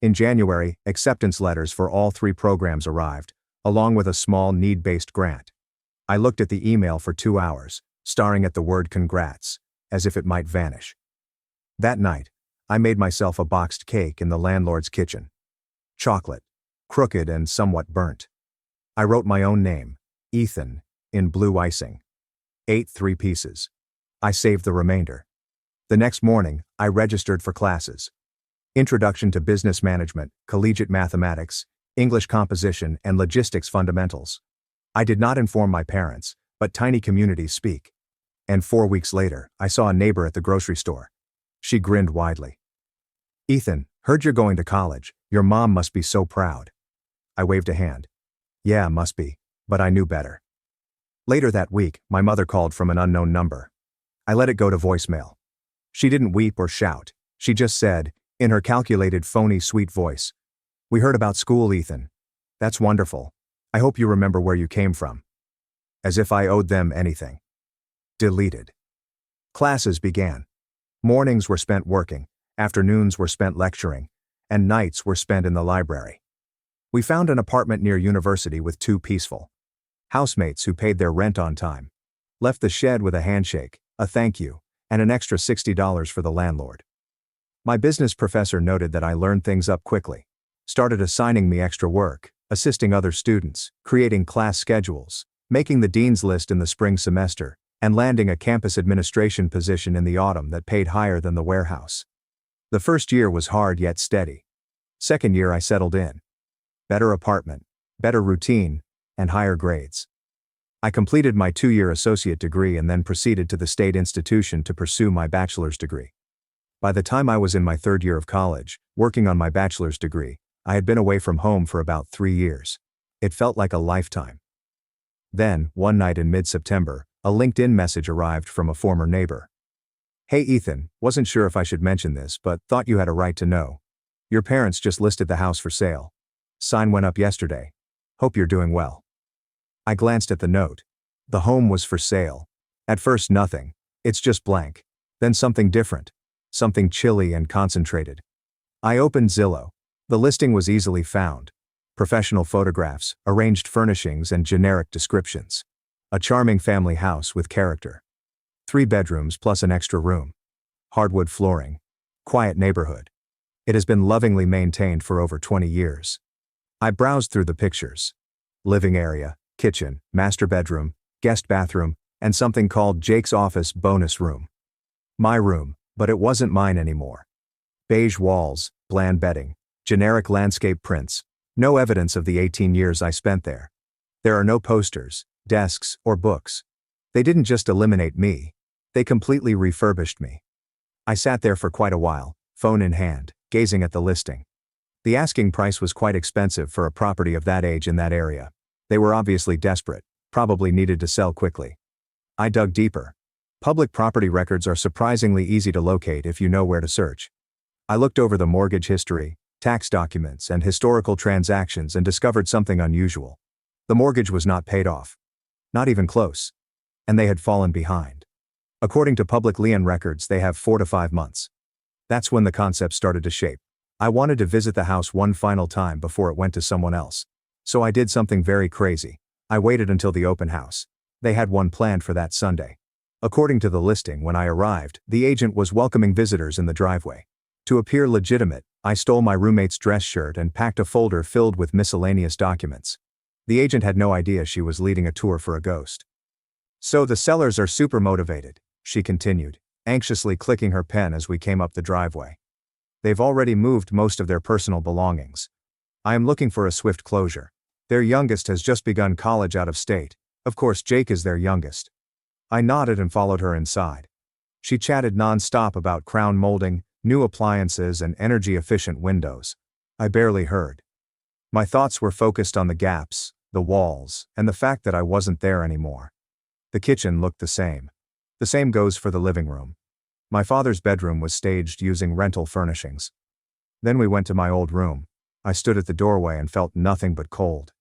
In January, acceptance letters for all 3 programs arrived, along with a small need-based grant. I looked at the email for 2 hours, staring at the word congrats, as if it might vanish. That night, I made myself a boxed cake in the landlord's kitchen. Chocolate, crooked and somewhat burnt. I wrote my own name, Ethan, in blue icing. Ate 3 pieces. I saved the remainder. The next morning, I registered for classes. Introduction to Business Management, Collegiate Mathematics, English Composition, and Logistics Fundamentals. I did not inform my parents, but tiny communities speak. And 4 weeks later, I saw a neighbor at the grocery store. She grinned widely. Ethan, heard you're going to college. Your mom must be so proud. I waved a hand. Yeah, must be, but I knew better. Later that week, my mother called from an unknown number. I let it go to voicemail. She didn't weep or shout. She just said, in her calculated, phony, sweet voice, "We heard about school, Ethan. That's wonderful. I hope you remember where you came from." As if I owed them anything. Deleted. Classes began. Mornings were spent working, afternoons were spent lecturing, and nights were spent in the library. We found an apartment near university with 2 peaceful housemates who paid their rent on time. Left the shed with a handshake, a thank you, and an extra $60 for the landlord. My business professor noted that I learned things up quickly. Started assigning me extra work, assisting other students, creating class schedules, making the dean's list in the spring semester, and landing a campus administration position in the autumn that paid higher than the warehouse. The first year was hard yet steady. Second year I settled in. Better apartment, better routine, and higher grades. I completed my 2-year associate degree and then proceeded to the state institution to pursue my bachelor's degree. By the time I was in my 3rd year of college, working on my bachelor's degree, I had been away from home for about 3 years. It felt like a lifetime. Then, one night in mid-September, a LinkedIn message arrived from a former neighbor. Hey Ethan, wasn't sure if I should mention this, but thought you had a right to know. Your parents just listed the house for sale. Sign went up yesterday. Hope you're doing well. I glanced at the note. The home was for sale. At first nothing. It's just blank. Then something different. Something chilly and concentrated. I opened Zillow. The listing was easily found. Professional photographs, arranged furnishings, and generic descriptions. A charming family house with character. 3 bedrooms plus an extra room. Hardwood flooring. Quiet neighborhood. It has been lovingly maintained for over 20 years. I browsed through the pictures. Living area, kitchen, master bedroom, guest bathroom, and something called Jake's office bonus room. My room, but it wasn't mine anymore. Beige walls, bland bedding, generic landscape prints. No evidence of the 18 years I spent there. There are no posters, desks, or books. They didn't just eliminate me. They completely refurbished me. I sat there for quite a while, phone in hand, gazing at the listing. The asking price was quite expensive for a property of that age in that area. They were obviously desperate, probably needed to sell quickly. I dug deeper. Public property records are surprisingly easy to locate if you know where to search. I looked over the mortgage history, tax documents, and historical transactions and discovered something unusual. The mortgage was not paid off. Not even close. And they had fallen behind. According to public lien records, they have 4 to 5 months. That's when the concept started to shape. I wanted to visit the house one final time before it went to someone else. So I did something very crazy. I waited until the open house. They had one planned for that Sunday. According to the listing, when I arrived, the agent was welcoming visitors in the driveway. To appear legitimate, I stole my roommate's dress shirt and packed a folder filled with miscellaneous documents. The agent had no idea she was leading a tour for a ghost. So the sellers are super motivated, she continued, anxiously clicking her pen as we came up the driveway. They've already moved most of their personal belongings. I am looking for a swift closure. Their youngest has just begun college out of state. Of course, Jake is their youngest. I nodded and followed her inside. She chatted non-stop about crown molding, new appliances, and energy-efficient windows. I barely heard. My thoughts were focused on the gaps, the walls, and the fact that I wasn't there anymore. The kitchen looked the same. The same goes for the living room. My father's bedroom was staged using rental furnishings. Then we went to my old room. I stood at the doorway and felt nothing but cold.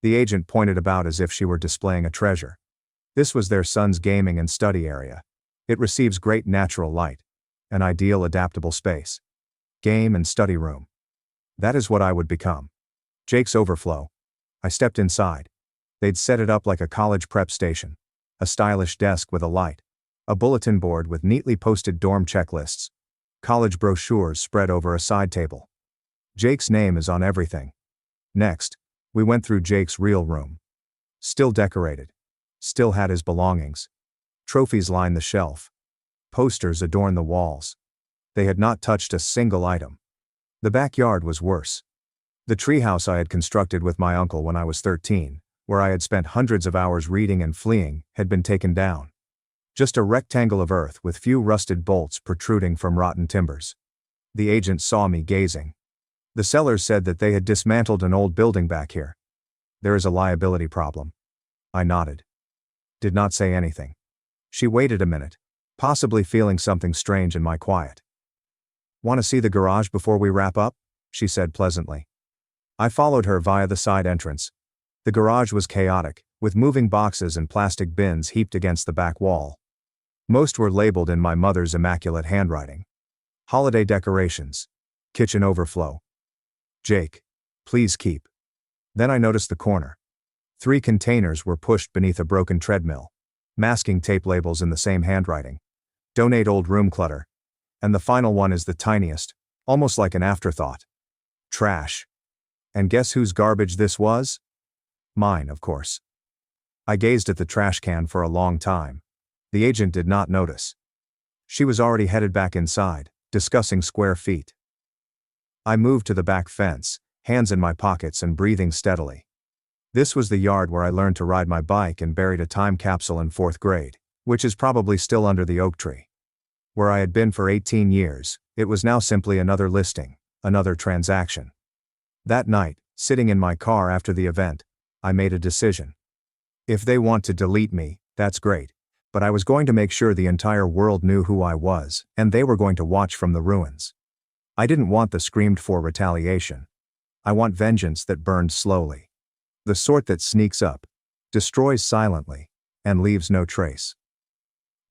The agent pointed about as if she were displaying a treasure. This was their son's gaming and study area. It receives great natural light. An ideal adaptable space. Game and study room. That is what I would become. Jake's overflow. I stepped inside. They'd set it up like a college prep station. A stylish desk with a light. A bulletin board with neatly posted dorm checklists. College brochures spread over a side table. Jake's name is on everything. Next, we went through Jake's real room. Still decorated. Still had his belongings. Trophies lined the shelf. Posters adorned the walls. They had not touched a single item. The backyard was worse. The treehouse I had constructed with my uncle when I was 13, where I had spent hundreds of hours reading and fleeing, had been taken down. Just a rectangle of earth with few rusted bolts protruding from rotten timbers. The agent saw me gazing. The sellers said that they had dismantled an old building back here. There is a liability problem. I nodded. Did not say anything. She waited a minute, possibly feeling something strange in my quiet. Want to see the garage before we wrap up? She said pleasantly. I followed her via the side entrance. The garage was chaotic, with moving boxes and plastic bins heaped against the back wall. Most were labeled in my mother's immaculate handwriting. Holiday decorations. Kitchen overflow. Jake. Please keep. Then I noticed the corner. 3 containers were pushed beneath a broken treadmill. Masking tape labels in the same handwriting. Donate old room clutter. And the final one is the tiniest, almost like an afterthought. Trash. And guess whose garbage this was? Mine, of course. I gazed at the trash can for a long time. The agent did not notice. She was already headed back inside, discussing square feet. I moved to the back fence, hands in my pockets and breathing steadily. This was the yard where I learned to ride my bike and buried a time capsule in 4th grade, which is probably still under the oak tree. Where I had been for 18 years, it was now simply another listing, another transaction. That night, sitting in my car after the event, I made a decision. If they want to delete me, that's great, but I was going to make sure the entire world knew who I was, and they were going to watch from the ruins. I didn't want the screamed-for retaliation. I want vengeance that burned slowly. The sort that sneaks up, destroys silently, and leaves no trace.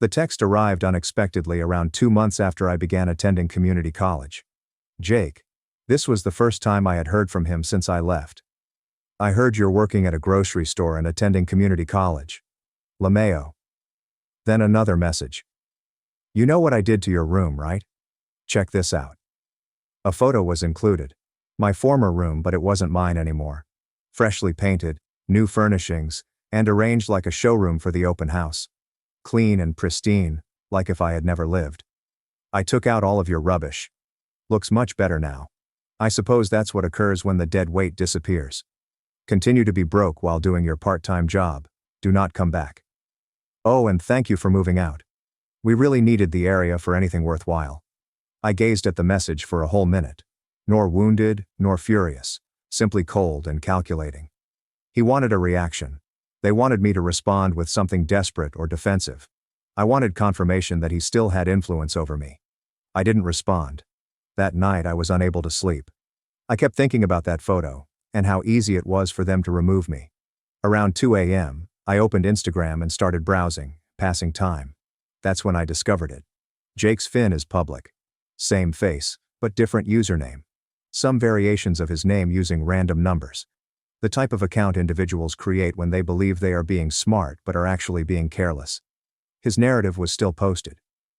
The text arrived unexpectedly around 2 months after I began attending community college. Jake. This was the first time I had heard from him since I left. I heard you're working at a grocery store and attending community college. LeMayo. Then another message. You know what I did to your room, right? Check this out. A photo was included. My former room, but it wasn't mine anymore. Freshly painted, new furnishings, and arranged like a showroom for the open house. Clean and pristine, like if I had never lived. I took out all of your rubbish. Looks much better now. I suppose that's what occurs when the dead weight disappears. Continue to be broke while doing your part-time job. Do not come back. Oh, and thank you for moving out. We really needed the area for anything worthwhile. I gazed at the message for a whole minute. Nor wounded, nor furious. Simply cold and calculating. He wanted a reaction. They wanted me to respond with something desperate or defensive. I wanted confirmation that he still had influence over me. I didn't respond. That night I was unable to sleep. I kept thinking about that photo, and how easy it was for them to remove me. Around 2 a.m., I opened Instagram and started browsing, passing time. That's when I discovered it. Jake's Fin is public. Same face, but different username. Some variations of his name using random numbers. The type of account individuals create when they believe they are being smart but are actually being careless. His narrative was still posted.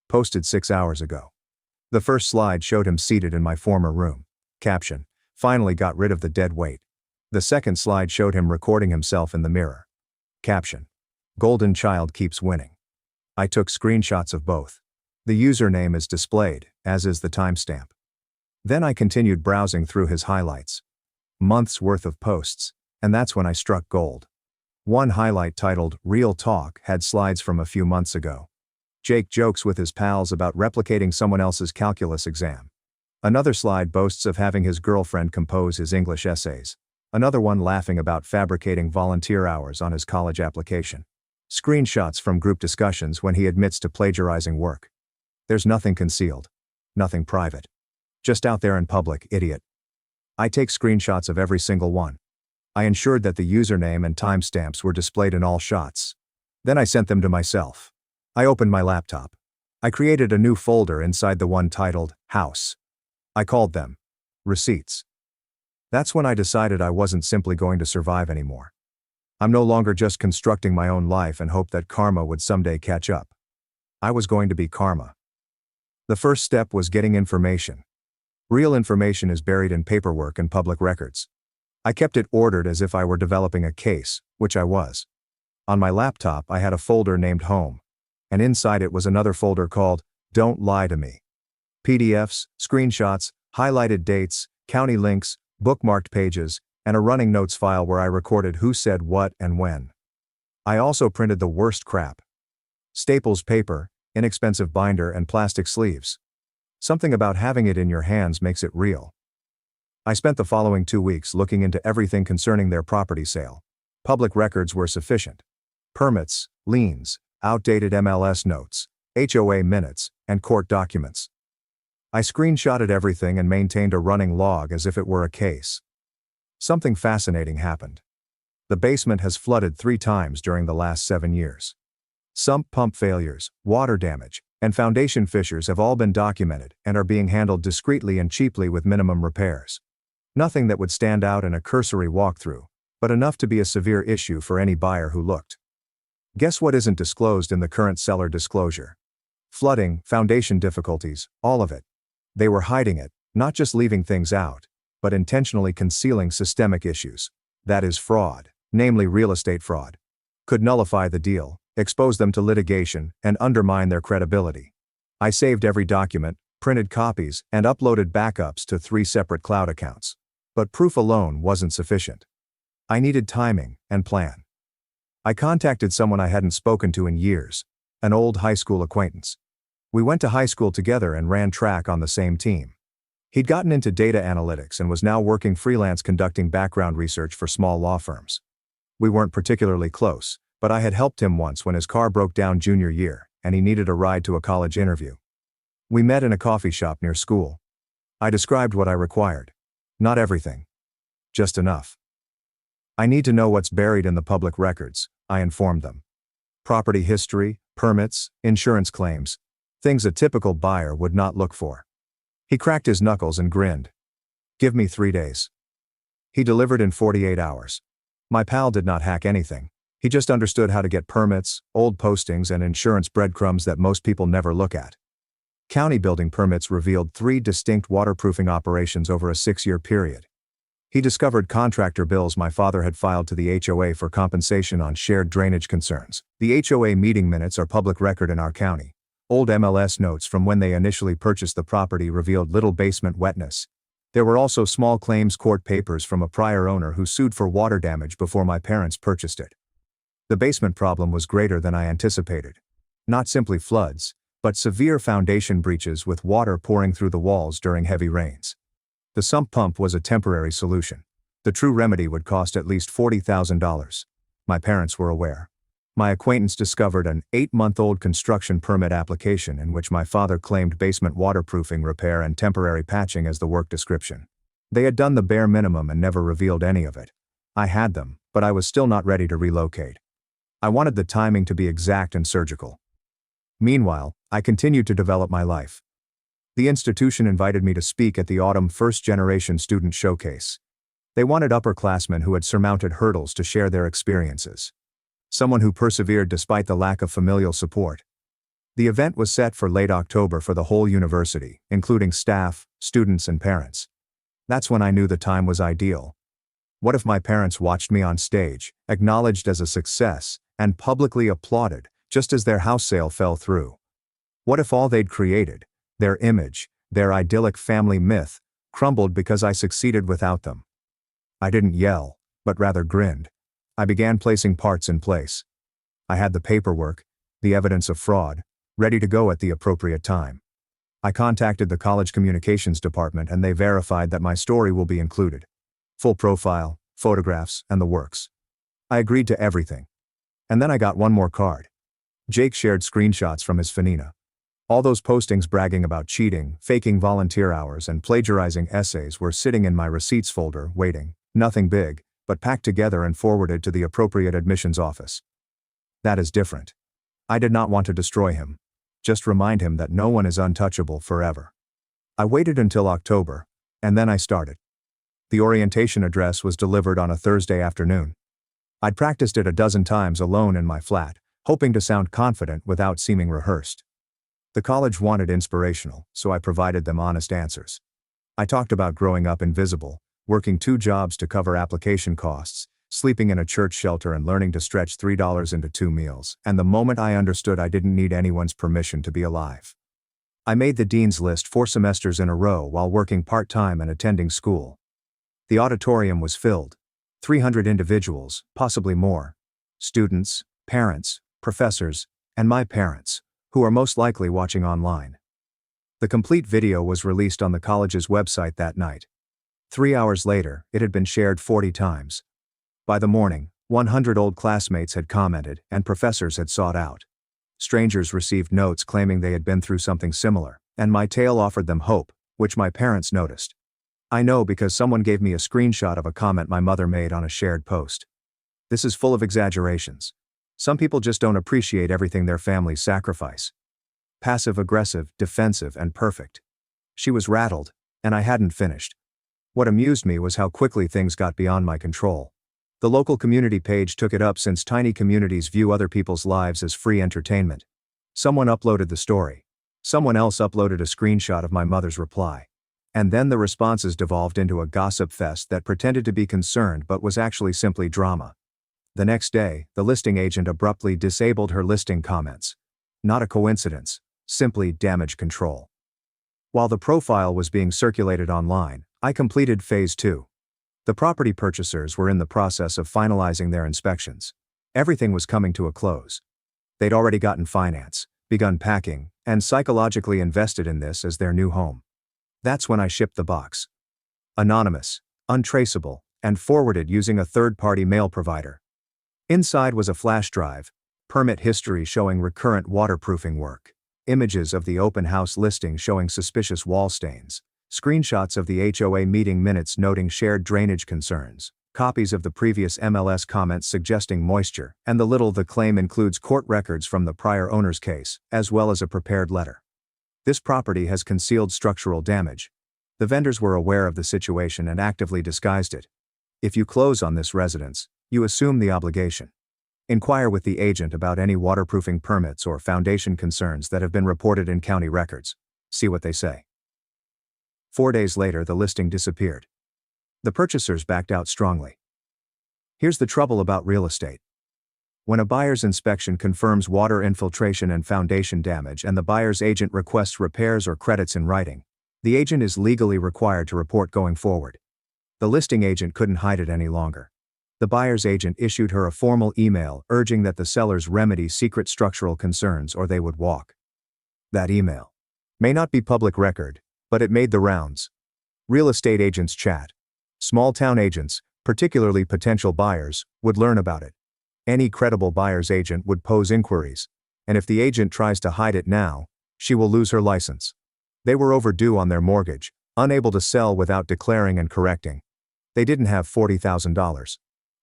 Posted 6 hours ago. The first slide showed him seated in my former room. Caption: finally got rid of the dead weight. The second slide showed him recording himself in the mirror. Caption: golden child keeps winning. I took screenshots of both. The username is displayed, as is the timestamp. Then I continued browsing through his highlights. Months worth of posts, and that's when I struck gold. One highlight titled Real Talk had slides from a few months ago. Jake jokes with his pals about replicating someone else's calculus exam. Another slide boasts of having his girlfriend compose his English essays. Another one laughing about fabricating volunteer hours on his college application. Screenshots from group discussions when he admits to plagiarizing work. There's nothing concealed. Nothing private. Just out there in public, idiot. I take screenshots of every single one. I ensured that the username and timestamps were displayed in all shots. Then I sent them to myself. I opened my laptop. I created a new folder inside the one titled House. I called them Receipts. That's when I decided I wasn't simply going to survive anymore. I'm no longer just constructing my own life and hope that karma would someday catch up. I was going to be karma. The first step was getting information. Real information is buried in paperwork and public records. I kept it ordered as if I were developing a case, which I was. On my laptop I had a folder named Home, and inside it was another folder called Don't Lie to Me. PDFs, screenshots, highlighted dates, county links, bookmarked pages, and a running notes file where I recorded who said what and when. I also printed the worst crap. Staples paper, inexpensive binder and plastic sleeves. Something about having it in your hands makes it real. I spent the following 2 weeks looking into everything concerning their property sale. Public records were sufficient. Permits, liens, outdated MLS notes, HOA minutes, and court documents. I screenshotted everything and maintained a running log as if it were a case. Something fascinating happened. The basement has flooded 3 times during the last 7 years. Sump pump failures, water damage, and foundation fissures have all been documented and are being handled discreetly and cheaply with minimum repairs. Nothing that would stand out in a cursory walkthrough, but enough to be a severe issue for any buyer who looked. Guess what isn't disclosed in the current seller disclosure? Flooding, foundation difficulties, all of it. They were hiding it, not just leaving things out, but intentionally concealing systemic issues. That is fraud, namely real estate fraud. Could nullify the deal, expose them to litigation, and undermine their credibility. I saved every document, printed copies, and uploaded backups to 3 separate cloud accounts. But proof alone wasn't sufficient. I needed timing and plan. I contacted someone I hadn't spoken to in years, an old high school acquaintance. We went to high school together and ran track on the same team. He'd gotten into data analytics and was now working freelance conducting background research for small law firms. We weren't particularly close, but I had helped him once when his car broke down junior year, and he needed a ride to a college interview. We met in a coffee shop near school. I described what I required. Not everything. Just enough. I need to know what's buried in the public records, I informed them. Property history, permits, insurance claims. Things a typical buyer would not look for. He cracked his knuckles and grinned. Give me 3 days. He delivered in 48 hours. My pal did not hack anything. He just understood how to get permits, old postings and insurance breadcrumbs that most people never look at. County building permits revealed 3 distinct waterproofing operations over a 6-year period. He discovered contractor bills my father had filed to the HOA for compensation on shared drainage concerns. The HOA meeting minutes are public record in our county. Old MLS notes from when they initially purchased the property revealed little basement wetness. There were also small claims court papers from a prior owner who sued for water damage before my parents purchased it. The basement problem was greater than I anticipated. Not simply floods, but severe foundation breaches with water pouring through the walls during heavy rains. The sump pump was a temporary solution. The true remedy would cost at least $40,000. My parents were aware. My acquaintance discovered an 8-month-old construction permit application in which my father claimed basement waterproofing repair and temporary patching as the work description. They had done the bare minimum and never revealed any of it. I had them, but I was still not ready to relocate. I wanted the timing to be exact and surgical. Meanwhile, I continued to develop my life. The institution invited me to speak at the autumn first-generation student showcase. They wanted upperclassmen who had surmounted hurdles to share their experiences. Someone who persevered despite the lack of familial support. The event was set for late October for the whole university, including staff, students, and parents. That's when I knew the time was ideal. What if my parents watched me on stage, acknowledged as a success, and publicly applauded, just as their house sale fell through? What if all they'd created, their image, their idyllic family myth, crumbled because I succeeded without them? I didn't yell, but rather grinned. I began placing parts in place. I had the paperwork, the evidence of fraud, ready to go at the appropriate time. I contacted the college communications department and they verified that my story will be included. Full profile, photographs, and the works. I agreed to everything. And then I got one more card. Jake shared screenshots from his Fanina. All those postings bragging about cheating, faking volunteer hours, and plagiarizing essays were sitting in my receipts folder, waiting. Nothing big, but packed together and forwarded to the appropriate admissions office. That is different. I did not want to destroy him. Just remind him that no one is untouchable forever. I waited until October, and then I started. The orientation address was delivered on a Thursday afternoon. I'd practiced it a dozen times alone in my flat, hoping to sound confident without seeming rehearsed. The college wanted inspirational, so I provided them honest answers. I talked about growing up invisible, working 2 jobs to cover application costs, sleeping in a church shelter and learning to stretch $3 into 2 meals, and the moment I understood I didn't need anyone's permission to be alive. I made the dean's list 4 semesters in a row while working part-time and attending school. The auditorium was filled. 300 individuals, possibly more. Students, parents, professors, and my parents, who are most likely watching online. The complete video was released on the college's website that night. 3 hours later, it had been shared 40 times. By the morning, 100 old classmates had commented and professors had sought out. Strangers received notes claiming they had been through something similar, and my tale offered them hope, which my parents noticed. I know because someone gave me a screenshot of a comment my mother made on a shared post. This is full of exaggerations. Some people just don't appreciate everything their families sacrifice. Passive-aggressive, defensive, and perfect. She was rattled, and I hadn't finished. What amused me was how quickly things got beyond my control. The local community page took it up since tiny communities view other people's lives as free entertainment. Someone uploaded the story. Someone else uploaded a screenshot of my mother's reply. And then the responses devolved into a gossip fest that pretended to be concerned but was actually simply drama. The next day, the listing agent abruptly disabled her listing comments. Not a coincidence, simply damage control. While the profile was being circulated online, I completed Phase 2. The property purchasers were in the process of finalizing their inspections. Everything was coming to a close. They'd already gotten finance, begun packing, and psychologically invested in this as their new home. That's when I shipped the box. Anonymous, untraceable, and forwarded using a third-party mail provider. Inside was a flash drive, permit history showing recurrent waterproofing work, images of the open house listing showing suspicious wall stains, screenshots of the HOA meeting minutes noting shared drainage concerns, copies of the previous MLS comments suggesting moisture, and the claim includes court records from the prior owner's case, as well as a prepared letter. This property has concealed structural damage. The vendors were aware of the situation and actively disguised it. If you close on this residence, you assume the obligation. Inquire with the agent about any waterproofing permits or foundation concerns that have been reported in county records. See what they say. 4 days later, the listing disappeared. The purchasers backed out strongly. Here's the trouble about real estate. When a buyer's inspection confirms water infiltration and foundation damage and the buyer's agent requests repairs or credits in writing, the agent is legally required to report going forward. The listing agent couldn't hide it any longer. The buyer's agent issued her a formal email urging that the sellers remedy secret structural concerns or they would walk. That email may not be public record, but it made the rounds. Real estate agents chat. Small town agents, particularly potential buyers, would learn about it. Any credible buyer's agent would pose inquiries. And if the agent tries to hide it now, she will lose her license. They were overdue on their mortgage, unable to sell without declaring and correcting. They didn't have $40,000.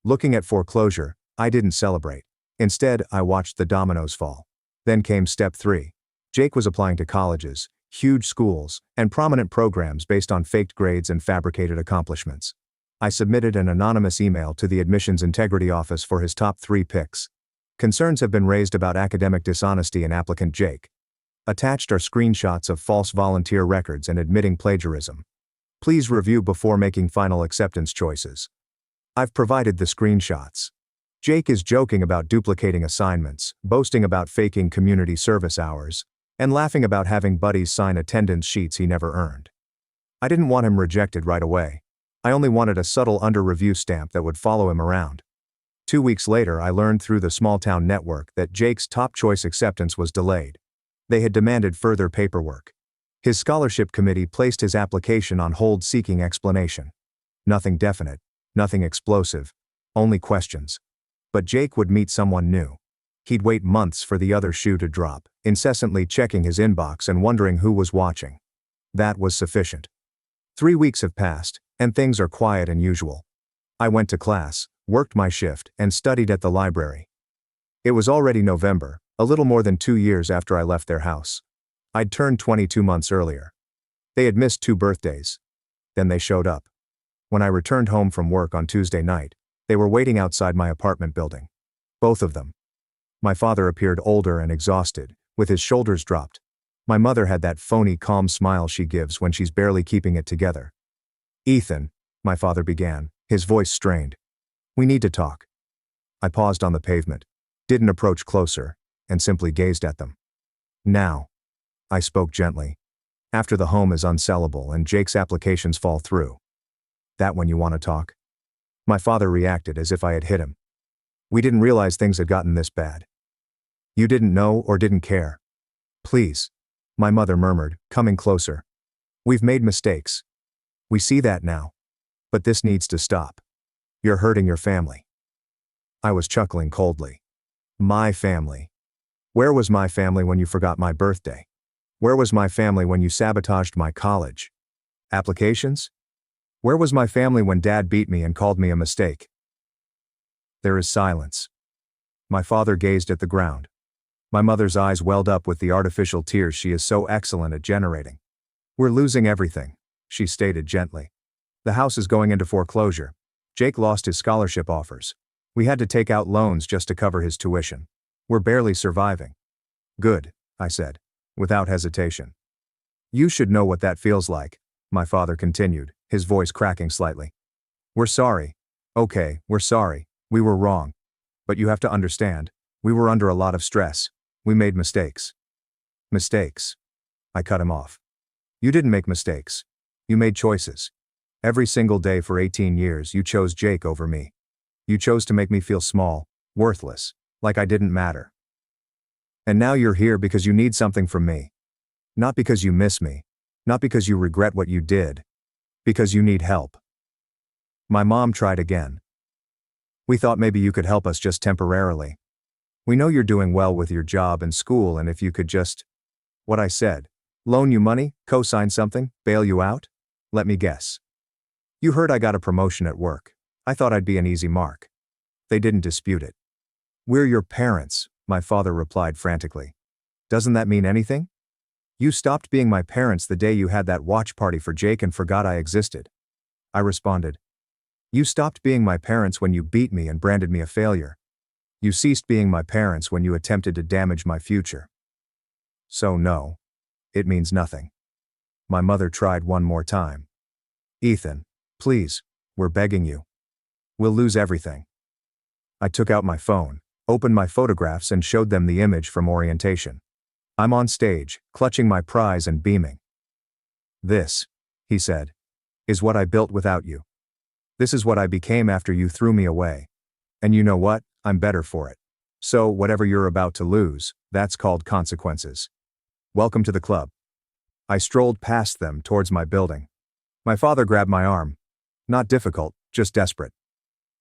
Looking at foreclosure, I didn't celebrate. Instead, I watched the dominoes fall. Then came step 3. Jake was applying to colleges, huge schools, and prominent programs based on faked grades and fabricated accomplishments. I submitted an anonymous email to the admissions integrity office for his top 3 picks. Concerns have been raised about academic dishonesty in applicant Jake. Attached are screenshots of false volunteer records and admitting plagiarism. Please review before making final acceptance choices. I've provided the screenshots. Jake is joking about duplicating assignments, boasting about faking community service hours, and laughing about having buddies sign attendance sheets he never earned. I didn't want him rejected right away. I only wanted a subtle under-review stamp that would follow him around. 2 weeks later, I learned through the small-town network that Jake's top-choice acceptance was delayed. They had demanded further paperwork. His scholarship committee placed his application on hold seeking explanation. Nothing definite, nothing explosive, only questions. But Jake would meet someone new. He'd wait months for the other shoe to drop, incessantly checking his inbox and wondering who was watching. That was sufficient. 3 weeks have passed, and things are quiet and usual. I went to class, worked my shift, and studied at the library. It was already November, a little more than 2 years after I left their house. I'd turned 22 months earlier. They had missed 2 birthdays. Then they showed up. When I returned home from work on Tuesday night, they were waiting outside my apartment building. Both of them. My father appeared older and exhausted, with his shoulders dropped. My mother had that phony calm smile she gives when she's barely keeping it together. "Ethan," my father began, his voice strained. "We need to talk." I paused on the pavement, didn't approach closer, and simply gazed at them. "Now," I spoke gently. "After the home is unsellable and Jake's applications fall through. That when you want to talk?" My father reacted as if I had hit him. "We didn't realize things had gotten this bad." "You didn't know or didn't care?" "Please," my mother murmured, coming closer. "We've made mistakes. We see that now. But this needs to stop. You're hurting your family." I was chuckling coldly. My family. Where was my family when you forgot my birthday? Where was my family when you sabotaged my college applications? Where was my family when Dad beat me and called me a mistake? There is silence. My father gazed at the ground. My mother's eyes welled up with the artificial tears she is so excellent at generating. "We're losing everything," she stated gently. "The house is going into foreclosure. Jake lost his scholarship offers. We had to take out loans just to cover his tuition. We're barely surviving." "Good," I said, without hesitation. "You should know what that feels like," my father continued, his voice cracking slightly. "We're sorry. Okay, we're sorry. We were wrong. But you have to understand, we were under a lot of stress. We made mistakes." "Mistakes?" I cut him off. "You didn't make mistakes. You made choices. Every single day for 18 years you chose Jake over me. You chose to make me feel small, worthless, like I didn't matter. And now you're here because you need something from me. Not because you miss me. Not because you regret what you did. Because you need help." My mom tried again. "We thought maybe you could help us just temporarily. We know you're doing well with your job and school, and if you could just..." What I said. "Loan you money, co-sign something, bail you out?" Let me guess. "You heard I got a promotion at work. I thought I'd be an easy mark." They didn't dispute it. "We're your parents," my father replied frantically. "Doesn't that mean anything? You stopped being my parents the day you had that watch party for Jake and forgot I existed." I responded. "You stopped being my parents when you beat me and branded me a failure. You ceased being my parents when you attempted to damage my future. So no, it means nothing." My mother tried one more time. "Ethan, please, we're begging you. We'll lose everything." I took out my phone, opened my photographs and showed them the image from orientation. I'm on stage, clutching my prize and beaming. "This," he said, "is what I built without you. This is what I became after you threw me away. And you know what? I'm better for it. So whatever you're about to lose, that's called consequences. Welcome to the club." I strolled past them towards my building. My father grabbed my arm. Not difficult, just desperate.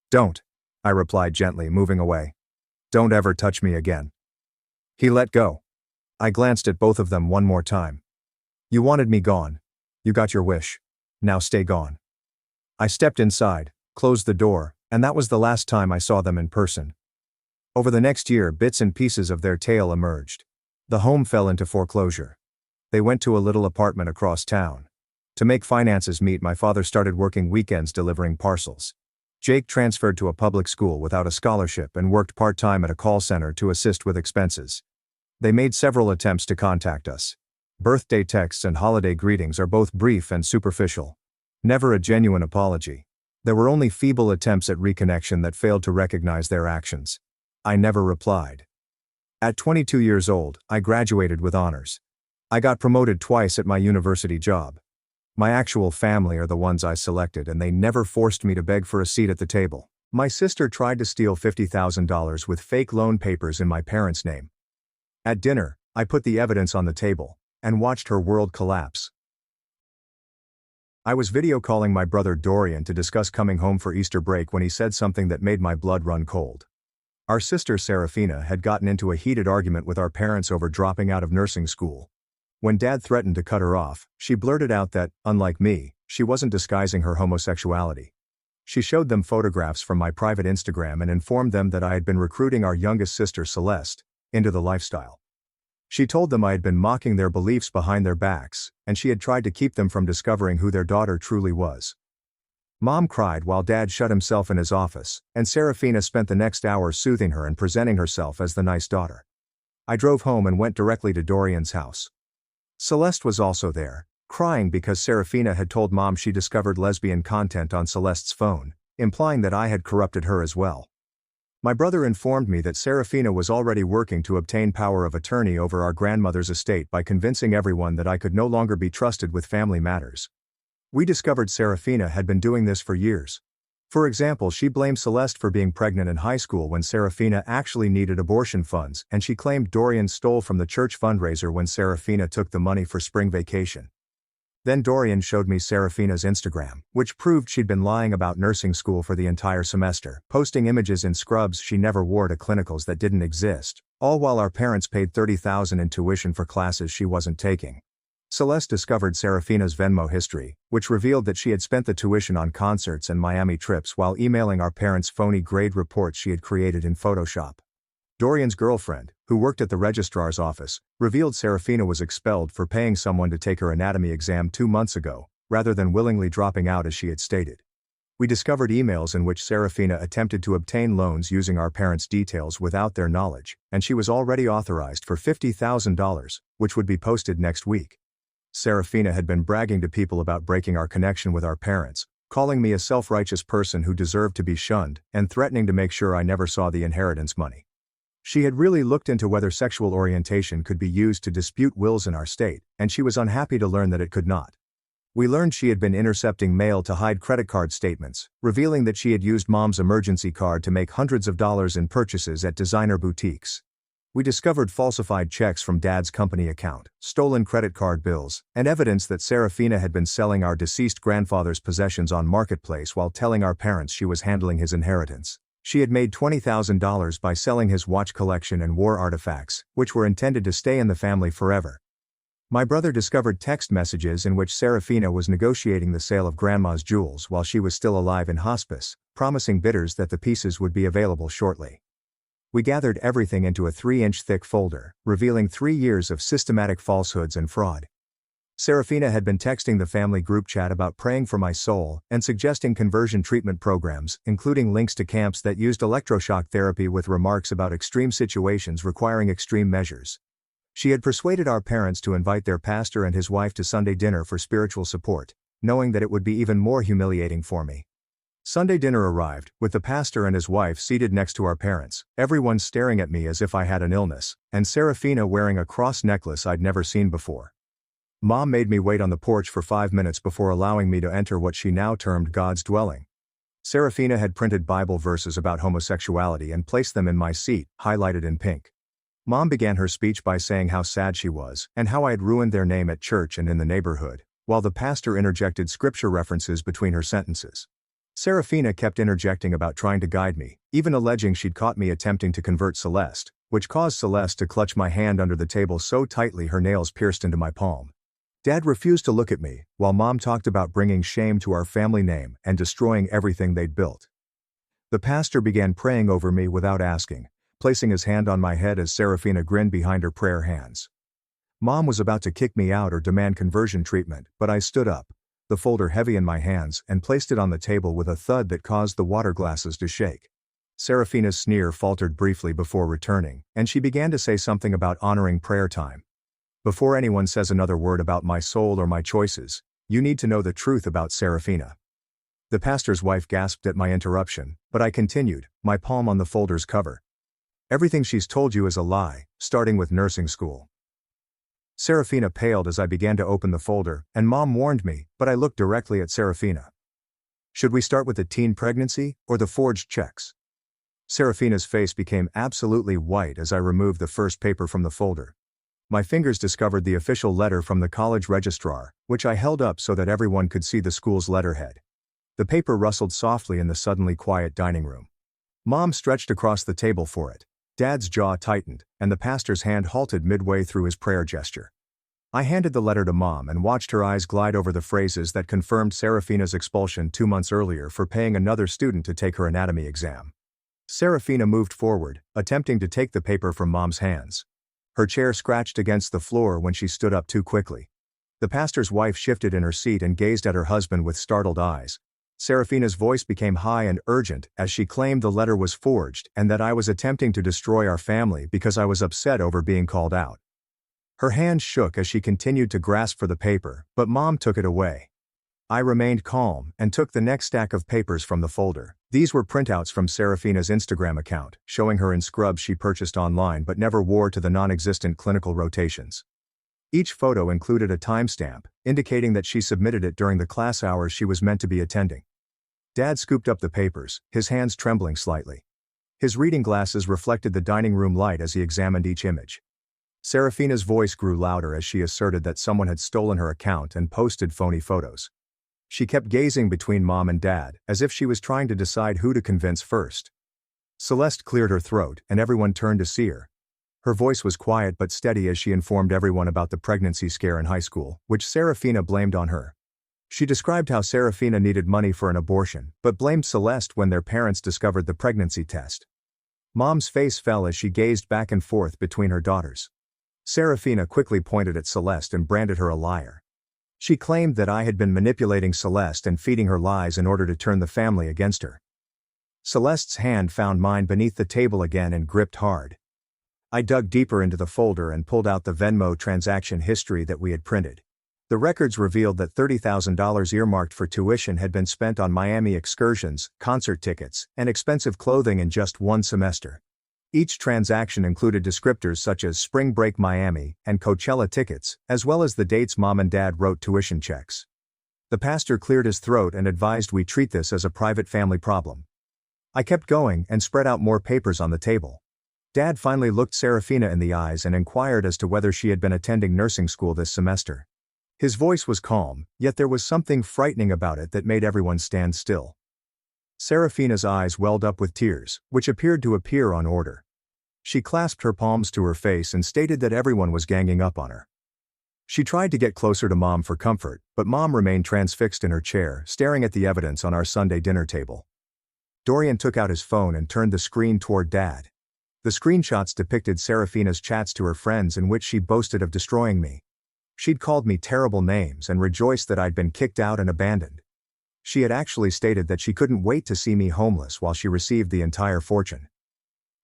Don't, I replied gently, moving away. Don't ever touch me again. He let go. I glanced at both of them one more time. You wanted me gone. You got your wish. Now stay gone. I stepped inside, closed the door, and that was the last time I saw them in person. Over the next year, bits and pieces of their tale emerged. The home fell into foreclosure. They went to a little apartment across town. To make finances meet, my father started working weekends delivering parcels. Jake transferred to a public school without a scholarship and worked part-time at a call center to assist with expenses. They made several attempts to contact us. Birthday texts and holiday greetings are both brief and superficial. Never a genuine apology. There were only feeble attempts at reconnection that failed to recognize their actions. I never replied. At 22 years old, I graduated with honors. I got promoted twice at my university job. My actual family are the ones I selected, and they never forced me to beg for a seat at the table. My sister tried to steal $50,000 with fake loan papers in my parents' name. At dinner, I put the evidence on the table and watched her world collapse. I was video calling my brother Dorian to discuss coming home for Easter break when he said something that made my blood run cold. Our sister Serafina had gotten into a heated argument with our parents over dropping out of nursing school. When Dad threatened to cut her off, she blurted out that, unlike me, she wasn't disguising her homosexuality. She showed them photographs from my private Instagram and informed them that I had been recruiting our youngest sister Celeste into the lifestyle. She told them I had been mocking their beliefs behind their backs, and she had tried to keep them from discovering who their daughter truly was. Mom cried while Dad shut himself in his office, and Serafina spent the next hour soothing her and presenting herself as the nice daughter. I drove home and went directly to Dorian's house. Celeste was also there, crying because Serafina had told Mom she discovered lesbian content on Celeste's phone, implying that I had corrupted her as well. My brother informed me that Serafina was already working to obtain power of attorney over our grandmother's estate by convincing everyone that I could no longer be trusted with family matters. We discovered Serafina had been doing this for years. For example, she blamed Celeste for being pregnant in high school when Serafina actually needed abortion funds, and she claimed Dorian stole from the church fundraiser when Serafina took the money for spring vacation. Then Dorian showed me Serafina's Instagram, which proved she'd been lying about nursing school for the entire semester, posting images in scrubs she never wore to clinicals that didn't exist, all while our parents paid $30,000 in tuition for classes she wasn't taking. Celeste discovered Serafina's Venmo history, which revealed that she had spent the tuition on concerts and Miami trips while emailing our parents phony grade reports she had created in Photoshop. Dorian's girlfriend, who worked at the registrar's office, revealed Serafina was expelled for paying someone to take her anatomy exam 2 months ago, rather than willingly dropping out as she had stated. We discovered emails in which Serafina attempted to obtain loans using our parents' details without their knowledge, and she was already authorized for $50,000, which would be posted next week. Serafina had been bragging to people about breaking our connection with our parents, calling me a self-righteous person who deserved to be shunned, and threatening to make sure I never saw the inheritance money. She had really looked into whether sexual orientation could be used to dispute wills in our state, and she was unhappy to learn that it could not. We learned she had been intercepting mail to hide credit card statements, revealing that she had used Mom's emergency card to make hundreds of dollars in purchases at designer boutiques. We discovered falsified checks from Dad's company account, stolen credit card bills, and evidence that Serafina had been selling our deceased grandfather's possessions on Marketplace while telling our parents she was handling his inheritance. She had made $20,000 by selling his watch collection and war artifacts, which were intended to stay in the family forever. My brother discovered text messages in which Serafina was negotiating the sale of Grandma's jewels while she was still alive in hospice, promising bidders that the pieces would be available shortly. We gathered everything into a 3-inch thick folder, revealing 3 years of systematic falsehoods and fraud. Serafina had been texting the family group chat about praying for my soul and suggesting conversion treatment programs, including links to camps that used electroshock therapy with remarks about extreme situations requiring extreme measures. She had persuaded our parents to invite their pastor and his wife to Sunday dinner for spiritual support, knowing that it would be even more humiliating for me. Sunday dinner arrived, with the pastor and his wife seated next to our parents, everyone staring at me as if I had an illness, and Serafina wearing a cross necklace I'd never seen before. Mom made me wait on the porch for 5 minutes before allowing me to enter what she now termed God's dwelling. Serafina had printed Bible verses about homosexuality and placed them in my seat, highlighted in pink. Mom began her speech by saying how sad she was, and how I had ruined their name at church and in the neighborhood, while the pastor interjected scripture references between her sentences. Serafina kept interjecting about trying to guide me, even alleging she'd caught me attempting to convert Celeste, which caused Celeste to clutch my hand under the table so tightly her nails pierced into my palm. Dad refused to look at me, while Mom talked about bringing shame to our family name and destroying everything they'd built. The pastor began praying over me without asking, placing his hand on my head as Serafina grinned behind her prayer hands. Mom was about to kick me out or demand conversion treatment, but I stood up, the folder heavy in my hands, and placed it on the table with a thud that caused the water glasses to shake. Serafina's sneer faltered briefly before returning, and she began to say something about honoring prayer time. Before anyone says another word about my soul or my choices, you need to know the truth about Serafina. The pastor's wife gasped at my interruption, but I continued, my palm on the folder's cover. Everything she's told you is a lie, starting with nursing school. Serafina paled as I began to open the folder, and Mom warned me, but I looked directly at Serafina. Should we start with the teen pregnancy, or the forged checks? Serafina's face became absolutely white as I removed the first paper from the folder. My fingers discovered the official letter from the college registrar, which I held up so that everyone could see the school's letterhead. The paper rustled softly in the suddenly quiet dining room. Mom stretched across the table for it. Dad's jaw tightened, and the pastor's hand halted midway through his prayer gesture. I handed the letter to Mom and watched her eyes glide over the phrases that confirmed Serafina's expulsion 2 months earlier for paying another student to take her anatomy exam. Serafina moved forward, attempting to take the paper from Mom's hands. Her chair scratched against the floor when she stood up too quickly. The pastor's wife shifted in her seat and gazed at her husband with startled eyes. Serafina's voice became high and urgent as she claimed the letter was forged and that I was attempting to destroy our family because I was upset over being called out. Her hands shook as she continued to grasp for the paper, but Mom took it away. I remained calm and took the next stack of papers from the folder. These were printouts from Serafina's Instagram account, showing her in scrubs she purchased online but never wore to the non-existent clinical rotations. Each photo included a timestamp, indicating that she submitted it during the class hours she was meant to be attending. Dad scooped up the papers, his hands trembling slightly. His reading glasses reflected the dining room light as he examined each image. Serafina's voice grew louder as she asserted that someone had stolen her account and posted phony photos. She kept gazing between Mom and Dad, as if she was trying to decide who to convince first. Celeste cleared her throat, and everyone turned to see her. Her voice was quiet but steady as she informed everyone about the pregnancy scare in high school, which Serafina blamed on her. She described how Serafina needed money for an abortion, but blamed Celeste when their parents discovered the pregnancy test. Mom's face fell as she gazed back and forth between her daughters. Serafina quickly pointed at Celeste and branded her a liar. She claimed that I had been manipulating Celeste and feeding her lies in order to turn the family against her. Celeste's hand found mine beneath the table again and gripped hard. I dug deeper into the folder and pulled out the Venmo transaction history that we had printed. The records revealed that $30,000 earmarked for tuition had been spent on Miami excursions, concert tickets, and expensive clothing in just one semester. Each transaction included descriptors such as Spring Break Miami and Coachella tickets, as well as the dates Mom and Dad wrote tuition checks. The pastor cleared his throat and advised we treat this as a private family problem. I kept going and spread out more papers on the table. Dad finally looked Serafina in the eyes and inquired as to whether she had been attending nursing school this semester. His voice was calm, yet there was something frightening about it that made everyone stand still. Serafina's eyes welled up with tears, which appeared to appear on order. She clasped her palms to her face and stated that everyone was ganging up on her. She tried to get closer to Mom for comfort, but Mom remained transfixed in her chair, staring at the evidence on our Sunday dinner table. Dorian took out his phone and turned the screen toward Dad. The screenshots depicted Serafina's chats to her friends in which she boasted of destroying me. She'd called me terrible names and rejoiced that I'd been kicked out and abandoned. She had actually stated that she couldn't wait to see me homeless while she received the entire fortune.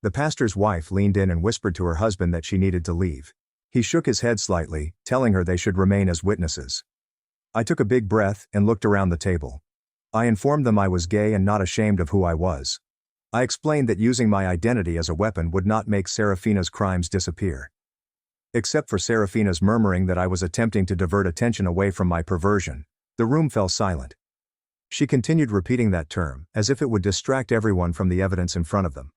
The pastor's wife leaned in and whispered to her husband that she needed to leave. He shook his head slightly, telling her they should remain as witnesses. I took a big breath and looked around the table. I informed them I was gay and not ashamed of who I was. I explained that using my identity as a weapon would not make Serafina's crimes disappear. Except for Serafina's murmuring that I was attempting to divert attention away from my perversion, the room fell silent. She continued repeating that term, as if it would distract everyone from the evidence in front of them.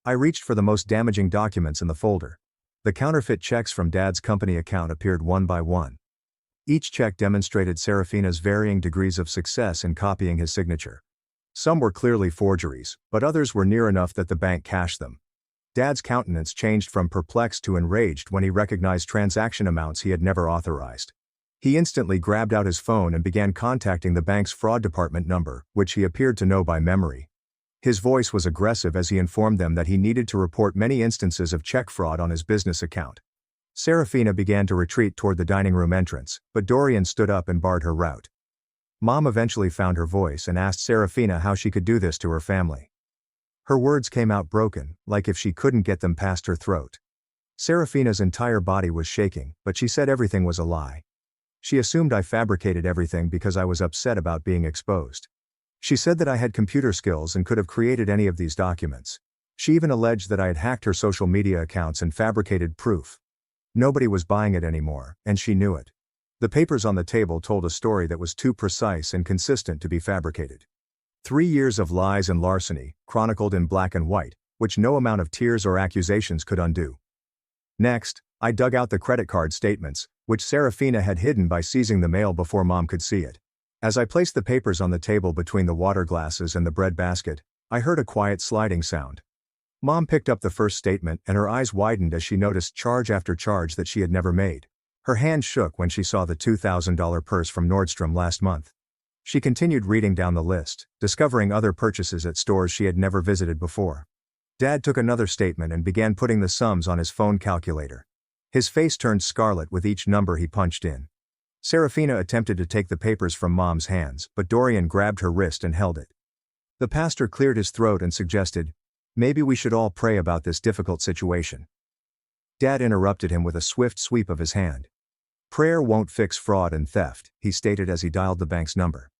I reached for the most damaging documents in the folder. The counterfeit checks from Dad's company account appeared one by one. Each check demonstrated Serafina's varying degrees of success in copying his signature. Some were clearly forgeries, but others were near enough that the bank cashed them. Dad's countenance changed from perplexed to enraged when he recognized transaction amounts he had never authorized. He instantly grabbed out his phone and began contacting the bank's fraud department number, which he appeared to know by memory. His voice was aggressive as he informed them that he needed to report many instances of check fraud on his business account. Serafina began to retreat toward the dining room entrance, but Dorian stood up and barred her route. Mom eventually found her voice and asked Serafina how she could do this to her family. Her words came out broken, like if she couldn't get them past her throat. Serafina's entire body was shaking, but she said everything was a lie. She assumed I fabricated everything because I was upset about being exposed. She said that I had computer skills and could have created any of these documents. She even alleged that I had hacked her social media accounts and fabricated proof. Nobody was buying it anymore, and she knew it. The papers on the table told a story that was too precise and consistent to be fabricated. 3 years of lies and larceny, chronicled in black and white, which no amount of tears or accusations could undo. Next, I dug out the credit card statements, which Serafina had hidden by seizing the mail before Mom could see it. As I placed the papers on the table between the water glasses and the bread basket, I heard a quiet sliding sound. Mom picked up the first statement and her eyes widened as she noticed charge after charge that she had never made. Her hand shook when she saw the $2,000 purse from Nordstrom last month. She continued reading down the list, discovering other purchases at stores she had never visited before. Dad took another statement and began putting the sums on his phone calculator. His face turned scarlet with each number he punched in. Serafina attempted to take the papers from Mom's hands, but Dorian grabbed her wrist and held it. The pastor cleared his throat and suggested, "Maybe we should all pray about this difficult situation." Dad interrupted him with a swift sweep of his hand. "Prayer won't fix fraud and theft," he stated as he dialed the bank's number.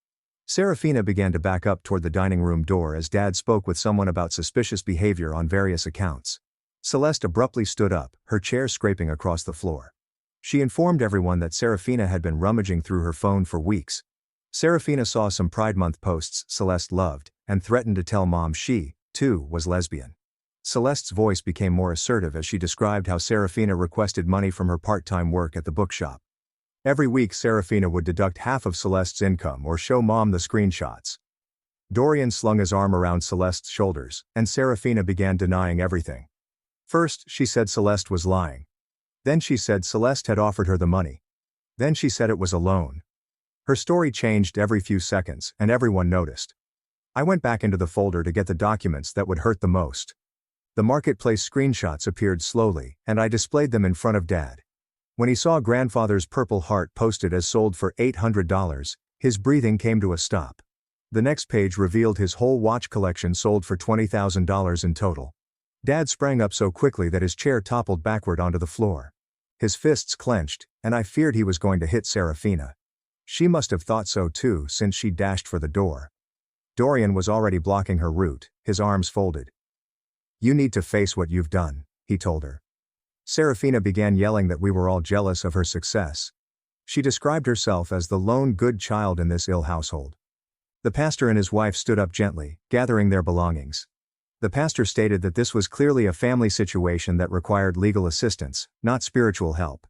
Serafina began to back up toward the dining room door as Dad spoke with someone about suspicious behavior on various accounts. Celeste abruptly stood up, her chair scraping across the floor. She informed everyone that Serafina had been rummaging through her phone for weeks. Serafina saw some Pride Month posts Celeste loved, and threatened to tell Mom she, too, was lesbian. Celeste's voice became more assertive as she described how Serafina requested money from her part-time work at the bookshop. Every week Serafina would deduct half of Celeste's income or show Mom the screenshots. Dorian slung his arm around Celeste's shoulders, and Serafina began denying everything. First, she said Celeste was lying. Then she said Celeste had offered her the money. Then she said it was a loan. Her story changed every few seconds, and everyone noticed. I went back into the folder to get the documents that would hurt the most. The marketplace screenshots appeared slowly, and I displayed them in front of Dad. When he saw grandfather's purple heart posted as sold for $800, his breathing came to a stop. The next page revealed his whole watch collection sold for $20,000 in total. Dad sprang up so quickly that his chair toppled backward onto the floor. His fists clenched, and I feared he was going to hit Serafina. She must have thought so too since she dashed for the door. Dorian was already blocking her route, his arms folded. "You need to face what you've done," he told her. Serafina began yelling that we were all jealous of her success. She described herself as the lone good child in this ill household. The pastor and his wife stood up gently, gathering their belongings. The pastor stated that this was clearly a family situation that required legal assistance, not spiritual help.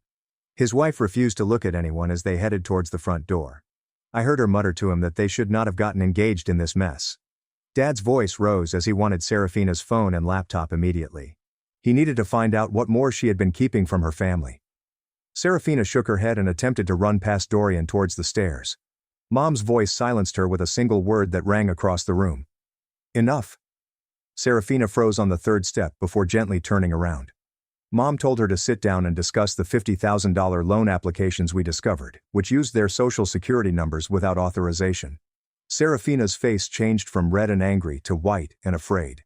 His wife refused to look at anyone as they headed towards the front door. I heard her mutter to him that they should not have gotten engaged in this mess. Dad's voice rose as he wanted Serafina's phone and laptop immediately. He needed to find out what more she had been keeping from her family. Serafina shook her head and attempted to run past Dorian towards the stairs. Mom's voice silenced her with a single word that rang across the room. "Enough." Serafina froze on the third step before gently turning around. Mom told her to sit down and discuss the $50,000 loan applications we discovered, which used their social security numbers without authorization. Serafina's face changed from red and angry to white and afraid.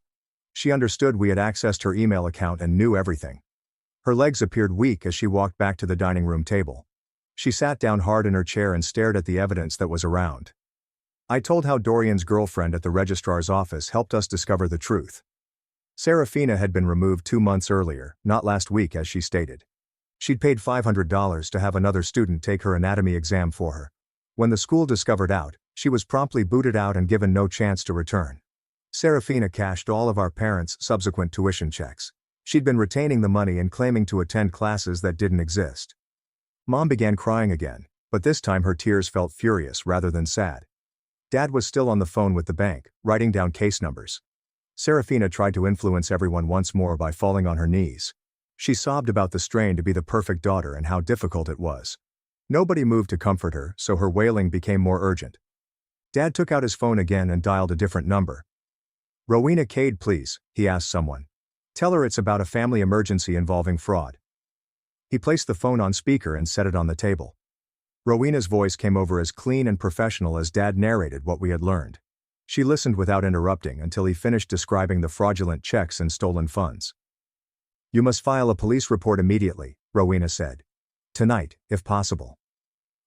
She understood we had accessed her email account and knew everything. Her legs appeared weak as she walked back to the dining room table. She sat down hard in her chair and stared at the evidence that was around. I told how Dorian's girlfriend at the registrar's office helped us discover the truth. Serafina had been removed 2 months earlier, not last week as she stated. She'd paid $500 to have another student take her anatomy exam for her. When the school discovered out, she was promptly booted out and given no chance to return. Serafina cashed all of our parents' subsequent tuition checks. She'd been retaining the money and claiming to attend classes that didn't exist. Mom began crying again, but this time her tears felt furious rather than sad. Dad was still on the phone with the bank, writing down case numbers. Serafina tried to influence everyone once more by falling on her knees. She sobbed about the strain to be the perfect daughter and how difficult it was. Nobody moved to comfort her, so her wailing became more urgent. Dad took out his phone again and dialed a different number. "Rowena Cade, please," he asked someone. "Tell her it's about a family emergency involving fraud." He placed the phone on speaker and set it on the table. Rowena's voice came over as clean and professional as Dad narrated what we had learned. She listened without interrupting until he finished describing the fraudulent checks and stolen funds. "You must file a police report immediately," Rowena said. "Tonight, if possible."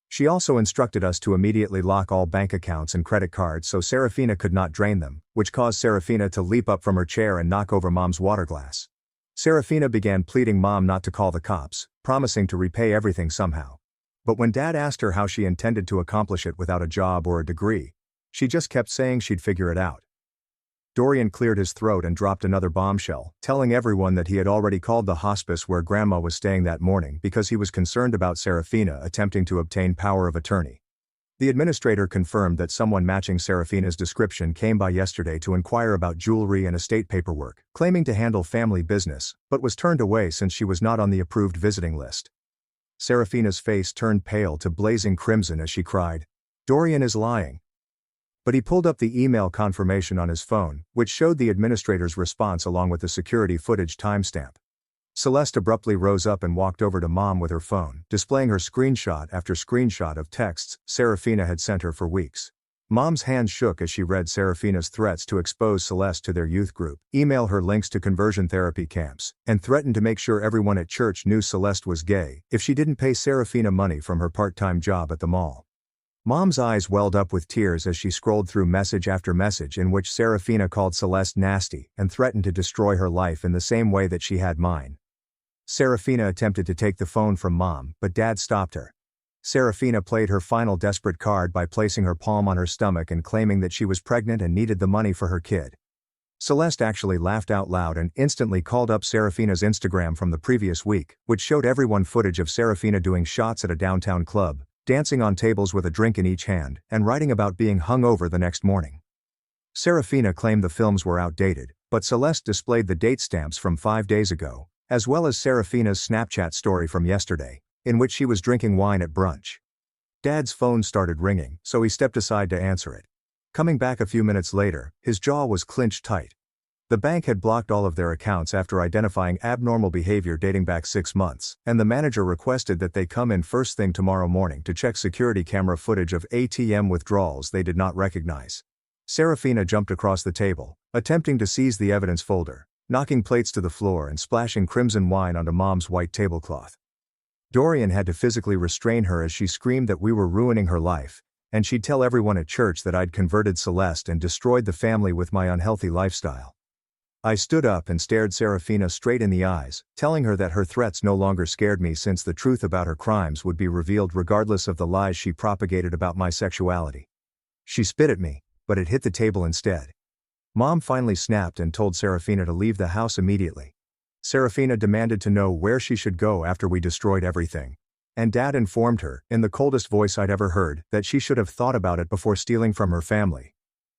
She also instructed us to immediately lock all bank accounts and credit cards so Serafina could not drain them, which caused Serafina to leap up from her chair and knock over Mom's water glass. Serafina began pleading Mom not to call the cops, promising to repay everything somehow. But when Dad asked her how she intended to accomplish it without a job or a degree, she just kept saying she'd figure it out. Dorian cleared his throat and dropped another bombshell, telling everyone that he had already called the hospice where Grandma was staying that morning because he was concerned about Serafina attempting to obtain power of attorney. The administrator confirmed that someone matching Serafina's description came by yesterday to inquire about jewelry and estate paperwork, claiming to handle family business, but was turned away since she was not on the approved visiting list. Serafina's face turned pale to blazing crimson as she cried, "Dorian is lying." But he pulled up the email confirmation on his phone, which showed the administrator's response along with the security footage timestamp. Celeste abruptly rose up and walked over to Mom with her phone, displaying her screenshot after screenshot of texts Serafina had sent her for weeks. Mom's hands shook as she read Serafina's threats to expose Celeste to their youth group, email her links to conversion therapy camps, and threaten to make sure everyone at church knew Celeste was gay if she didn't pay Serafina money from her part-time job at the mall. Mom's eyes welled up with tears as she scrolled through message after message in which Serafina called Celeste nasty and threatened to destroy her life in the same way that she had mine. Serafina attempted to take the phone from Mom, but Dad stopped her. Serafina played her final desperate card by placing her palm on her stomach and claiming that she was pregnant and needed the money for her kid. Celeste actually laughed out loud and instantly called up Serafina's Instagram from the previous week, which showed everyone footage of Serafina doing shots at a downtown club, dancing on tables with a drink in each hand, and writing about being hungover the next morning. Serafina claimed the films were outdated, but Celeste displayed the date stamps from 5 days ago, as well as Serafina's Snapchat story from yesterday, in which she was drinking wine at brunch. Dad's phone started ringing, so he stepped aside to answer it. Coming back a few minutes later, his jaw was clenched tight. The bank had blocked all of their accounts after identifying abnormal behavior dating back 6 months, and the manager requested that they come in first thing tomorrow morning to check security camera footage of ATM withdrawals they did not recognize. Serafina jumped across the table, attempting to seize the evidence folder, knocking plates to the floor and splashing crimson wine onto Mom's white tablecloth. Dorian had to physically restrain her as she screamed that we were ruining her life, and she'd tell everyone at church that I'd converted Celeste and destroyed the family with my unhealthy lifestyle. I stood up and stared Serafina straight in the eyes, telling her that her threats no longer scared me since the truth about her crimes would be revealed regardless of the lies she propagated about my sexuality. She spit at me, but it hit the table instead. Mom finally snapped and told Serafina to leave the house immediately. Serafina demanded to know where she should go after we destroyed everything. And Dad informed her, in the coldest voice I'd ever heard, that she should have thought about it before stealing from her family.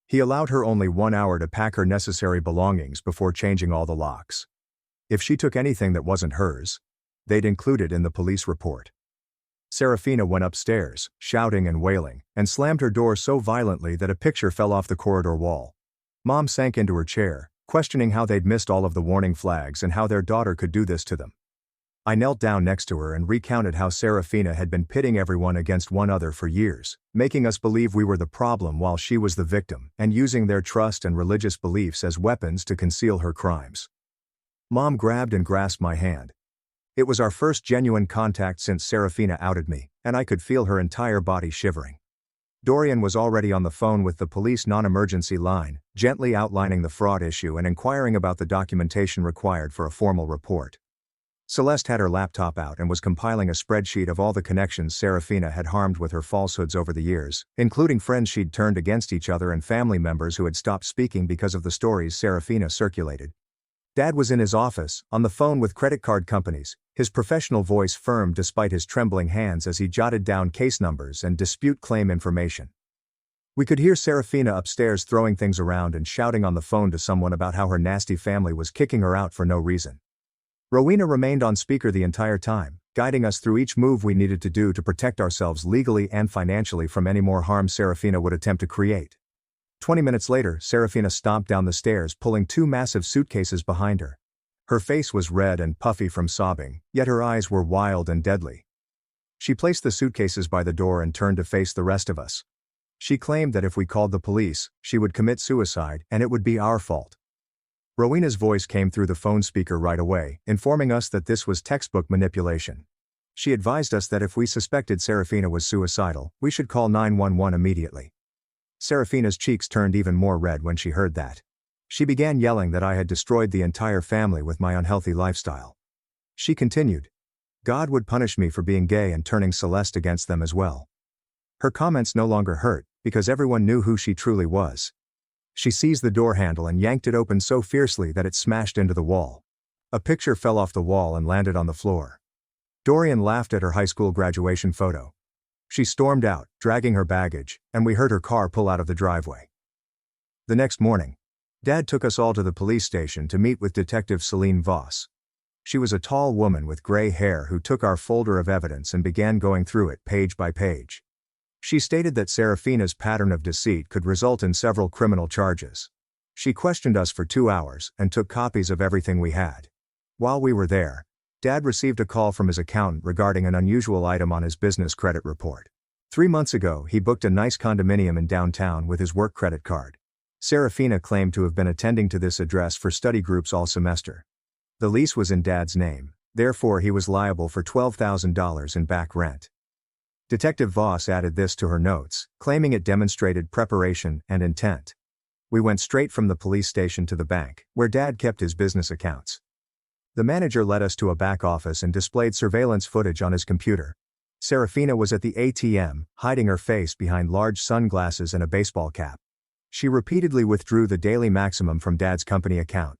He allowed her only 1 hour to pack her necessary belongings before changing all the locks. If she took anything that wasn't hers, they'd include it in the police report. Serafina went upstairs, shouting and wailing, and slammed her door so violently that a picture fell off the corridor wall. Mom sank into her chair, questioning how they'd missed all of the warning flags and how their daughter could do this to them. I knelt down next to her and recounted how Serafina had been pitting everyone against one another for years, making us believe we were the problem while she was the victim, and using their trust and religious beliefs as weapons to conceal her crimes. Mom grabbed and grasped my hand. It was our first genuine contact since Serafina outed me, and I could feel her entire body shivering. Dorian was already on the phone with the police non-emergency line, gently outlining the fraud issue and inquiring about the documentation required for a formal report. Celeste had her laptop out and was compiling a spreadsheet of all the connections Serafina had harmed with her falsehoods over the years, including friends she'd turned against each other and family members who had stopped speaking because of the stories Serafina circulated. Dad was in his office, on the phone with credit card companies, his professional voice firm despite his trembling hands as he jotted down case numbers and dispute claim information. We could hear Serafina upstairs throwing things around and shouting on the phone to someone about how her nasty family was kicking her out for no reason. Rowena remained on speaker the entire time, guiding us through each move we needed to do to protect ourselves legally and financially from any more harm Serafina would attempt to create. 20 minutes later, Serafina stomped down the stairs, pulling 2 massive suitcases behind her. Her face was red and puffy from sobbing, yet her eyes were wild and deadly. She placed the suitcases by the door and turned to face the rest of us. She claimed that if we called the police, she would commit suicide and it would be our fault. Rowena's voice came through the phone speaker right away, informing us that this was textbook manipulation. She advised us that if we suspected Serafina was suicidal, we should call 911 immediately. Serafina's cheeks turned even more red when she heard that. She began yelling that I had destroyed the entire family with my unhealthy lifestyle. She continued, God would punish me for being gay and turning Celeste against them as well. Her comments no longer hurt, because everyone knew who she truly was. She seized the door handle and yanked it open so fiercely that it smashed into the wall. A picture fell off the wall and landed on the floor. Dorian laughed at her high school graduation photo. She stormed out, dragging her baggage, and we heard her car pull out of the driveway. The next morning, Dad took us all to the police station to meet with Detective Celine Voss. She was a tall woman with gray hair who took our folder of evidence and began going through it page by page. She stated that Serafina's pattern of deceit could result in several criminal charges. She questioned us for 2 hours and took copies of everything we had. While we were there, Dad received a call from his accountant regarding an unusual item on his business credit report. 3 months ago, he booked a nice condominium in downtown with his work credit card. Serafina claimed to have been attending to this address for study groups all semester. The lease was in Dad's name, therefore he was liable for $12,000 in back rent. Detective Voss added this to her notes, claiming it demonstrated preparation and intent. We went straight from the police station to the bank, where Dad kept his business accounts. The manager led us to a back office and displayed surveillance footage on his computer. Serafina was at the ATM, hiding her face behind large sunglasses and a baseball cap. She repeatedly withdrew the daily maximum from Dad's company account.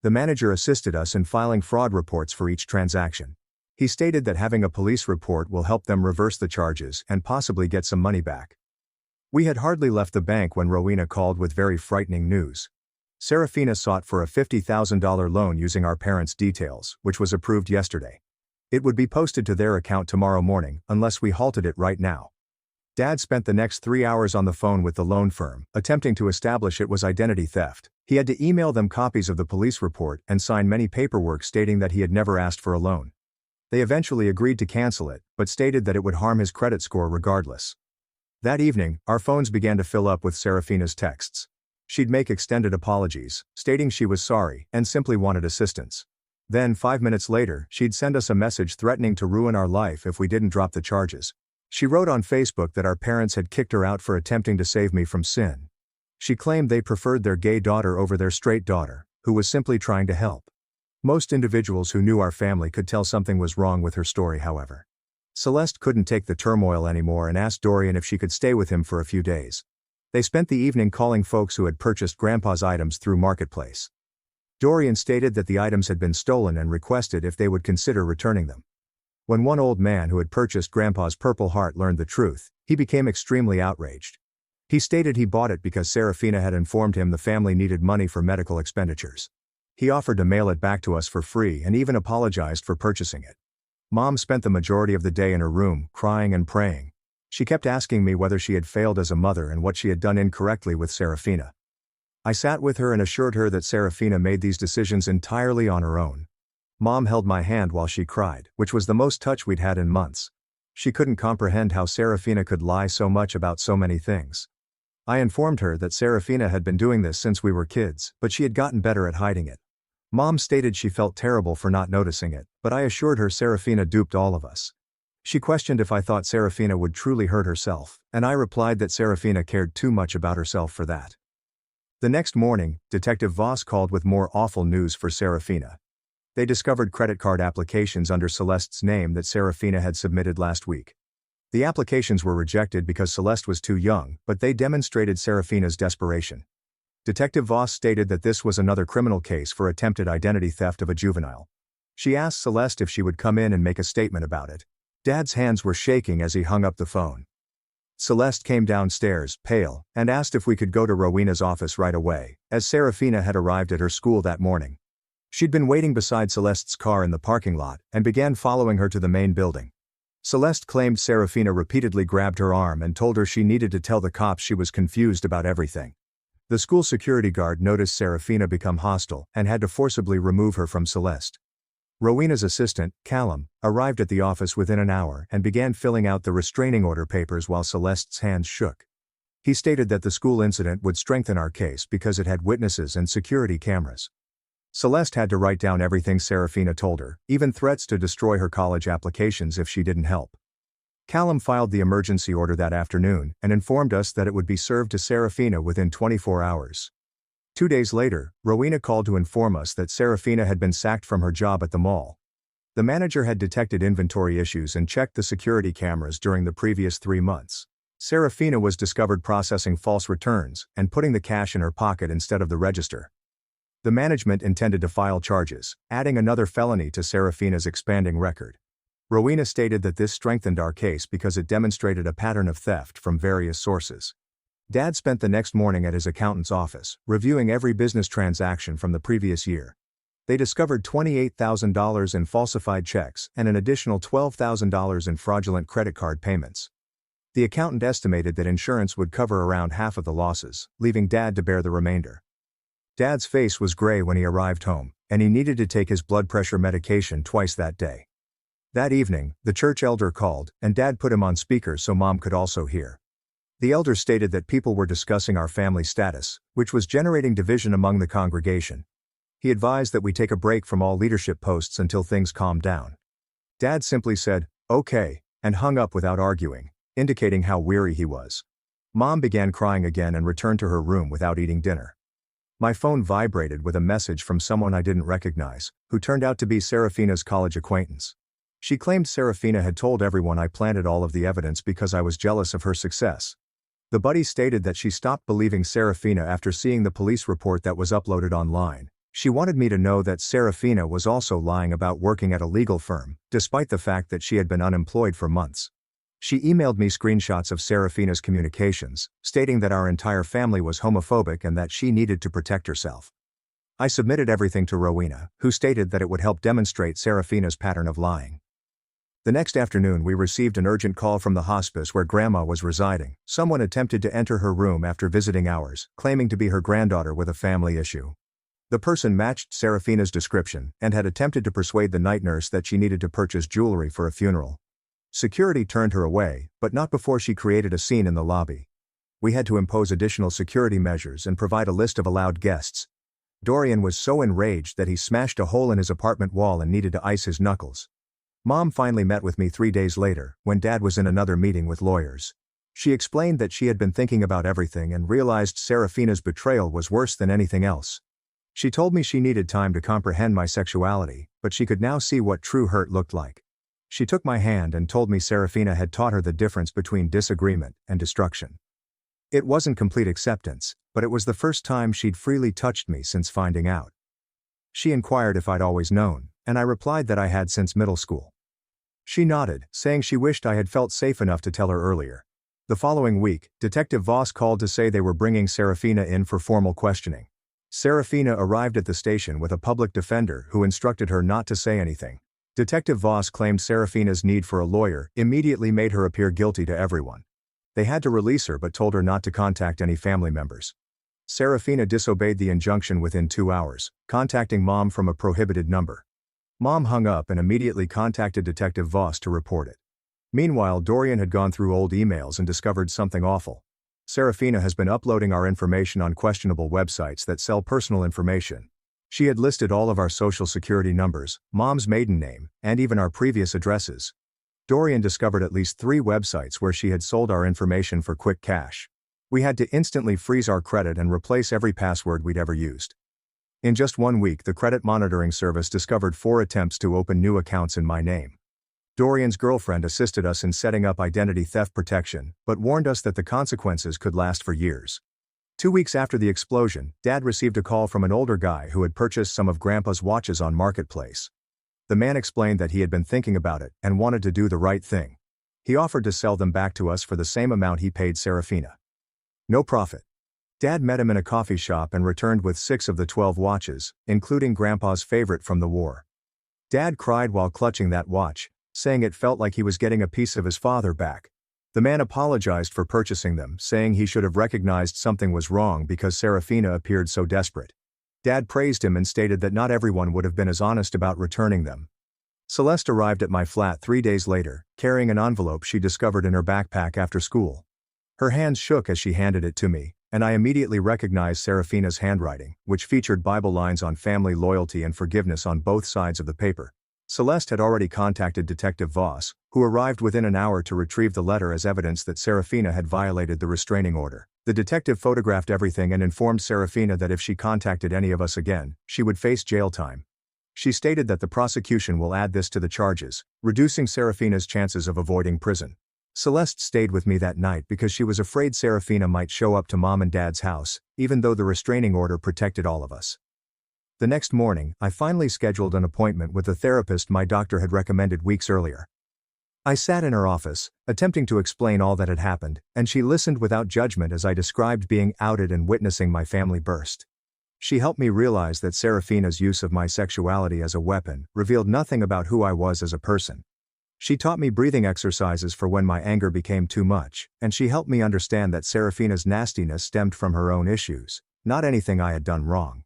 The manager assisted us in filing fraud reports for each transaction. He stated that having a police report will help them reverse the charges and possibly get some money back. We had hardly left the bank when Rowena called with very frightening news. Serafina sought for a $50,000 loan using our parents' details, which was approved yesterday. It would be posted to their account tomorrow morning, unless we halted it right now. Dad spent the next 3 hours on the phone with the loan firm, attempting to establish it was identity theft. He had to email them copies of the police report and sign many paperwork stating that he had never asked for a loan. They eventually agreed to cancel it, but stated that it would harm his credit score regardless. That evening, our phones began to fill up with Serafina's texts. She'd make extended apologies, stating she was sorry and simply wanted assistance. Then 5 minutes later, she'd send us a message threatening to ruin our life if we didn't drop the charges. She wrote on Facebook that our parents had kicked her out for attempting to save me from sin. She claimed they preferred their gay daughter over their straight daughter, who was simply trying to help. Most individuals who knew our family could tell something was wrong with her story, however. Celeste couldn't take the turmoil anymore and asked Dorian if she could stay with him for a few days. They spent the evening calling folks who had purchased Grandpa's items through Marketplace. Dorian stated that the items had been stolen and requested if they would consider returning them. When one old man who had purchased Grandpa's Purple Heart learned the truth, he became extremely outraged. He stated he bought it because Serafina had informed him the family needed money for medical expenditures. He offered to mail it back to us for free and even apologized for purchasing it. Mom spent the majority of the day in her room, crying and praying. She kept asking me whether she had failed as a mother and what she had done incorrectly with Serafina. I sat with her and assured her that Serafina made these decisions entirely on her own. Mom held my hand while she cried, which was the most touch we'd had in months. She couldn't comprehend how Serafina could lie so much about so many things. I informed her that Serafina had been doing this since we were kids, but she had gotten better at hiding it. Mom stated she felt terrible for not noticing it, but I assured her Serafina duped all of us. She questioned if I thought Serafina would truly hurt herself, and I replied that Serafina cared too much about herself for that. The next morning, Detective Voss called with more awful news for Serafina. They discovered credit card applications under Celeste's name that Serafina had submitted last week. The applications were rejected because Celeste was too young, but they demonstrated Serafina's desperation. Detective Voss stated that this was another criminal case for attempted identity theft of a juvenile. She asked Celeste if she would come in and make a statement about it. Dad's hands were shaking as he hung up the phone. Celeste came downstairs, pale, and asked if we could go to Rowena's office right away, as Serafina had arrived at her school that morning. She'd been waiting beside Celeste's car in the parking lot, and began following her to the main building. Celeste claimed Serafina repeatedly grabbed her arm and told her she needed to tell the cops she was confused about everything. The school security guard noticed Serafina become hostile, and had to forcibly remove her from Celeste. Rowena's assistant, Callum, arrived at the office within an hour and began filling out the restraining order papers while Celeste's hands shook. He stated that the school incident would strengthen our case because it had witnesses and security cameras. Celeste had to write down everything Serafina told her, even threats to destroy her college applications if she didn't help. Callum filed the emergency order that afternoon and informed us that it would be served to Serafina within 24 hours. 2 days later, Rowena called to inform us that Serafina had been sacked from her job at the mall. The manager had detected inventory issues and checked the security cameras during the previous 3 months. Serafina was discovered processing false returns and putting the cash in her pocket instead of the register. The management intended to file charges, adding another felony to Serafina's expanding record. Rowena stated that this strengthened our case because it demonstrated a pattern of theft from various sources. Dad spent the next morning at his accountant's office, reviewing every business transaction from the previous year. They discovered $28,000 in falsified checks and an additional $12,000 in fraudulent credit card payments. The accountant estimated that insurance would cover around half of the losses, leaving Dad to bear the remainder. Dad's face was gray when he arrived home, and he needed to take his blood pressure medication twice that day. That evening, the church elder called, and Dad put him on speaker so Mom could also hear. The elder stated that people were discussing our family status, which was generating division among the congregation. He advised that we take a break from all leadership posts until things calmed down. Dad simply said, "Okay," and hung up without arguing, indicating how weary he was. Mom began crying again and returned to her room without eating dinner. My phone vibrated with a message from someone I didn't recognize, who turned out to be Serafina's college acquaintance. She claimed Serafina had told everyone I planted all of the evidence because I was jealous of her success. The buddy stated that she stopped believing Serafina after seeing the police report that was uploaded online. She wanted me to know that Serafina was also lying about working at a legal firm, despite the fact that she had been unemployed for months. She emailed me screenshots of Serafina's communications, stating that our entire family was homophobic and that she needed to protect herself. I submitted everything to Rowena, who stated that it would help demonstrate Serafina's pattern of lying. The next afternoon we received an urgent call from the hospice where Grandma was residing. Someone attempted to enter her room after visiting ours, claiming to be her granddaughter with a family issue. The person matched Serafina's description and had attempted to persuade the night nurse that she needed to purchase jewelry for a funeral. Security turned her away, but not before she created a scene in the lobby. We had to impose additional security measures and provide a list of allowed guests. Dorian was so enraged that he smashed a hole in his apartment wall and needed to ice his knuckles. Mom finally met with me 3 days later, when Dad was in another meeting with lawyers. She explained that she had been thinking about everything and realized Serafina's betrayal was worse than anything else. She told me she needed time to comprehend my sexuality, but she could now see what true hurt looked like. She took my hand and told me Serafina had taught her the difference between disagreement and destruction. It wasn't complete acceptance, but it was the first time she'd freely touched me since finding out. She inquired if I'd always known, and I replied that I had since middle school. She nodded, saying she wished I had felt safe enough to tell her earlier. The following week, Detective Voss called to say they were bringing Serafina in for formal questioning. Serafina arrived at the station with a public defender who instructed her not to say anything. Detective Voss claimed Serafina's need for a lawyer immediately made her appear guilty to everyone. They had to release her but told her not to contact any family members. Serafina disobeyed the injunction within 2 hours, contacting Mom from a prohibited number. Mom hung up and immediately contacted Detective Voss to report it. Meanwhile, Dorian had gone through old emails and discovered something awful. Serafina has been uploading our information on questionable websites that sell personal information. She had listed all of our social security numbers, Mom's maiden name, and even our previous addresses. Dorian discovered at least 3 websites where she had sold our information for quick cash. We had to instantly freeze our credit and replace every password we'd ever used. In just 1 week, the credit monitoring service discovered 4 attempts to open new accounts in my name. Dorian's girlfriend assisted us in setting up identity theft protection, but warned us that the consequences could last for years. 2 weeks after the explosion, Dad received a call from an older guy who had purchased some of Grandpa's watches on Marketplace. The man explained that he had been thinking about it and wanted to do the right thing. He offered to sell them back to us for the same amount he paid Serafina. No profit. Dad met him in a coffee shop and returned with 6 of the 12 watches, including Grandpa's favorite from the war. Dad cried while clutching that watch, saying it felt like he was getting a piece of his father back. The man apologized for purchasing them, saying he should have recognized something was wrong because Serafina appeared so desperate. Dad praised him and stated that not everyone would have been as honest about returning them. Celeste arrived at my flat 3 days later, carrying an envelope she discovered in her backpack after school. Her hands shook as she handed it to me, and I immediately recognized Serafina's handwriting, which featured Bible lines on family loyalty and forgiveness on both sides of the paper. Celeste had already contacted Detective Voss, who arrived within an hour to retrieve the letter as evidence that Serafina had violated the restraining order. The detective photographed everything and informed Serafina that if she contacted any of us again, she would face jail time. She stated that the prosecution will add this to the charges, reducing Serafina's chances of avoiding prison. Celeste stayed with me that night because she was afraid Serafina might show up to Mom and Dad's house, even though the restraining order protected all of us. The next morning, I finally scheduled an appointment with the therapist my doctor had recommended weeks earlier. I sat in her office, attempting to explain all that had happened, and she listened without judgment as I described being outed and witnessing my family burst. She helped me realize that Serafina's use of my sexuality as a weapon revealed nothing about who I was as a person. She taught me breathing exercises for when my anger became too much, and she helped me understand that Serafina's nastiness stemmed from her own issues, not anything I had done wrong.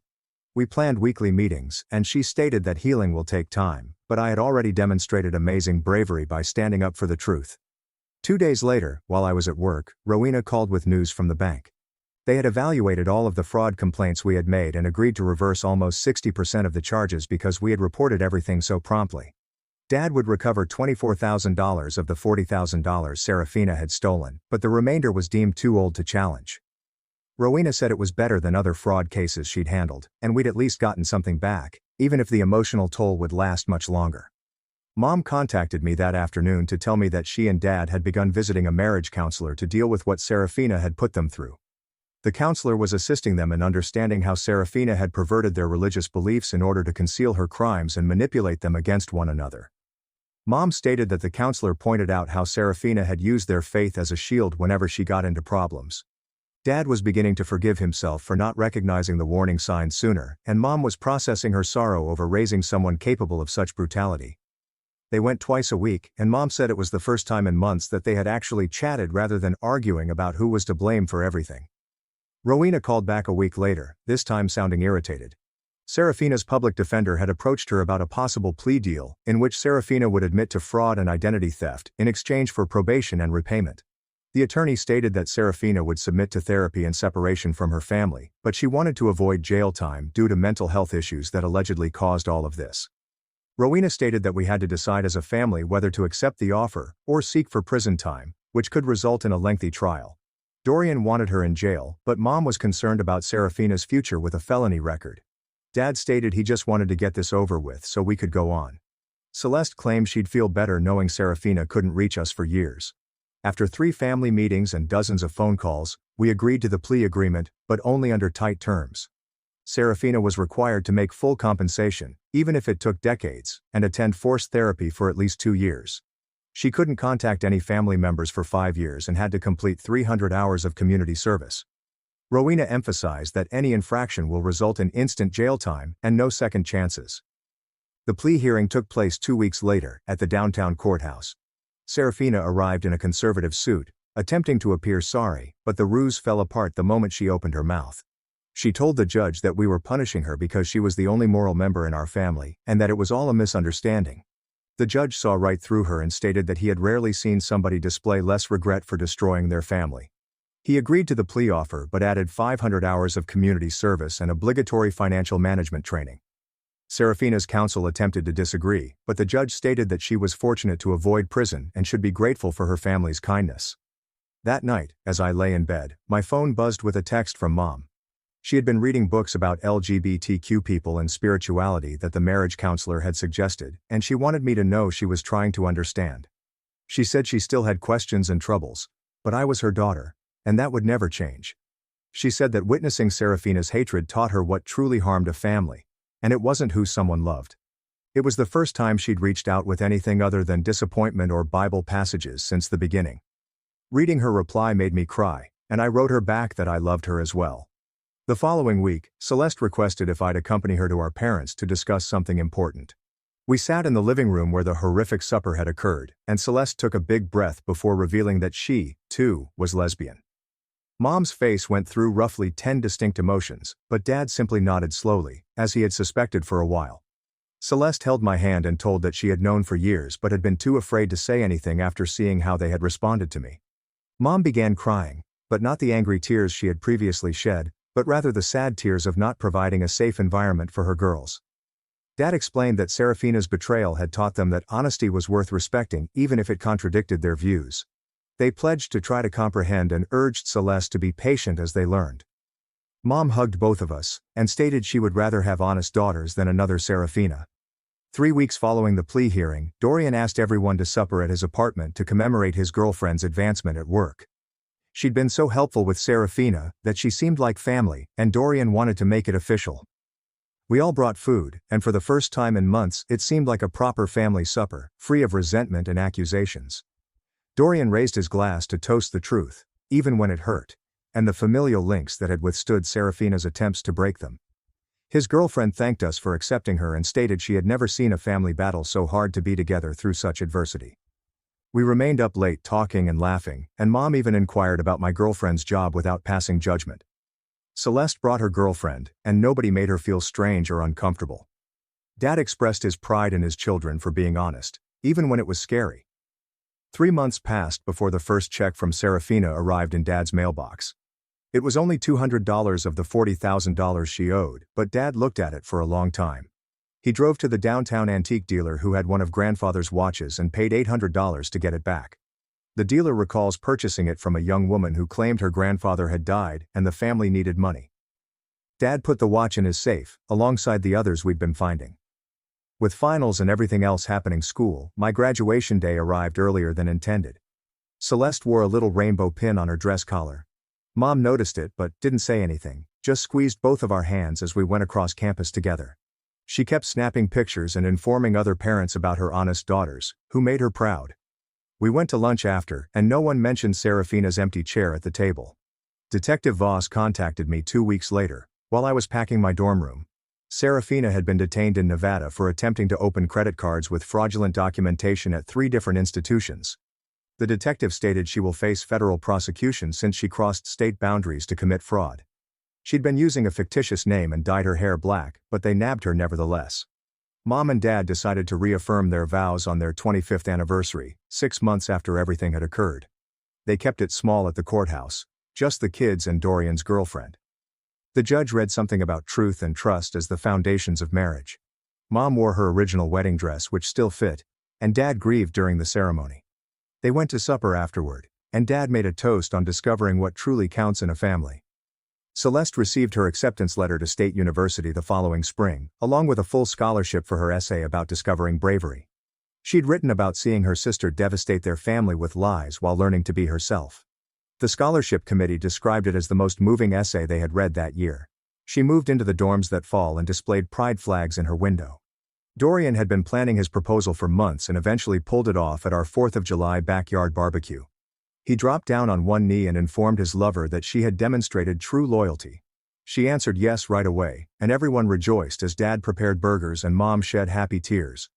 We planned weekly meetings, and she stated that healing will take time, but I had already demonstrated amazing bravery by standing up for the truth. 2 days later, while I was at work, Rowena called with news from the bank. They had evaluated all of the fraud complaints we had made and agreed to reverse almost 60% of the charges because we had reported everything so promptly. Dad would recover $24,000 of the $40,000 Serafina had stolen, but the remainder was deemed too old to challenge. Rowena said it was better than other fraud cases she'd handled, and we'd at least gotten something back, even if the emotional toll would last much longer. Mom contacted me that afternoon to tell me that she and Dad had begun visiting a marriage counselor to deal with what Serafina had put them through. The counselor was assisting them in understanding how Serafina had perverted their religious beliefs in order to conceal her crimes and manipulate them against one another. Mom stated that the counselor pointed out how Serafina had used their faith as a shield whenever she got into problems. Dad was beginning to forgive himself for not recognizing the warning signs sooner, and Mom was processing her sorrow over raising someone capable of such brutality. They went twice a week, and Mom said it was the first time in months that they had actually chatted rather than arguing about who was to blame for everything. Rowena called back a week later, this time sounding irritated. Serafina's public defender had approached her about a possible plea deal, in which Serafina would admit to fraud and identity theft in exchange for probation and repayment. The attorney stated that Serafina would submit to therapy and separation from her family, but she wanted to avoid jail time due to mental health issues that allegedly caused all of this. Rowena stated that we had to decide as a family whether to accept the offer or seek for prison time, which could result in a lengthy trial. Dorian wanted her in jail, but Mom was concerned about Serafina's future with a felony record. Dad stated he just wanted to get this over with so we could go on. Celeste claimed she'd feel better knowing Serafina couldn't reach us for years. After 3 family meetings and dozens of phone calls, we agreed to the plea agreement, but only under tight terms. Serafina was required to make full compensation, even if it took decades, and attend forced therapy for at least 2 years. She couldn't contact any family members for 5 years and had to complete 300 hours of community service. Rowena emphasized that any infraction will result in instant jail time and no second chances. The plea hearing took place 2 weeks later, at the downtown courthouse. Serafina arrived in a conservative suit, attempting to appear sorry, but the ruse fell apart the moment she opened her mouth. She told the judge that we were punishing her because she was the only moral member in our family, and that it was all a misunderstanding. The judge saw right through her and stated that he had rarely seen somebody display less regret for destroying their family. He agreed to the plea offer but added 500 hours of community service and obligatory financial management training. Serafina's counsel attempted to disagree, but the judge stated that she was fortunate to avoid prison and should be grateful for her family's kindness. That night, as I lay in bed, my phone buzzed with a text from Mom. She had been reading books about LGBTQ people and spirituality that the marriage counselor had suggested, and she wanted me to know she was trying to understand. She said she still had questions and troubles, but I was her daughter, and that would never change. She said that witnessing Serafina's hatred taught her what truly harmed a family, and it wasn't who someone loved. It was the first time she'd reached out with anything other than disappointment or Bible passages since the beginning. Reading her reply made me cry, and I wrote her back that I loved her as well. The following week, Celeste requested if I'd accompany her to our parents to discuss something important. We sat in the living room where the horrific supper had occurred, and Celeste took a big breath before revealing that she, too, was lesbian. Mom's face went through roughly 10 distinct emotions, but Dad simply nodded slowly, as he had suspected for a while. Celeste held my hand and told that she had known for years but had been too afraid to say anything after seeing how they had responded to me. Mom began crying, but not the angry tears she had previously shed, but rather the sad tears of not providing a safe environment for her girls. Dad explained that Serafina's betrayal had taught them that honesty was worth respecting even if it contradicted their views. They pledged to try to comprehend and urged Celeste to be patient as they learned. Mom hugged both of us, and stated she would rather have honest daughters than another Serafina. 3 weeks following the plea hearing, Dorian asked everyone to supper at his apartment to commemorate his girlfriend's advancement at work. She'd been so helpful with Serafina that she seemed like family, and Dorian wanted to make it official. We all brought food, and for the first time in months it seemed like a proper family supper, free of resentment and accusations. Dorian raised his glass to toast the truth, even when it hurt, and the familial links that had withstood Serafina's attempts to break them. His girlfriend thanked us for accepting her and stated she had never seen a family battle so hard to be together through such adversity. We remained up late talking and laughing, and Mom even inquired about my girlfriend's job without passing judgment. Celeste brought her girlfriend, and nobody made her feel strange or uncomfortable. Dad expressed his pride in his children for being honest, even when it was scary. 3 months passed before the first check from Serafina arrived in Dad's mailbox. It was only $200 of the $40,000 she owed, but Dad looked at it for a long time. He drove to the downtown antique dealer who had one of grandfather's watches and paid $800 to get it back. The dealer recalls purchasing it from a young woman who claimed her grandfather had died and the family needed money. Dad put the watch in his safe, alongside the others we'd been finding. With finals and everything else happening school, my graduation day arrived earlier than intended. Celeste wore a little rainbow pin on her dress collar. Mom noticed it but didn't say anything, just squeezed both of our hands as we went across campus together. She kept snapping pictures and informing other parents about her honest daughters, who made her proud. We went to lunch after, and no one mentioned Serafina's empty chair at the table. Detective Voss contacted me 2 weeks later, while I was packing my dorm room. Serafina had been detained in Nevada for attempting to open credit cards with fraudulent documentation at 3 different institutions. The detective stated she will face federal prosecution since she crossed state boundaries to commit fraud. She'd been using a fictitious name and dyed her hair black, but they nabbed her nevertheless. Mom and Dad decided to reaffirm their vows on their 25th anniversary, 6 months after everything had occurred. They kept it small at the courthouse, just the kids and Dorian's girlfriend. The judge read something about truth and trust as the foundations of marriage. Mom wore her original wedding dress which still fit, and Dad grieved during the ceremony. They went to supper afterward, and Dad made a toast on discovering what truly counts in a family. Celeste received her acceptance letter to State University the following spring, along with a full scholarship for her essay about discovering bravery. She'd written about seeing her sister devastate their family with lies while learning to be herself. The scholarship committee described it as the most moving essay they had read that year. She moved into the dorms that fall and displayed pride flags in her window. Dorian had been planning his proposal for months and eventually pulled it off at our 4th of July backyard barbecue. He dropped down on one knee and informed his lover that she had demonstrated true loyalty. She answered yes right away, and everyone rejoiced as Dad prepared burgers and Mom shed happy tears.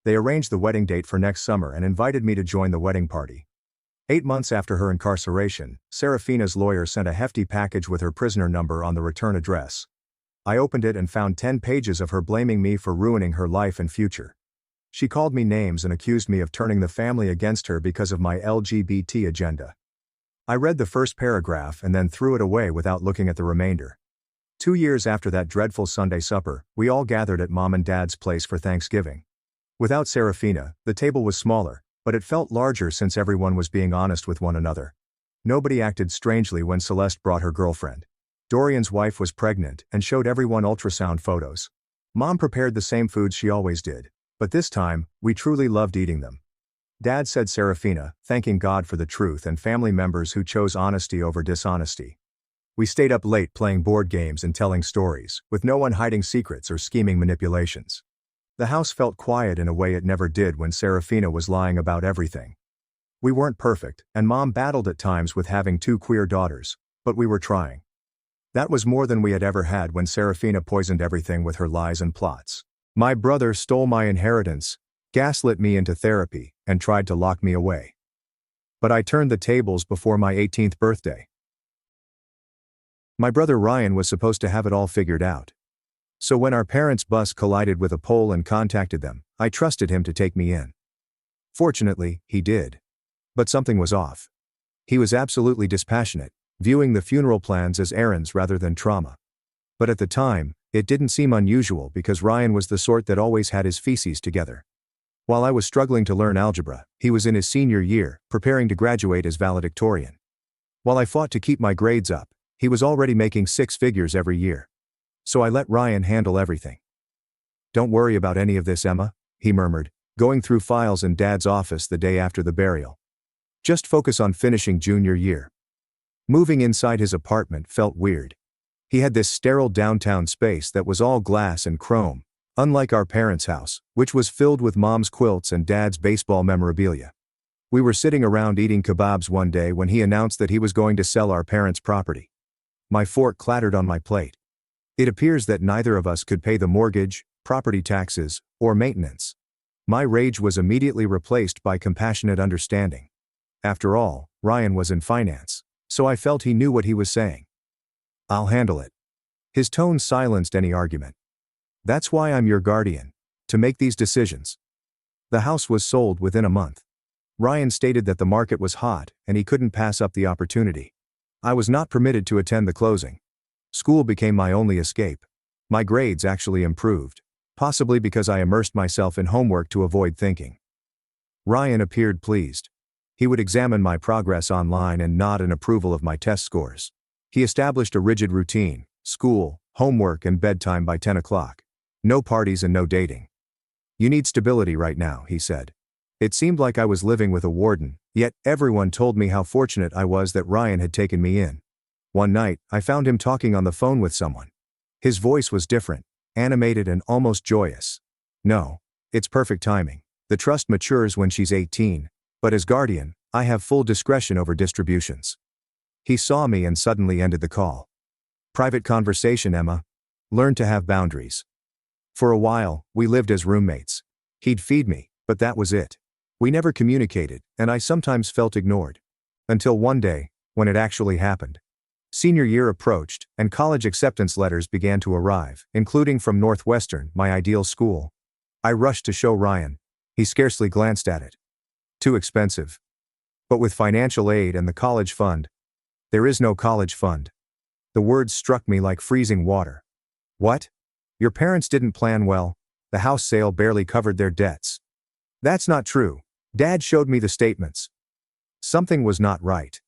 They arranged the wedding date for next summer and invited me to join the wedding party. 8 months after her incarceration, Serafina's lawyer sent a hefty package with her prisoner number on the return address. I opened it and found 10 pages of her blaming me for ruining her life and future. She called me names and accused me of turning the family against her because of my LGBT agenda. I read the first paragraph and then threw it away without looking at the remainder. 2 years after that dreadful Sunday supper, we all gathered at Mom and Dad's place for Thanksgiving. Without Serafina, the table was smaller, but it felt larger since everyone was being honest with one another. Nobody acted strangely when Celeste brought her girlfriend. Dorian's wife was pregnant and showed everyone ultrasound photos. Mom prepared the same foods she always did, but this time, we truly loved eating them. Dad said Serafina, thanking God for the truth and family members who chose honesty over dishonesty. We stayed up late playing board games and telling stories, with no one hiding secrets or scheming manipulations. The house felt quiet in a way it never did when Serafina was lying about everything. We weren't perfect, and Mom battled at times with having two queer daughters, but we were trying. That was more than we had ever had when Serafina poisoned everything with her lies and plots. My brother stole my inheritance, gaslit me into therapy, and tried to lock me away. But I turned the tables before my 18th birthday. My brother Ryan was supposed to have it all figured out. So when our parents' bus collided with a pole and contacted them, I trusted him to take me in. Fortunately, he did. But something was off. He was absolutely dispassionate, viewing the funeral plans as errands rather than trauma. But at the time, it didn't seem unusual because Ryan was the sort that always had his feces together. While I was struggling to learn algebra, he was in his senior year, preparing to graduate as valedictorian. While I fought to keep my grades up, he was already making six figures every year. So I let Ryan handle everything. "Don't worry about any of this, Emma," he murmured, going through files in Dad's office the day after the burial. "Just focus on finishing junior year." Moving inside his apartment felt weird. He had this sterile downtown space that was all glass and chrome, unlike our parents' house, which was filled with Mom's quilts and Dad's baseball memorabilia. We were sitting around eating kebabs one day when he announced that he was going to sell our parents' property. My fork clattered on my plate. It appears that neither of us could pay the mortgage, property taxes, or maintenance. My rage was immediately replaced by compassionate understanding. After all, Ryan was in finance, so I felt he knew what he was saying. "I'll handle it." His tone silenced any argument. "That's why I'm your guardian, to make these decisions." The house was sold within a month. Ryan stated that the market was hot and he couldn't pass up the opportunity. I was not permitted to attend the closing. School became my only escape. My grades actually improved, possibly because I immersed myself in homework to avoid thinking. Ryan appeared pleased. He would examine my progress online and nod in approval of my test scores. He established a rigid routine: school, homework, and bedtime by 10 o'clock. No parties and no dating. "You need stability right now," he said. It seemed like I was living with a warden, yet everyone told me how fortunate I was that Ryan had taken me in. One night, I found him talking on the phone with someone. His voice was different, animated and almost joyous. "No, it's perfect timing. The trust matures when she's 18, but as guardian, I have full discretion over distributions." He saw me and suddenly ended the call. "Private conversation, Emma. Learn to have boundaries." For a while, we lived as roommates. He'd feed me, but that was it. We never communicated, and I sometimes felt ignored. Until one day, when it actually happened. Senior year approached, and college acceptance letters began to arrive, including from Northwestern, my ideal school. I rushed to show Ryan. He scarcely glanced at it. "Too expensive." "But with financial aid and the college fund." "There is no college fund." The words struck me like freezing water. "What? Your parents didn't plan well? The house sale barely covered their debts." "That's not true. Dad showed me the statements." Something was not right.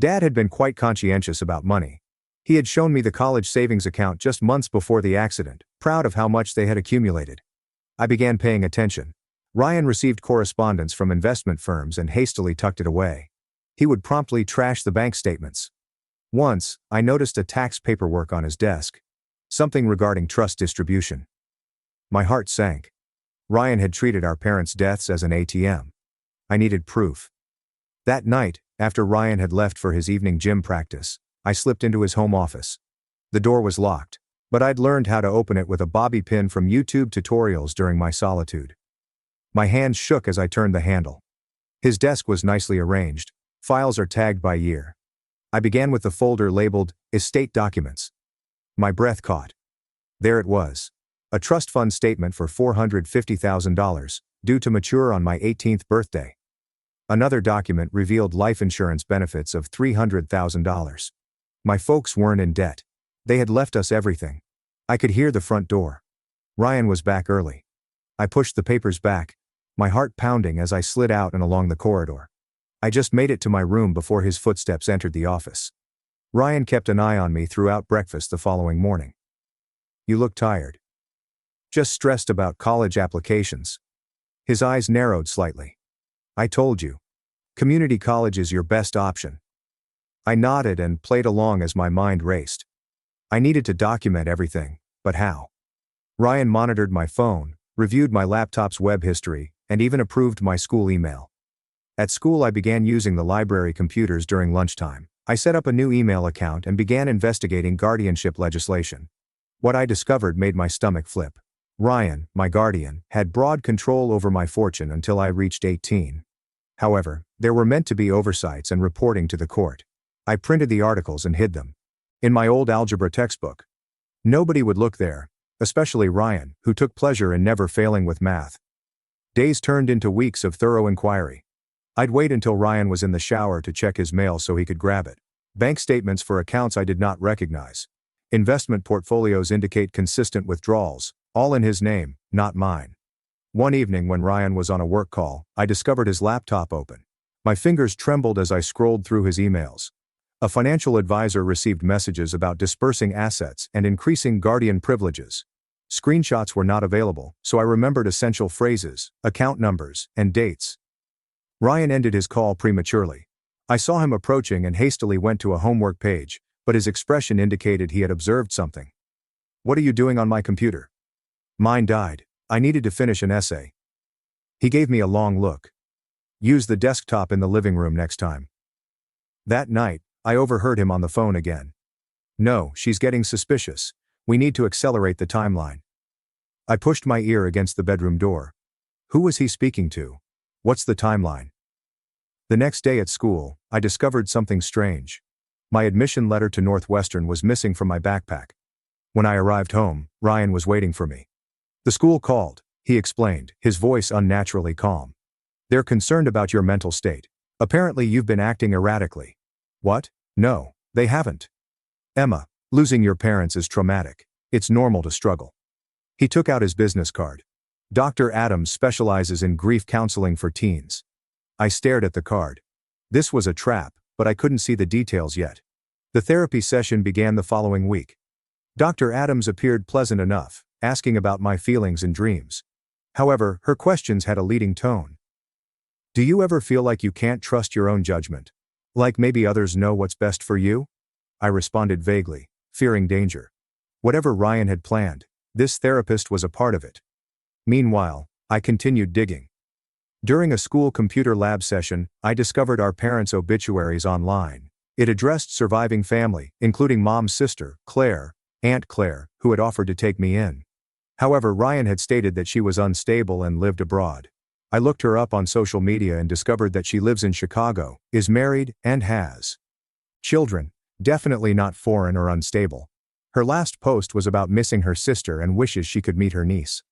Dad had been quite conscientious about money. He had shown me the college savings account just months before the accident, proud of how much they had accumulated. I began paying attention. Ryan received correspondence from investment firms and hastily tucked it away. He would promptly trash the bank statements. Once, I noticed a tax paperwork on his desk. Something regarding trust distribution. My heart sank. Ryan had treated our parents' deaths as an ATM. I needed proof. That night, after Ryan had left for his evening gym practice, I slipped into his home office. The door was locked, but I'd learned how to open it with a bobby pin from YouTube tutorials during my solitude. My hands shook as I turned the handle. His desk was nicely arranged. Files are tagged by year. I began with the folder labeled Estate Documents. My breath caught. There it was. A trust fund statement for $450,000, due to mature on my 18th birthday. Another document revealed life insurance benefits of $300,000. My folks weren't in debt. They had left us everything. I could hear the front door. Ryan was back early. I pushed the papers back, my heart pounding as I slid out and along the corridor. I just made it to my room before his footsteps entered the office. Ryan kept an eye on me throughout breakfast the following morning. "You look tired." "Just stressed about college applications." His eyes narrowed slightly. "I told you. Community college is your best option." I nodded and played along as my mind raced. I needed to document everything, but how? Ryan monitored my phone, reviewed my laptop's web history, and even approved my school email. At school, I began using the library computers during lunchtime. I set up a new email account and began investigating guardianship legislation. What I discovered made my stomach flip. Ryan, my guardian, had broad control over my fortune until I reached 18. However, there were meant to be oversights and reporting to the court. I printed the articles and hid them in my old algebra textbook. Nobody would look there, especially Ryan, who took pleasure in never failing with math. Days turned into weeks of thorough inquiry. I'd wait until Ryan was in the shower to check his mail so he could grab it. Bank statements for accounts I did not recognize. Investment portfolios indicate consistent withdrawals, all in his name, not mine. One evening when Ryan was on a work call, I discovered his laptop open. My fingers trembled as I scrolled through his emails. A financial advisor received messages about dispersing assets and increasing guardian privileges. Screenshots were not available, so I remembered essential phrases, account numbers, and dates. Ryan ended his call prematurely. I saw him approaching and hastily went to a homework page, but his expression indicated he had observed something. "What are you doing on my computer?" "Mine died. I needed to finish an essay." He gave me a long look. "Use the desktop in the living room next time." That night, I overheard him on the phone again. "No, she's getting suspicious. We need to accelerate the timeline." I pushed my ear against the bedroom door. Who was he speaking to? What's the timeline? The next day at school, I discovered something strange. My admission letter to Northwestern was missing from my backpack. When I arrived home, Ryan was waiting for me. "The school called," he explained, his voice unnaturally calm. "They're concerned about your mental state. Apparently you've been acting erratically." "What? No, they haven't. Emma, losing your parents is traumatic. It's normal to struggle." He took out his business card. "Dr. Adams specializes in grief counseling for teens." I stared at the card. This was a trap, but I couldn't see the details yet. The therapy session began the following week. Dr. Adams appeared pleasant enough, asking about my feelings and dreams. However, her questions had a leading tone. "Do you ever feel like you can't trust your own judgment? Like maybe others know what's best for you?" I responded vaguely, fearing danger. Whatever Ryan had planned, this therapist was a part of it. Meanwhile, I continued digging. During a school computer lab session, I discovered our parents' obituaries online. It addressed surviving family, including Mom's sister, Claire, Aunt Claire, who had offered to take me in. However, Ryan had stated that she was unstable and lived abroad. I looked her up on social media and discovered that she lives in Chicago, is married, and has children, definitely not foreign or unstable. Her last post was about missing her sister and wishes she could meet her niece.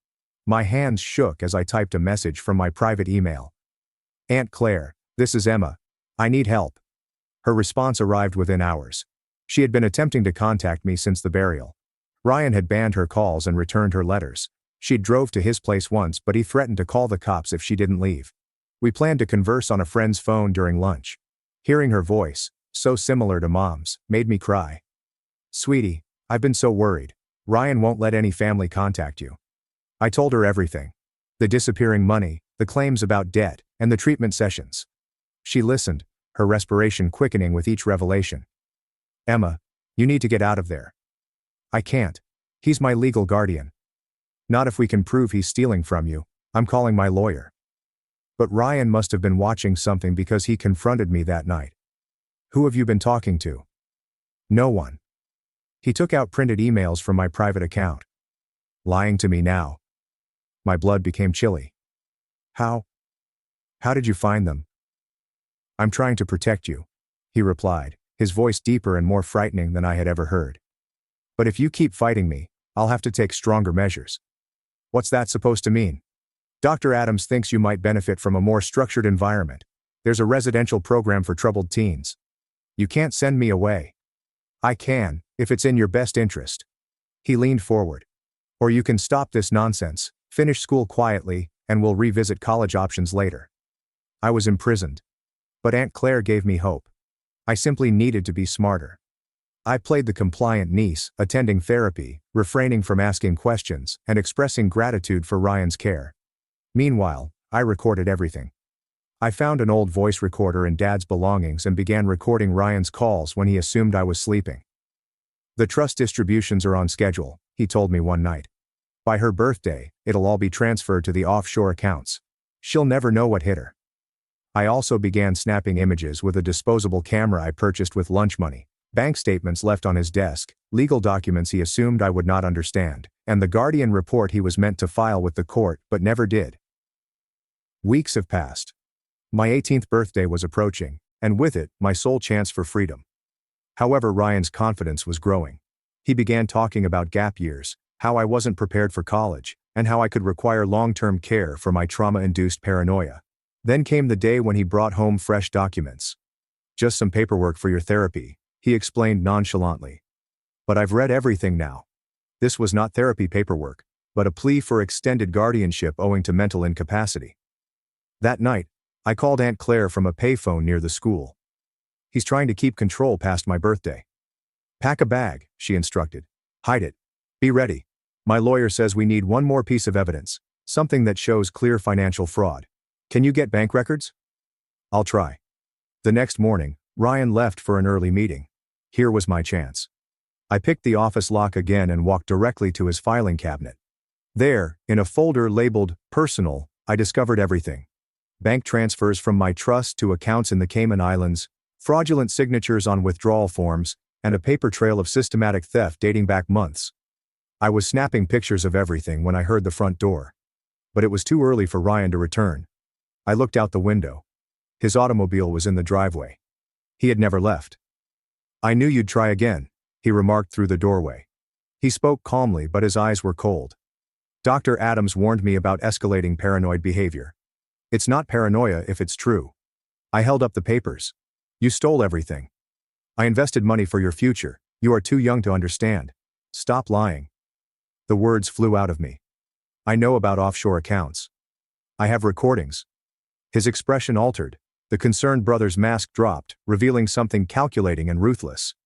My hands shook as I typed a message from my private email. "Aunt Claire, this is Emma. I need help." Her response arrived within hours. She had been attempting to contact me since the burial. Ryan had banned her calls and returned her letters. She drove to his place once, but he threatened to call the cops if she didn't leave. We planned to converse on a friend's phone during lunch. Hearing her voice, so similar to Mom's, made me cry. "Sweetie, I've been so worried. Ryan won't let any family contact you." I told her everything. The disappearing money, the claims about debt, and the treatment sessions. She listened, her respiration quickening with each revelation. "Emma, you need to get out of there." "I can't. He's my legal guardian." "Not if we can prove he's stealing from you. I'm calling my lawyer." But Ryan must have been watching something because he confronted me that night. "Who have you been talking to?" "No one." He took out printed emails from my private account. Lying to me now. My blood became chilly. How did you find them?" "I'm trying to protect you," he replied, his voice deeper and more frightening than I had ever heard. "But if you keep fighting me, I'll have to take stronger measures." "What's that supposed to mean?" "Dr. Adams thinks you might benefit from a more structured environment. There's a residential program for troubled teens." "You can't send me away." "I can, if it's in your best interest." He leaned forward. "Or you can stop this nonsense, finish school quietly, and we'll revisit college options later." I was imprisoned. But Aunt Claire gave me hope. I simply needed to be smarter. I played the compliant niece, attending therapy, refraining from asking questions, and expressing gratitude for Ryan's care. Meanwhile, I recorded everything. I found an old voice recorder in Dad's belongings and began recording Ryan's calls when he assumed I was sleeping. "The trust distributions are on schedule," he told me one night. By her birthday, it'll all be transferred to the offshore accounts. She'll never know what hit her. I also began snapping images with a disposable camera I purchased with lunch money, bank statements left on his desk, legal documents he assumed I would not understand, and the Guardian report he was meant to file with the court but never did. Weeks have passed. My 18th birthday was approaching, and with it, my sole chance for freedom. However, Ryan's confidence was growing. He began talking about gap years, how I wasn't prepared for college, and how I could require long-term care for my trauma-induced paranoia. Then came the day when he brought home fresh documents. Just some paperwork for your therapy, he explained nonchalantly. But I've read everything now. This was not therapy paperwork, but a plea for extended guardianship owing to mental incapacity. That night, I called Aunt Claire from a payphone near the school. He's trying to keep control past my birthday. Pack a bag, she instructed. Hide it. Be ready. My lawyer says we need one more piece of evidence, something that shows clear financial fraud. Can you get bank records? I'll try. The next morning, Ryan left for an early meeting. Here was my chance. I picked the office lock again and walked directly to his filing cabinet. There, in a folder labeled Personal, I discovered everything. Bank transfers from my trust to accounts in the Cayman Islands, fraudulent signatures on withdrawal forms, and a paper trail of systematic theft dating back months. I was snapping pictures of everything when I heard the front door. But it was too early for Ryan to return. I looked out the window. His automobile was in the driveway. He had never left. I knew you'd try again, he remarked through the doorway. He spoke calmly, but his eyes were cold. Dr. Adams warned me about escalating paranoid behavior. It's not paranoia if it's true. I held up the papers. You stole everything. I invested money for your future. You are too young to understand. Stop lying. The words flew out of me. I know about offshore accounts. I have recordings. His expression altered. The concerned brother's mask dropped, revealing something calculating and ruthless.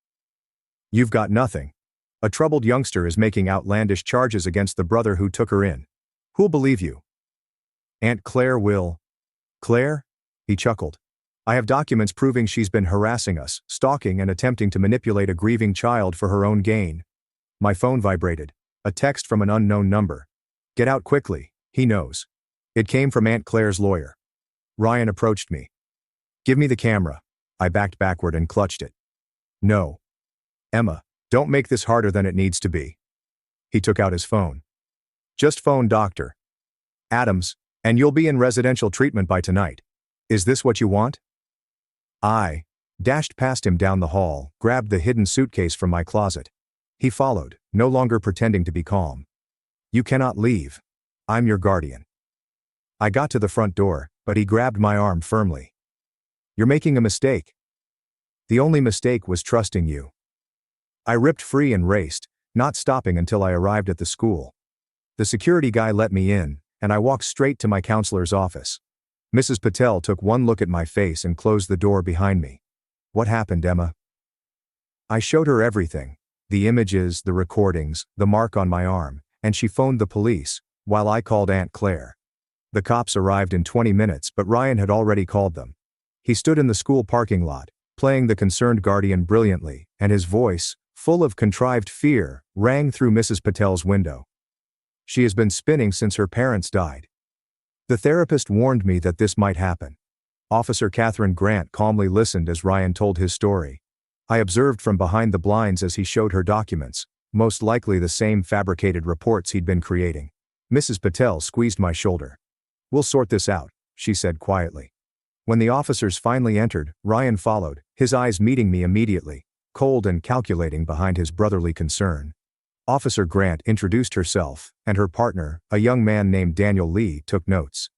You've got nothing. A troubled youngster is making outlandish charges against the brother who took her in. Who'll believe you? Aunt Claire will. Claire? He chuckled. I have documents proving she's been harassing us, stalking and attempting to manipulate a grieving child for her own gain. My phone vibrated. A text from an unknown number. Get out quickly, he knows. It came from Aunt Claire's lawyer. Ryan approached me. Give me the camera. I backed backward and clutched it. No. Emma, don't make this harder than it needs to be. He took out his phone. Just phone Dr. Adams, and you'll be in residential treatment by tonight. Is this what you want? I dashed past him down the hall, grabbed the hidden suitcase from my closet. He followed, no longer pretending to be calm. You cannot leave. I'm your guardian. I got to the front door, but he grabbed my arm firmly. You're making a mistake. The only mistake was trusting you. I ripped free and raced, not stopping until I arrived at the school. The security guy let me in, and I walked straight to my counselor's office. Mrs. Patel took one look at my face and closed the door behind me. What happened, Emma? I showed her everything. The images, the recordings, the mark on my arm, and she phoned the police, while I called Aunt Claire. The cops arrived in 20 minutes, but Ryan had already called them. He stood in the school parking lot, playing the concerned guardian brilliantly, and his voice, full of contrived fear, rang through Mrs. Patel's window. She has been spinning since her parents died. The therapist warned me that this might happen. Officer Catherine Grant calmly listened as Ryan told his story. I observed from behind the blinds as he showed her documents, most likely the same fabricated reports he'd been creating. Mrs. Patel squeezed my shoulder. We'll sort this out, she said quietly. When the officers finally entered, Ryan followed, his eyes meeting me immediately, cold and calculating behind his brotherly concern. Officer Grant introduced herself, and her partner, a young man named Daniel Lee, took notes.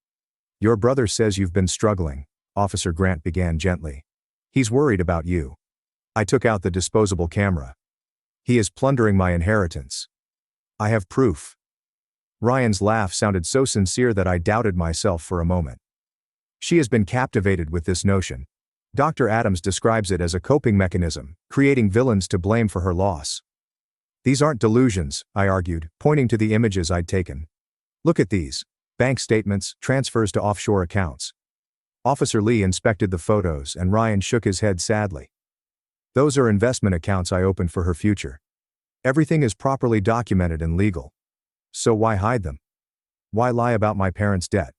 Your brother says you've been struggling, Officer Grant began gently. He's worried about you. I took out the disposable camera. He is plundering my inheritance. I have proof. Ryan's laugh sounded so sincere that I doubted myself for a moment. She has been captivated with this notion. Dr. Adams describes it as a coping mechanism, creating villains to blame for her loss. These aren't delusions, I argued, pointing to the images I'd taken. Look at these. Bank statements, transfers to offshore accounts. Officer Lee inspected the photos and Ryan shook his head sadly. Those are investment accounts I opened for her future. Everything is properly documented and legal. So why hide them? Why lie about my parents' debt?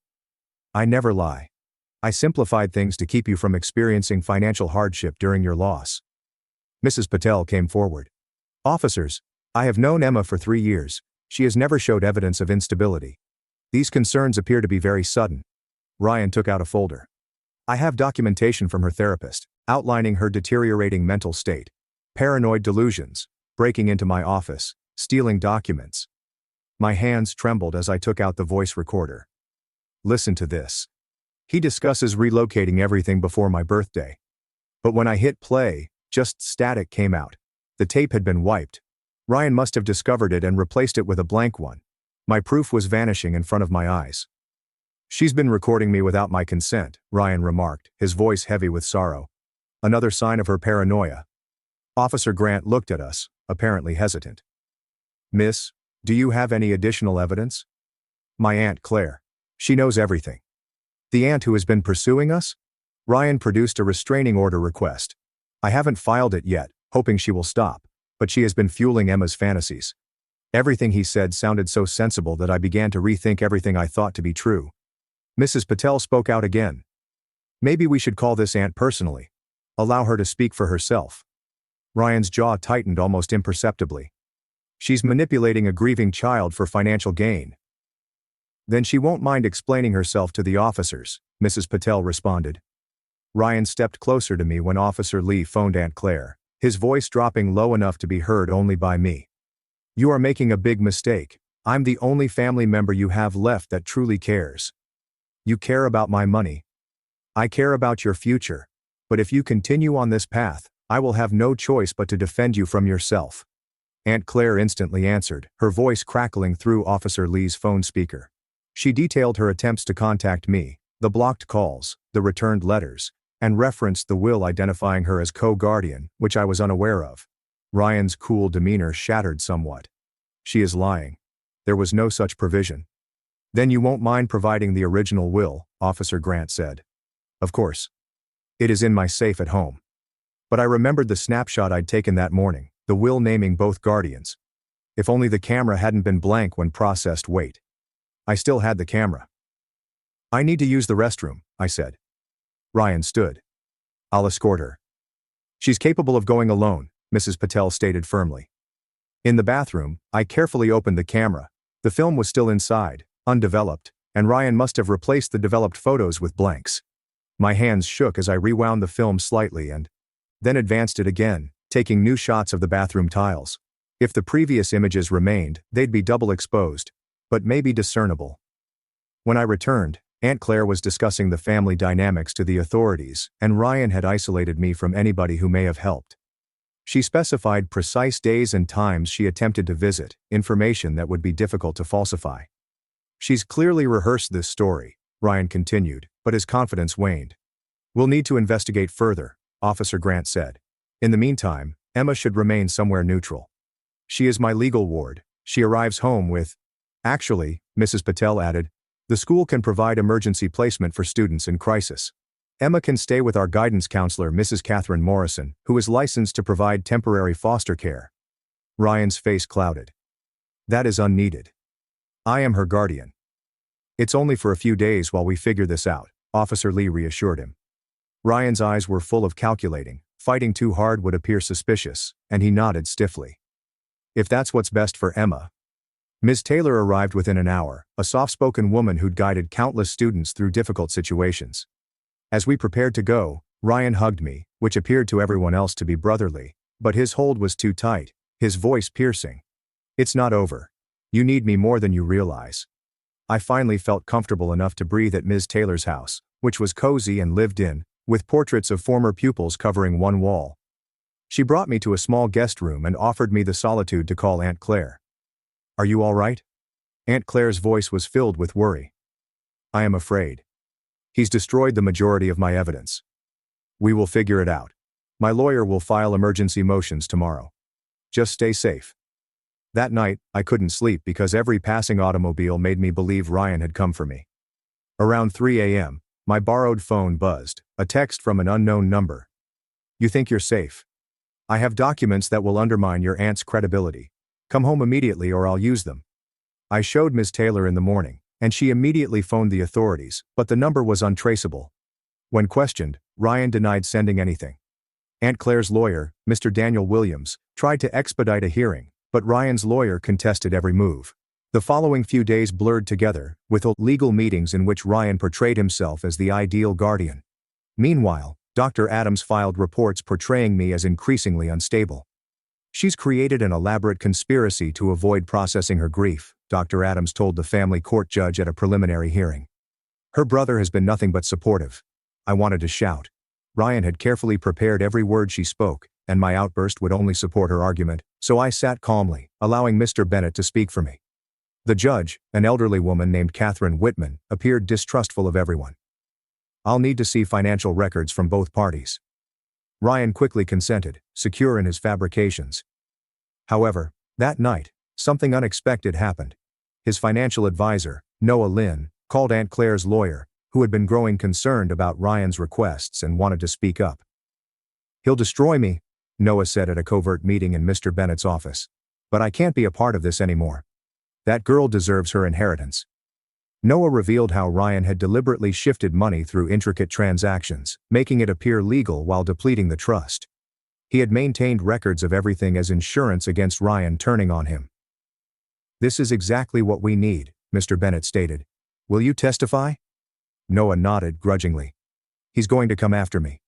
I never lie. I simplified things to keep you from experiencing financial hardship during your loss. Mrs. Patel came forward. Officers, I have known Emma for 3 years. She has never showed evidence of instability. These concerns appear to be very sudden. Ryan took out a folder. I have documentation from her therapist, outlining her deteriorating mental state. Paranoid delusions, breaking into my office, stealing documents. My hands trembled as I took out the voice recorder. Listen to this. He discusses relocating everything before my birthday. But when I hit play, just static came out. The tape had been wiped. Ryan must have discovered it and replaced it with a blank one. My proof was vanishing in front of my eyes. She's been recording me without my consent, Ryan remarked, his voice heavy with sorrow. Another sign of her paranoia. Officer Grant looked at us, apparently hesitant. Miss, do you have any additional evidence? My Aunt Claire. She knows everything. The aunt who has been pursuing us? Ryan produced a restraining order request. I haven't filed it yet, hoping she will stop, but she has been fueling Emma's fantasies. Everything he said sounded so sensible that I began to rethink everything I thought to be true. Mrs. Patel spoke out again. Maybe we should call this aunt personally. Allow her to speak for herself. Ryan's jaw tightened almost imperceptibly. She's manipulating a grieving child for financial gain. Then she won't mind explaining herself to the officers, Mrs. Patel responded. Ryan stepped closer to me when Officer Lee phoned Aunt Claire, his voice dropping low enough to be heard only by me. You are making a big mistake. I'm the only family member you have left that truly cares. You care about my money. I care about your future. But if you continue on this path, I will have no choice but to defend you from yourself. Aunt Claire instantly answered, her voice crackling through Officer Lee's phone speaker. She detailed her attempts to contact me, the blocked calls, the returned letters, and referenced the will identifying her as co-guardian, which I was unaware of. Ryan's cool demeanor shattered somewhat. She is lying. There was no such provision. Then you won't mind providing the original will, Officer Grant said. Of course. It is in my safe at home. But I remembered the snapshot I'd taken that morning, the will naming both guardians. If only the camera hadn't been blank when processed. Wait. I still had the camera. I need to use the restroom, I said. Ryan stood. I'll escort her. She's capable of going alone, Mrs. Patel stated firmly. In the bathroom, I carefully opened the camera. The film was still inside, undeveloped, and Ryan must have replaced the developed photos with blanks. My hands shook as I rewound the film slightly and then advanced it again, taking new shots of the bathroom tiles. If the previous images remained, they'd be double exposed, but maybe discernible. When I returned, Aunt Claire was discussing the family dynamics to the authorities, and Ryan had isolated me from anybody who may have helped. She specified precise days and times she attempted to visit, information that would be difficult to falsify. She's clearly rehearsed this story, Ryan continued, but his confidence waned. We'll need to investigate further, Officer Grant said. In the meantime, Emma should remain somewhere neutral. She is my legal ward. She arrives home with... Actually, Mrs. Patel added, the school can provide emergency placement for students in crisis. Emma can stay with our guidance counselor, Mrs. Catherine Morrison, who is licensed to provide temporary foster care. Ryan's face clouded. That is unneeded. I am her guardian. It's only for a few days while we figure this out, Officer Lee reassured him. Ryan's eyes were full of calculating. Fighting too hard would appear suspicious, and he nodded stiffly. If that's what's best for Emma. Ms. Taylor arrived within an hour, a soft-spoken woman who'd guided countless students through difficult situations. As we prepared to go, Ryan hugged me, which appeared to everyone else to be brotherly, but his hold was too tight, his voice piercing. It's not over. You need me more than you realize. I finally felt comfortable enough to breathe at Ms. Taylor's house, which was cozy and lived in, with portraits of former pupils covering one wall. She brought me to a small guest room and offered me the solitude to call Aunt Claire. Are you all right? Aunt Claire's voice was filled with worry. I am afraid. He's destroyed the majority of my evidence. We will figure it out. My lawyer will file emergency motions tomorrow. Just stay safe. That night, I couldn't sleep because every passing automobile made me believe Ryan had come for me. Around 3 a.m., my borrowed phone buzzed, a text from an unknown number. You think you're safe? I have documents that will undermine your aunt's credibility. Come home immediately or I'll use them. I showed Ms. Taylor in the morning, and she immediately phoned the authorities, but the number was untraceable. When questioned, Ryan denied sending anything. Aunt Claire's lawyer, Mr. Daniel Williams, tried to expedite a hearing, but Ryan's lawyer contested every move. The following few days blurred together, with legal meetings in which Ryan portrayed himself as the ideal guardian. Meanwhile, Dr. Adams filed reports portraying me as increasingly unstable. "She's created an elaborate conspiracy to avoid processing her grief," Dr. Adams told the family court judge at a preliminary hearing. "Her brother has been nothing but supportive." I wanted to shout. Ryan had carefully prepared every word she spoke, and my outburst would only support her argument, so I sat calmly, allowing Mr. Bennett to speak for me. The judge, an elderly woman named Catherine Whitman, appeared distrustful of everyone. "I'll need to see financial records from both parties." Ryan quickly consented, secure in his fabrications. However, that night, something unexpected happened. His financial advisor, Noah Lynn, called Aunt Claire's lawyer, who had been growing concerned about Ryan's requests and wanted to speak up. "He'll destroy me," Noah said at a covert meeting in Mr. Bennett's office. "But I can't be a part of this anymore. That girl deserves her inheritance." Noah revealed how Ryan had deliberately shifted money through intricate transactions, making it appear legal while depleting the trust. He had maintained records of everything as insurance against Ryan turning on him. "This is exactly what we need," Mr. Bennett stated. "Will you testify?" Noah nodded grudgingly. "He's going to come after me."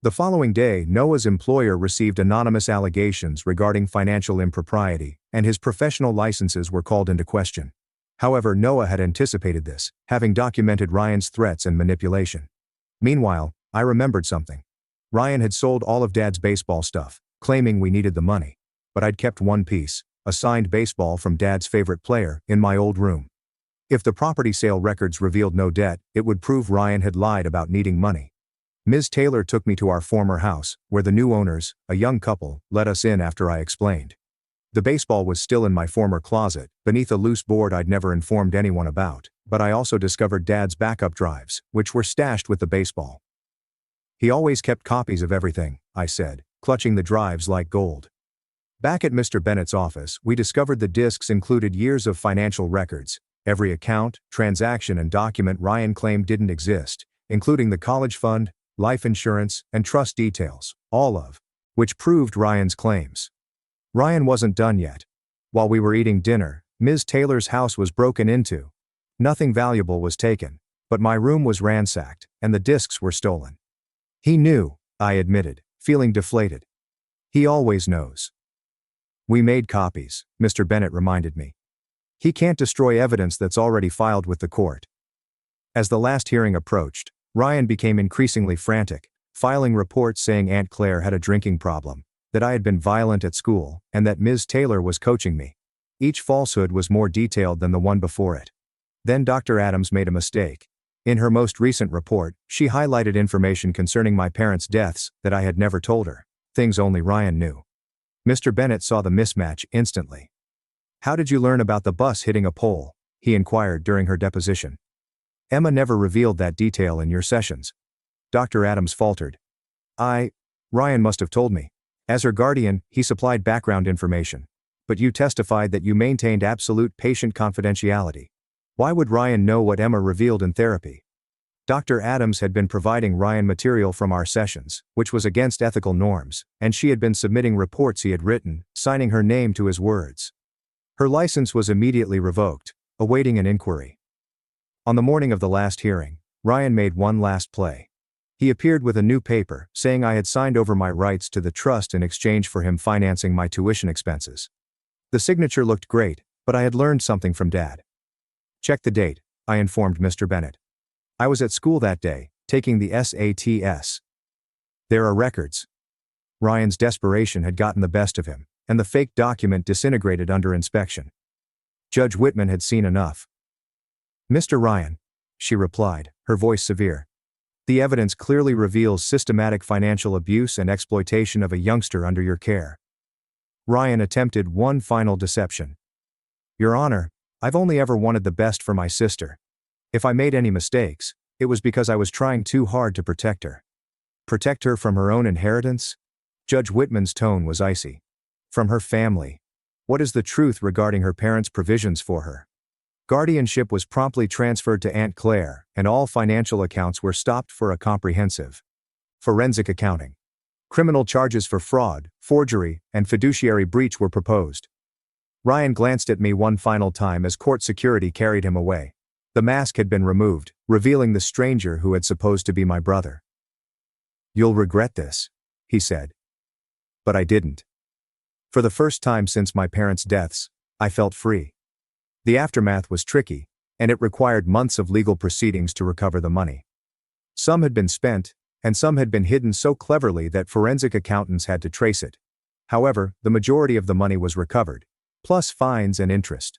The following day, Noah's employer received anonymous allegations regarding financial impropriety, and his professional licenses were called into question. However, Noah had anticipated this, having documented Ryan's threats and manipulation. Meanwhile, I remembered something. Ryan had sold all of Dad's baseball stuff, claiming we needed the money. But I'd kept one piece, a signed baseball from Dad's favorite player, in my old room. If the property sale records revealed no debt, it would prove Ryan had lied about needing money. Ms. Taylor took me to our former house, where the new owners, a young couple, let us in after I explained. The baseball was still in my former closet, beneath a loose board I'd never informed anyone about, but I also discovered Dad's backup drives, which were stashed with the baseball. "He always kept copies of everything," I said, clutching the drives like gold. Back at Mr. Bennett's office, we discovered the discs included years of financial records, every account, transaction and document Ryan claimed didn't exist, including the college fund, life insurance, and trust details, all of which proved Ryan's claims. Ryan wasn't done yet. While we were eating dinner, Ms. Taylor's house was broken into. Nothing valuable was taken, but my room was ransacked, and the discs were stolen. "He knew," I admitted, feeling deflated. "He always knows." "We made copies," Mr. Bennett reminded me. "He can't destroy evidence that's already filed with the court." As the last hearing approached, Ryan became increasingly frantic, filing reports saying Aunt Claire had a drinking problem, that I had been violent at school, and that Ms. Taylor was coaching me. Each falsehood was more detailed than the one before it. Then Dr. Adams made a mistake. In her most recent report, she highlighted information concerning my parents' deaths that I had never told her, things only Ryan knew. Mr. Bennett saw the mismatch instantly. "How did you learn about the bus hitting a pole?" he inquired during her deposition. "Emma never revealed that detail in your sessions." Dr. Adams faltered. Ryan must have told me. As her guardian, he supplied background information. But you testified that you maintained absolute patient confidentiality. Why would Ryan know what Emma revealed in therapy? Dr. Adams had been providing Ryan material from our sessions, which was against ethical norms, and she had been submitting reports he had written, signing her name to his words. Her license was immediately revoked, awaiting an inquiry. On the morning of the last hearing, Ryan made one last play. He appeared with a new paper, saying I had signed over my rights to the trust in exchange for him financing my tuition expenses. The signature looked great, but I had learned something from Dad. "Check the date," I informed Mr. Bennett. "I was at school that day, taking the SATs. There are records." Ryan's desperation had gotten the best of him, and the fake document disintegrated under inspection. Judge Whitman had seen enough. "Mr. Ryan," she replied, her voice severe, "the evidence clearly reveals systematic financial abuse and exploitation of a youngster under your care." Ryan attempted one final deception. "Your Honor, I've only ever wanted the best for my sister. If I made any mistakes, it was because I was trying too hard to protect her." Protect her from her own inheritance? Judge Whitman's tone was icy. From her family. What is the truth regarding her parents' provisions for her? Guardianship was promptly transferred to Aunt Claire, and all financial accounts were stopped for a comprehensive forensic accounting. Criminal charges for fraud, forgery, and fiduciary breach were proposed. Ryan glanced at me one final time as court security carried him away. The mask had been removed, revealing the stranger who had supposed to be my brother. "You'll regret this," he said. But I didn't. For the first time since my parents' deaths, I felt free. The aftermath was tricky, and it required months of legal proceedings to recover the money. Some had been spent, and some had been hidden so cleverly that forensic accountants had to trace it. However, the majority of the money was recovered, plus fines and interest.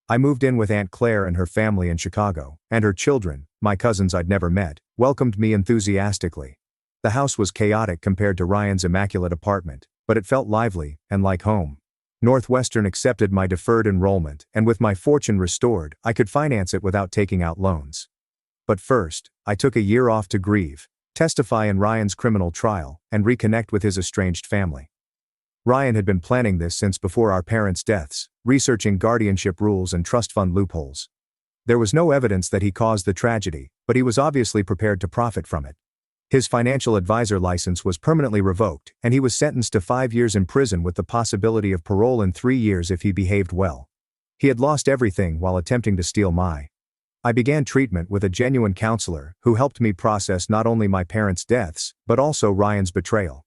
I moved in with Aunt Claire and her family in Chicago, and her children, my cousins I'd never met, welcomed me enthusiastically. The house was chaotic compared to Ryan's immaculate apartment, but it felt lively and like home. Northwestern accepted my deferred enrollment, and with my fortune restored, I could finance it without taking out loans. But first, I took a year off to grieve, testify in Ryan's criminal trial, and reconnect with his estranged family. Ryan had been planning this since before our parents' deaths, researching guardianship rules and trust fund loopholes. There was no evidence that he caused the tragedy, but he was obviously prepared to profit from it. His financial advisor license was permanently revoked, and he was sentenced to 5 years in prison with the possibility of parole in 3 years if he behaved well. He had lost everything while attempting to steal my. I began treatment with a genuine counselor who helped me process not only my parents' deaths, but also Ryan's betrayal.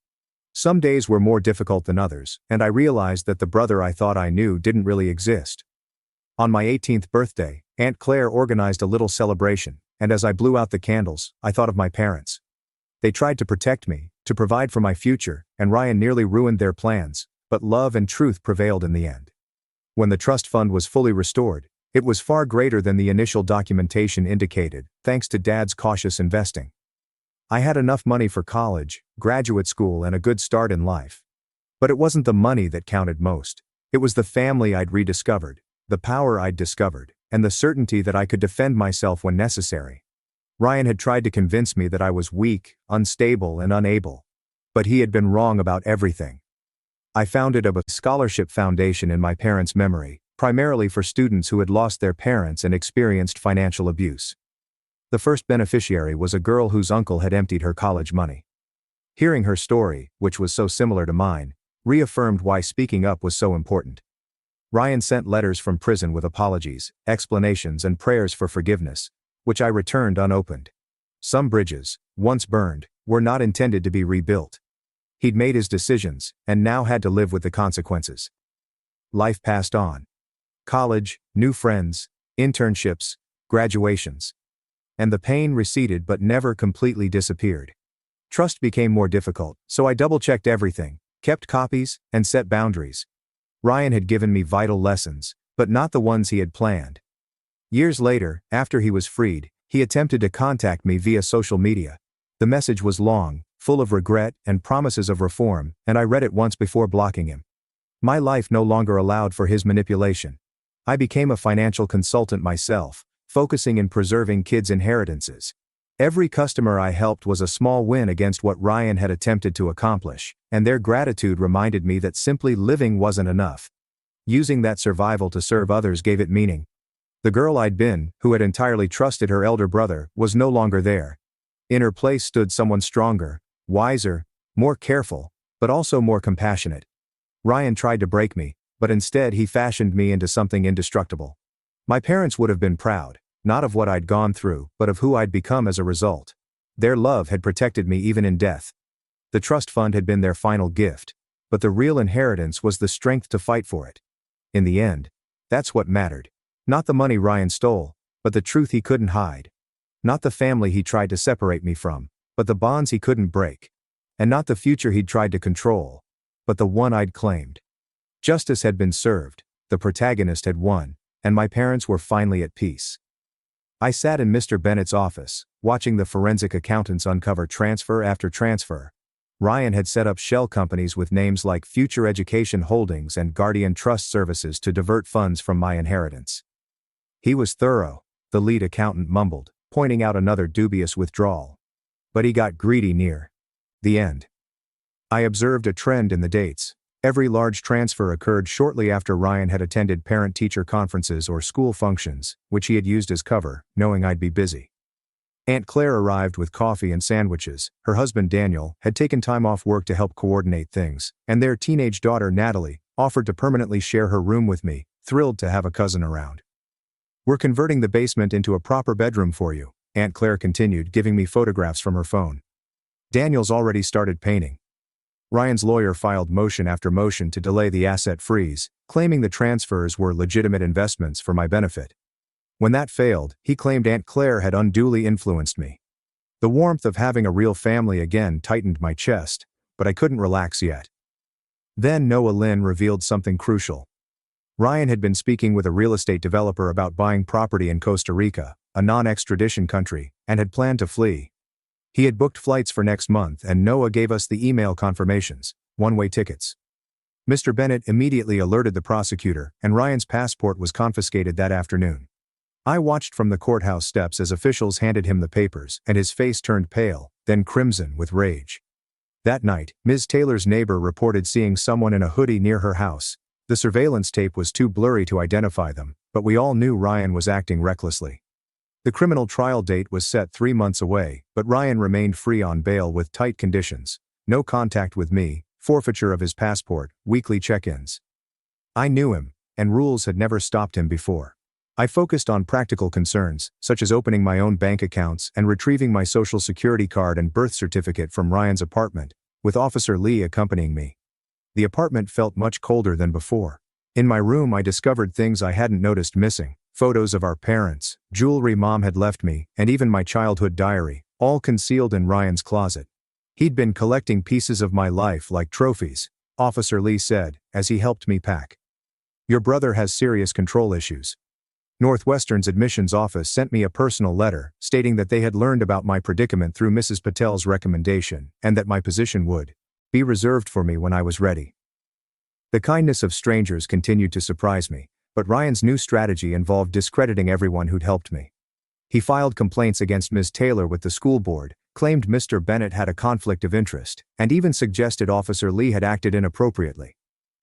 Some days were more difficult than others, and I realized that the brother I thought I knew didn't really exist. On my 18th birthday, Aunt Claire organized a little celebration, and as I blew out the candles, I thought of my parents. They tried to protect me, to provide for my future, and Ryan nearly ruined their plans, but love and truth prevailed in the end. When the trust fund was fully restored, it was far greater than the initial documentation indicated, thanks to Dad's cautious investing. I had enough money for college, graduate school, and a good start in life. But it wasn't the money that counted most. It was the family I'd rediscovered, the power I'd discovered, and the certainty that I could defend myself when necessary. Ryan had tried to convince me that I was weak, unstable, and unable. But he had been wrong about everything. I founded a scholarship foundation in my parents' memory, primarily for students who had lost their parents and experienced financial abuse. The first beneficiary was a girl whose uncle had emptied her college money. Hearing her story, which was so similar to mine, reaffirmed why speaking up was so important. Ryan sent letters from prison with apologies, explanations, and prayers for forgiveness, which I returned unopened. Some bridges, once burned, were not intended to be rebuilt. He'd made his decisions, and now had to live with the consequences. Life passed on. College, new friends, internships, graduations. And the pain receded but never completely disappeared. Trust became more difficult, so I double-checked everything, kept copies, and set boundaries. Ryan had given me vital lessons, but not the ones he had planned. Years later, after he was freed, he attempted to contact me via social media. The message was long, full of regret and promises of reform, and I read it once before blocking him. My life no longer allowed for his manipulation. I became a financial consultant myself, focusing in preserving kids' inheritances. Every customer I helped was a small win against what Ryan had attempted to accomplish, and their gratitude reminded me that simply living wasn't enough. Using that survival to serve others gave it meaning. The girl I'd been, who had entirely trusted her elder brother, was no longer there. In her place stood someone stronger, wiser, more careful, but also more compassionate. Ryan tried to break me, but instead he fashioned me into something indestructible. My parents would have been proud, not of what I'd gone through, but of who I'd become as a result. Their love had protected me even in death. The trust fund had been their final gift, but the real inheritance was the strength to fight for it. In the end, that's what mattered. Not the money Ryan stole, but the truth he couldn't hide. Not the family he tried to separate me from, but the bonds he couldn't break. And not the future he'd tried to control, but the one I'd claimed. Justice had been served, the protagonist had won, and my parents were finally at peace. I sat in Mr. Bennett's office, watching the forensic accountants uncover transfer after transfer. Ryan had set up shell companies with names like Future Education Holdings and Guardian Trust Services to divert funds from my inheritance. He was thorough, the lead accountant mumbled, pointing out another dubious withdrawal. But he got greedy near the end. I observed a trend in the dates. Every large transfer occurred shortly after Ryan had attended parent-teacher conferences or school functions, which he had used as cover, knowing I'd be busy. Aunt Claire arrived with coffee and sandwiches. Her husband Daniel had taken time off work to help coordinate things, and their teenage daughter Natalie offered to permanently share her room with me, thrilled to have a cousin around. "We're converting the basement into a proper bedroom for you," Aunt Claire continued, giving me photographs from her phone. "Daniel's already started painting." Ryan's lawyer filed motion after motion to delay the asset freeze, claiming the transfers were legitimate investments for my benefit. When that failed, he claimed Aunt Claire had unduly influenced me. The warmth of having a real family again tightened my chest, but I couldn't relax yet. Then Noah Lynn revealed something crucial. Ryan had been speaking with a real estate developer about buying property in Costa Rica, a non-extradition country, and had planned to flee. He had booked flights for next month, and Noah gave us the email confirmations, one-way tickets. Mr. Bennett immediately alerted the prosecutor, and Ryan's passport was confiscated that afternoon. I watched from the courthouse steps as officials handed him the papers, and his face turned pale, then crimson with rage. That night, Ms. Taylor's neighbor reported seeing someone in a hoodie near her house. The surveillance tape was too blurry to identify them, but we all knew Ryan was acting recklessly. The criminal trial date was set 3 months away, but Ryan remained free on bail with tight conditions: no contact with me, forfeiture of his passport, weekly check-ins. I knew him, and rules had never stopped him before. I focused on practical concerns, such as opening my own bank accounts and retrieving my social security card and birth certificate from Ryan's apartment, with Officer Lee accompanying me. The apartment felt much colder than before. In my room I discovered things I hadn't noticed missing: photos of our parents, jewelry Mom had left me, and even my childhood diary, all concealed in Ryan's closet. "He'd been collecting pieces of my life like trophies," Officer Lee said, as he helped me pack. "Your brother has serious control issues." Northwestern's admissions office sent me a personal letter, stating that they had learned about my predicament through Mrs. Patel's recommendation, and that my position would be reserved for me when I was ready. The kindness of strangers continued to surprise me, but Ryan's new strategy involved discrediting everyone who'd helped me. He filed complaints against Ms. Taylor with the school board, claimed Mr. Bennett had a conflict of interest, and even suggested Officer Lee had acted inappropriately.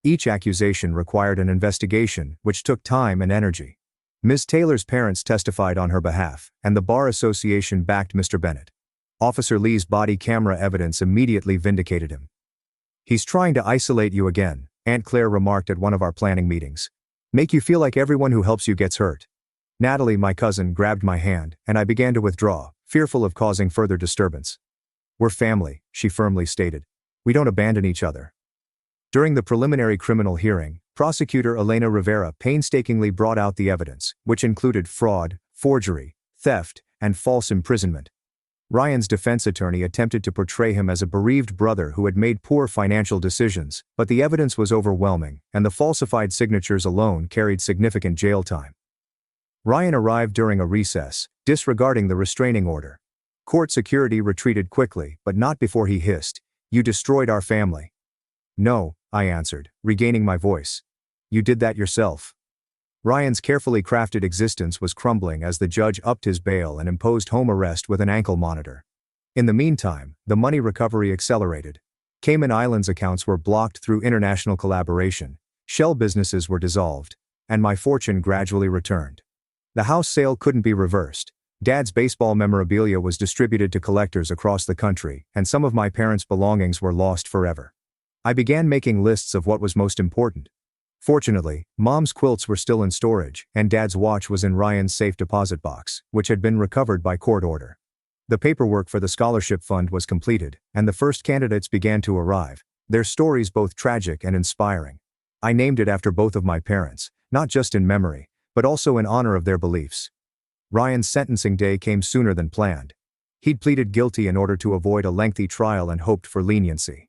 Each accusation required an investigation, which took time and energy. Ms. Taylor's parents testified on her behalf, and the Bar Association backed Mr. Bennett. Officer Lee's body camera evidence immediately vindicated him. "He's trying to isolate you again," Aunt Claire remarked at one of our planning meetings. "Make you feel like everyone who helps you gets hurt." Natalie, my cousin, grabbed my hand, and I began to withdraw, fearful of causing further disturbance. "We're family," she firmly stated. "We don't abandon each other." During the preliminary criminal hearing, Prosecutor Elena Rivera painstakingly brought out the evidence, which included fraud, forgery, theft, and false imprisonment. Ryan's defense attorney attempted to portray him as a bereaved brother who had made poor financial decisions, but the evidence was overwhelming, and the falsified signatures alone carried significant jail time. Ryan arrived during a recess, disregarding the restraining order. Court security retreated quickly, but not before he hissed, "You destroyed our family." "No," I answered, regaining my voice. "You did that yourself." Ryan's carefully crafted existence was crumbling as the judge upped his bail and imposed home arrest with an ankle monitor. In the meantime, the money recovery accelerated. Cayman Islands accounts were blocked through international collaboration, shell businesses were dissolved, and my fortune gradually returned. The house sale couldn't be reversed. Dad's baseball memorabilia was distributed to collectors across the country, and some of my parents' belongings were lost forever. I began making lists of what was most important. Fortunately, Mom's quilts were still in storage, and Dad's watch was in Ryan's safe deposit box, which had been recovered by court order. The paperwork for the scholarship fund was completed, and the first candidates began to arrive, their stories both tragic and inspiring. I named it after both of my parents, not just in memory, but also in honor of their beliefs. Ryan's sentencing day came sooner than planned. He'd pleaded guilty in order to avoid a lengthy trial and hoped for leniency.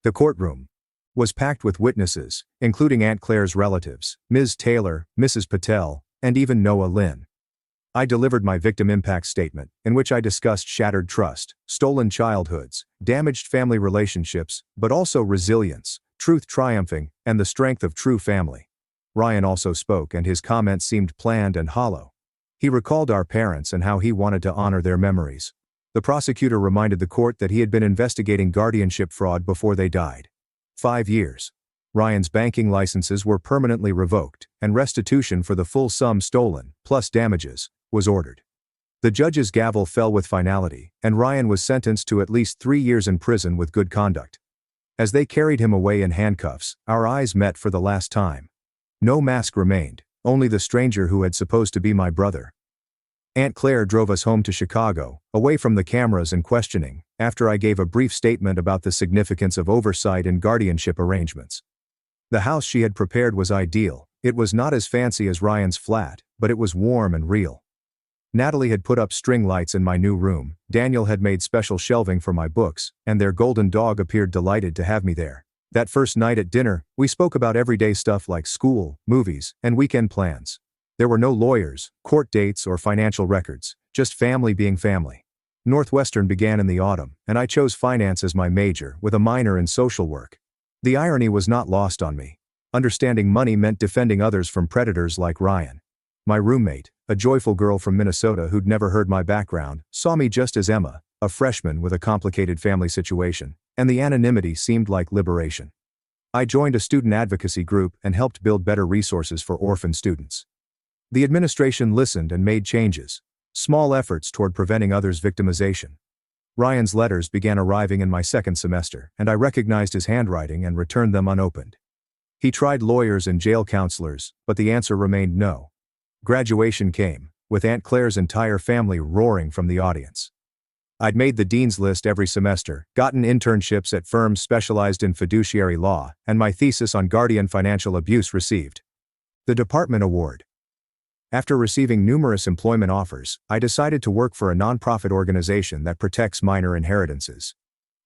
The courtroom was packed with witnesses, including Aunt Claire's relatives, Ms. Taylor, Mrs. Patel, and even Noah Lynn. I delivered my victim impact statement, in which I discussed shattered trust, stolen childhoods, damaged family relationships, but also resilience, truth triumphing, and the strength of true family. Ryan also spoke, and his comments seemed planned and hollow. He recalled our parents and how he wanted to honor their memories. The prosecutor reminded the court that he had been investigating guardianship fraud before they died. 5 years. Ryan's banking licenses were permanently revoked, and restitution for the full sum stolen, plus damages, was ordered. The judge's gavel fell with finality, and Ryan was sentenced to at least 3 years in prison with good conduct. As they carried him away in handcuffs, our eyes met for the last time. No mask remained, only the stranger who had supposed to be my brother. Aunt Claire drove us home to Chicago, away from the cameras and questioning, after I gave a brief statement about the significance of oversight and guardianship arrangements. The house she had prepared was ideal. It was not as fancy as Ryan's flat, but it was warm and real. Natalie had put up string lights in my new room, Daniel had made special shelving for my books, and their golden dog appeared delighted to have me there. That first night at dinner, we spoke about everyday stuff like school, movies, and weekend plans. There were no lawyers, court dates, or financial records, just family being family. Northwestern began in the autumn, and I chose finance as my major, with a minor in social work. The irony was not lost on me. Understanding money meant defending others from predators like Ryan. My roommate, a joyful girl from Minnesota who'd never heard my background, saw me just as Emma, a freshman with a complicated family situation, and the anonymity seemed like liberation. I joined a student advocacy group and helped build better resources for orphan students. The administration listened and made changes, small efforts toward preventing others' victimization. Ryan's letters began arriving in my second semester, and I recognized his handwriting and returned them unopened. He tried lawyers and jail counselors, but the answer remained no. Graduation came, with Aunt Claire's entire family roaring from the audience. I'd made the dean's list every semester, gotten internships at firms specialized in fiduciary law, and my thesis on guardian financial abuse received the department award. After receiving numerous employment offers, I decided to work for a nonprofit organization that protects minor inheritances.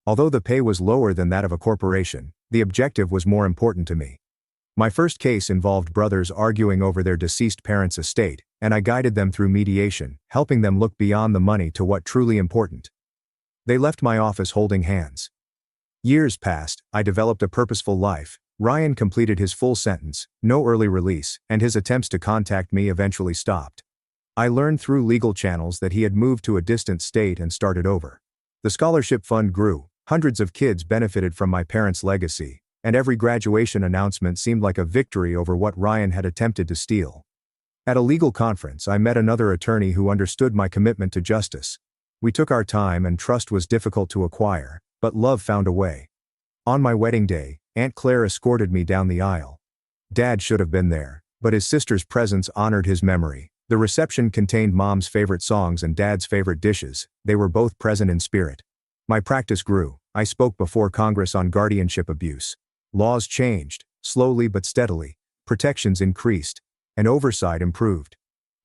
Although the pay was lower than that of a corporation, the objective was more important to me. My first case involved brothers arguing over their deceased parents' estate, and I guided them through mediation, helping them look beyond the money to what truly important. They left my office holding hands. Years passed, I developed a purposeful life. Ryan completed his full sentence, no early release, and his attempts to contact me eventually stopped. I learned through legal channels that he had moved to a distant state and started over. The scholarship fund grew, hundreds of kids benefited from my parents' legacy, and every graduation announcement seemed like a victory over what Ryan had attempted to steal. At a legal conference, I met another attorney who understood my commitment to justice. We took our time, and trust was difficult to acquire, but love found a way. On my wedding day, Aunt Claire escorted me down the aisle. Dad should have been there, but his sister's presence honored his memory. The reception contained Mom's favorite songs and Dad's favorite dishes. They were both present in spirit. My practice grew. I spoke before Congress on guardianship abuse. Laws changed, slowly but steadily. Protections increased, and oversight improved.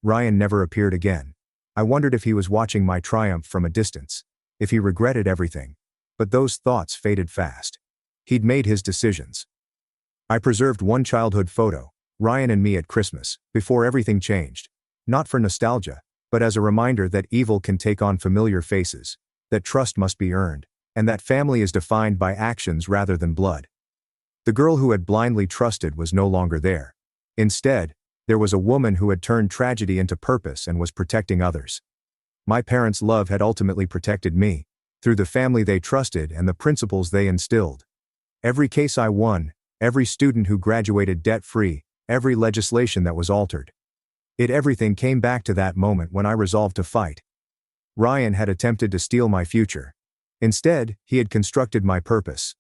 Ryan never appeared again. I wondered if he was watching my triumph from a distance, if he regretted everything. But those thoughts faded fast. He'd made his decisions. I preserved one childhood photo, Ryan and me at Christmas, before everything changed. Not for nostalgia, but as a reminder that evil can take on familiar faces, that trust must be earned, and that family is defined by actions rather than blood. The girl who had blindly trusted was no longer there. Instead, there was a woman who had turned tragedy into purpose and was protecting others. My parents' love had ultimately protected me, through the family they trusted and the principles they instilled. Every case I won, every student who graduated debt-free, every legislation that was altered. Everything came back to that moment when I resolved to fight. Ryan had attempted to steal my future. Instead, he had constructed my purpose.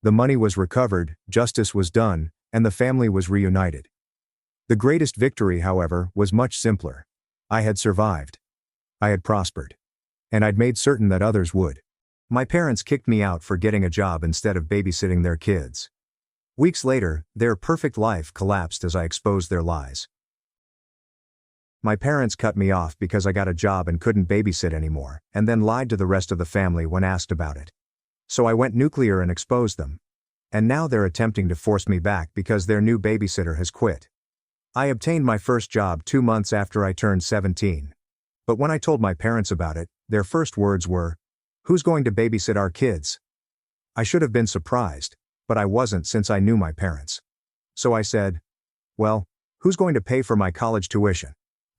The money was recovered, justice was done, and the family was reunited. The greatest victory, however, was much simpler. I had survived. I had prospered. And I'd made certain that others would. My parents kicked me out for getting a job instead of babysitting their kids. Weeks later, their perfect life collapsed as I exposed their lies. My parents cut me off because I got a job and couldn't babysit anymore, and then lied to the rest of the family when asked about it. So I went nuclear and exposed them. And now they're attempting to force me back because their new babysitter has quit. I obtained my first job 2 months after I turned 17. But when I told my parents about it, their first words were, "Who's going to babysit our kids?" I should have been surprised, but I wasn't since I knew my parents. So I said, "Well, who's going to pay for my college tuition?"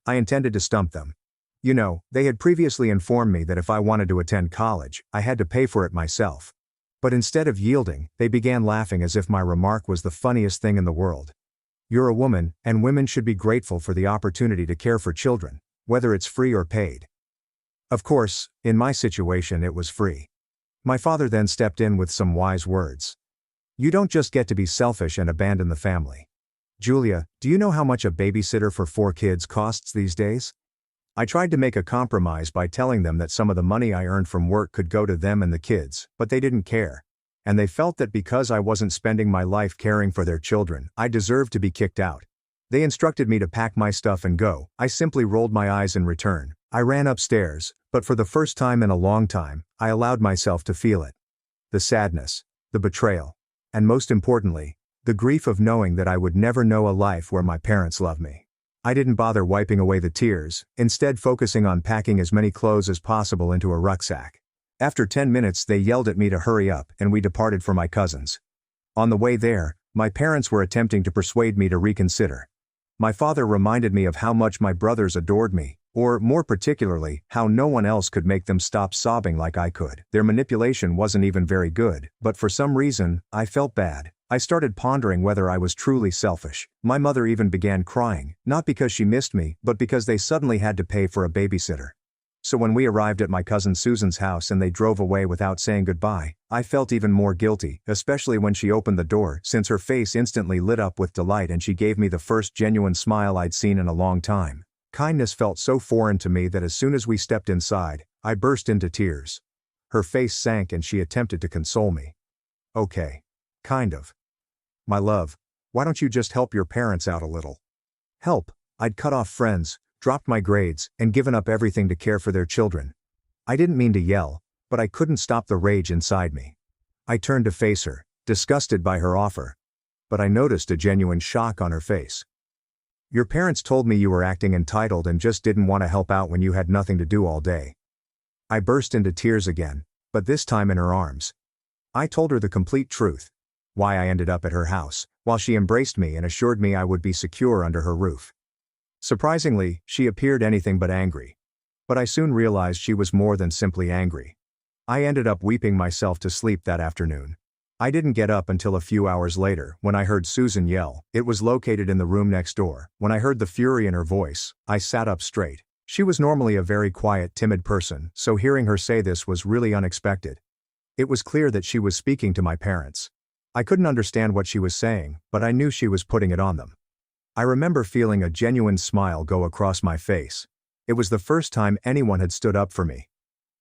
I intended to stump them. You know, they had previously informed me that if I wanted to attend college, I had to pay for it myself. But instead of yielding, they began laughing as if my remark was the funniest thing in the world. You're a woman, and women should be grateful for the opportunity to care for children, whether it's free or paid. Of course, in my situation it was free. My father then stepped in with some wise words. You don't just get to be selfish and abandon the family. Julia, do you know how much a babysitter for 4 kids costs these days? I tried to make a compromise by telling them that some of the money I earned from work could go to them and the kids, but they didn't care. And they felt that because I wasn't spending my life caring for their children, I deserved to be kicked out. They instructed me to pack my stuff and go. I simply rolled my eyes in return. I ran upstairs, but for the first time in a long time, I allowed myself to feel it. The sadness, the betrayal, and most importantly, the grief of knowing that I would never know a life where my parents loved me. I didn't bother wiping away the tears, instead focusing on packing as many clothes as possible into a rucksack. After 10 minutes they yelled at me to hurry up and we departed for my cousin's. On the way there, my parents were attempting to persuade me to reconsider. My father reminded me of how much my brothers adored me, or more particularly, how no one else could make them stop sobbing like I could. Their manipulation wasn't even very good, but for some reason, I felt bad. I started pondering whether I was truly selfish. My mother even began crying, not because she missed me, but because they suddenly had to pay for a babysitter. So when we arrived at my cousin Susan's house and they drove away without saying goodbye, I felt even more guilty, especially when she opened the door, since her face instantly lit up with delight and she gave me the first genuine smile I'd seen in a long time. Kindness felt so foreign to me that as soon as we stepped inside, I burst into tears. Her face sank and she attempted to console me. Okay. Kind of. My love, why don't you just help your parents out a little? Help? I'd cut off friends, dropped my grades, and given up everything to care for their children. I didn't mean to yell, but I couldn't stop the rage inside me. I turned to face her, disgusted by her offer. But I noticed a genuine shock on her face. Your parents told me you were acting entitled and just didn't want to help out when you had nothing to do all day. I burst into tears again, but this time in her arms. I told her the complete truth. Why I ended up at her house, while she embraced me and assured me I would be secure under her roof. Surprisingly, she appeared anything but angry. But I soon realized she was more than simply angry. I ended up weeping myself to sleep that afternoon. I didn't get up until a few hours later, when I heard Susan yell. It was located in the room next door. When I heard the fury in her voice, I sat up straight. She was normally a very quiet, timid person, so hearing her say this was really unexpected. It was clear that she was speaking to my parents. I couldn't understand what she was saying, but I knew she was putting it on them. I remember feeling a genuine smile go across my face. It was the first time anyone had stood up for me.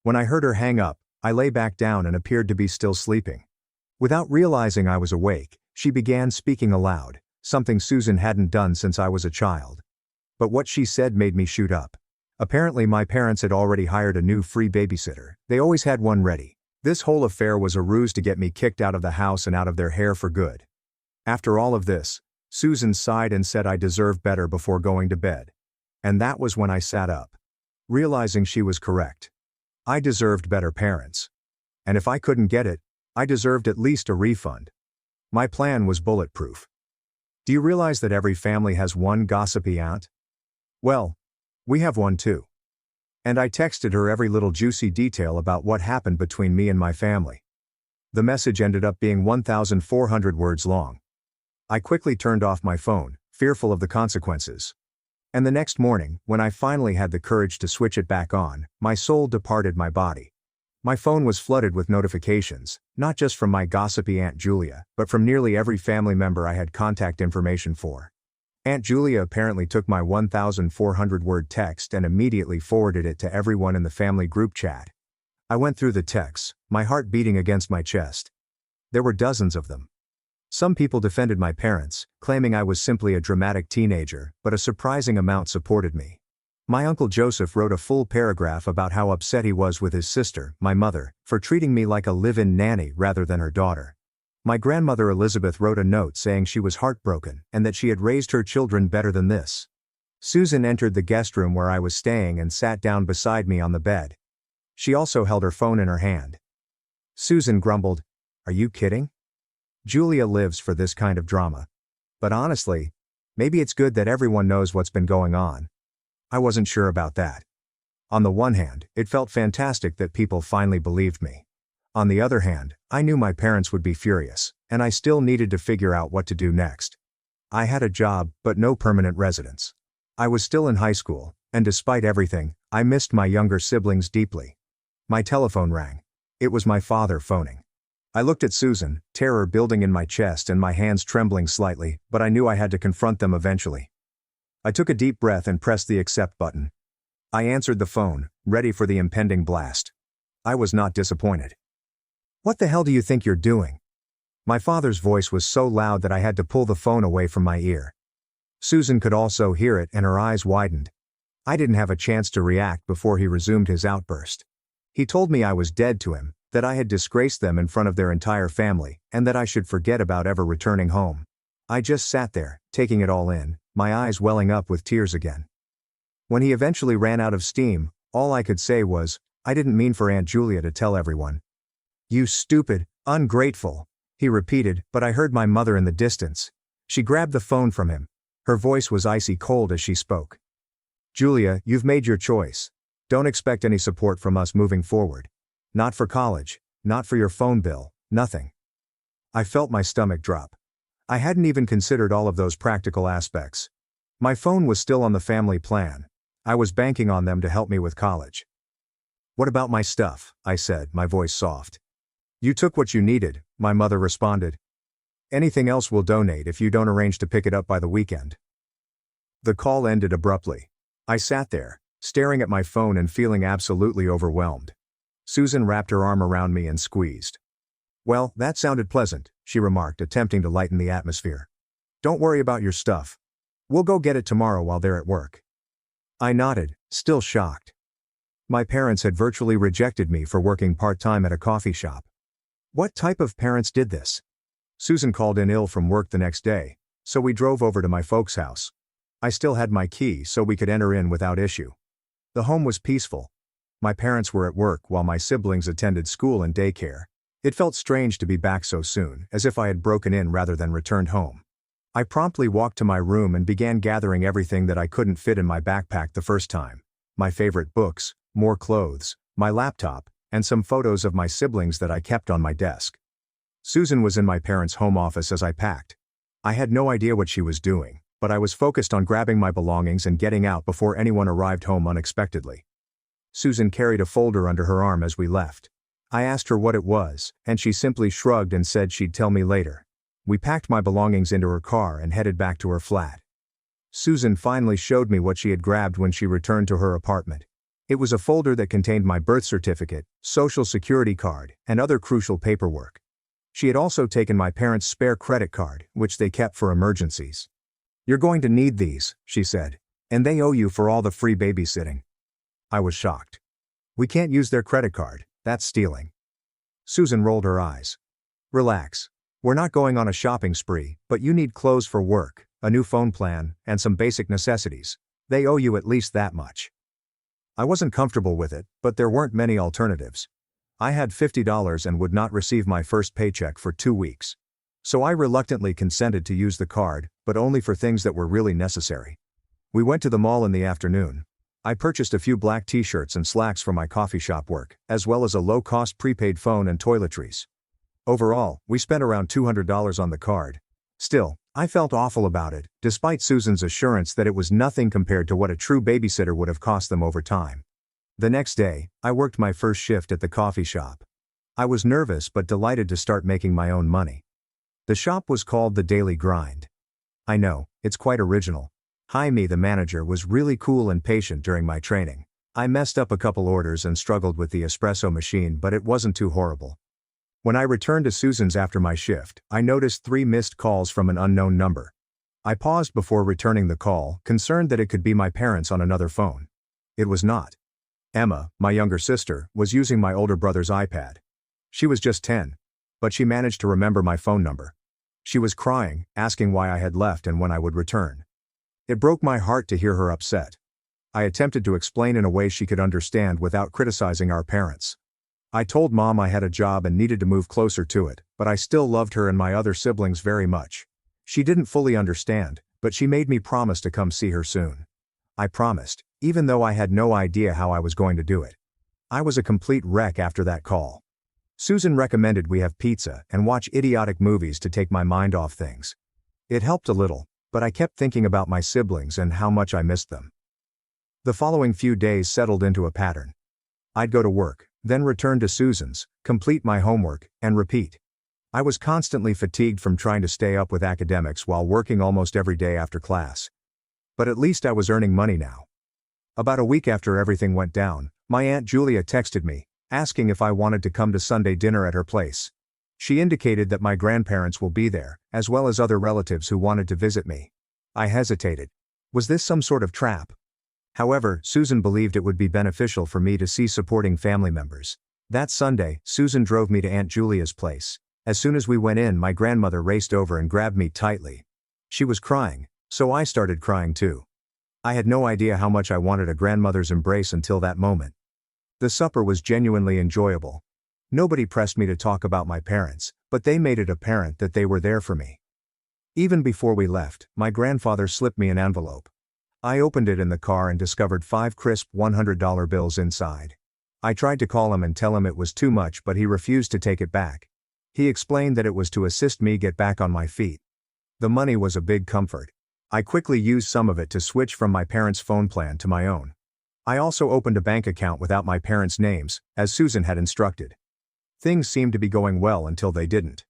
When I heard her hang up, I lay back down and appeared to be still sleeping. Without realizing I was awake, she began speaking aloud, something Susan hadn't done since I was a child. But what she said made me shoot up. Apparently my parents had already hired a new free babysitter. They always had one ready. This whole affair was a ruse to get me kicked out of the house and out of their hair for good. After all of this, Susan sighed and said I deserved better before going to bed. And that was when I sat up, realizing she was correct. I deserved better parents. And if I couldn't get it, I deserved at least a refund. My plan was bulletproof. Do you realize that every family has one gossipy aunt? Well, we have one too. And I texted her every little juicy detail about what happened between me and my family. The message ended up being 1,400 words long. I quickly turned off my phone, fearful of the consequences. And the next morning, when I finally had the courage to switch it back on, my soul departed my body. My phone was flooded with notifications, not just from my gossipy Aunt Julia, but from nearly every family member I had contact information for. Aunt Julia apparently took my 1,400-word text and immediately forwarded it to everyone in the family group chat. I went through the texts, my heart beating against my chest. There were dozens of them. Some people defended my parents, claiming I was simply a dramatic teenager, but a surprising amount supported me. My uncle Joseph wrote a full paragraph about how upset he was with his sister, my mother, for treating me like a live-in nanny rather than her daughter. My grandmother Elizabeth wrote a note saying she was heartbroken and that she had raised her children better than this. Susan entered the guest room where I was staying and sat down beside me on the bed. She also held her phone in her hand. Susan grumbled, "Are you kidding? Julia lives for this kind of drama. But honestly, maybe it's good that everyone knows what's been going on." I wasn't sure about that. On the one hand, it felt fantastic that people finally believed me. On the other hand, I knew my parents would be furious, and I still needed to figure out what to do next. I had a job, but no permanent residence. I was still in high school, and despite everything, I missed my younger siblings deeply. My telephone rang. It was my father phoning. I looked at Susan, terror building in my chest and my hands trembling slightly, but I knew I had to confront them eventually. I took a deep breath and pressed the accept button. I answered the phone, ready for the impending blast. I was not disappointed. "What the hell do you think you're doing?" My father's voice was so loud that I had to pull the phone away from my ear. Susan could also hear it and her eyes widened. I didn't have a chance to react before he resumed his outburst. He told me I was dead to him, that I had disgraced them in front of their entire family, and that I should forget about ever returning home. I just sat there, taking it all in, my eyes welling up with tears again. When he eventually ran out of steam, all I could say was, "I didn't mean for Aunt Julia to tell everyone." "You stupid, ungrateful," he repeated, but I heard my mother in the distance. She grabbed the phone from him. Her voice was icy cold as she spoke. "Julia, you've made your choice. Don't expect any support from us moving forward. Not for college, not for your phone bill, nothing." I felt my stomach drop. I hadn't even considered all of those practical aspects. My phone was still on the family plan. I was banking on them to help me with college. "What about my stuff?" I said, my voice soft. "You took what you needed," my mother responded. "Anything else we'll donate if you don't arrange to pick it up by the weekend." The call ended abruptly. I sat there, staring at my phone and feeling absolutely overwhelmed. Susan wrapped her arm around me and squeezed. "Well, that sounded pleasant," she remarked, attempting to lighten the atmosphere. "Don't worry about your stuff. We'll go get it tomorrow while they're at work." I nodded, still shocked. My parents had virtually rejected me for working part-time at a coffee shop. What type of parents did this? Susan called in ill from work the next day, so we drove over to my folks' house. I still had my key so we could enter in without issue. The home was peaceful. My parents were at work while my siblings attended school and daycare. It felt strange to be back so soon, as if I had broken in rather than returned home. I promptly walked to my room and began gathering everything that I couldn't fit in my backpack the first time. My favorite books, more clothes, my laptop, and some photos of my siblings that I kept on my desk. Susan was in my parents' home office as I packed. I had no idea what she was doing, but I was focused on grabbing my belongings and getting out before anyone arrived home unexpectedly. Susan carried a folder under her arm as we left. I asked her what it was, and she simply shrugged and said she'd tell me later. We packed my belongings into her car and headed back to her flat. Susan finally showed me what she had grabbed when she returned to her apartment. It was a folder that contained my birth certificate, social security card, and other crucial paperwork. She had also taken my parents' spare credit card, which they kept for emergencies. "You're going to need these," she said, "and they owe you for all the free babysitting." I was shocked. "We can't use their credit card, that's stealing." Susan rolled her eyes. "Relax. We're not going on a shopping spree, but you need clothes for work, a new phone plan, and some basic necessities. They owe you at least that much." I wasn't comfortable with it, but there weren't many alternatives. I had $50 and would not receive my first paycheck for 2 weeks. So I reluctantly consented to use the card, but only for things that were really necessary. We went to the mall in the afternoon. I purchased a few black t-shirts and slacks for my coffee shop work, as well as a low-cost prepaid phone and toiletries. Overall, we spent around $200 on the card. Still, I felt awful about it, despite Susan's assurance that it was nothing compared to what a true babysitter would have cost them over time. The next day, I worked my first shift at the coffee shop. I was nervous but delighted to start making my own money. The shop was called The Daily Grind. I know, it's quite original. Jaime, the manager, was really cool and patient during my training. I messed up a couple orders and struggled with the espresso machine, but it wasn't too horrible. When I returned to Susan's after my shift, I noticed 3 missed calls from an unknown number. I paused before returning the call, concerned that it could be my parents on another phone. It was not. Emma, my younger sister, was using my older brother's iPad. She was just 10. But she managed to remember my phone number. She was crying, asking why I had left and when I would return. It broke my heart to hear her upset. I attempted to explain in a way she could understand without criticizing our parents. I told Mom I had a job and needed to move closer to it, but I still loved her and my other siblings very much. She didn't fully understand, but she made me promise to come see her soon. I promised, even though I had no idea how I was going to do it. I was a complete wreck after that call. Susan recommended we have pizza and watch idiotic movies to take my mind off things. It helped a little, but I kept thinking about my siblings and how much I missed them. The following few days settled into a pattern. I'd go to work, then return to Susan's, complete my homework, and repeat. I was constantly fatigued from trying to stay up with academics while working almost every day after class. But at least I was earning money now. About a week after everything went down, my Aunt Julia texted me, asking if I wanted to come to Sunday dinner at her place. She indicated that my grandparents will be there, as well as other relatives who wanted to visit me. I hesitated. Was this some sort of trap? However, Susan believed it would be beneficial for me to see supporting family members. That Sunday, Susan drove me to Aunt Julia's place. As soon as we went in, my grandmother raced over and grabbed me tightly. She was crying, so I started crying too. I had no idea how much I wanted a grandmother's embrace until that moment. The supper was genuinely enjoyable. Nobody pressed me to talk about my parents, but they made it apparent that they were there for me. Even before we left, my grandfather slipped me an envelope. I opened it in the car and discovered 5 crisp $100 bills inside. I tried to call him and tell him it was too much, but he refused to take it back. He explained that it was to assist me get back on my feet. The money was a big comfort. I quickly used some of it to switch from my parents' phone plan to my own. I also opened a bank account without my parents' names, as Susan had instructed. Things seemed to be going well until they didn't.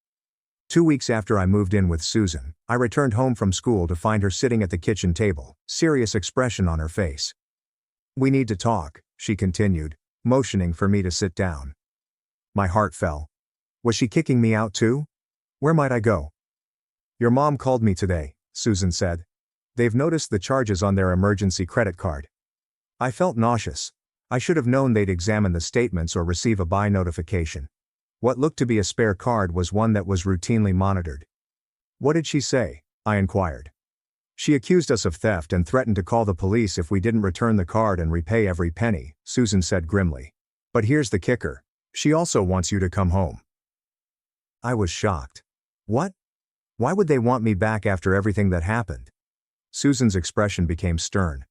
2 weeks after I moved in with Susan, I returned home from school to find her sitting at the kitchen table, serious expression on her face. "We need to talk," she continued, motioning for me to sit down. My heart fell. Was she kicking me out too? Where might I go? "Your mom called me today," Susan said. "They've noticed the charges on their emergency credit card." I felt nauseous. I should have known they'd examine the statements or receive a buy notification. What looked to be a spare card was one that was routinely monitored. "What did she say?" I inquired. "She accused us of theft and threatened to call the police if we didn't return the card and repay every penny," Susan said grimly. "But here's the kicker. She also wants you to come home." I was shocked. What? Why would they want me back after everything that happened? Susan's expression became stern.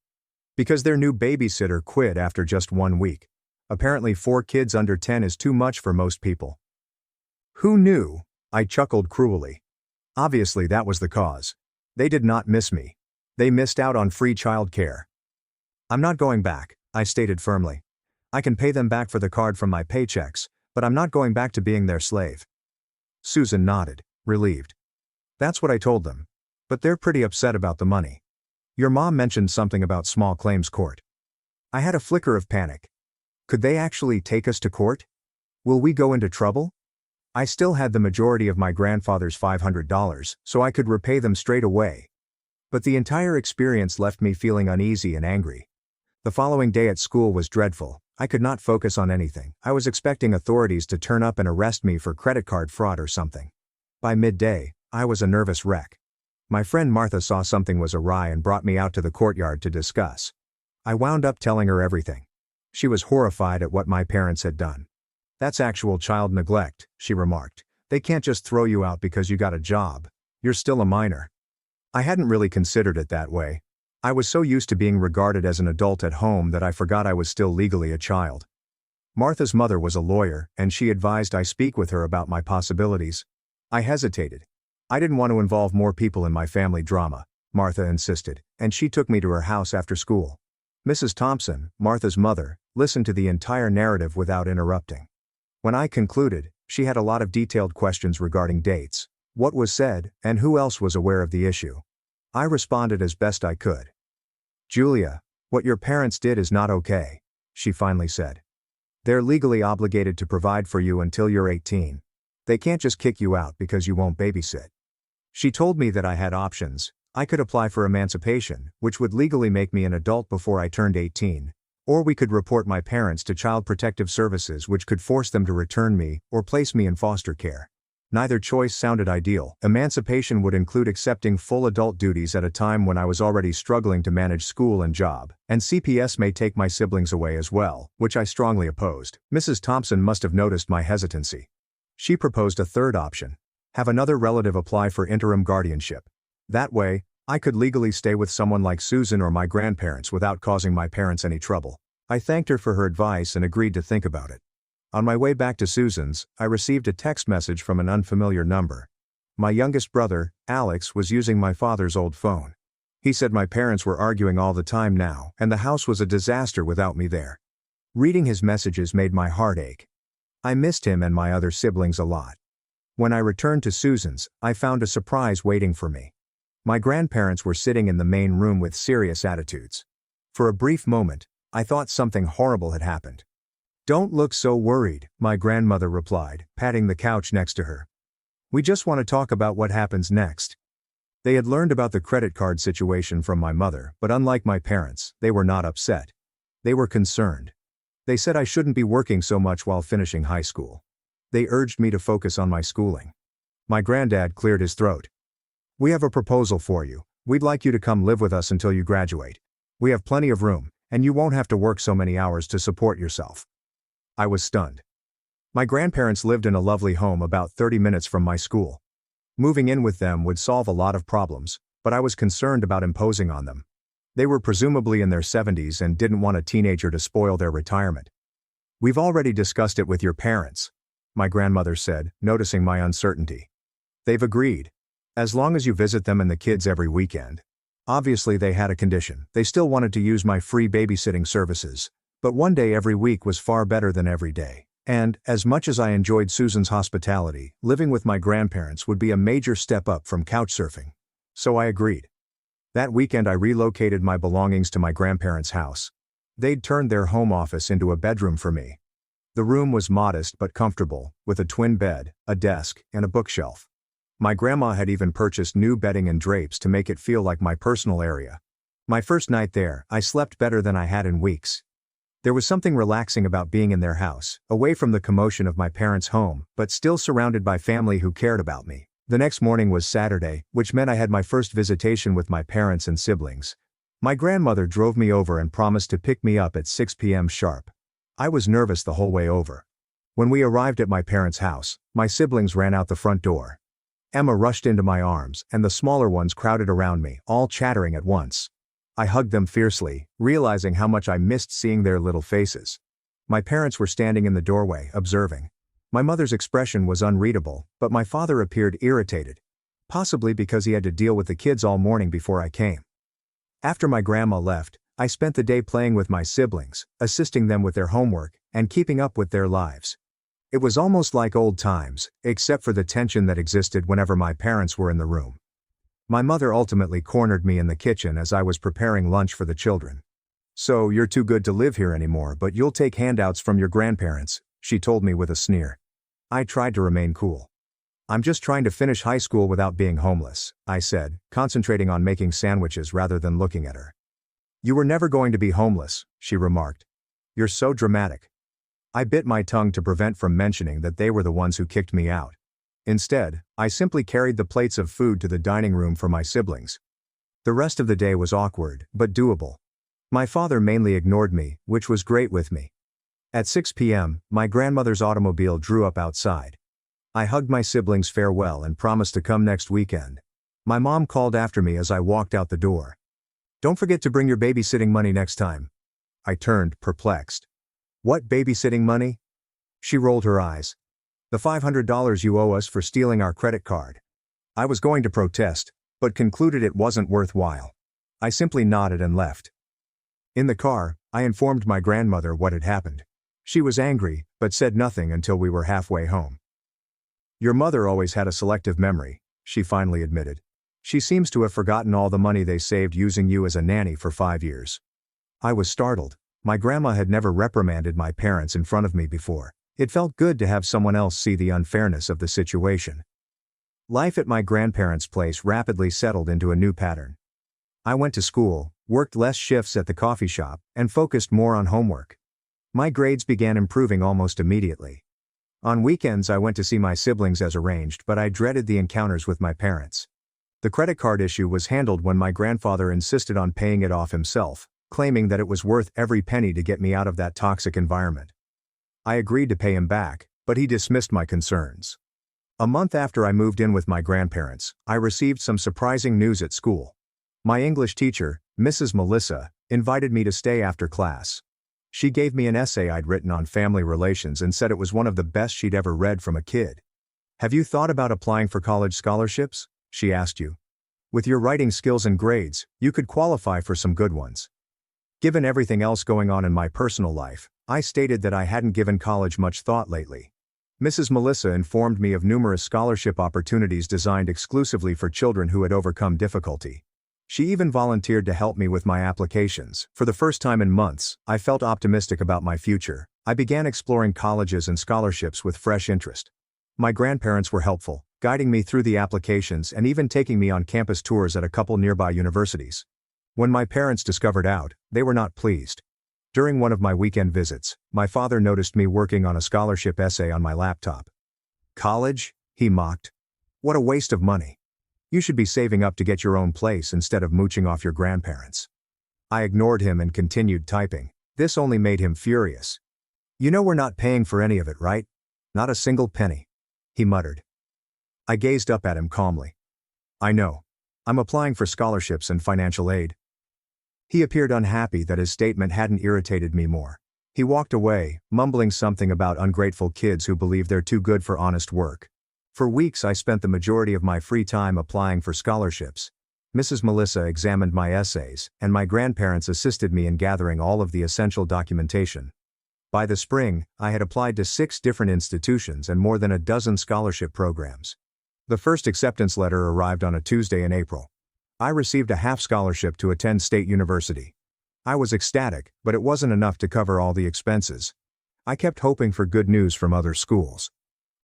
"Because their new babysitter quit after just 1 week. Apparently 4 kids under 10 is too much for most people." "Who knew?" I chuckled cruelly. Obviously that was the cause. They did not miss me. They missed out on free childcare. "I'm not going back," I stated firmly. "I can pay them back for the card from my paychecks, but I'm not going back to being their slave." Susan nodded, relieved. "That's what I told them. But they're pretty upset about the money. Your mom mentioned something about small claims court." I had a flicker of panic. Could they actually take us to court? Will we go into trouble? I still had the majority of my grandfather's $500, so I could repay them straight away. But the entire experience left me feeling uneasy and angry. The following day at school was dreadful. I could not focus on anything. I was expecting authorities to turn up and arrest me for credit card fraud or something. By midday, I was a nervous wreck. My friend Martha saw something was awry and brought me out to the courtyard to discuss. I wound up telling her everything. She was horrified at what my parents had done. "That's actual child neglect," she remarked. "They can't just throw you out because you got a job. You're still a minor." I hadn't really considered it that way. I was so used to being regarded as an adult at home that I forgot I was still legally a child. Martha's mother was a lawyer, and she advised I speak with her about my possibilities. I hesitated. I didn't want to involve more people in my family drama, Martha insisted, and she took me to her house after school. Mrs. Thompson, Martha's mother, listened to the entire narrative without interrupting. When I concluded, she had a lot of detailed questions regarding dates, what was said, and who else was aware of the issue. I responded as best I could. "Julia, what your parents did is not okay," she finally said. "They're legally obligated to provide for you until you're 18. They can't just kick you out because you won't babysit." She told me that I had options. I could apply for emancipation, which would legally make me an adult before I turned 18, or we could report my parents to Child Protective Services, which could force them to return me or place me in foster care. Neither choice sounded ideal. Emancipation would include accepting full adult duties at a time when I was already struggling to manage school and job, and CPS may take my siblings away as well, which I strongly opposed. Mrs. Thompson must have noticed my hesitancy. She proposed a third option. Have another relative apply for interim guardianship. That way, I could legally stay with someone like Susan or my grandparents without causing my parents any trouble. I thanked her for her advice and agreed to think about it. On my way back to Susan's, I received a text message from an unfamiliar number. My youngest brother, Alex, was using my father's old phone. He said my parents were arguing all the time now, and the house was a disaster without me there. Reading his messages made my heart ache. I missed him and my other siblings a lot. When I returned to Susan's, I found a surprise waiting for me. My grandparents were sitting in the main room with serious attitudes. For a brief moment, I thought something horrible had happened. "Don't look so worried," my grandmother replied, patting the couch next to her. "We just want to talk about what happens next." They had learned about the credit card situation from my mother, but unlike my parents, they were not upset. They were concerned. They said I shouldn't be working so much while finishing high school. They urged me to focus on my schooling. My granddad cleared his throat. "We have a proposal for you. We'd like you to come live with us until you graduate. We have plenty of room, and you won't have to work so many hours to support yourself." I was stunned. My grandparents lived in a lovely home about 30 minutes from my school. Moving in with them would solve a lot of problems, but I was concerned about imposing on them. They were presumably in their 70s and didn't want a teenager to spoil their retirement. "We've already discussed it with your parents," my grandmother said, noticing my uncertainty. "They've agreed. As long as you visit them and the kids every weekend." Obviously they had a condition. They still wanted to use my free babysitting services, but one day every week was far better than every day. And, as much as I enjoyed Susan's hospitality, living with my grandparents would be a major step up from couchsurfing. So I agreed. That weekend I relocated my belongings to my grandparents' house. They'd turned their home office into a bedroom for me. The room was modest but comfortable, with a twin bed, a desk, and a bookshelf. My grandma had even purchased new bedding and drapes to make it feel like my personal area. My first night there, I slept better than I had in weeks. There was something relaxing about being in their house, away from the commotion of my parents' home, but still surrounded by family who cared about me. The next morning was Saturday, which meant I had my first visitation with my parents and siblings. My grandmother drove me over and promised to pick me up at 6 p.m. sharp. I was nervous the whole way over. When we arrived at my parents' house, my siblings ran out the front door. Emma rushed into my arms, and the smaller ones crowded around me, all chattering at once. I hugged them fiercely, realizing how much I missed seeing their little faces. My parents were standing in the doorway, observing. My mother's expression was unreadable, but my father appeared irritated. Possibly because he had to deal with the kids all morning before I came. After my grandma left, I spent the day playing with my siblings, assisting them with their homework, and keeping up with their lives. It was almost like old times, except for the tension that existed whenever my parents were in the room. My mother ultimately cornered me in the kitchen as I was preparing lunch for the children. "So you're too good to live here anymore, but you'll take handouts from your grandparents," she told me with a sneer. I tried to remain cool. "I'm just trying to finish high school without being homeless," I said, concentrating on making sandwiches rather than looking at her. "You were never going to be homeless," she remarked. "You're so dramatic." I bit my tongue to prevent from mentioning that they were the ones who kicked me out. Instead, I simply carried the plates of food to the dining room for my siblings. The rest of the day was awkward, but doable. My father mainly ignored me, which was great with me. At 6 p.m., my grandmother's automobile drew up outside. I hugged my siblings farewell and promised to come next weekend. My mom called after me as I walked out the door. "Don't forget to bring your babysitting money next time." I turned, perplexed. "What babysitting money?" She rolled her eyes. "The $500 you owe us for stealing our credit card." I was going to protest, but concluded it wasn't worthwhile. I simply nodded and left. In the car, I informed my grandmother what had happened. She was angry, but said nothing until we were halfway home. "Your mother always had a selective memory," she finally admitted. "She seems to have forgotten all the money they saved using you as a nanny for 5 years. I was startled. My grandma had never reprimanded my parents in front of me before. It felt good to have someone else see the unfairness of the situation. Life at my grandparents' place rapidly settled into a new pattern. I went to school, worked less shifts at the coffee shop, and focused more on homework. My grades began improving almost immediately. On weekends I went to see my siblings as arranged, but I dreaded the encounters with my parents. The credit card issue was handled when my grandfather insisted on paying it off himself, claiming that it was worth every penny to get me out of that toxic environment. I agreed to pay him back, but he dismissed my concerns. A month after I moved in with my grandparents, I received some surprising news at school. My English teacher, Mrs. Melissa, invited me to stay after class. She gave me an essay I'd written on family relations and said it was one of the best she'd ever read from a kid. "Have you thought about applying for college scholarships?" she asked you. "With your writing skills and grades, you could qualify for some good ones." Given everything else going on in my personal life, I stated that I hadn't given college much thought lately. Mrs. Melissa informed me of numerous scholarship opportunities designed exclusively for children who had overcome difficulty. She even volunteered to help me with my applications. For the first time in months, I felt optimistic about my future. I began exploring colleges and scholarships with fresh interest. My grandparents were helpful, guiding me through the applications and even taking me on campus tours at a couple nearby universities. When my parents discovered out, they were not pleased. During one of my weekend visits, my father noticed me working on a scholarship essay on my laptop. "College?" he mocked. "What a waste of money. You should be saving up to get your own place instead of mooching off your grandparents." I ignored him and continued typing. This only made him furious. "You know we're not paying for any of it, right? Not a single penny," he muttered. I gazed up at him calmly. "I know. I'm applying for scholarships and financial aid." He appeared unhappy that his statement hadn't irritated me more. He walked away, mumbling something about ungrateful kids who believe they're too good for honest work. For weeks I spent the majority of my free time applying for scholarships. Mrs. Melissa examined my essays, and my grandparents assisted me in gathering all of the essential documentation. By the spring, I had applied to 6 different institutions and more than a dozen scholarship programs. The first acceptance letter arrived on a Tuesday in April. I received a half scholarship to attend State University. I was ecstatic, but it wasn't enough to cover all the expenses. I kept hoping for good news from other schools.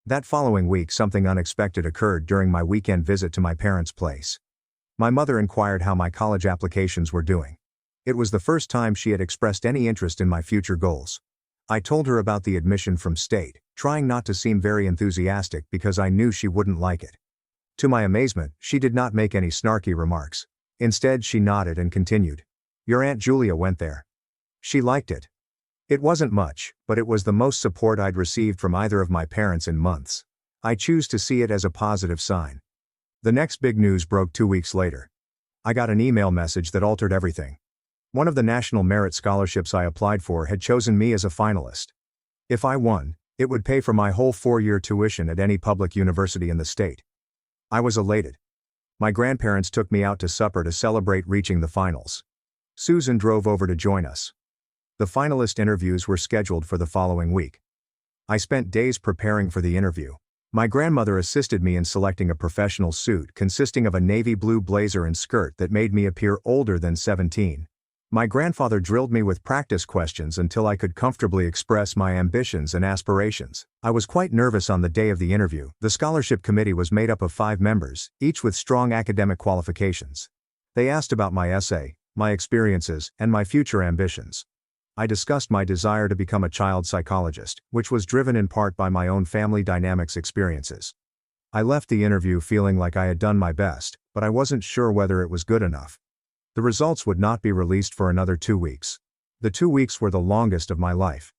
That following week, something unexpected occurred during my weekend visit to my parents' place. My mother inquired how my college applications were doing. It was the first time she had expressed any interest in my future goals. I told her about the admission from State, trying not to seem very enthusiastic because I knew she wouldn't like it. To my amazement, she did not make any snarky remarks. Instead, she nodded and continued. "Your Aunt Julia went there. She liked it. It wasn't much, but it was the most support I'd received from either of my parents in months. I choose to see it as a positive sign." The next big news broke 2 weeks later. I got an email message that altered everything. One of the national merit scholarships I applied for had chosen me as a finalist. If I won, it would pay for my whole 4-year tuition at any public university in the state. I was elated. My grandparents took me out to supper to celebrate reaching the finals. Susan drove over to join us. The finalist interviews were scheduled for the following week. I spent days preparing for the interview. My grandmother assisted me in selecting a professional suit consisting of a navy blue blazer and skirt that made me appear older than 17. My grandfather drilled me with practice questions until I could comfortably express my ambitions and aspirations. I was quite nervous on the day of the interview. The scholarship committee was made up of 5 members, each with strong academic qualifications. They asked about my essay, my experiences, and my future ambitions. I discussed my desire to become a child psychologist, which was driven in part by my own family dynamics experiences. I left the interview feeling like I had done my best, but I wasn't sure whether it was good enough. The results would not be released for another 2 weeks. The 2 weeks were the longest of my life.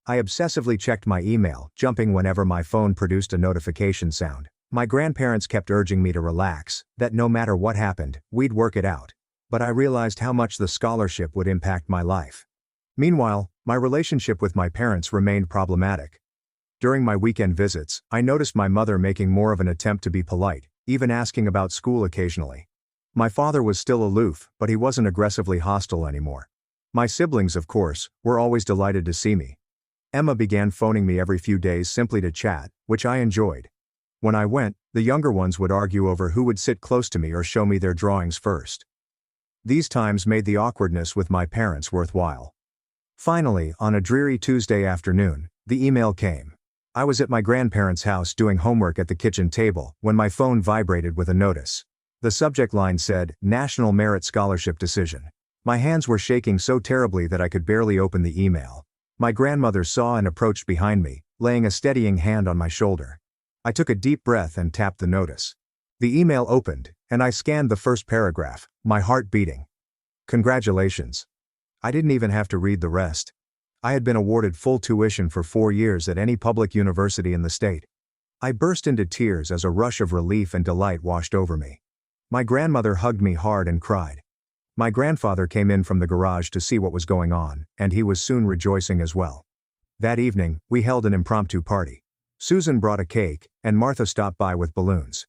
I obsessively checked my email, jumping whenever my phone produced a notification sound. My grandparents kept urging me to relax, that no matter what happened, we'd work it out. But I realized how much the scholarship would impact my life. Meanwhile, my relationship with my parents remained problematic. During my weekend visits, I noticed my mother making more of an attempt to be polite, even asking about school occasionally. My father was still aloof, but he wasn't aggressively hostile anymore. My siblings, of course, were always delighted to see me. Emma began phoning me every few days simply to chat, which I enjoyed. When I went, the younger ones would argue over who would sit close to me or show me their drawings first. These times made the awkwardness with my parents worthwhile. Finally, on a dreary Tuesday afternoon, the email came. I was at my grandparents' house doing homework at the kitchen table when my phone vibrated with a notice. The subject line said, "National Merit Scholarship Decision." My hands were shaking so terribly that I could barely open the email. My grandmother saw and approached behind me, laying a steadying hand on my shoulder. I took a deep breath and tapped the notice. The email opened, and I scanned the first paragraph, my heart beating. "Congratulations." I didn't even have to read the rest. I had been awarded full tuition for 4 years at any public university in the state. I burst into tears as a rush of relief and delight washed over me. My grandmother hugged me hard and cried. My grandfather came in from the garage to see what was going on, and he was soon rejoicing as well. That evening, we held an impromptu party. Susan brought a cake, and Martha stopped by with balloons.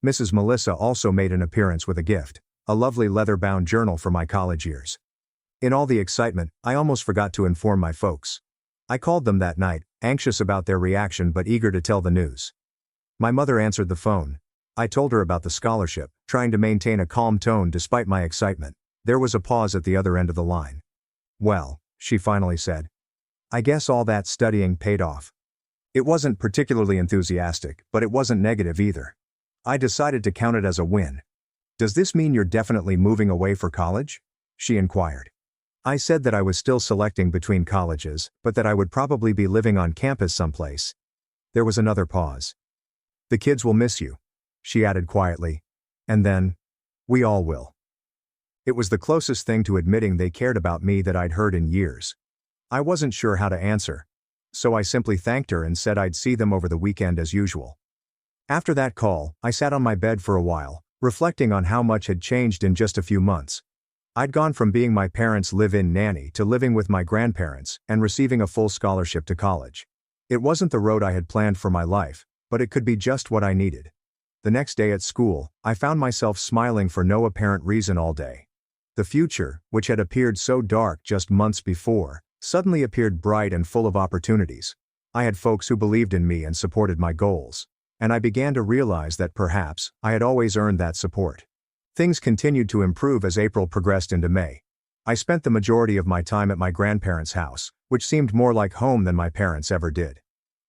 Mrs. Melissa also made an appearance with a gift, a lovely leather-bound journal for my college years. In all the excitement, I almost forgot to inform my folks. I called them that night, anxious about their reaction but eager to tell the news. My mother answered the phone. I told her about the scholarship, trying to maintain a calm tone despite my excitement. There was a pause at the other end of the line. "Well," she finally said. "I guess all that studying paid off." It wasn't particularly enthusiastic, but it wasn't negative either. I decided to count it as a win. "Does this mean you're definitely moving away for college?" she inquired. I said that I was still selecting between colleges, but that I would probably be living on campus someplace. There was another pause. "The kids will miss you," she added quietly. And then, "We all will." It was the closest thing to admitting they cared about me that I'd heard in years. I wasn't sure how to answer. So I simply thanked her and said I'd see them over the weekend as usual. After that call, I sat on my bed for a while, reflecting on how much had changed in just a few months. I'd gone from being my parents' live-in nanny to living with my grandparents and receiving a full scholarship to college. It wasn't the road I had planned for my life, but it could be just what I needed. The next day at school, I found myself smiling for no apparent reason all day. The future, which had appeared so dark just months before, suddenly appeared bright and full of opportunities. I had folks who believed in me and supported my goals. And I began to realize that perhaps I had always earned that support. Things continued to improve as April progressed into May. I spent the majority of my time at my grandparents' house, which seemed more like home than my parents ever did.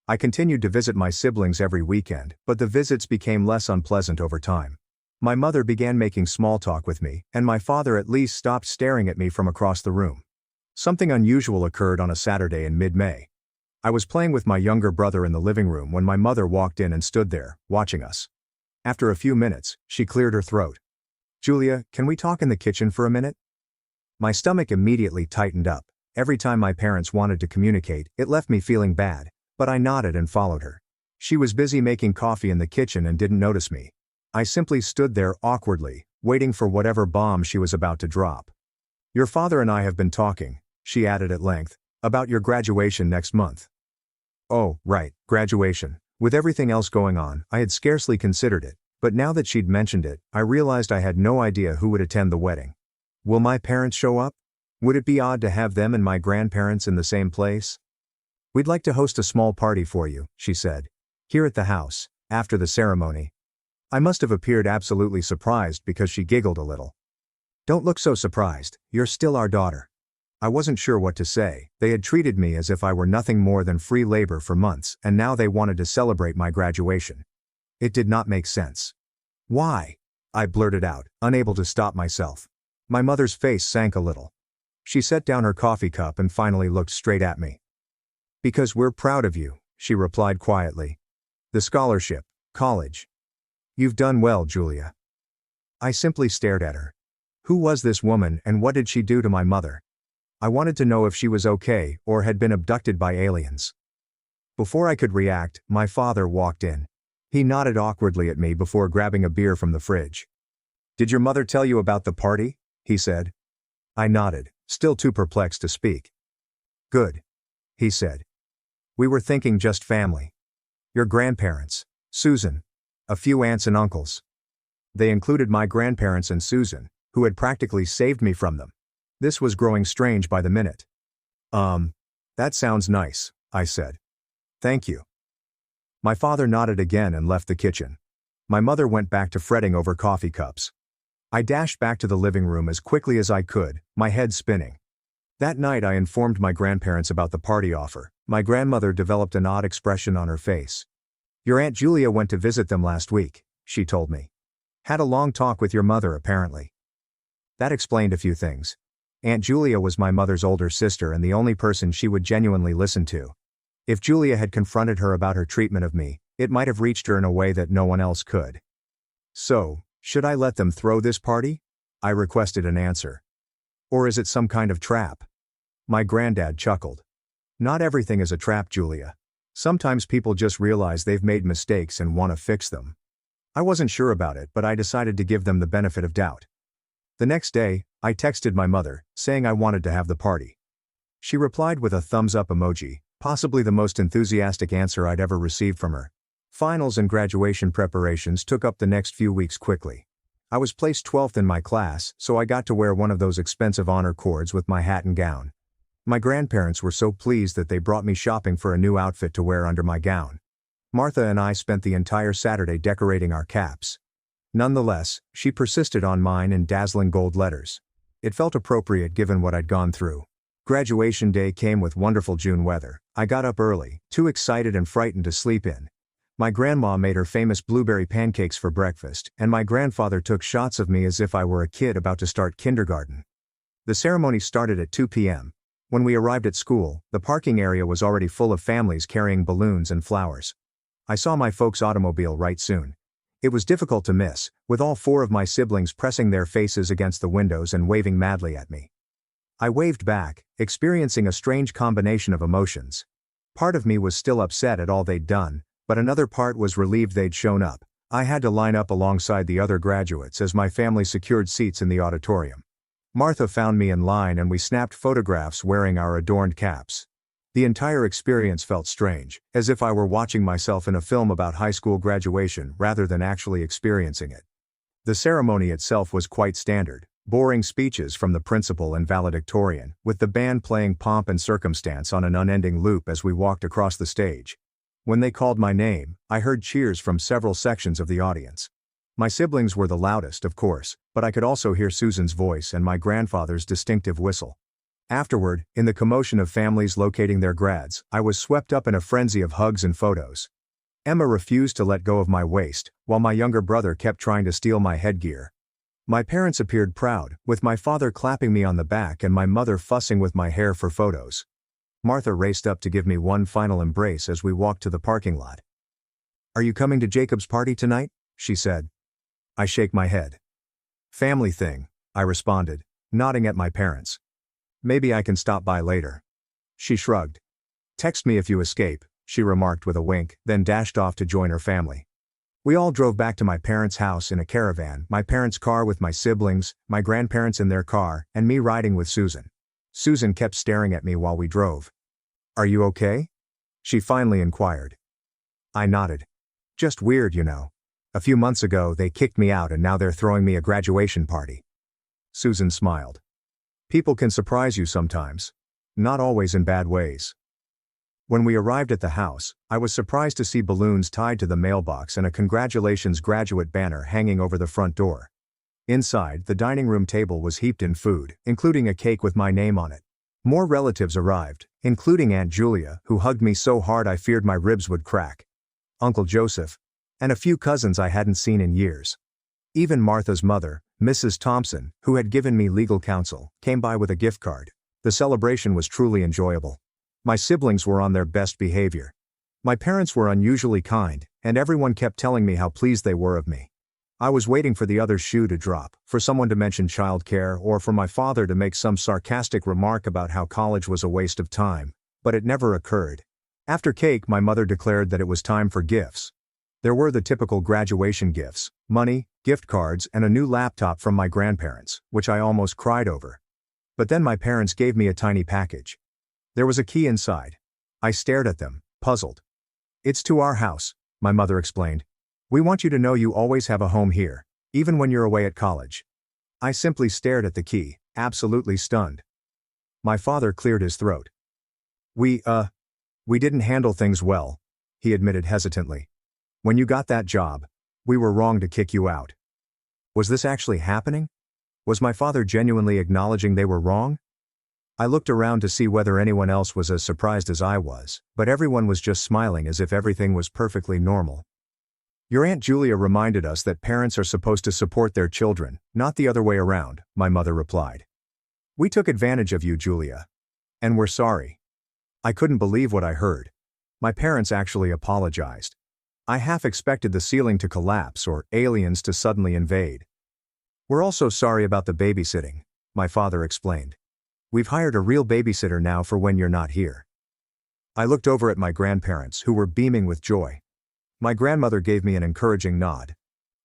I continued to visit my siblings every weekend, but the visits became less unpleasant over time. My mother began making small talk with me, and my father at least stopped staring at me from across the room. Something unusual occurred on a Saturday in mid-May. I was playing with my younger brother in the living room when my mother walked in and stood there, watching us. After a few minutes, she cleared her throat. "Julia, can we talk in the kitchen for a minute?" My stomach immediately tightened up. Every time my parents wanted to communicate, it left me feeling bad, but I nodded and followed her. She was busy making coffee in the kitchen and didn't notice me. I simply stood there awkwardly, waiting for whatever bomb she was about to drop. "Your father and I have been talking," she added at length, "about your graduation next month." Oh, right, graduation. With everything else going on, I had scarcely considered it, but now that she'd mentioned it, I realized I had no idea who would attend the wedding. Will my parents show up? Would it be odd to have them and my grandparents in the same place? "We'd like to host a small party for you," she said. "Here at the house, after the ceremony." I must have appeared absolutely surprised because she giggled a little. "Don't look so surprised, you're still our daughter." I wasn't sure what to say. They had treated me as if I were nothing more than free labor for months, and now they wanted to celebrate my graduation. It did not make sense. "Why?" I blurted out, unable to stop myself. My mother's face sank a little. She set down her coffee cup and finally looked straight at me. "Because we're proud of you," she replied quietly. "The scholarship, college. You've done well, Julia." I simply stared at her. Who was this woman and what did she do to my mother? I wanted to know if she was okay or had been abducted by aliens. Before I could react, my father walked in. He nodded awkwardly at me before grabbing a beer from the fridge. "Did your mother tell you about the party?" he said. I nodded, still too perplexed to speak. "Good," he said. "We were thinking just family. Your grandparents, Susan, a few aunts and uncles." They included my grandparents and Susan, who had practically saved me from them. This was growing strange by the minute. That sounds nice," I said. "Thank you." My father nodded again and left the kitchen. My mother went back to fretting over coffee cups. I dashed back to the living room as quickly as I could, my head spinning. That night I informed my grandparents about the party offer. My grandmother developed an odd expression on her face. "Your Aunt Julia went to visit them last week," she told me. "Had a long talk with your mother apparently." That explained a few things. Aunt Julia was my mother's older sister and the only person she would genuinely listen to. If Julia had confronted her about her treatment of me, it might have reached her in a way that no one else could. "So, should I let them throw this party?" I requested an answer. "Or is it some kind of trap?" My granddad chuckled. "Not everything is a trap, Julia. Sometimes people just realize they've made mistakes and want to fix them." I wasn't sure about it, but I decided to give them the benefit of doubt. The next day, I texted my mother, saying I wanted to have the party. She replied with a thumbs up emoji, possibly the most enthusiastic answer I'd ever received from her. Finals and graduation preparations took up the next few weeks quickly. I was placed 12th in my class, so I got to wear one of those expensive honor cords with my hat and gown. My grandparents were so pleased that they brought me shopping for a new outfit to wear under my gown. Martha and I spent the entire Saturday decorating our caps. Nonetheless, she persisted on mine in dazzling gold letters. It felt appropriate given what I'd gone through. Graduation day came with wonderful June weather. I got up early, too excited and frightened to sleep in. My grandma made her famous blueberry pancakes for breakfast, and my grandfather took shots of me as if I were a kid about to start kindergarten. The ceremony started at 2 p.m. When we arrived at school, the parking area was already full of families carrying balloons and flowers. I saw my folks' automobile right soon. It was difficult to miss, with all 4 of my siblings pressing their faces against the windows and waving madly at me. I waved back, experiencing a strange combination of emotions. Part of me was still upset at all they'd done, but another part was relieved they'd shown up. I had to line up alongside the other graduates as my family secured seats in the auditorium. Martha found me in line and we snapped photographs wearing our adorned caps. The entire experience felt strange, as if I were watching myself in a film about high school graduation rather than actually experiencing it. The ceremony itself was quite standard, boring speeches from the principal and valedictorian, with the band playing Pomp and Circumstance on an unending loop as we walked across the stage. When they called my name, I heard cheers from several sections of the audience. My siblings were the loudest, of course, but I could also hear Susan's voice and my grandfather's distinctive whistle. Afterward, in the commotion of families locating their grads, I was swept up in a frenzy of hugs and photos. Emma refused to let go of my waist, while my younger brother kept trying to steal my headgear. My parents appeared proud, with my father clapping me on the back and my mother fussing with my hair for photos. Martha raced up to give me one final embrace as we walked to the parking lot. "Are you coming to Jacob's party tonight?" she said. I shake my head. "Family thing," I responded, nodding at my parents. "Maybe I can stop by later." She shrugged. "Text me if you escape," she remarked with a wink, then dashed off to join her family. We all drove back to my parents' house in a caravan, my parents' car with my siblings, my grandparents in their car, and me riding with Susan. Susan kept staring at me while we drove. "Are you okay?" she finally inquired. I nodded. "Just weird, you know. A few months ago they kicked me out and now they're throwing me a graduation party." Susan smiled. "People can surprise you sometimes. Not always in bad ways." When we arrived at the house, I was surprised to see balloons tied to the mailbox and a congratulations graduate banner hanging over the front door. Inside, the dining room table was heaped in food, including a cake with my name on it. More relatives arrived, including Aunt Julia, who hugged me so hard I feared my ribs would crack, Uncle Joseph, and a few cousins I hadn't seen in years. Even Martha's mother, Mrs. Thompson, who had given me legal counsel, came by with a gift card. The celebration was truly enjoyable. My siblings were on their best behavior. My parents were unusually kind, and everyone kept telling me how pleased they were of me. I was waiting for the other shoe to drop, for someone to mention childcare or for my father to make some sarcastic remark about how college was a waste of time, but it never occurred. After cake, my mother declared that it was time for gifts. There were the typical graduation gifts, money, gift cards, and a new laptop from my grandparents, which I almost cried over. But then my parents gave me a tiny package. There was a key inside. I stared at them, puzzled. "It's to our house," my mother explained. "We want you to know you always have a home here, even when you're away at college." I simply stared at the key, absolutely stunned. My father cleared his throat. We didn't handle things well," he admitted hesitantly. "When you got that job, we were wrong to kick you out." Was this actually happening? Was my father genuinely acknowledging they were wrong? I looked around to see whether anyone else was as surprised as I was, but everyone was just smiling as if everything was perfectly normal. "Your Aunt Julia reminded us that parents are supposed to support their children, not the other way around," my mother replied. "We took advantage of you, Julia. And we're sorry." I couldn't believe what I heard. My parents actually apologized. I half expected the ceiling to collapse or aliens to suddenly invade. "We're also sorry about the babysitting," my father explained. "We've hired a real babysitter now for when you're not here." I looked over at my grandparents, who were beaming with joy. My grandmother gave me an encouraging nod.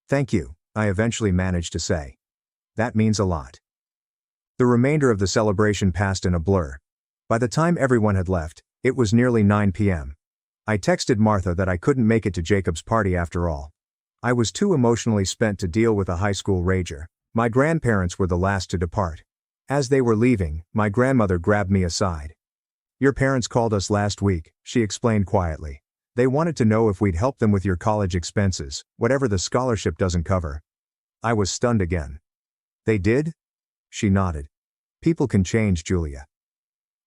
"Thank you," I eventually managed to say. that means a lot. The remainder of the celebration passed in a blur. By the time everyone had left, it was nearly 9 p.m. I texted Martha that I couldn't make it to Jacob's party after all. I was too emotionally spent to deal with a high school rager. My grandparents were the last to depart. As they were leaving, my grandmother grabbed me aside. "Your parents called us last week," she explained quietly. "They wanted to know if we'd help them with your college expenses, whatever the scholarship doesn't cover." I was stunned again. "They did?" She nodded. "People can change, Julia.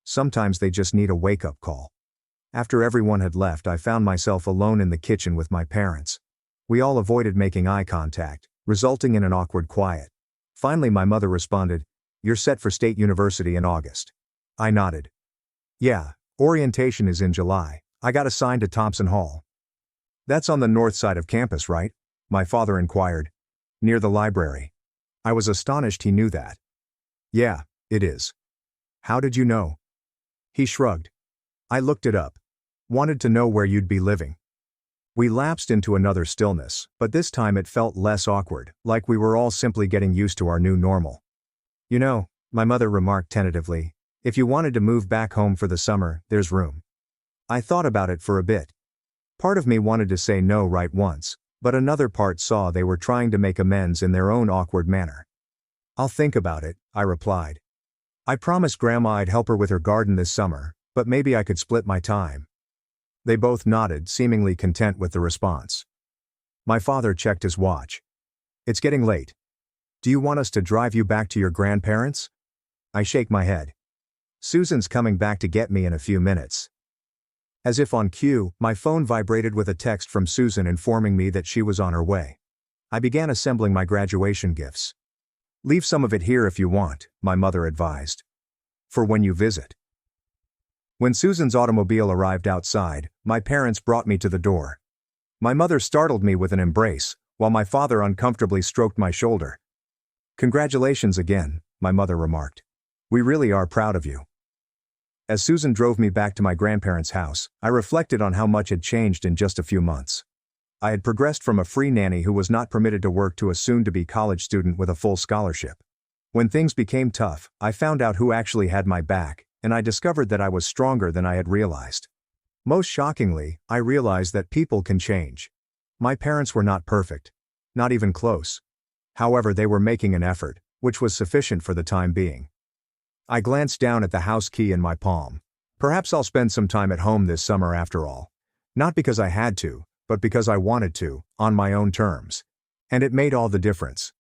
Sometimes they just need a wake-up call." After everyone had left, I found myself alone in the kitchen with my parents. We all avoided making eye contact, resulting in an awkward quiet. Finally, my mother responded, "You're set for State University in August." I nodded. "Yeah, orientation is in July. I got assigned to Thompson Hall." "That's on the north side of campus, right?" my father inquired. "Near the library." I was astonished he knew that. "Yeah, it is." "How did you know?" He shrugged. "I looked it up. Wanted to know where you'd be living." We lapsed into another stillness, but this time it felt less awkward, like we were all simply getting used to our new normal. "You know," my mother remarked tentatively, "if you wanted to move back home for the summer, there's room." I thought about it for a bit. Part of me wanted to say no right once, but another part saw they were trying to make amends in their own awkward manner. "I'll think about it," I replied. I promised Grandma I'd help her with her garden this summer, but maybe I could split my time. They both nodded, seemingly content with the response. My father checked his watch. "It's getting late. Do you want us to drive you back to your grandparents?" I shake my head. "Susan's coming back to get me in a few minutes." As if on cue, my phone vibrated with a text from Susan informing me that she was on her way. I began assembling my graduation gifts. "Leave some of it here if you want," my mother advised. "For when you visit." When Susan's automobile arrived outside, my parents brought me to the door. My mother startled me with an embrace, while my father uncomfortably stroked my shoulder. "Congratulations again," my mother remarked. "We really are proud of you." As Susan drove me back to my grandparents' house, I reflected on how much had changed in just a few months. I had progressed from a free nanny who was not permitted to work to a soon-to-be college student with a full scholarship. When things became tough, I found out who actually had my back, and I discovered that I was stronger than I had realized. Most shockingly, I realized that people can change. My parents were not perfect. Not even close. However, they were making an effort, which was sufficient for the time being. I glanced down at the house key in my palm. Perhaps I'll spend some time at home this summer after all. Not because I had to, but because I wanted to, on my own terms. And it made all the difference.